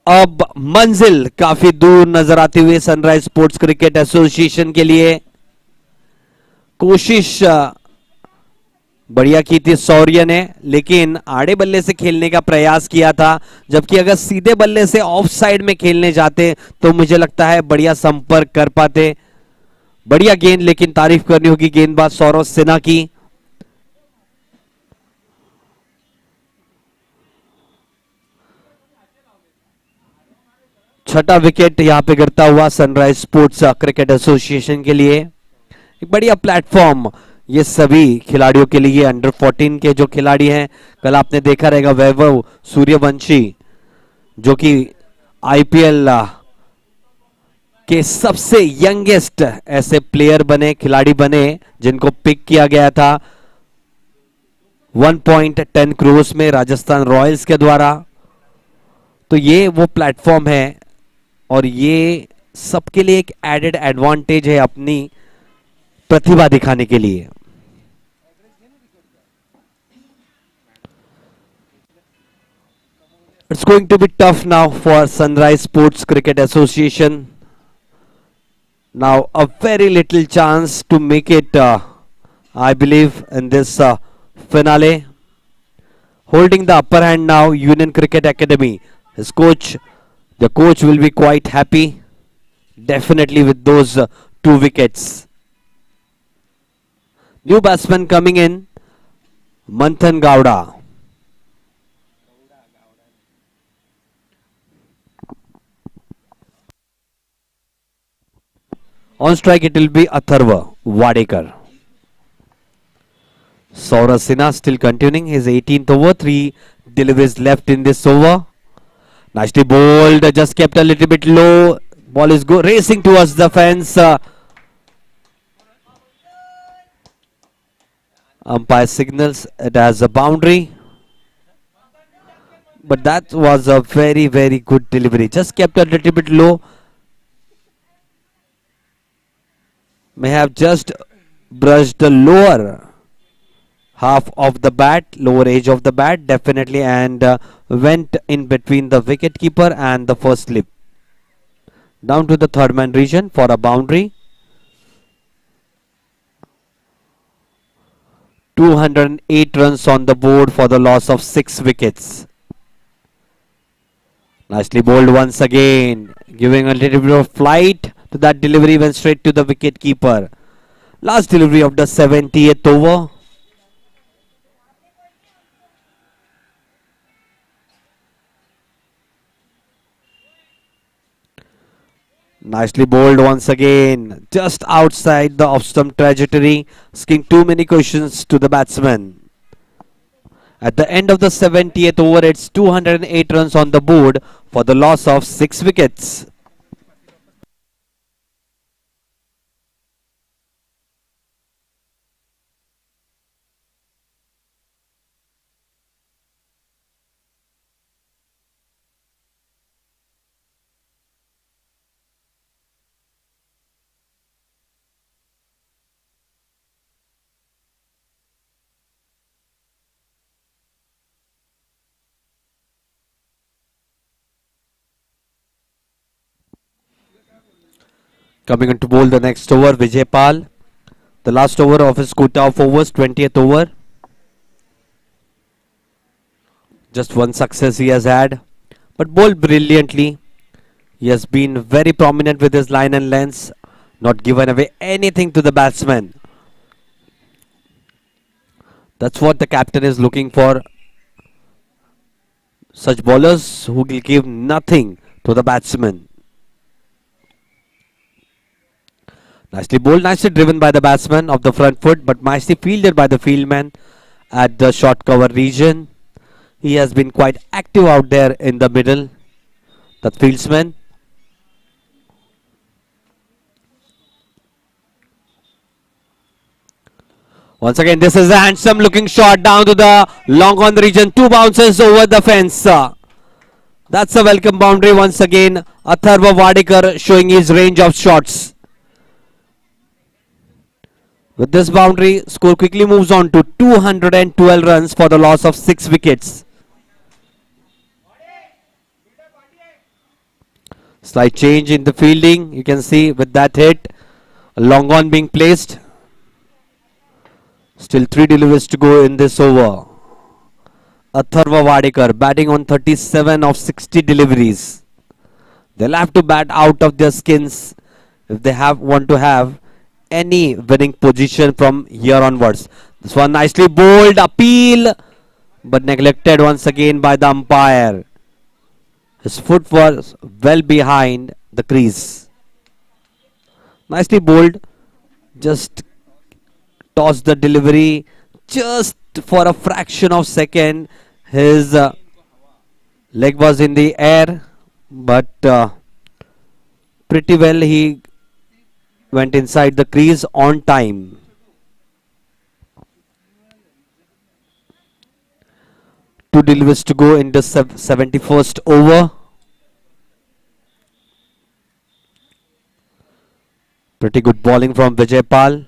अब मंजिल काफी दूर नजर आती हुई सनराइज स्पोर्ट्स क्रिकेट एसोसिएशन के लिए. कोशिश बढ़िया की थी शौर्य ने, लेकिन आड़े बल्ले से खेलने का प्रयास किया था. जबकि अगर सीधे बल्ले से ऑफ साइड में खेलने जाते तो मुझे लगता है बढ़िया संपर्क कर पाते. बढ़िया गेंद, लेकिन तारीफ करनी होगी गेंदबाज सौरव सिन्हा की. छठा विकेट यहां पे गिरता हुआ सनराइज स्पोर्ट्स क्रिकेट एसोसिएशन के लिए. एक बढ़िया प्लेटफॉर्म ये सभी खिलाड़ियों के लिए. अंडर 14 के जो खिलाड़ी हैं, कल आपने देखा रहेगा वैभव सूर्यवंशी जो कि आईपीएल के सबसे यंगेस्ट ऐसे प्लेयर बने, खिलाड़ी बने जिनको पिक किया गया था 1.10 करोड़ में राजस्थान रॉयल्स के द्वारा. तो ये वो प्लेटफॉर्म है और ये सबके लिए एक एडेड एडवांटेज है अपनी प्रतिभा दिखाने के लिए. It's going to be tough now for Sunrise Sports Cricket Association. Now a very little chance to make it, I believe, in this finale. Holding the upper hand now, Union Cricket Academy. His coach, the coach will be quite happy, definitely, with those 2 wickets. New batsman coming in, Manthan Gowda. On strike it will be Atharva Wadekar. Saurav Sinha still continuing his 18th over. 3 deliveries left in this over. Nicely bowled, just kept a little bit low. Ball is racing towards the fence. Umpire signals it as a boundary. But that was a very, very good delivery. Just kept a little bit low. May have just brushed the lower half of the bat, lower edge of the bat, definitely, and went in between the wicket keeper and the first slip. Down to the third man region for a boundary. 208 runs on the board for the loss of 6 wickets. Nicely bowled once again, giving a little bit of flight to that delivery, went straight to the wicket keeper. Last delivery of the 70th over. Nicely bowled once again, just outside the off-stump trajectory, asking too many questions to the batsman. At the end of the 70th over, it's 208 runs on the board for the loss of 6 wickets. Coming in to bowl the next over, Vijay Pal. The last over of his quota of overs, 20th over. Just one success he has had, but bowled brilliantly. He has been very prominent with his line and lengths, not given away anything to the batsman. That's what the captain is looking for. Such bowlers who will give nothing to the batsman. Nicely bowled, nicely driven by the batsman of the front foot, but nicely fielded by the fieldman at the short cover region. He has been quite active out there in the middle, the fieldsman. Once again, this is a handsome looking shot down to the long on the region. 2 bounces over the fence. That's a welcome boundary once again. Atharva Wadekar showing his range of shots. With this boundary, score quickly moves on to 212 runs for the loss of 6 wickets. Slight change in the fielding. You can see with that hit, a long on being placed. Still 3 deliveries to go in this over. Atharva Wadekar batting on 37 of 60 deliveries. They'll have to bat out of their skins if they want to have any winning position from here onwards. This one nicely bowled, appeal, but neglected once again by the umpire. His foot was well behind the crease. Nicely bowled, just tossed the delivery just for a fraction of second. His leg was in the air, but pretty well he went inside the crease on time. Two deliveries to go in the 71st over. Pretty good bowling from Vijay Pal.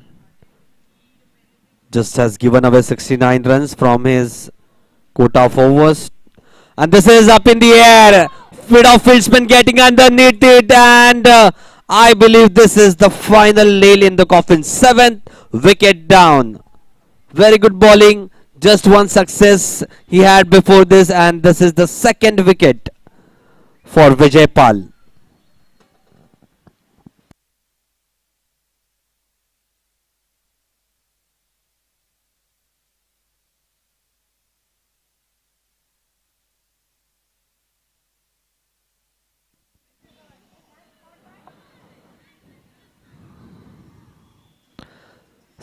Just has given away 69 runs from his quota of overs. And this is up in the air. Bit of fieldsman getting underneath it, and I believe this is the final nail in the coffin. 7th wicket down. Very good bowling. Just one success he had before this, and this is the 2nd wicket for Vijay Pal.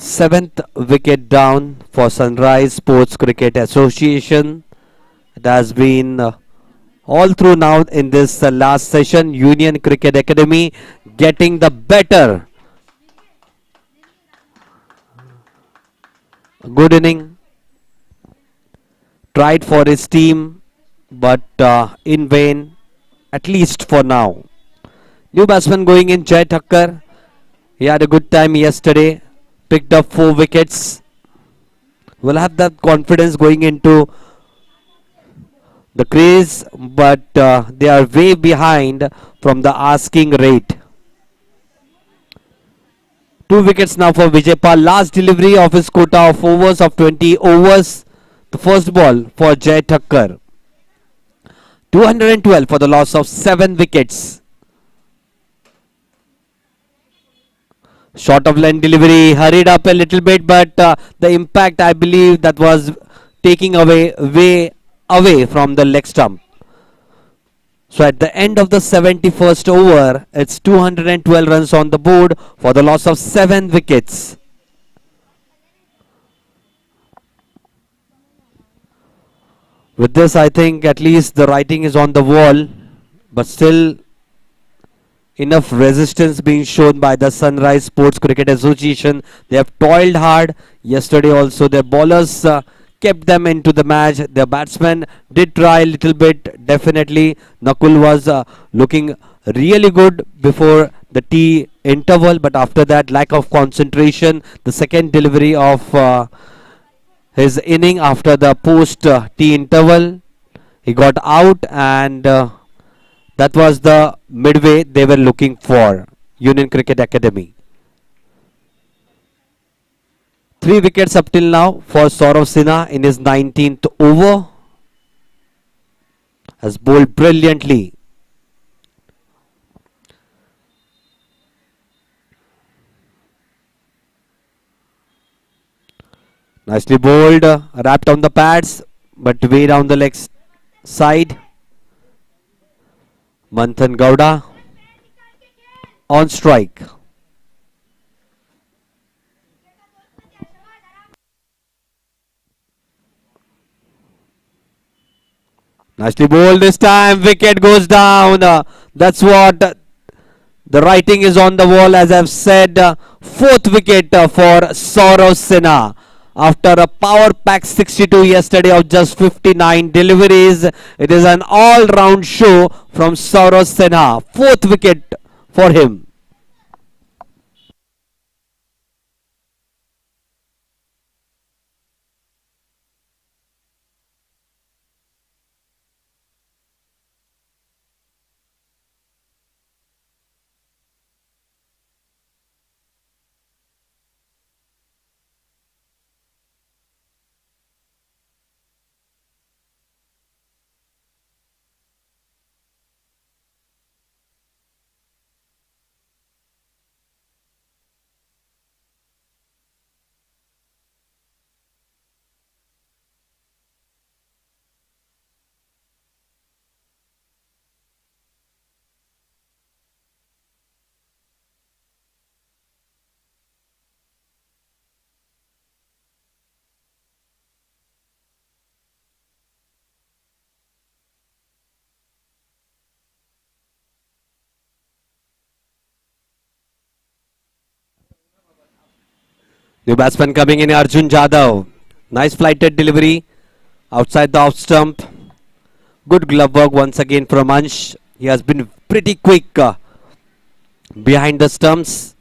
Seventh wicket down for Sunrise Sports Cricket Association. It has been all through now in this last session. Union Cricket Academy getting the better. Good inning. Tried for his team, but in vain, at least for now. New batsman going in, Jai Thakkar. He had a good time yesterday. Picked up 4 wickets. Will have that confidence going into the crease, but they are way behind from the asking rate. 2 wickets now for Vijay Pal. Last delivery of his quota of overs of 20 overs. The first ball for Jai Thakkar. 212 for the loss of 7 wickets. Short of length delivery, hurried up a little bit, but the impact, I believe, that was taking away way away from the leg stump. So at the end of the 71st over, it's 212 runs on the board for the loss of 7 wickets. With this, I think at least the writing is on the wall, but still enough resistance being shown by the Sunrise Sports Cricket Association. They have toiled hard. Yesterday also their bowlers kept them into the match. Their batsmen did try a little bit. Definitely Nakul was looking really good before the tea interval, but after that lack of concentration. The second delivery of his inning after the post tea interval, he got out, and that was the midway they were looking for. Union Cricket Academy. 3 wickets up till now for Saurav Sinha in his 19th over. Has bowled brilliantly. Nicely bowled, wrapped on the pads, but way down the leg side. Manthan Gowda on strike. Nicely bowled this time. Wicket goes down. That's what the writing is on the wall, as I've said. 4th wicket for Saurav Sinha. After a power pack 62 yesterday of just 59 deliveries, it is an all-round show from Saurav Sinha. 4th wicket for him. New batsman coming in, Arjun Jadhav. Nice flighted delivery outside the off stump. Good glove work once again from Ansh. He has been pretty quick behind the stumps.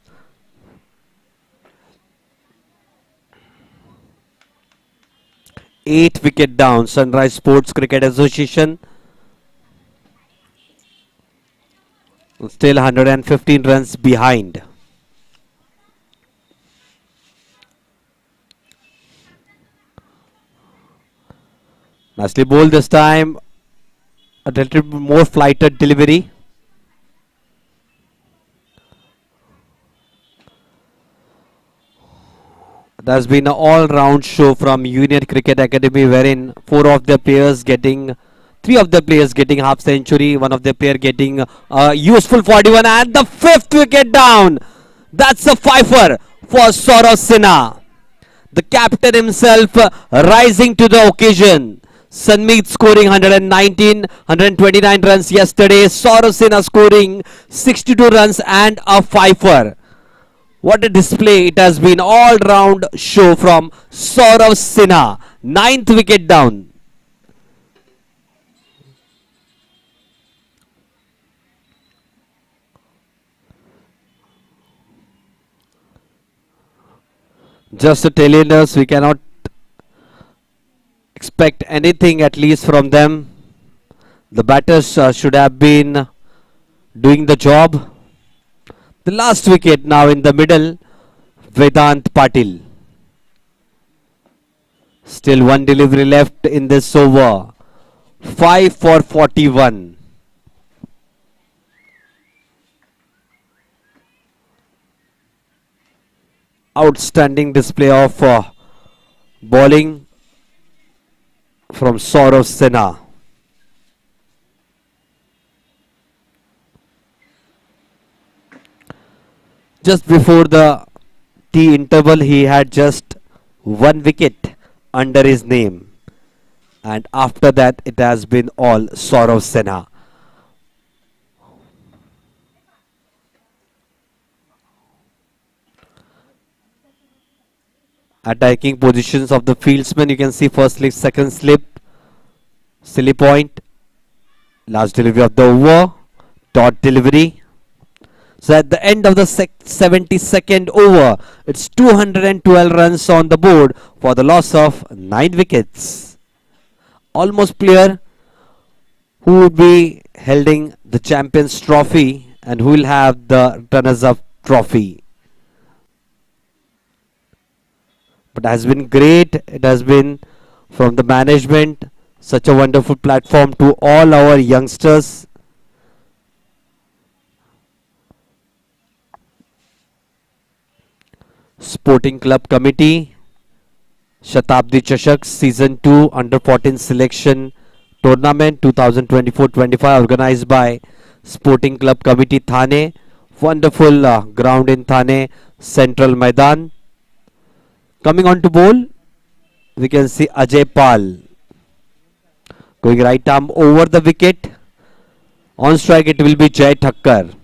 Eight wicket down, Sunrise Sports Cricket Association. Still 115 runs behind. Nicely bowled this time. A little bit more flighted delivery. There's been an all-round show from Union Cricket Academy, wherein 3 of the players getting half century, one of the player getting a useful 41, and the 5th wicket down. That's a fifer for Saurav Sinha. The captain himself rising to the occasion. Sanmeet scoring 129 runs yesterday. Saurav Sinha scoring 62 runs and a fifer. What a display it has been, all round show from Saurav Sinha. Ninth wicket down. Just to tell you this, we cannot expect anything at least from them. The batters should have been doing the job. The last wicket now in the middle, Vedant Patil. Still one delivery left in this over. 5 for 41. Outstanding display of bowling from Saurav Sinha. Just before the tea interval, he had just one wicket under his name. And after that, it has been all Saurav Sinha. Attacking positions of the fieldsmen, you can see first slip, second slip, silly point, last delivery of the over, dot delivery. So at the end of the 72nd over, it's 212 runs on the board for the loss of 9 wickets. Almost clear who would be holding the Champions Trophy and who will have the runners-up trophy. But it has been great. It has been from the management, such a wonderful platform to all our youngsters. Sporting Club Committee, Shatabdi Chashak Season 2 Under 14 Selection Tournament 2024-25 organized by Sporting Club Committee Thane. Wonderful ground in Thane, Central Maidan. Coming on to bowl, we can see Ajay Pal going right arm over the wicket. On strike it will be Jai Thakkar.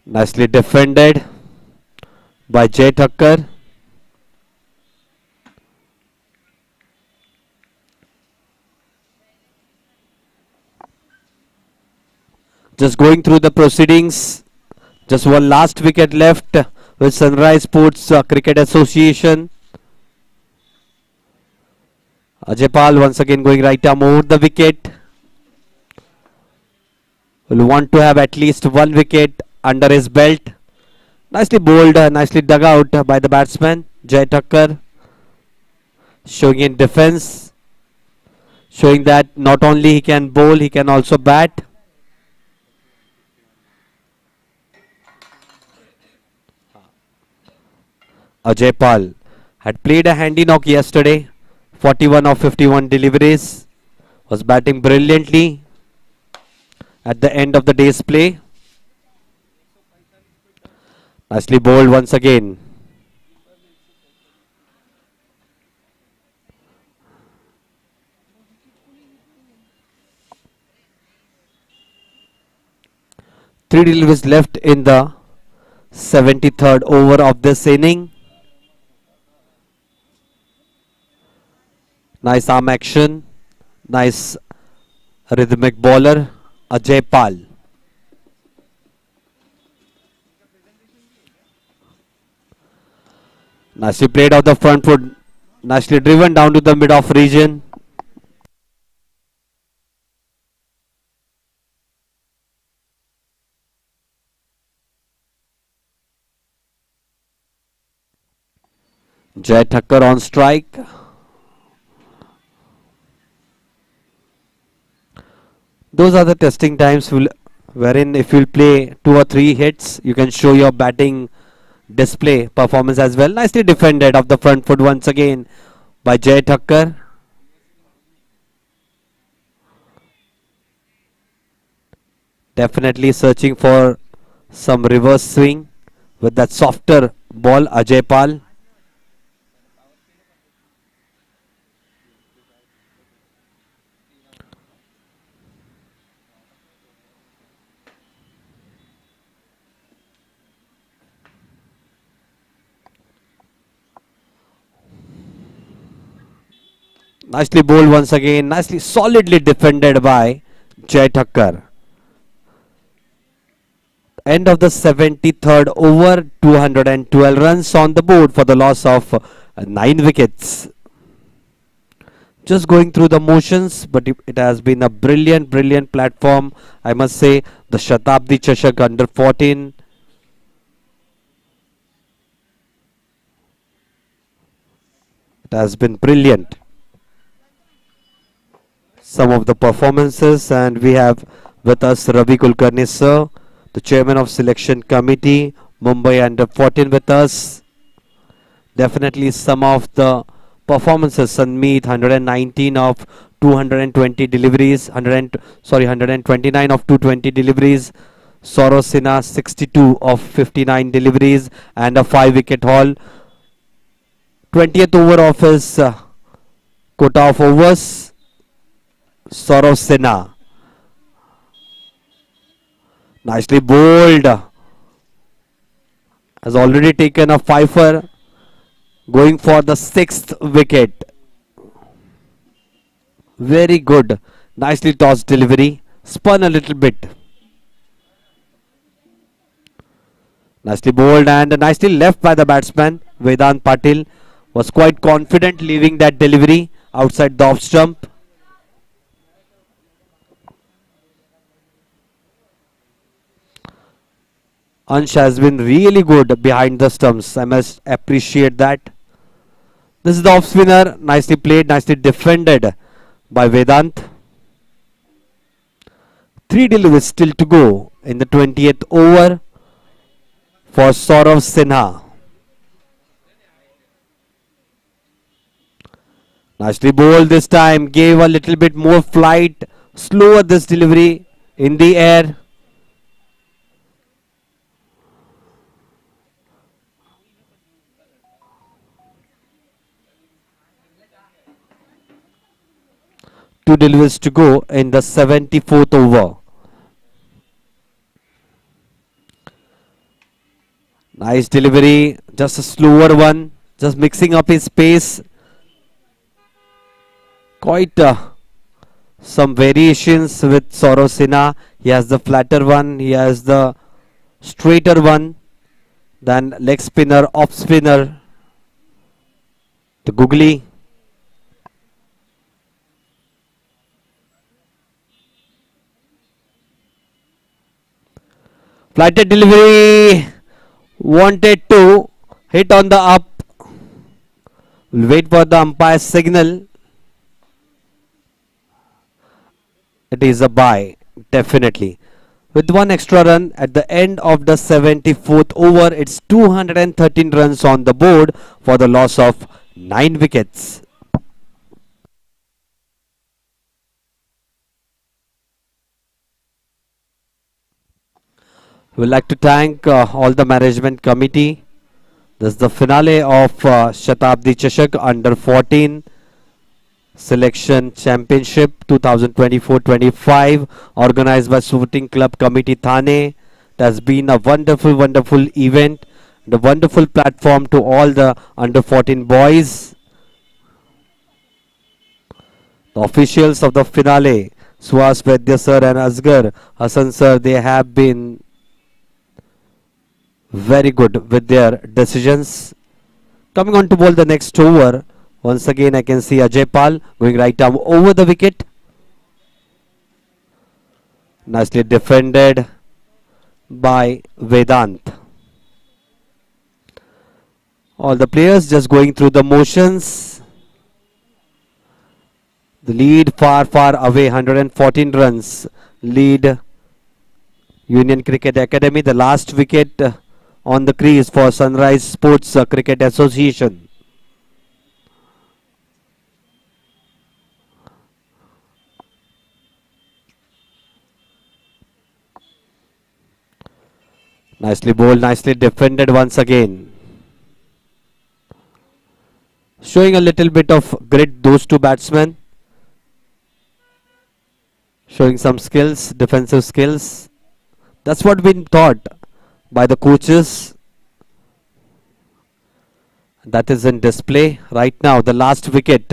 Nicely defended by Jai Thakkar. Just going through the proceedings. Just one last wicket left with Sunrise Sports Cricket Association. Ajay Pal once again going right arm over the wicket. Will want to have at least one wicket under his belt. Nicely bowled, nicely dug out by the batsman Jai Thakkar. Showing in defense. Showing that not only he can bowl, he can also bat. Ajay Pal had played a handy knock yesterday. 41 of 51 deliveries. Was batting brilliantly at the end of the day's play. Nicely bowled once again. Three deliveries left in the 73rd over of this inning. Nice arm action. Nice rhythmic bowler Ajay Pal. Nicely played off the front foot. Nicely driven down to the mid-off region. Jai Thakkar on strike. Those are the testing times wherein if you play 2 or 3 hits, you can show your batting display performance as well. Nicely defended off the front foot once again by Jai Thakkar. Definitely searching for Some reverse swing with that softer ball, Ajay Pal. Nicely bowled once again. Nicely, solidly defended by Jai Thakkar. End of the 73rd over, 212 runs on the board for the loss of 9 wickets. Just going through the motions, but it has been a brilliant, brilliant platform. I must say, the Shatabdi Chashak under 14. It has been brilliant. Some of the performances, and we have with us Ravi Kulkarni sir, the chairman of selection committee, Mumbai under 14 with us. Definitely some of the performances. Sanmeet 119 of 220 deliveries, 129 of 220 deliveries. Soros Sinha 62 of 59 deliveries and a 5 wicket haul. 20th over of his quota of overs. Soros Sinha nicely bowled, has already taken a fifer, going for the 6th wicket. Very good. Nicely tossed delivery. Spun a little bit. Nicely bowled and nicely left by the batsman. Vedant Patil was quite confident leaving that delivery outside the off stump. Ansh has been really good behind the stumps. I must appreciate that. This is the off spinner. Nicely played, nicely defended by Vedant. 3 deliveries still to go in the 20th over for Saurav Sinha. Nicely bowled this time. Gave a little bit more flight. Slower this delivery in the air. Two deliveries to go in the 74th over. Nice delivery. Just a slower one. Just mixing up his pace. Quite some variations with Saurav Sinha. He has the flatter one. He has the straighter one. Then leg spinner, off spinner. The googly. Flighted delivery. Wanted to hit on the up. We'll wait for the umpire's signal. It is a bye, definitely. With one extra run at the end of the 74th over, it's 213 runs on the board for the loss of 9 wickets. We'd like to thank all the management committee. This is the finale of Shatabdi Chashak under 14 Selection Championship 2024-25 organized by Shooting Club Committee Thane. It has been a wonderful, wonderful event, the wonderful platform to all the under 14 boys. The officials of the finale, Suhas Vaidya sir and Asgar Hassan sir, they have been very good with their decisions. Coming on to bowl the next over. Once again, I can see Ajay Pal going right arm over the wicket. Nicely defended by Vedant. All the players just going through the motions. The lead far, far away, 114 runs. Lead Union Cricket Academy. The last wicket on the crease for Sunrise Sports Cricket Association. Nicely bowled, nicely defended once again. Showing a little bit of grit, those two batsmen. Showing some skills, defensive skills. That's what been taught by the coaches. That is in display right now. The last wicket.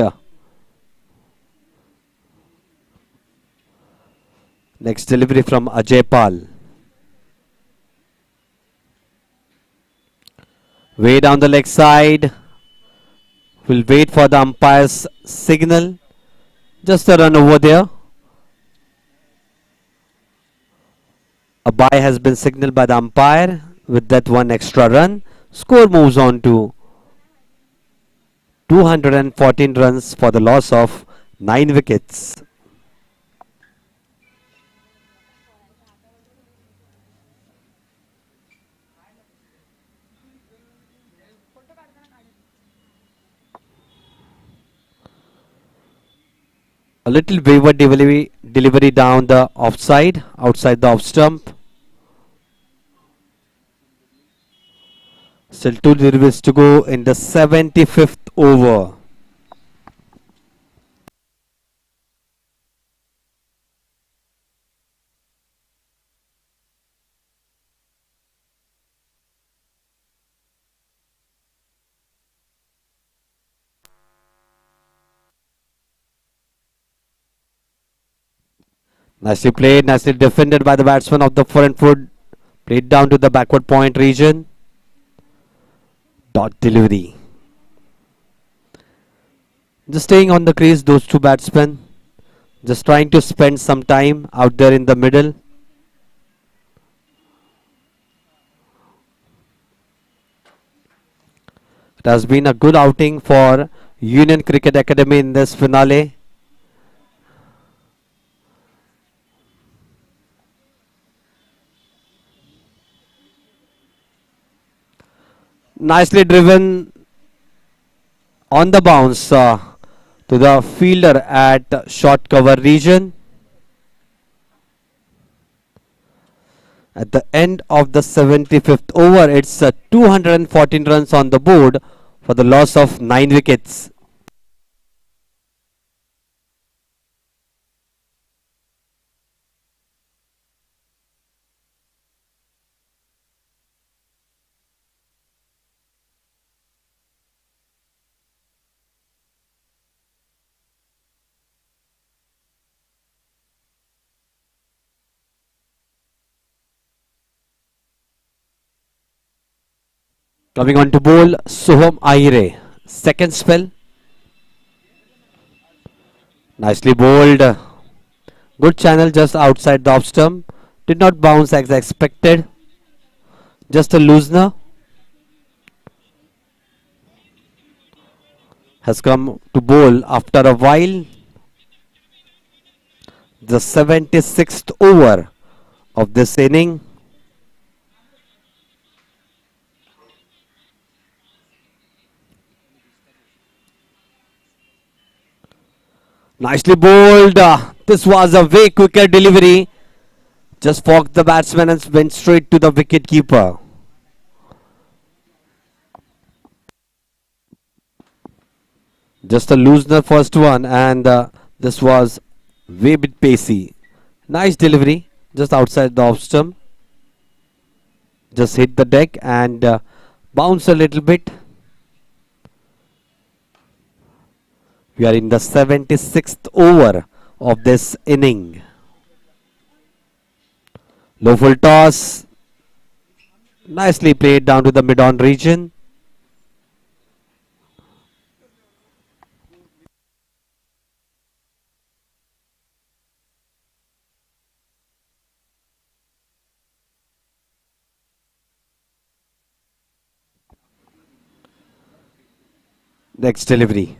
Next delivery from Ajay Pal. Way down the leg side. We'll wait for the umpire's signal. Just a run over there. A bye has been signaled by the umpire. With that one extra run, score moves on to 214 runs for the loss of 9 wickets. A little wayward delivery down the offside, outside the off stump. Still 2 deliveries to go in the 75th over. Nicely played, nicely defended by the batsman of the front foot. Played down to the backward point region. Dot delivery. Just staying on the crease, those two batsmen. Just trying to spend some time out there in the middle. It has been a good outing for Union Cricket Academy in this finale. Nicely driven on the bounce to the fielder at short cover region. At the end of the 75th over, it's 214 runs on the board for the loss of 9 wickets. Coming on to bowl, Soham Ahire. Second spell. Nicely bowled. Good channel just outside the off stump. Did not bounce as expected. Just a loosener. Has come to bowl after a while. The 76th over of this inning. Nicely bowled. This was a way quicker delivery. Just fogged the batsman and went straight to the wicket keeper. Just a loosener first one, and this was way bit pacey. Nice delivery, just outside the off stump. Just hit the deck and bounce a little bit. We are in the 76th over of this inning. Low full toss. Nicely played down to the mid-on region. Next delivery.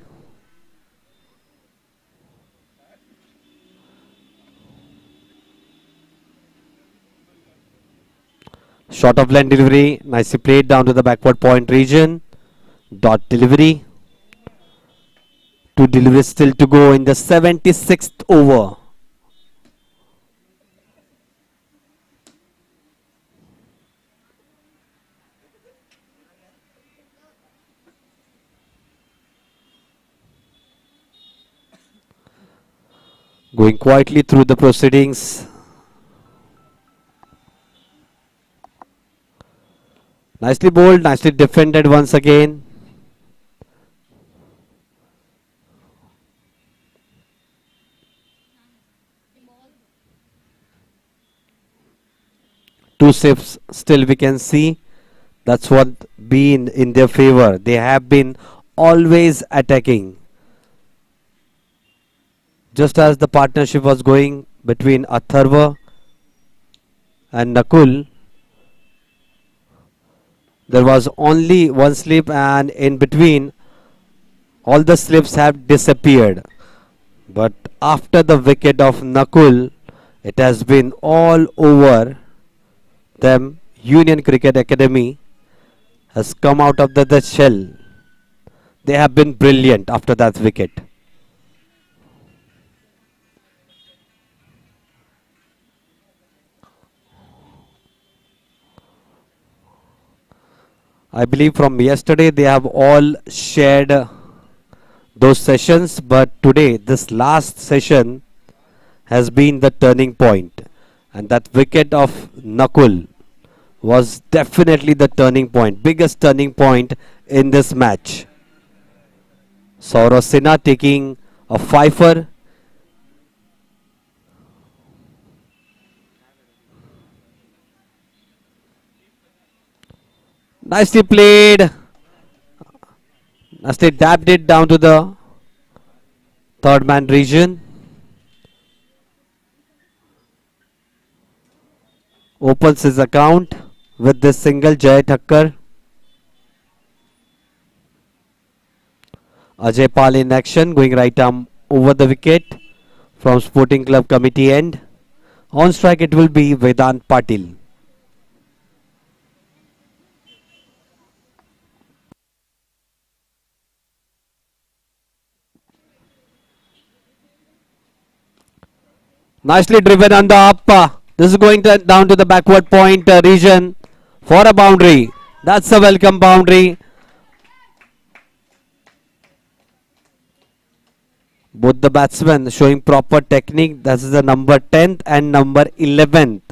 Short of line delivery, nicely played down to the backward point region. Dot delivery. 2 deliveries still to go in the 76th over. Going quietly through the proceedings. Nicely bowled, nicely defended once again. Two shifts still we can see. That's what been in their favor. They have been always attacking. Just as the partnership was going between Atharva and Nakul, there was only one slip, and in between, all the slips have disappeared. But after the wicket of Nakul, it has been all over them. Union Cricket Academy has come out of the shell. They have been brilliant after that wicket. I believe from yesterday they have all shared those sessions, but today, this last session has been the turning point. And that wicket of Nakul was definitely the turning point, biggest turning point in this match. Saurav Sinha taking a fifer. Nicely played. Nicely dabbed it down to the third man region. Opens his account with this single. Jay Thakkar. Ajay Pal in action, going right arm over the wicket from Sporting Club Committee end. On strike it will be Vedant Patil. Nicely driven on the up. This is going down to the backward point region for a boundary. That's a welcome boundary. Both the batsmen showing proper technique. This is the number 10th and number 11th.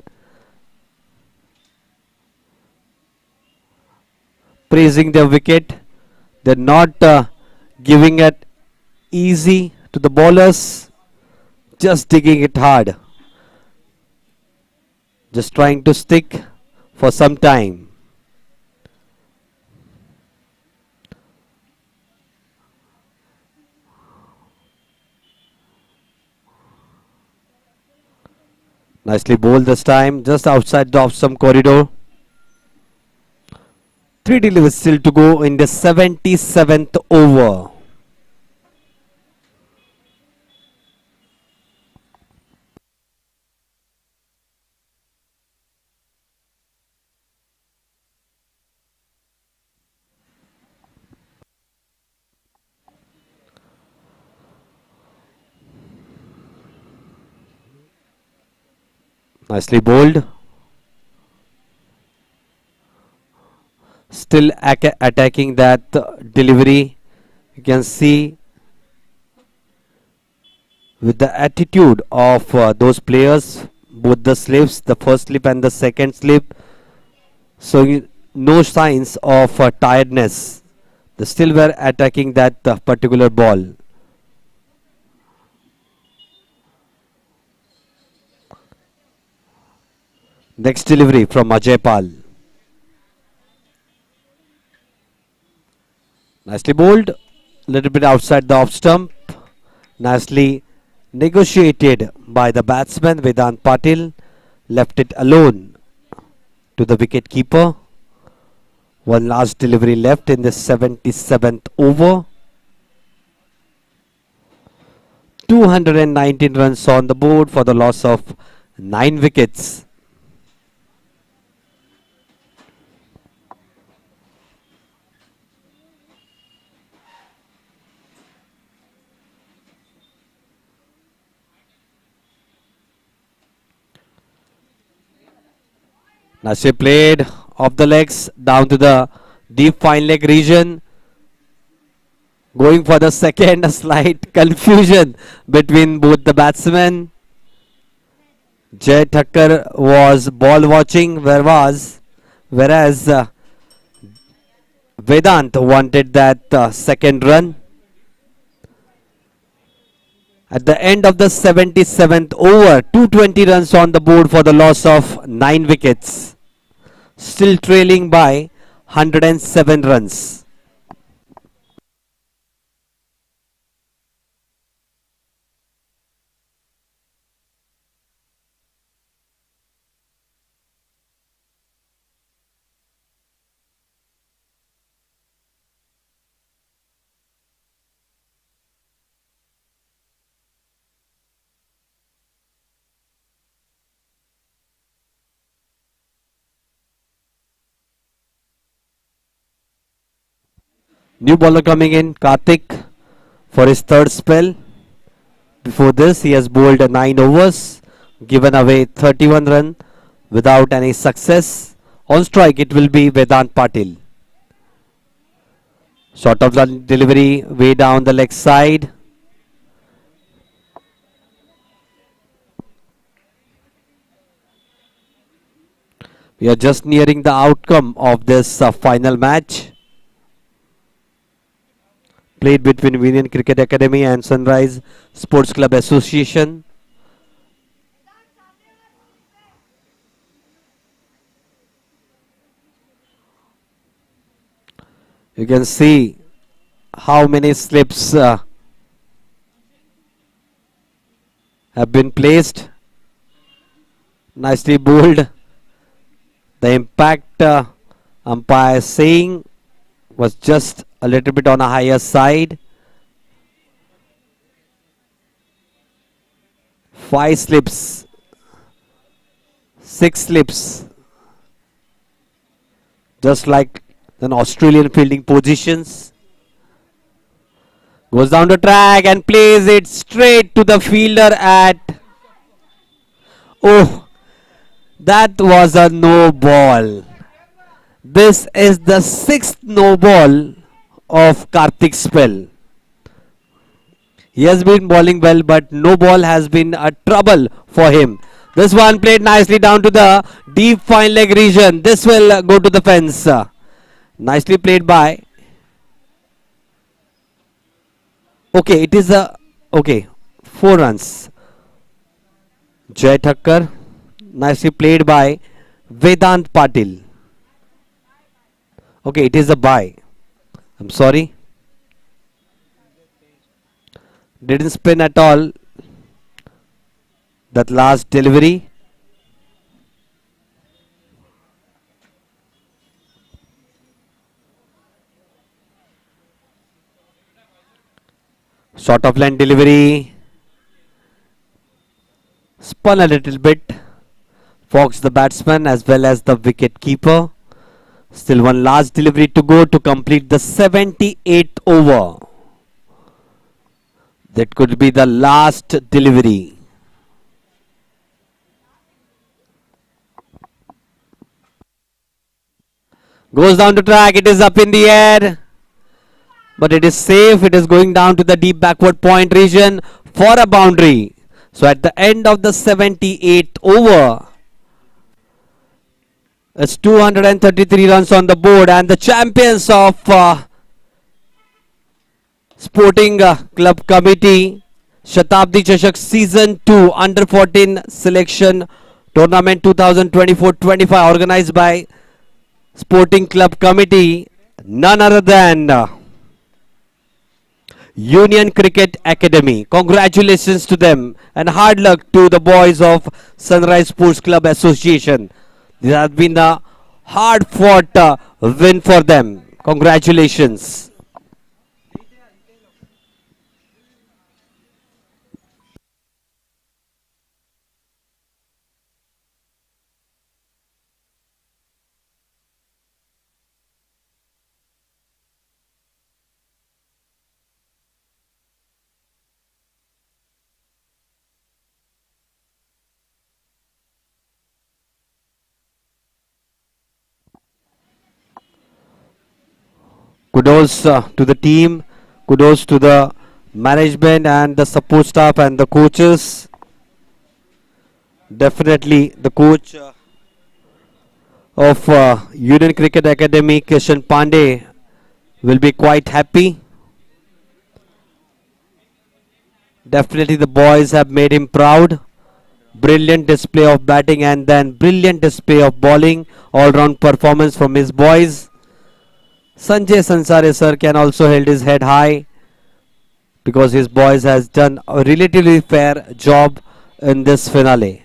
Praising their wicket. They're not giving it easy to the bowlers. Just digging it hard. Just trying to stick for some time. Nicely bowled this time, just outside the off-stump corridor. 3 deliveries still to go in the 77th over. Nicely bowled. Still attacking that delivery. You can see with the attitude of those players, both the slips, the first slip and the second slip. So no signs of tiredness. They still were attacking that particular ball. Next delivery from Ajay Pal. Nicely bowled. Little bit outside the off stump. Nicely negotiated by the batsman Vedant Patil. Left it alone to the wicket keeper. One last delivery left in the 77th over. 219 runs on the board for the loss of 9 wickets. Nicely played off the legs down to the deep fine leg region. Going for the second, a slight confusion between both the batsmen. Jay Thakkar was ball watching, whereas Vedant wanted that second run. At the end of the 77th over, 220 runs on the board for the loss of 9 wickets. Still trailing by 107 runs. New bowler coming in, Karthik, for his third spell. Before this, he has bowled 9 overs, given away 31 runs without any success. On strike, it will be Vedant Patil. Short of delivery, way down the leg side. We are just nearing the outcome of this final match, played between Union Cricket Academy and Sunrise Sports Club Association. You can see how many slips have been placed. Nicely bowled. The impact, umpire saying, was just a little bit on a higher side. 5 slips, 6 slips, just like an Australian fielding positions. Goes down the track and plays it straight to the fielder at... Oh, that was a no ball. This is the 6th no ball of Karthik's spell. He has been bowling well, but no ball has been a trouble for him. This one played nicely down to the deep fine leg region. This will go to the fence. Nicely played by... Okay, it is a... Okay, 4 runs. Jay Thakkar. Nicely played by Vedant Patil. Okay, it is a bye. I'm sorry. Didn't spin at all. That last delivery. Short of line delivery. Spun a little bit. Fox the batsman as well as the wicket keeper. Still one last delivery to go to complete the 78th over. That could be the last delivery. Goes down to track. It is up in the air. But it is safe. It is going down to the deep backward point region for a boundary. So at the end of the 78th over, it's 233 runs on the board, and the champions of Sporting Club Committee Shatabdi Chashak Season 2 Under 14 Selection Tournament 2024-25 organized by Sporting Club Committee, none other than Union Cricket Academy. Congratulations to them and hard luck to the boys of Sunrise Sports Club Association. This has been a hard fought win for them. Congratulations. Kudos to the team. Kudos to the management and the support staff and the coaches. Definitely the coach of Union Cricket Academy, Kishan Pandey, will be quite happy. Definitely the boys have made him proud. Brilliant display of batting and then brilliant display of bowling. All round performance from his boys. Sanjay Sansare sir can also hold his head high because his boys has done a relatively fair job in this finale.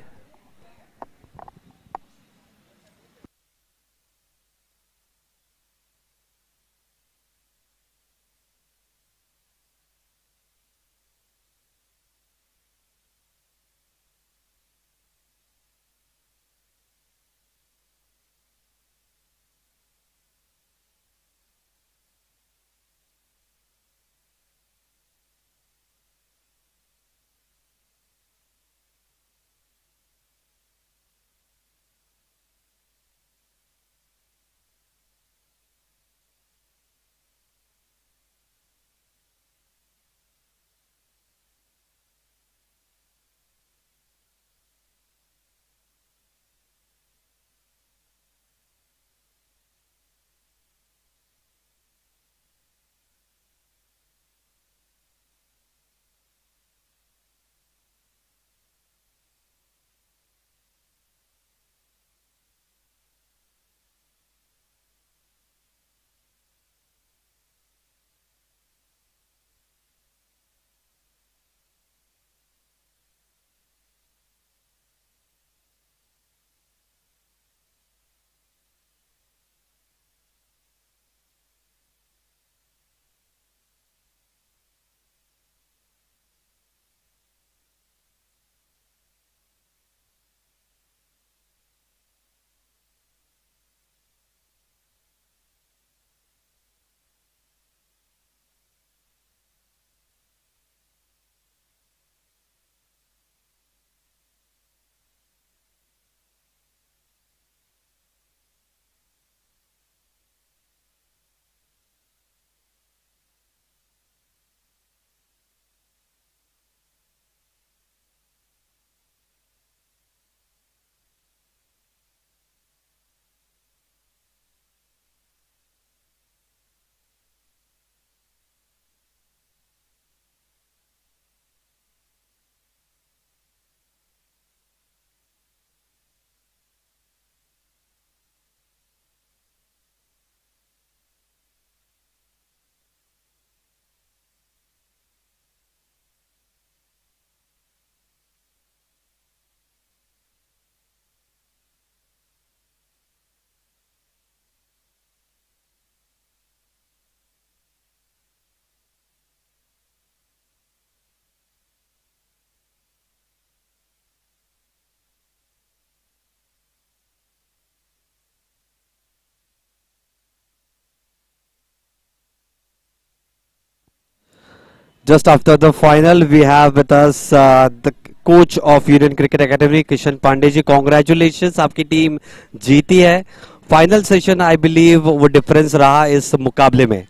Just after the final, we have with us the coach of Union Cricket Academy, Kishan Pandey ji. Congratulations, आपकी team जीती है. Final session I believe वो difference रहा इस मुकाबले में.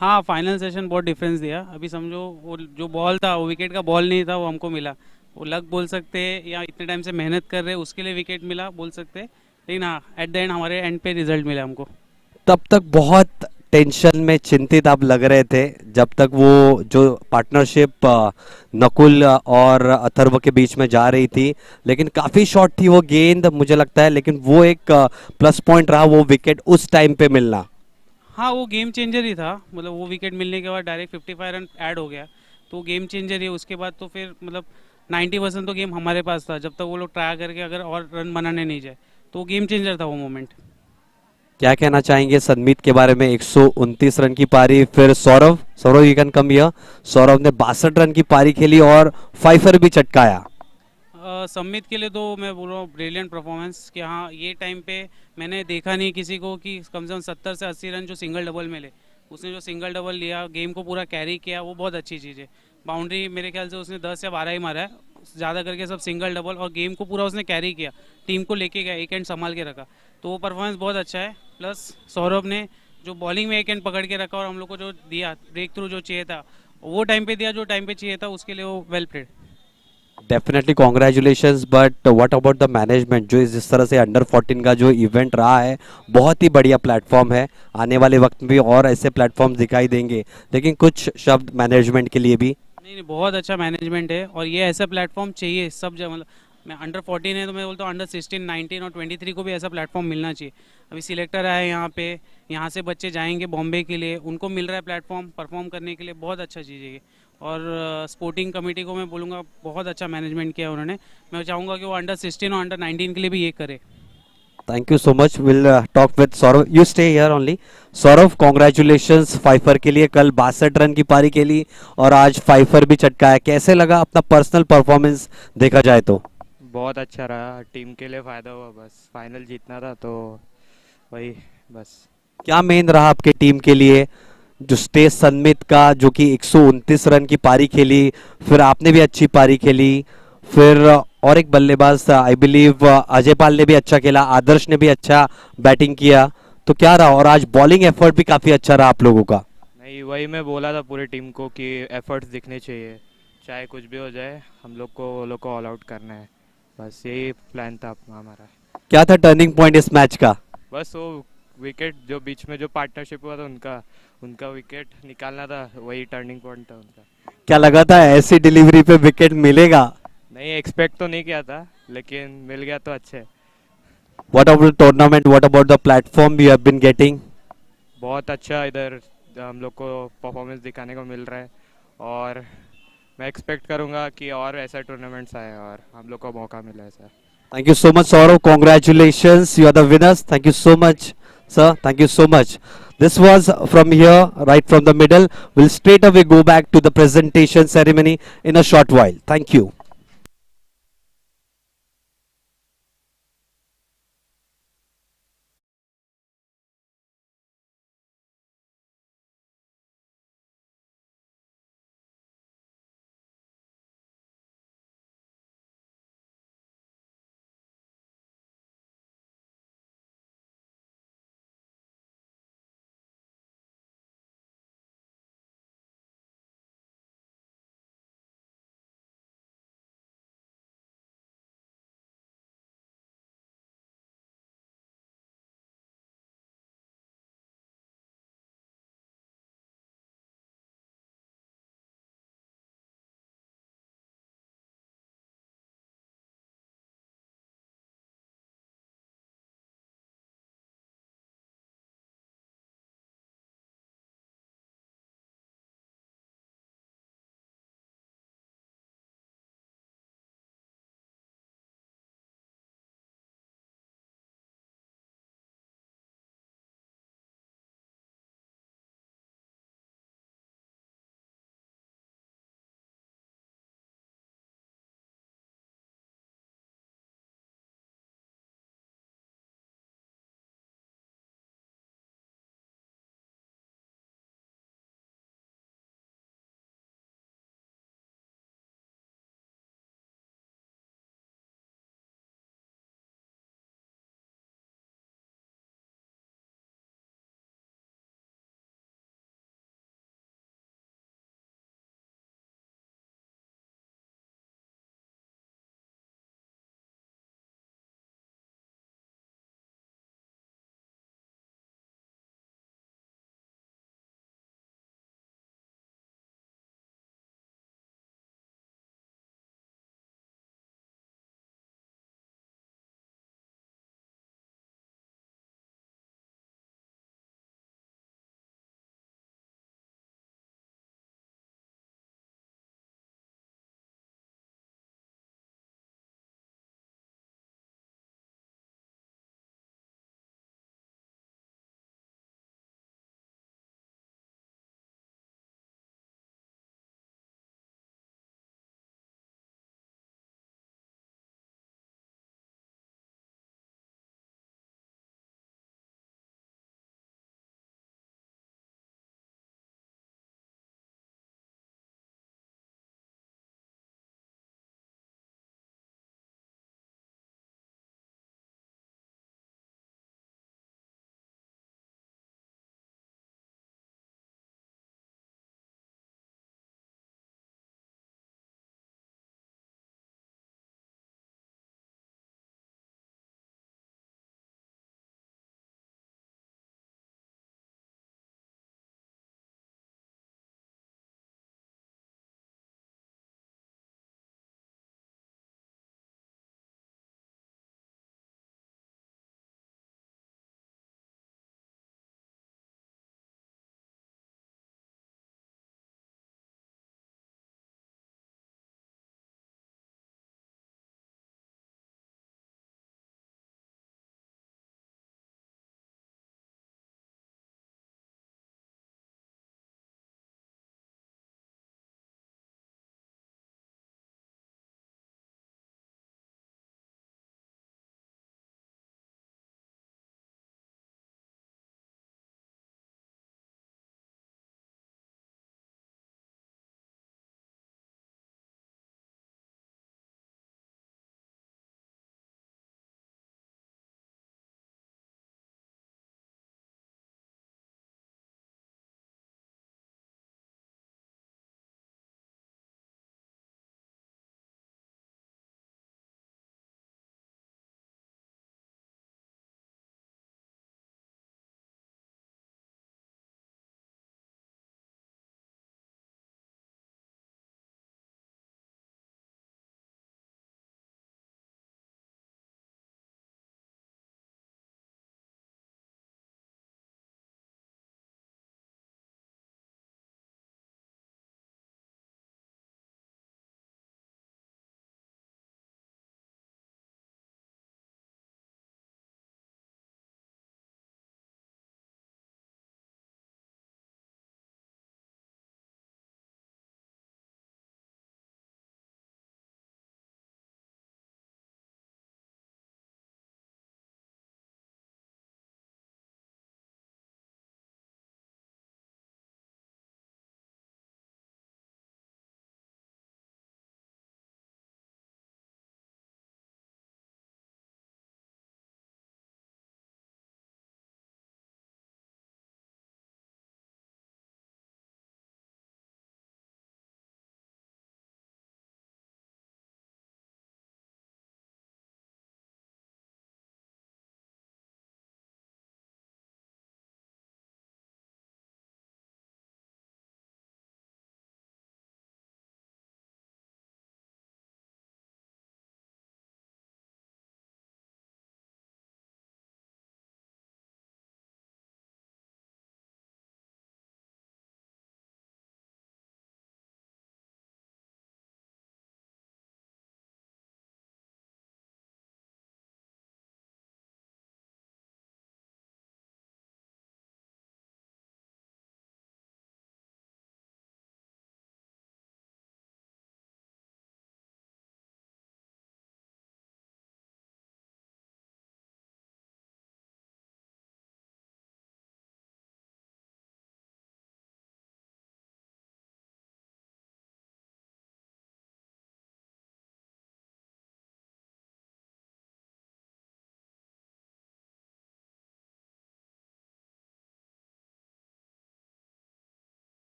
हाँ, final session बहुत डिफरेंस दिया. अभी समझो वो जो बॉल था वो विकेट का बॉल नहीं था, वो हमको मिला. वो लक बोल सकते हैं या इतने टाइम से मेहनत कर रहे हैं उसके लिए विकेट मिला बोल सकते हैं. लेकिन हाँ, एट द एंड हमारे एंड पे रिजल्ट मिला हमको. तब तक बहुत टेंशन में चिंतित आप लग रहे थे जब तक वो जो पार्टनरशिप नकुल और अथर्व के बीच में जा रही थी, लेकिन काफी शॉर्ट थी वो गेंद मुझे लगता है, लेकिन वो एक प्लस पॉइंट रहा वो विकेट उस टाइम पे मिलना. हाँ, वो गेम चेंजर ही था. मतलब वो विकेट मिलने के बाद डायरेक्ट 55 रन ऐड हो गया, तो गेम चेंजर ही. उसके बाद तो फिर मतलब 90% तो गेम हमारे पास था. जब तक वो लोग ट्राई करके अगर और रन बनाने नहीं जाए तो गेम चेंजर था वो मोमेंट. क्या कहना चाहेंगे सनमीत के बारे में? 129 रन की पारी. फिर Sourav, Sourav you can come here. Sourav ने 62 रन की पारी खेली और फाइफर भी चटकाया. सम्मित के लिए तो मैं बोल रहा हूँ ब्रिलियंट परफॉर्मेंस. कि हाँ, ये टाइम पे मैंने देखा नहीं किसी को कि कम से कम 70 से 80 रन जो सिंगल डबल में ले. उसने जो सिंगल डबल लिया, गेम को पूरा कैरी किया, वो बहुत अच्छी चीज़ है. बाउंड्री मेरे ख्याल से उसने 10 या 12 ही मारा है, ज़्यादा करके सब सिंगल डबल, और गेम को पूरा उसने कैरी किया, टीम को लेके गया, एक एंड संभाल के रखा. तो वो परफॉर्मेंस बहुत अच्छा है. प्लस सौरभ ने जो बॉलिंग में एक एंड पकड़ के रखा और हम लोग को जो दिया ब्रेक थ्रू जो चाहिए था वो टाइम पे दिया, जो टाइम पे चाहिए था, उसके लिए वो well played. Definitely congratulations, but what about the management जो जिस तरह से अंडर 14 का जो इवेंट रहा है, बहुत ही बढ़िया प्लेटफॉर्म है। आने वाले वक्त में भी और ऐसे प्लेटफॉर्म दिखाई देंगे, लेकिन कुछ शब्द मैनेजमेंट के लिए भी। नहीं नहीं, बहुत अच्छा मैनेजमेंट है और ये ऐसा प्लेटफॉर्म चाहिए सब जगह। मतलब मैं अंडर 14 है तो मैं बोलता हूँ अंडर 16, 19 और 23 को भी ऐसा प्लेटफॉर्म मिलना चाहिए। अभी सिलेक्टर आया है यहाँ पे, यहाँ से बच्चे जाएंगे बॉम्बे के लिए, उनको मिल रहा है प्लेटफॉर्म परफॉर्म करने के लिए, बहुत अच्छा चीज़ है ये। और स्पोर्टिंग कमेटी को मैं बोलूँगा बहुत अच्छा मैनेजमेंट किया उन्होंने। मैं चाहूँगा कि वो अंडर 16 और अंडर 19 के लिए भी ये करे। Thank you so much, will talk with Sourav, you stay here only. Sourav, congratulations fifer के लिए, कल 62 रन की पारी खेली और आज फाइफर भी चटकाया। कैसे लगा अपना पर्सनल परफॉर्मेंस देखा जाए तो? बहुत अच्छा रहा, टीम के लिए फ़ायदा हुआ, बस फाइनल जीतना था तो वही बस। क्या मेन रहा आपके टीम के लिए? जो स्टेज सनमित का जो कि 129 रन की पारी खेली, फिर आपने भी अच्छी पारी खेली, फिर और एक बल्लेबाज था आई बिलीव अजय पाल ने भी अच्छा खेला, आदर्श ने भी अच्छा बैटिंग किया, तो क्या रहा? और आज बॉलिंग एफर्ट भी काफी अच्छा रहा आप लोगों का। नहीं, वही मैं बोला था पूरी टीम को कि एफर्ट्स दिखने चाहिए, चाहे कुछ भी हो जाए, हम लोग को वो लोग को ऑल आउट करना है, बस यही प्लान था अपना हमारा। क्या था टर्निंग पॉइंट इस मैच का? बस वो विकेट जो बीच में जो पार्टनरशिप हुआ था उनका उनका विकेट निकालना था, वही टर्निंग पॉइंट था उनका। क्या लगा था ऐसी डिलीवरी पे विकेट मिलेगा? नहीं, एक्सपेक्ट तो नहीं किया था, लेकिन मिल गया तो अच्छे। What about tournament, what about the platform you have been getting? बहुत अच्छा इधर हम लोग को परफॉर्मेंस दिखाने को मिल रहा है, और मैं एक्सपेक्ट करूँगा कि और ऐसा टूर्नामेंट्स आए और हम लोग को मौका मिले ऐसा। Thank you so much, Saurav. Congratulations. You are the winners. Thank you so much, sir. Thank you so much. This was from here, right from the middle. We'll straight away go back to the presentation ceremony in a short while. Thank you.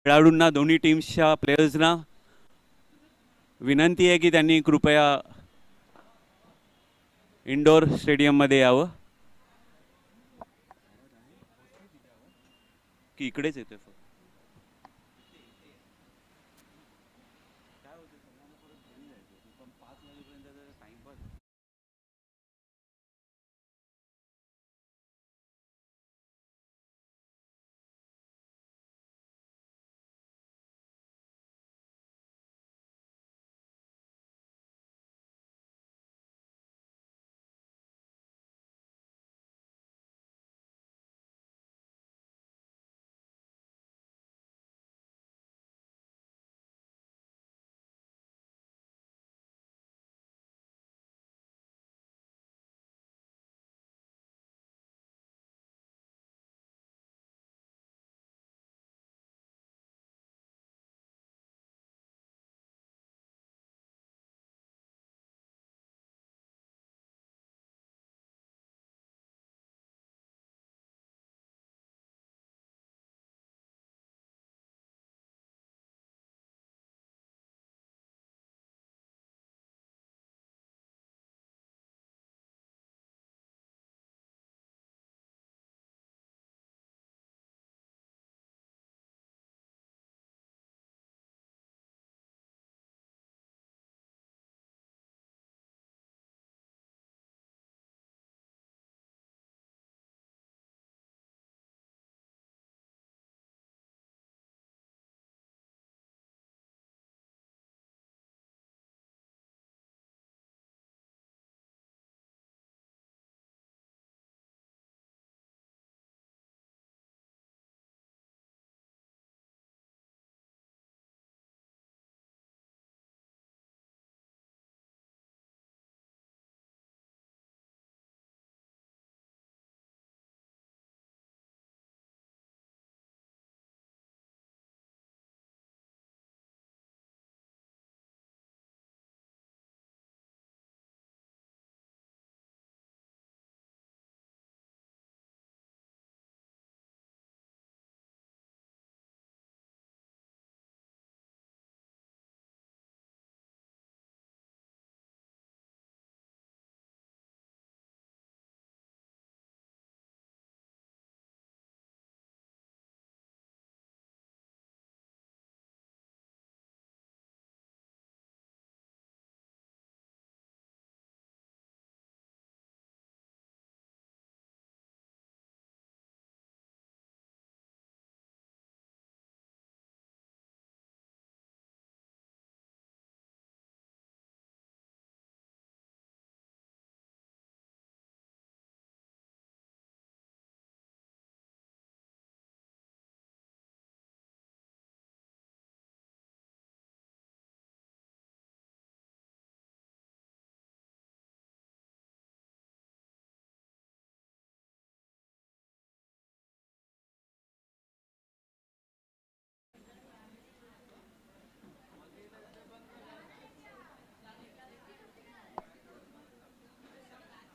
खेळाडूंना दोन्ही टीम्सच्या प्लेयर्सना विनंती आहे की त्यांनी कृपया indoor स्टेडियममध्ये यावं. की इकडेच येते फक्त.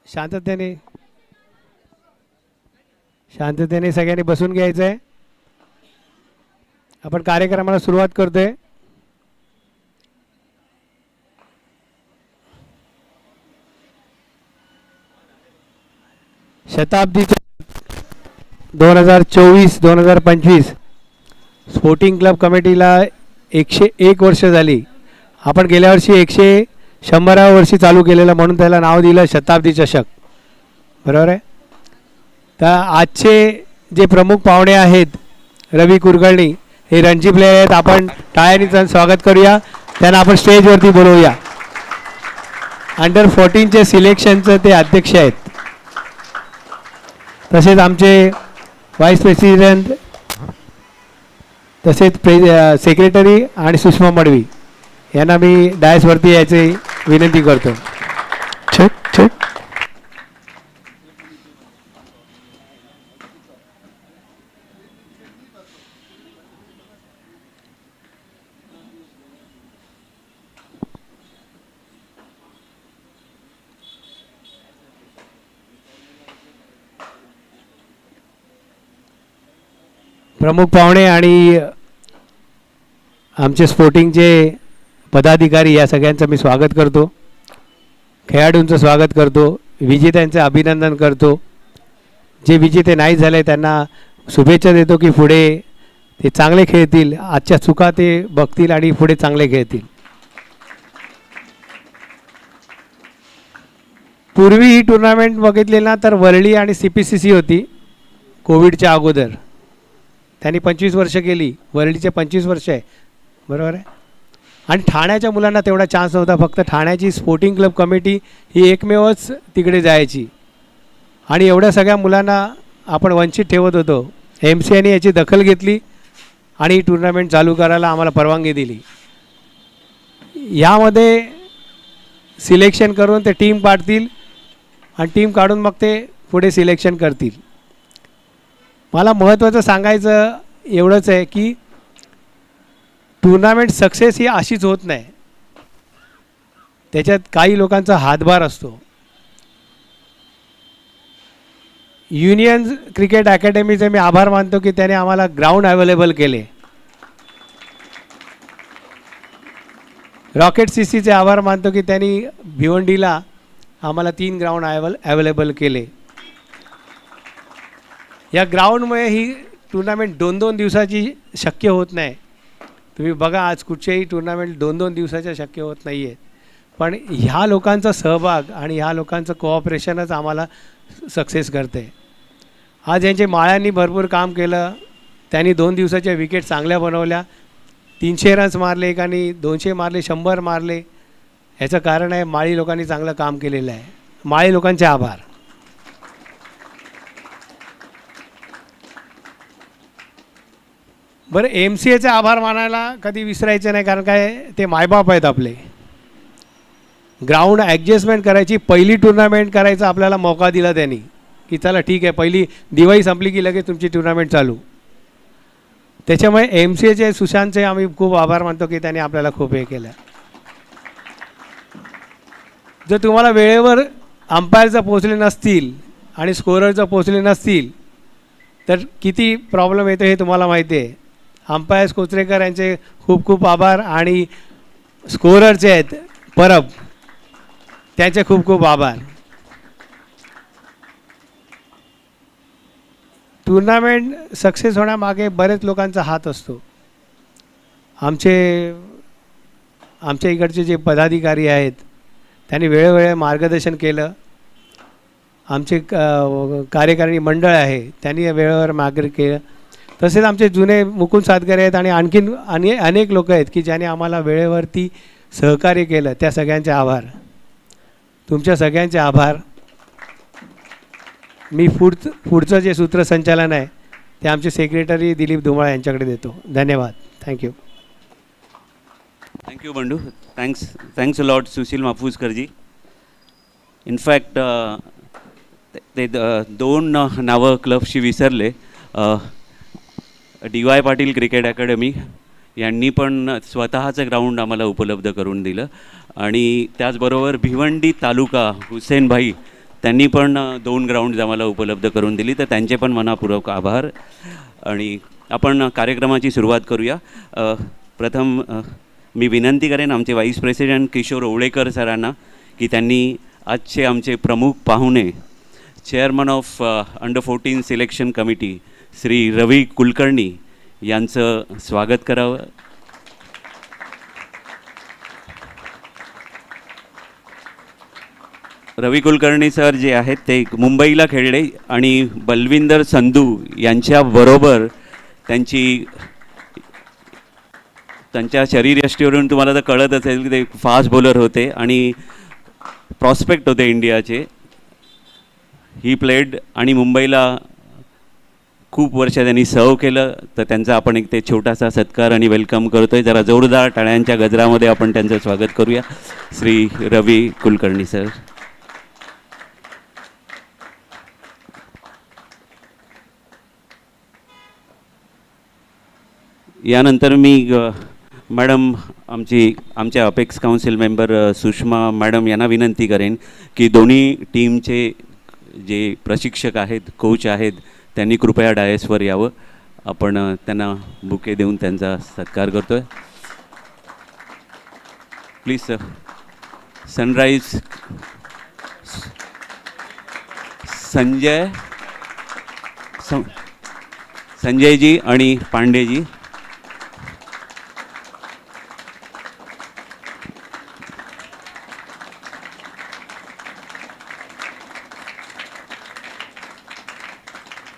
शांततेने शांततेने सगळ्यांनी बसून घ्यायचं आहे. आपण कार्यक्रमाला सुरुवात करतोय. शताब्दी 2024-2025 स्पोर्टिंग क्लब कमिटीला 101 वर्ष झाली. आपण गेल्या वर्षी 100व्या वर्षी चालू केलेलं, म्हणून त्याला नाव दिलं शताब्दी चषक. बरोबर आहे. तर आजचे जे प्रमुख पाहुणे आहेत रवी कुलकर्णी, हे रणजी प्लेयर आहेत. आपण टाळ्यांनी त्यांचं स्वागत करूया. त्यांना आपण स्टेजवरती बोलवूया. अंडर-14चे सिलेक्शनचे ते अध्यक्ष आहेत. तसेच आमचे व्हाईस प्रेसिडेंट, तसेच सेक्रेटरी आणि सुषमा मडवी यांना मी डायसवरती यायची विनंती करतो. प्रमुख पाहुणे आणि आमचे स्पोर्टिंगचे पदाधिकारी या सगळ्यांचं मी स्वागत करतो. खेळाडूंचं स्वागत करतो. विजेत्यांचं अभिनंदन करतो. जे विजेते नाही झाले त्यांना शुभेच्छा देतो की पुढे ते चांगले खेळतील. आजच्या चुका ते बघतील आणि पुढे चांगले खेळतील. पूर्वी ही टुर्नामेंट बघितली ना तर वरळी आणि CPCC होती कोविडच्या अगोदर. त्यांनी 25 वर्ष केली. वरळीचे 25 वर्ष आहे, बरोबर आहे. आणि ठाण्याच्या मुलांना तेवढा चान्स नव्हता. फक्त ठाण्याची स्पोर्टिंग क्लब कमिटी ही एकमेवच तिकडे जायची आणि एवढ्या सगळ्या मुलांना आपण वंचित ठेवत होतो. MCAने याची दखल घेतली आणि ही टुर्नामेंट चालू करायला आम्हाला परवानगी दिली. यामध्ये सिलेक्शन करून ते टीम काढतील आणि टीम काढून मग ते पुढे सिलेक्शन करतील. मला महत्त्वाचं सांगायचं एवढंच आहे की टुर्नामेंट सक्सेस ही अशीच होत नाही. त्याच्यात काही लोकांचा हातभार असतो. युनियन क्रिकेट अकॅडमीचे मी आभार मानतो की त्याने आम्हाला ग्राउंड अवेलेबल केले. रॉकेट CCचे आभार मानतो की त्यांनी भिवंडीला आम्हाला 3 ग्राउंड अवेलेबल केले. या ग्राउंडमुळे ही टुर्नामेंट 2-2 दिवसाची शक्य होत नाही. तुम्ही बघा आज कुठच्याही टुर्नामेंट 2-2 दिवसाच्या शक्य होत नाही आहे. पण ह्या लोकांचा सहभाग आणि ह्या लोकांचं कोऑपरेशनच आम्हाला सक्सेस करते. आज यांचे माळ्यांनी भरपूर काम केलं. त्यांनी 2 दिवसाच्या विकेट चांगल्या बनवल्या. 300 रन्स मारले, एकाने 200 मारले, 100 मारले. ह्याचं कारण आहे माळी लोकांनी चांगलं काम केलेलं आहे. माळी लोकांचे आभार. बरं, MCAचे आभार मानायला कधी विसरायचे नाही, कारण काय ते मायबाप आहेत आपले. ग्राउंड ॲडजस्टमेंट करायची पहिली टुर्नामेंट करायचा आपल्याला मौका दिला त्यांनी की चला ठीक आहे, पहिली दिवाळी संपली की लगेच तुमची टुर्नामेंट चालू. त्याच्यामुळे MCAचे सुशांतचे आम्ही खूप आभार मानतो की त्यांनी आपल्याला खूप हे केलं. जर तुम्हाला वेळेवर अंपायर जर पोचले नसतील आणि स्कोरर जर पोचले नसतील तर किती प्रॉब्लेम येतो हे तुम्हाला माहिती आहे. अंपायर कोचरेकर यांचे खूप खूप आभार आणि स्कोररचे आहेत परब, त्यांचे खूप खूप आभार. टुर्नामेंट सक्सेस होण्यामागे बरेच लोकांचा हात असतो. आमच्या इकडचे जे पदाधिकारी आहेत त्यांनी वेळोवेळी मार्गदर्शन केलं. आमचे कार्यकारिणी मंडळ आहे त्यांनी वेळेवर मार्ग केलं. तसेच आमचे जुने मुकुंद सातकरे आहेत आणि आणखीन अनेक लोक आहेत की ज्यांनी आम्हाला वेळेवरती सहकार्य केलं. त्या सगळ्यांचे आभार. तुमच्या सगळ्यांचे आभार. मी पुढचं जे सूत्रसंचालन आहे ते आमचे सेक्रेटरी दिलीप धुमाळ यांच्याकडे देतो. धन्यवाद. Thank you. Thank you Bandu. Thanks a lot Sushil माफूजकरजी. इनफॅक्ट ते 2 नावं क्लबशी विसरले. DY पाटील क्रिकेट अकॅडमी यांनी पण स्वतःचं ग्राउंड आम्हाला उपलब्ध करून दिलं आणि त्याचबरोबर भिवंडी तालुका हुसेनभाई त्यांनी पण 2 ग्राउंड्स आम्हाला उपलब्ध करून दिली. तर त्यांचे पण मनापूर्वक आभार. आणि आपण कार्यक्रमाची सुरुवात करूया. प्रथम मी विनंती करेन आमचे व्हाईस प्रेसिडेंट किशोर ओवळेकर सरांना की त्यांनी आजचे आमचे प्रमुख पाहुणे चेअरमन ऑफ अंडर-14 सिलेक्शन कमिटी श्री रवी कुलकर्णी यांचं स्वागत करावं. रवी कुलकर्णी सर जे आहेत ते मुंबईला खेळले आणि बलविंदर संधू यांच्याबरोबर त्यांच्या शरीरयष्टीवरून तुम्हाला तर कळत असेल की ते फास्ट बॉलर होते आणि प्रॉस्पेक्ट होते इंडियाचे. ही प्लेड आणि मुंबईला खूप वर्ष त्यांनी सर्व केलं. तर त्यांचा आपण एक ते छोटासा सत्कार आणि वेलकम करतोय. जरा जोरदार टाळ्यांच्या गजरामध्ये आपण त्यांचं स्वागत करूया. श्री रवी कुलकर्णी सर. यानंतर मी मॅडम आमच्या apex council member Sushma madam यांना विनंती करेन की दोन्ही टीमचे जे प्रशिक्षक आहेत, कोच आहेत, त्यांनी कृपया डायसवर यावं. आपण त्यांना बुके देऊन त्यांचा सत्कार करतोय. Please sir. सनराईज संजयजी आणि पांडेजी.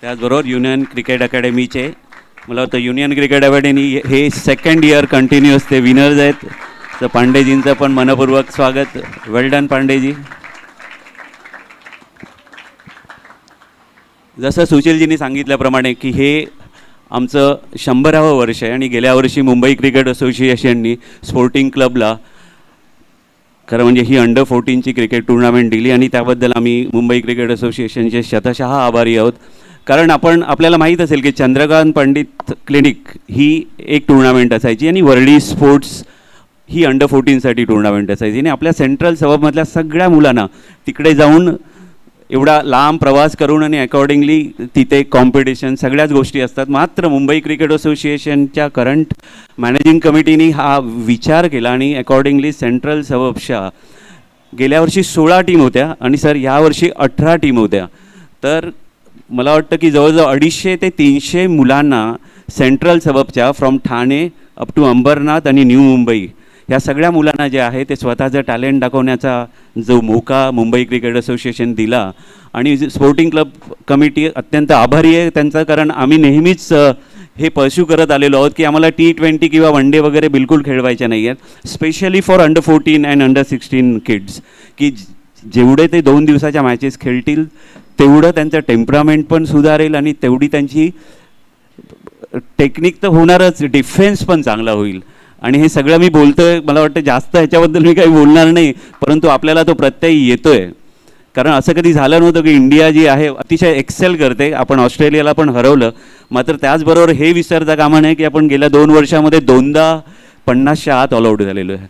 त्याचबरोबर युनियन क्रिकेट अकॅडमीचे, मला वाटतं युनियन क्रिकेट अकॅडमी हे सेकंड इयर कंटिन्युअस ते विनर्स आहेत. तर पांडेजींचं पण मनपूर्वक स्वागत. Well done Pandeji. जसं सुशीलजींनी सांगितल्याप्रमाणे की हे आमचं 100वे वर्ष आहे आणि गेल्या वर्षी मुंबई क्रिकेट असोसिएशननी स्पोर्टिंग क्लबला खरं म्हणजे ही अंडर-14ची क्रिकेट टुर्नामेंट दिली आणि त्याबद्दल आम्ही मुंबई क्रिकेट असोसिएशनचे शतशः आभारी आहोत. कारण आपल्याला माहीत असेल की चंद्रकांत पंडित क्लिनिक ही एक टुर्नामेंट असायची आणि वर्ल्डी स्पोर्ट्स ही अंडर-14साठी टुर्नामेंट असायची आणि आपल्या सेंट्रल सबमधल्या सगळ्या मुलांना तिकडे जाऊन एवढा लांब प्रवास करून आणि अकॉर्डिंगली तिथे कॉम्पिटिशन सगळ्याच गोष्टी असतात. मात्र मुंबई क्रिकेट असोसिएशनच्या करंट मॅनेजिंग कमिटीने हा विचार केला आणि अकॉर्डिंगली सेंट्रल सबच्या गेल्या वर्षी 16 टीम होत्या आणि सर यावर्षी 18 टीम होत्या. तर मला वाटतं की जवळजवळ 250 ते 300 मुलांना सेंट्रल सबच्या from Thane up to Ambernath आणि न्यू मुंबई ह्या सगळ्या मुलांना जे आहे ते स्वतःचं टॅलेंट दाखवण्याचा जो मोका मुंबई क्रिकेट असोसिएशन दिला आणि स्पोर्टिंग क्लब कमिटी अत्यंत आभारी आहे त्यांचा. कारण आम्ही नेहमीच हे पर्स्यू करत आलेलो आहोत की आम्हाला T20 किंवा वन डे वगैरे बिलकुल खेळवायच्या नाही आहेत, स्पेशली फॉर अंडर-14 अँड अंडर-16 किड्स, की जेवढे ते 2 दिवसाच्या मॅचेस खेळतील तेवढं त्यांचं टेम्परामेंट पण सुधारेल आणि तेवढी त्यांची टेक्निक तर होणारच, डिफेन्स पण चांगला होईल. आणि हे सगळं मी बोलतोय, मला वाटतं जास्त ह्याच्याबद्दल मी काही बोलणार नाही, परंतु आपल्याला तो प्रत्यय येतोय. कारण असं कधी झालं नव्हतं की इंडिया जी आहे अतिशय एक्सेल करते. आपण ऑस्ट्रेलियाला पण हरवलं, मात्र त्याचबरोबर हे विसरता कामा नये की आपण गेल्या 2 वर्षामध्ये 2दा 50च्या आत ऑल आऊट झालेलो आहे.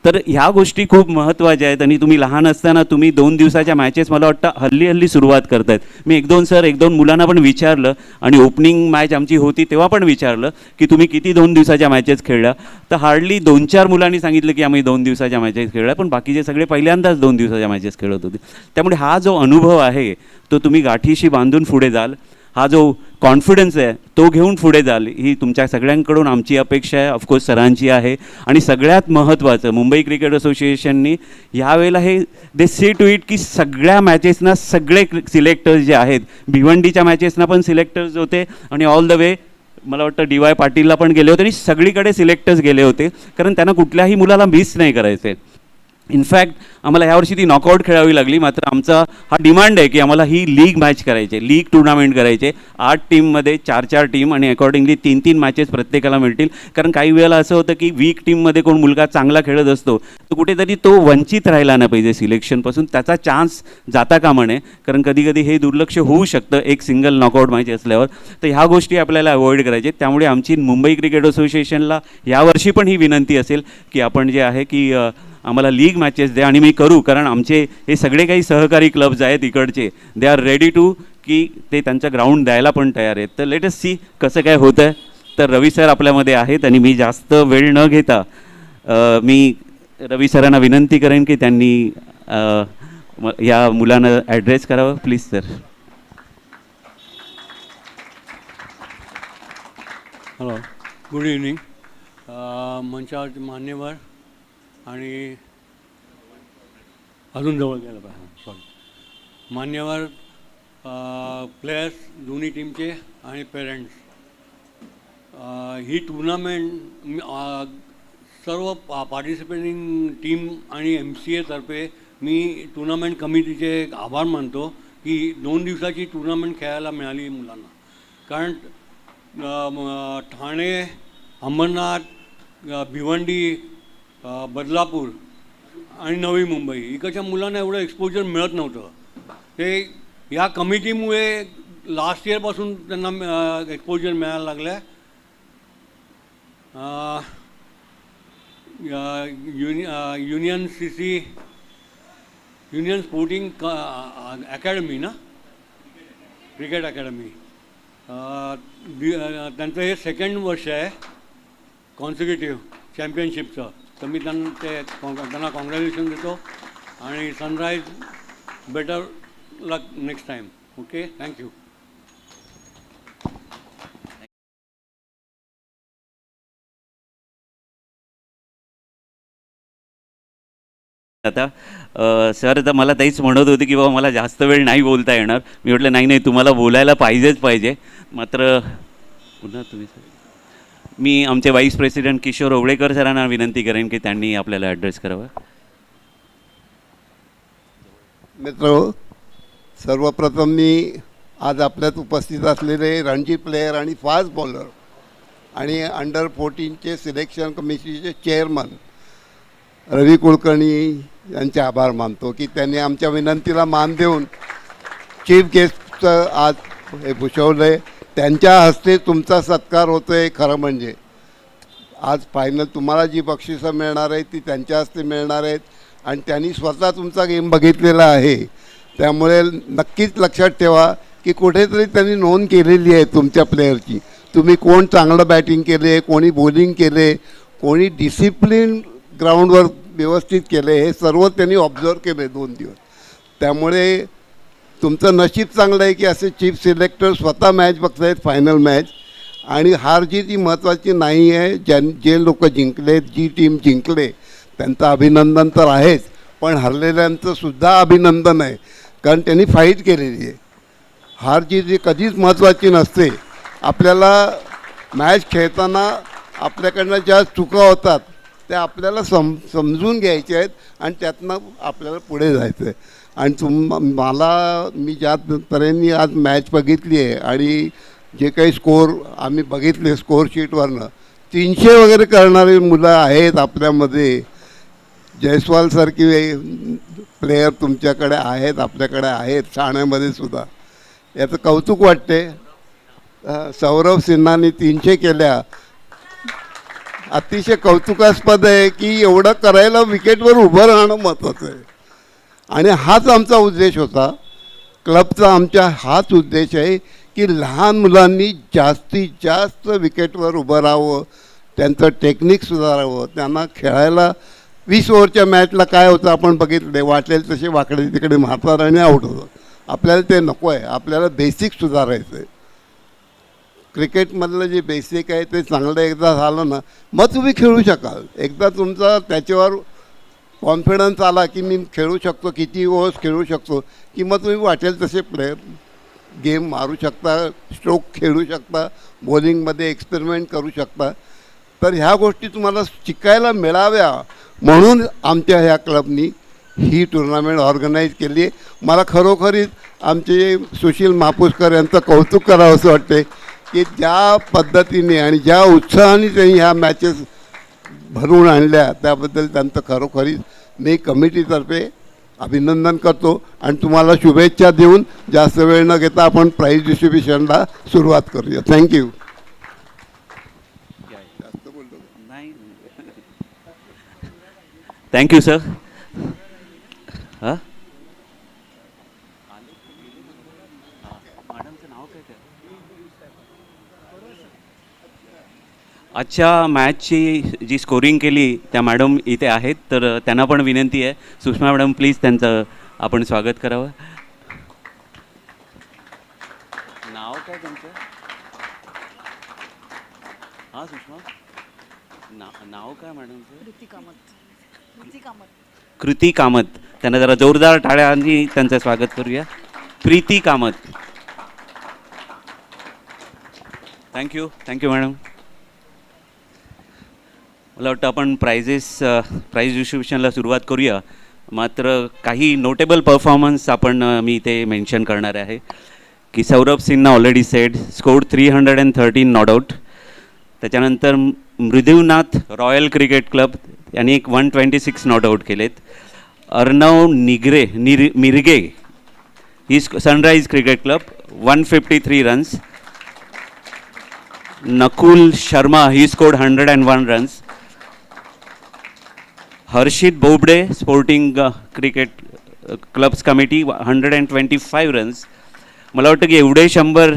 तर ह्या गोष्टी खूप महत्त्वाच्या आहेत आणि तुम्ही लहान असताना तुम्ही 2 दिवसाच्या मॅचेस मला वाटतं हल्ली सुरुवात करतायत. मी 1-2 मुलांना पण विचारलं आणि ओपनिंग मॅच आमची होती तेव्हा पण विचारलं की तुम्ही किती 2 दिवसाच्या मॅचेस खेळल्या, तर हार्डली 2-4 मुलांनी सांगितलं की आम्ही 2 दिवसाच्या मॅचेस खेळल्या, पण बाकीचे सगळे पहिल्यांदाच 2 दिवसाच्या मॅचेस खेळत होते. त्यामुळे हा जो अनुभव आहे तो तुम्ही गाठीशी बांधून पुढे जाल, हा जो कॉन्फिडन्स आहे तो घेऊन पुढे जाल, ही तुमच्या सगळ्यांकडून आमची अपेक्षा आहे, ऑफकोर्स सरांची आहे. आणि सगळ्यात महत्त्वाचं मुंबई क्रिकेट असोसिएशननी यावेळेला हे दे सी टू इट की सगळ्या मॅचेसना सगळे सिलेक्टर्स जे आहेत, भिवंडीच्या मॅचेसना पण सिलेक्टर्स होते आणि ऑल द वे मला वाटतं DY पाटीलला पण गेले होते आणि सगळीकडे सिलेक्टर्स गेले होते, कारण त्यांना कुठल्याही मुलाला मिस नाही करायचे. इनफॅक्ट आम्हाला ह्यावर्षी ती नॉकआउट खेळावी लागली, मात्र आमचा हा डिमांड आहे की आम्हाला ही लीग मॅच करायचे, लीग टुर्नामेंट करायचे. 8 टीममध्ये 4-4 टीम आणि अकॉर्डिंगली 3-3 मॅचेस प्रत्येकाला मिळतील. कारण काही वेळेला असं होतं की वीक टीममध्ये कोण मुलगा चांगला खेळत असतो तर कुठेतरी तो वंचित राहिला नाही पाहिजे सिलेक्शनपासून, त्याचा चान्स जाता कामा नये. कारण कधी कधी हे दुर्लक्ष होऊ शकतं एक सिंगल नॉकआउट मॅच असल्यावर. तर ह्या गोष्टी आपल्याला अवॉइड करायचे. त्यामुळे आमची मुंबई क्रिकेट असोसिएशनला यावर्षी पण ही विनंती असेल की आपण जे आहे की आम्हाला लीग मॅचेस द्या आणि मी करू, कारण आमचे हे सगळे काही सहकारी क्लब्स आहेत इकडचे, दे आर रेडी टू की ते त्यांचं ग्राउंड द्यायला पण तयार आहेत. तर लेट अस सी कसं काय होतं आहे. तर रवी सर आपल्यामध्ये आहेत आणि मी जास्त वेळ न घेता मी रवी सरांना विनंती करेन की त्यांनी या मुलांना ॲड्रेस करावं. Please sir. Hello, good evening. मंचावरचे मान्यवर आणि अजून जवळ गेलं पाहिजे, सॉरी, मान्यवर प्लेयर्स दोन्ही टीमचे आणि पेरेंट्स, ही टुर्नामेंट सर्व पार्टिसिपेटिंग टीम आणि MCA तर्फे मी टुर्नामेंट कमिटीचे आभार मानतो की 2 दिवसाची टुर्नामेंट खेळायला मिळाली मुलांना. कारण ठाणे, अंबरनाथ, भिवंडी, बदलापूर आणि नवी मुंबई इकडच्या मुलांना एवढं एक्सपोजर मिळत नव्हतं. ते या कमिटीमुळे लास्ट इयरपासून त्यांना एक्सपोजर मिळायला लागलं आहे. युनियन स्पोर्टिंग अकॅडमी ना, क्रिकेट अकॅडमी, त्यांचं हे 2nd वर्ष आहे कॉन्सिक्युटिव्ह चॅम्पियनशिपचं. तर मी त्यांना कॉंग्रॅच्युलेशन देतो आणि sunrise better luck next time. Okay, thank you. आता सर आता मला ताईच म्हणत होते की बाबा मला जास्त वेळ नाही बोलता येणार. मी म्हटलं नाही नाही, तुम्हाला बोलायला पाहिजेच पाहिजे. मात्र पुन्हा तुम्ही सर, मी आमचे व्हाईस प्रेसिडेंट किशोर ओवळेकर सरांना विनंती करेन की त्यांनी आपल्याला ॲड्रेस करावा. मित्र, सर्वप्रथम मी आज आपल्यात उपस्थित असलेले रणजी प्लेयर आणि फास्ट बॉलर आणि अंडर 14चे सिलेक्शन कमिटीचे चेअरमन रवी कुलकर्णी यांचे आभार मानतो की त्यांनी आमच्या विनंतीला मान देऊन चीफ गेस्टचं आज हे भूषवलं आहे. त्यांच्या हस्ते तुमचा सत्कार होतो आहे. खरं म्हणजे आज फायनल तुम्हाला जी बक्षिसं मिळणार आहेत ती त्यांच्या हस्ते मिळणार आहेत आणि त्यांनी स्वतः तुमचा गेम बघितलेला आहे. त्यामुळे नक्कीच लक्षात ठेवा की कुठेतरी त्यांनी नोंद केलेली आहे तुमच्या प्लेयरची. तुम्ही कोण चांगलं बॅटिंग केले, कोणी बॉलिंग केले, कोणी डिसिप्लिन ग्राउंडवर व्यवस्थित केले, हे सर्व त्यांनी ऑब्झर्व केले 2 दिवस. त्यामुळे तुमचं नशीब चांगलं आहे की असे चीफ सिलेक्टर स्वतः मॅच बघत आहेत, फायनल मॅच. आणि हार जीत ही महत्त्वाची नाही आहे. जे लोक जिंकलेत, जी टीम जिंकले त्यांचं अभिनंदन तर आहेच, पण हरलेल्यांचं सुद्धा अभिनंदन आहे, कारण त्यांनी फाईट केलेली आहे. हार जीत ही कधीच महत्त्वाची नसते. आपल्याला मॅच खेळताना आपल्याकडनं ज्या चुका होतात त्या आपल्याला समजून घ्यायच्या आहेत आणि त्यातनं आपल्याला पुढे जायचं आहे. आणि मी ज्या तऱ्हेने आज मॅच बघितली आहे आणि जे काही स्कोर आम्ही बघितले स्कोअरशीटवरनं, 300 वगैरे करणारी मुलं आहेत आपल्यामध्ये. जयस्वालसारखी प्लेयर तुमच्याकडे आहेत, आपल्याकडे आहेत, ठाण्यामध्ये सुद्धा. याचं कौतुक वाटते. सौरव सिन्हाने 300 केल्या, अतिशय कौतुकास्पद आहे की एवढं करायला विकेटवर उभं राहणं महत्त्वाचं आहे. आणि हाच आमचा उद्देश होता क्लबचा. आमच्या हाच उद्देश आहे की लहान मुलांनी जास्तीत जास्त विकेटवर उभं राहावं, त्यांचं टेक्निक सुधारावं. त्यांना खेळायला 20 ओव्हरच्या मॅचला काय होतं आपण बघितले, वाटेल तसे वाकडे तिकडे मारतात आणि आऊट होतं. आपल्याला ते नको आहे. आपल्याला बेसिक सुधारायचं आहे. क्रिकेटमधलं जे बेसिक आहे ते चांगलं एकदा झालं ना, मग तुम्ही खेळू शकाल. एकदा तुमचा त्याच्यावर कॉन्फिडन्स आला की मी खेळू शकतो, किती ओव्हर्स खेळू शकतो, की मग तुम्ही वाटेल तसे प्लेयर गेम मारू शकता, स्ट्रोक खेळू शकता, बॉलिंगमध्ये एक्सपेरिमेंट करू शकता. तर ह्या गोष्टी तुम्हाला शिकायला मिळाव्या म्हणून आमच्या ह्या क्लबनी ही टुर्नामेंट ऑर्गनाईज केली आहे. मला खरोखरीच आमचे सुशील महापुष्कर यांचं कौतुक करावं असं वाटते की ज्या पद्धतीने आणि ज्या उत्साहाने त्यांनी ह्या मॅचेस भरून आणल्या त्याबद्दल त्यांचं खरोखरीच मी कमिटीतर्फे अभिनंदन करतो आणि तुम्हाला शुभेच्छा देऊन जास्त वेळ न घेता आपण प्राईज डिस्ट्रीब्युशनला सुरुवात करूया. थँक्यू. Thank you sir. हां, आजच्या मॅचची जी स्कोरिंग केली त्या मॅडम इथे आहेत, तर त्यांना पण विनंती आहे. सुषमा मॅडम प्लीज त्यांचं आपण स्वागत करावं. नाव काय त्यांचं? हां सुषमा, नाव काय मॅडमचं? कृती कामत. त्यांना जरा जोरदार टाळ्यांनी त्यांचं स्वागत करूया. प्रीती कामत. Thank you madam. मला वाटतं आपण प्राइज डिस्ट्रीब्युशनला सुरुवात करूया. मात्र काही नोटेबल परफॉर्मन्स मी इथे मेन्शन करणार आहे की Saurabh Sinha already said, scored 313 not out. त्याच्यानंतर मृदुनाथ रॉयल क्रिकेट क्लब यांनी 126 नॉट आउट केलेत. Arnav Mirge he sunrise cricket club 153 runs. Nakul Sharma he scored 101 runs. Harshit Bobde sporting cricket clubs committee 125 runs. मला वाटतं की एवढे 100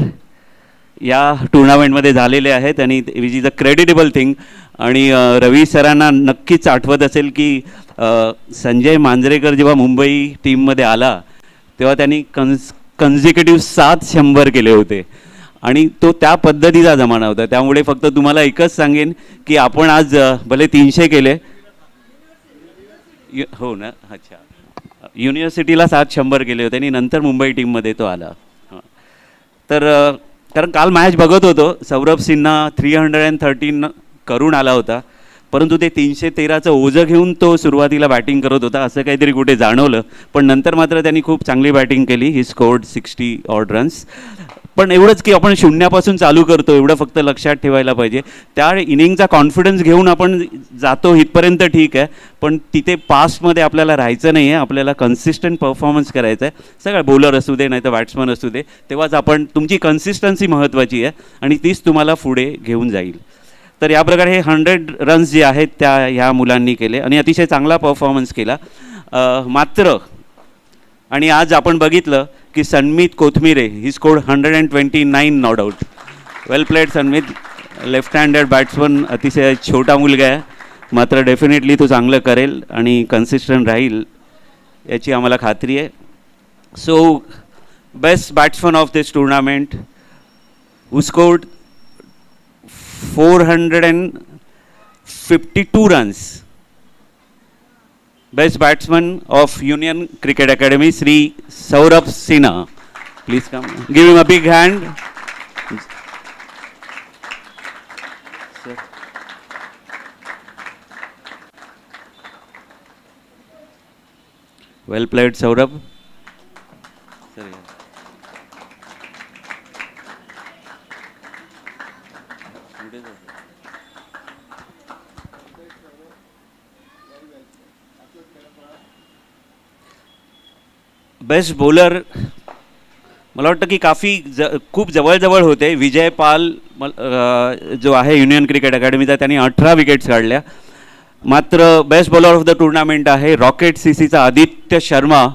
या टुर्नामेंटमध्ये झालेले आहेत आणि which is a creditable thing. आणि रवी सरांना नक्कीच आठवत असेल की संजय मांजरेकर जेव्हा मुंबई टीममध्ये आला तेव्हा त्यांनी कन्झिक्युटिव्ह 7 100 केले होते आणि तो त्या पद्धतीचा जमाना होता. त्यामुळे फक्त तुम्हाला एकच सांगेन की आपण आज भले 300 केले हो ना. अच्छा, युनिव्हर्सिटीला 7 100 केले होते आणि नंतर मुंबई टीममध्ये तो आला. तर कारण काल मॅच बघत होतो, सौरभ सिन्हा 313 करून आला होता, परंतु ते 313चं ओझं घेऊन तो सुरुवातीला बॅटिंग करत होता असं काहीतरी कुठे जाणवलं. पण नंतर मात्र त्यांनी खूप चांगली बॅटिंग केली. He scored 60 odd runs. पण एवढंच की आपण शून्यापासून चालू करतो एवढं फक्त लक्षात ठेवायला पाहिजे. त्या इनिंगचा कॉन्फिडन्स घेऊन आपण जातो इथपर्यंत ठीक आहे, पण तिथे पास्टमध्ये आपल्याला राहायचं नाही आहे. आपल्याला कन्सिस्टंट परफॉर्मन्स करायचा आहे. सगळ्या बॉलर असू दे नाही तर बॅट्समन असू दे, तेव्हाच आपण तुमची कन्सिस्टन्सी महत्त्वाची आहे आणि तीच तुम्हाला पुढे घेऊन जाईल. तर या प्रकारे हे 100 रन्स जे आहेत त्या ह्या मुलांनी केले आणि अतिशय चांगला परफॉर्मन्स केला. मात्र आणि आज आपण बघितलं की Sanmit Kothmire he scored 129 not out. Well played Sanmit. Left handed batsman, अतिशय छोटा मुलगा आहे, मात्र डेफिनेटली तो चांगलं करेल आणि कन्सिस्टंट राहील याची आम्हाला खात्री आहे. So best batsman of this tournament who scored 452 runs. Best batsman of Union Cricket Academy, Sri Saurabh Sinha. Please come. Give him a big hand. Sir. Well played, Saurabh. Sir, yeah. Best bowler मला वाटतं की खूप जवळजवळ होते. विजय पाल जो आहे union cricket अकॅडमीचा, त्यांनी 18 wickets काढल्या. मात्र best bowler of the tournament आहे रॉकेट CCचा आदित्य शर्मा,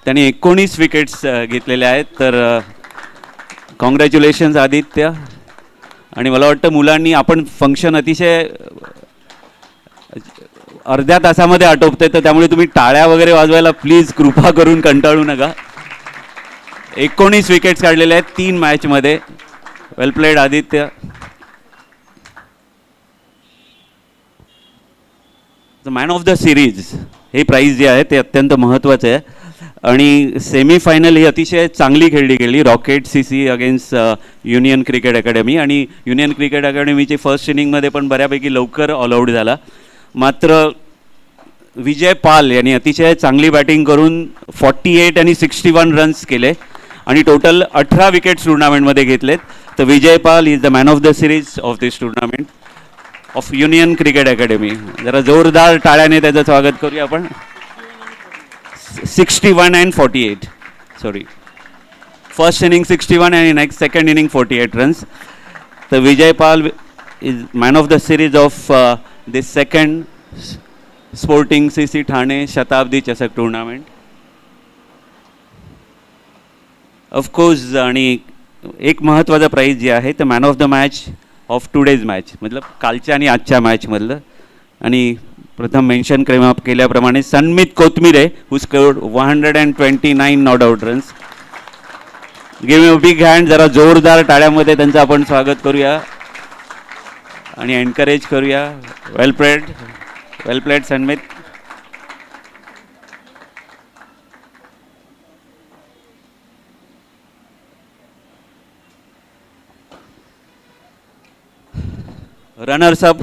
त्यांनी 19 विकेट्स घेतलेल्या आहेत. तर कॉंग्रॅच्युलेशन्स आदित्य. आणि मला वाटतं मुलांनी आपण फंक्शन अतिशय अर्ध्या तासामध्ये आटोपते, तर त्यामुळे तुम्ही टाळ्या वगैरे वाजवायला प्लीज कृपा करून कंटाळू नका. 19 विकेट्स काढलेले आहेत 3 मॅचमध्ये. Well played Aditya. Man of the series हे प्राईज जे आहे ते अत्यंत महत्त्वाचं आहे. आणि सेमीफायनल ही अतिशय चांगली खेळली गेली rocket CC against union cricket academy. आणि युनियन क्रिकेट अकॅडमीची फर्स्ट इनिंगमध्ये पण बऱ्यापैकी लवकर ऑल आऊट झाला. मात्र विजय पाल यांनी अतिशय चांगली बॅटिंग करून 48 आणि 61 रन्स केले आणि टोटल 18 विकेट्स टुर्नामेंटमध्ये घेतलेत. तर Vijay Pal is the man of the series of this tournament of union cricket academy. जरा जोरदार टाळ्याने त्याचं स्वागत करूया आपण. 61 and 48. सॉरी, फर्स्ट इनिंग 61 आणि नेक्स्ट सेकंड इनिंग 48 रन्स. तर Vijay Pal is man of the series of this second Sporting CC Thane शताब्दी चषक टुर्नामेंट. ऑफकोर्स आणि एक महत्त्वाचा प्राईज जे आहे तर man of the match of today's match, मतलब कालच्या आणि आजच्या मॅचमधलं. आणि प्रथम मेन्शन केल्याप्रमाणे Sanmit Kothmire who scored 129 not out runs. Give me a big hand. जरा जोरदार टाळ्यामध्ये त्यांचं आपण स्वागत करूया आणि एनकरेज करूया. Well played Sanmit. Runners up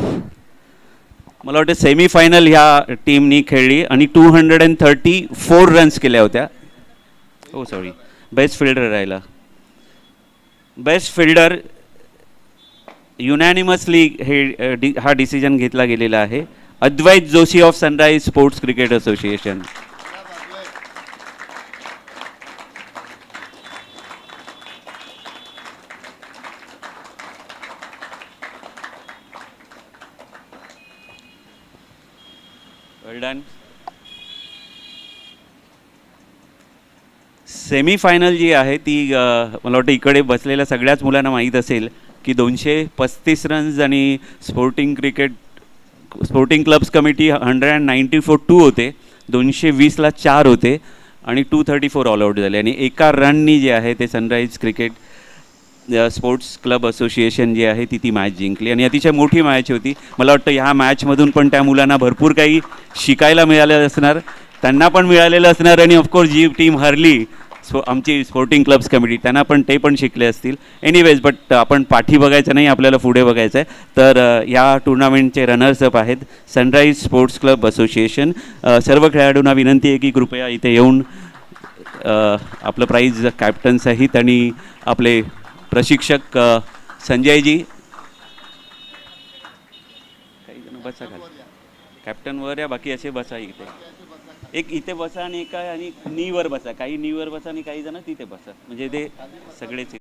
मला वाटतं सेमीफायनल ह्या टीमनी खेळली आणि 234 रन्स केल्या होत्या. हो सॉरी, बेस्ट फिल्डर राहिला. बेस्ट फिल्डर युनॅनिमसली हा डिसिजन घेतला गेलेला आहे. Advait Joshi of sunrise sports cricket association. Well done. Semifinal जी आहे ती मला वाटतं इकडे बसलेल्या सगळ्याच मुलांना माहीत असेल की 235 रन्स आणि स्पोर्टिंग क्लब्स कमिटी 194 होते, 220ला 4 होते आणि 234 ऑल आऊट झाले आणि एका रननी जे आहे ते sunrise cricket sports club association जी आहे ती मॅच जिंकली आणि अतिशय मोठी मॅच होती. मला वाटतं ह्या मॅचमधून पण त्या मुलांना भरपूर काही शिकायला मिळालं असणार, त्यांना पण मिळालेलं असणार आणि ऑफकोर्स जी टीम हरली आमची स्पोर्टिंग क्लब्स कमिटी त्यांना पण ते पण शिकले असतील. एनिवेज बट आपण पाठी बघायचं नाही, आपल्याला पुढे बघायचं आहे. तर या टुर्नामेंटचे रनर्सअप आहेत सनराईज स्पोर्ट्स क्लब असोसिएशन. सर्व खेळाडूंना विनंती आहे की कृपया इथे येऊन आपलं प्राईज कॅप्टनसहित आणि आपले प्रशिक्षक संजयजी काही जण बसा खाली, कॅप्टनवर या, बाकी असे बसा इथे. एक इथे बसा आणि एका आणि नीवर बसा, काही नीवर बसा आणि काही जण तिथे बसा, म्हणजे ते सगळेच.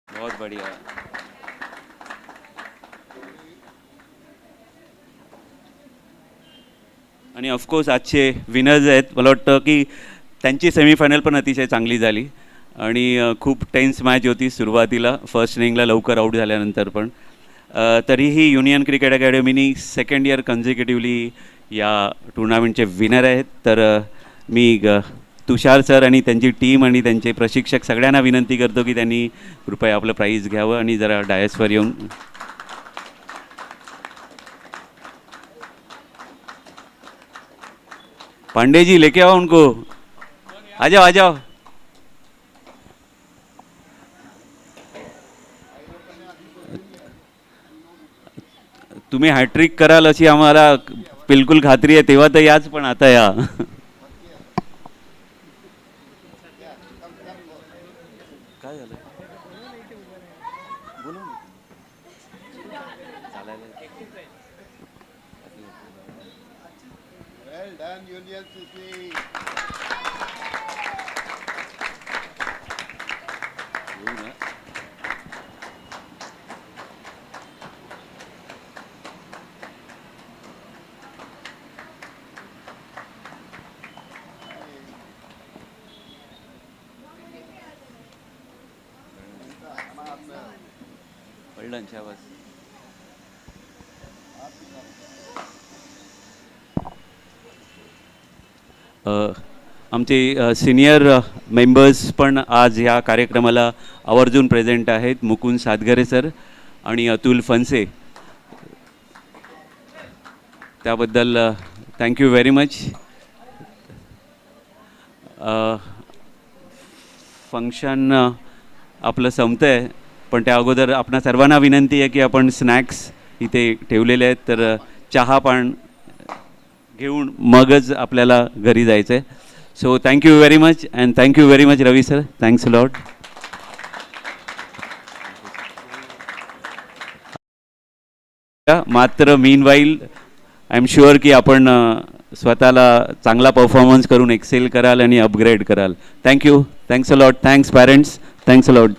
बहुत बढ़िया. आणि ऑफकोर्स आजचे विनर्स आहेत. मला वाटतं की त्यांची सेमीफायनल पण अतिशय चांगली झाली आणि खूप टेन्स मॅच होती सुरुवातीला, फर्स्ट इनिंगला लवकर आऊट झाल्यानंतर पण. तरीही युनियन क्रिकेट अकॅडमीनी सेकंड इयर कन्झिक्युटिव्हली या टुर्नामेंटचे विनर आहेत. तर मी तुषार सर आणि त्यांची टीम आणि त्यांचे प्रशिक्षक सगळ्यांना विनंती करतो की त्यांनी कृपया आपलं प्राईज घ्यावं आणि जरा डायसवर येऊन. पांडे जी लेके आओ उनको, आ जाओ आ जाओ. तुम्ही हॅट्रिक कराल अशी आम्हाला बिलकुल खात्री आहे, तेव्हा तर याच, पण आता या. काय झालं? Well done, Union CC. वडिलांची आवाज. आमचे सिनियर मेंबर्स पण आज ह्या कार्यक्रमाला आवर्जून प्रेझेंट आहेत. मुकुंद सातघरे सर आणि अतुल फनसे, त्याबद्दल थँक्यू व्हेरी मच. फंक्शन आपलं संपतं आहे, पण त्या अगोदर आपणा सर्वांना विनंती आहे की आपण स्नॅक्स इथे ठेवलेले आहेत, तर चहा पण घेऊन मगच आपल्याला घरी जायचं आहे. So thank you very much and thank you very much Ravi sir, thanks a lot. मात्र मीनवाईल आय एम शुअर की आपण स्वतःला चांगला परफॉर्मन्स करून एक्सेल कराल आणि अपग्रेड कराल. Thank you, thanks a lot. Thanks parents, thanks a lot.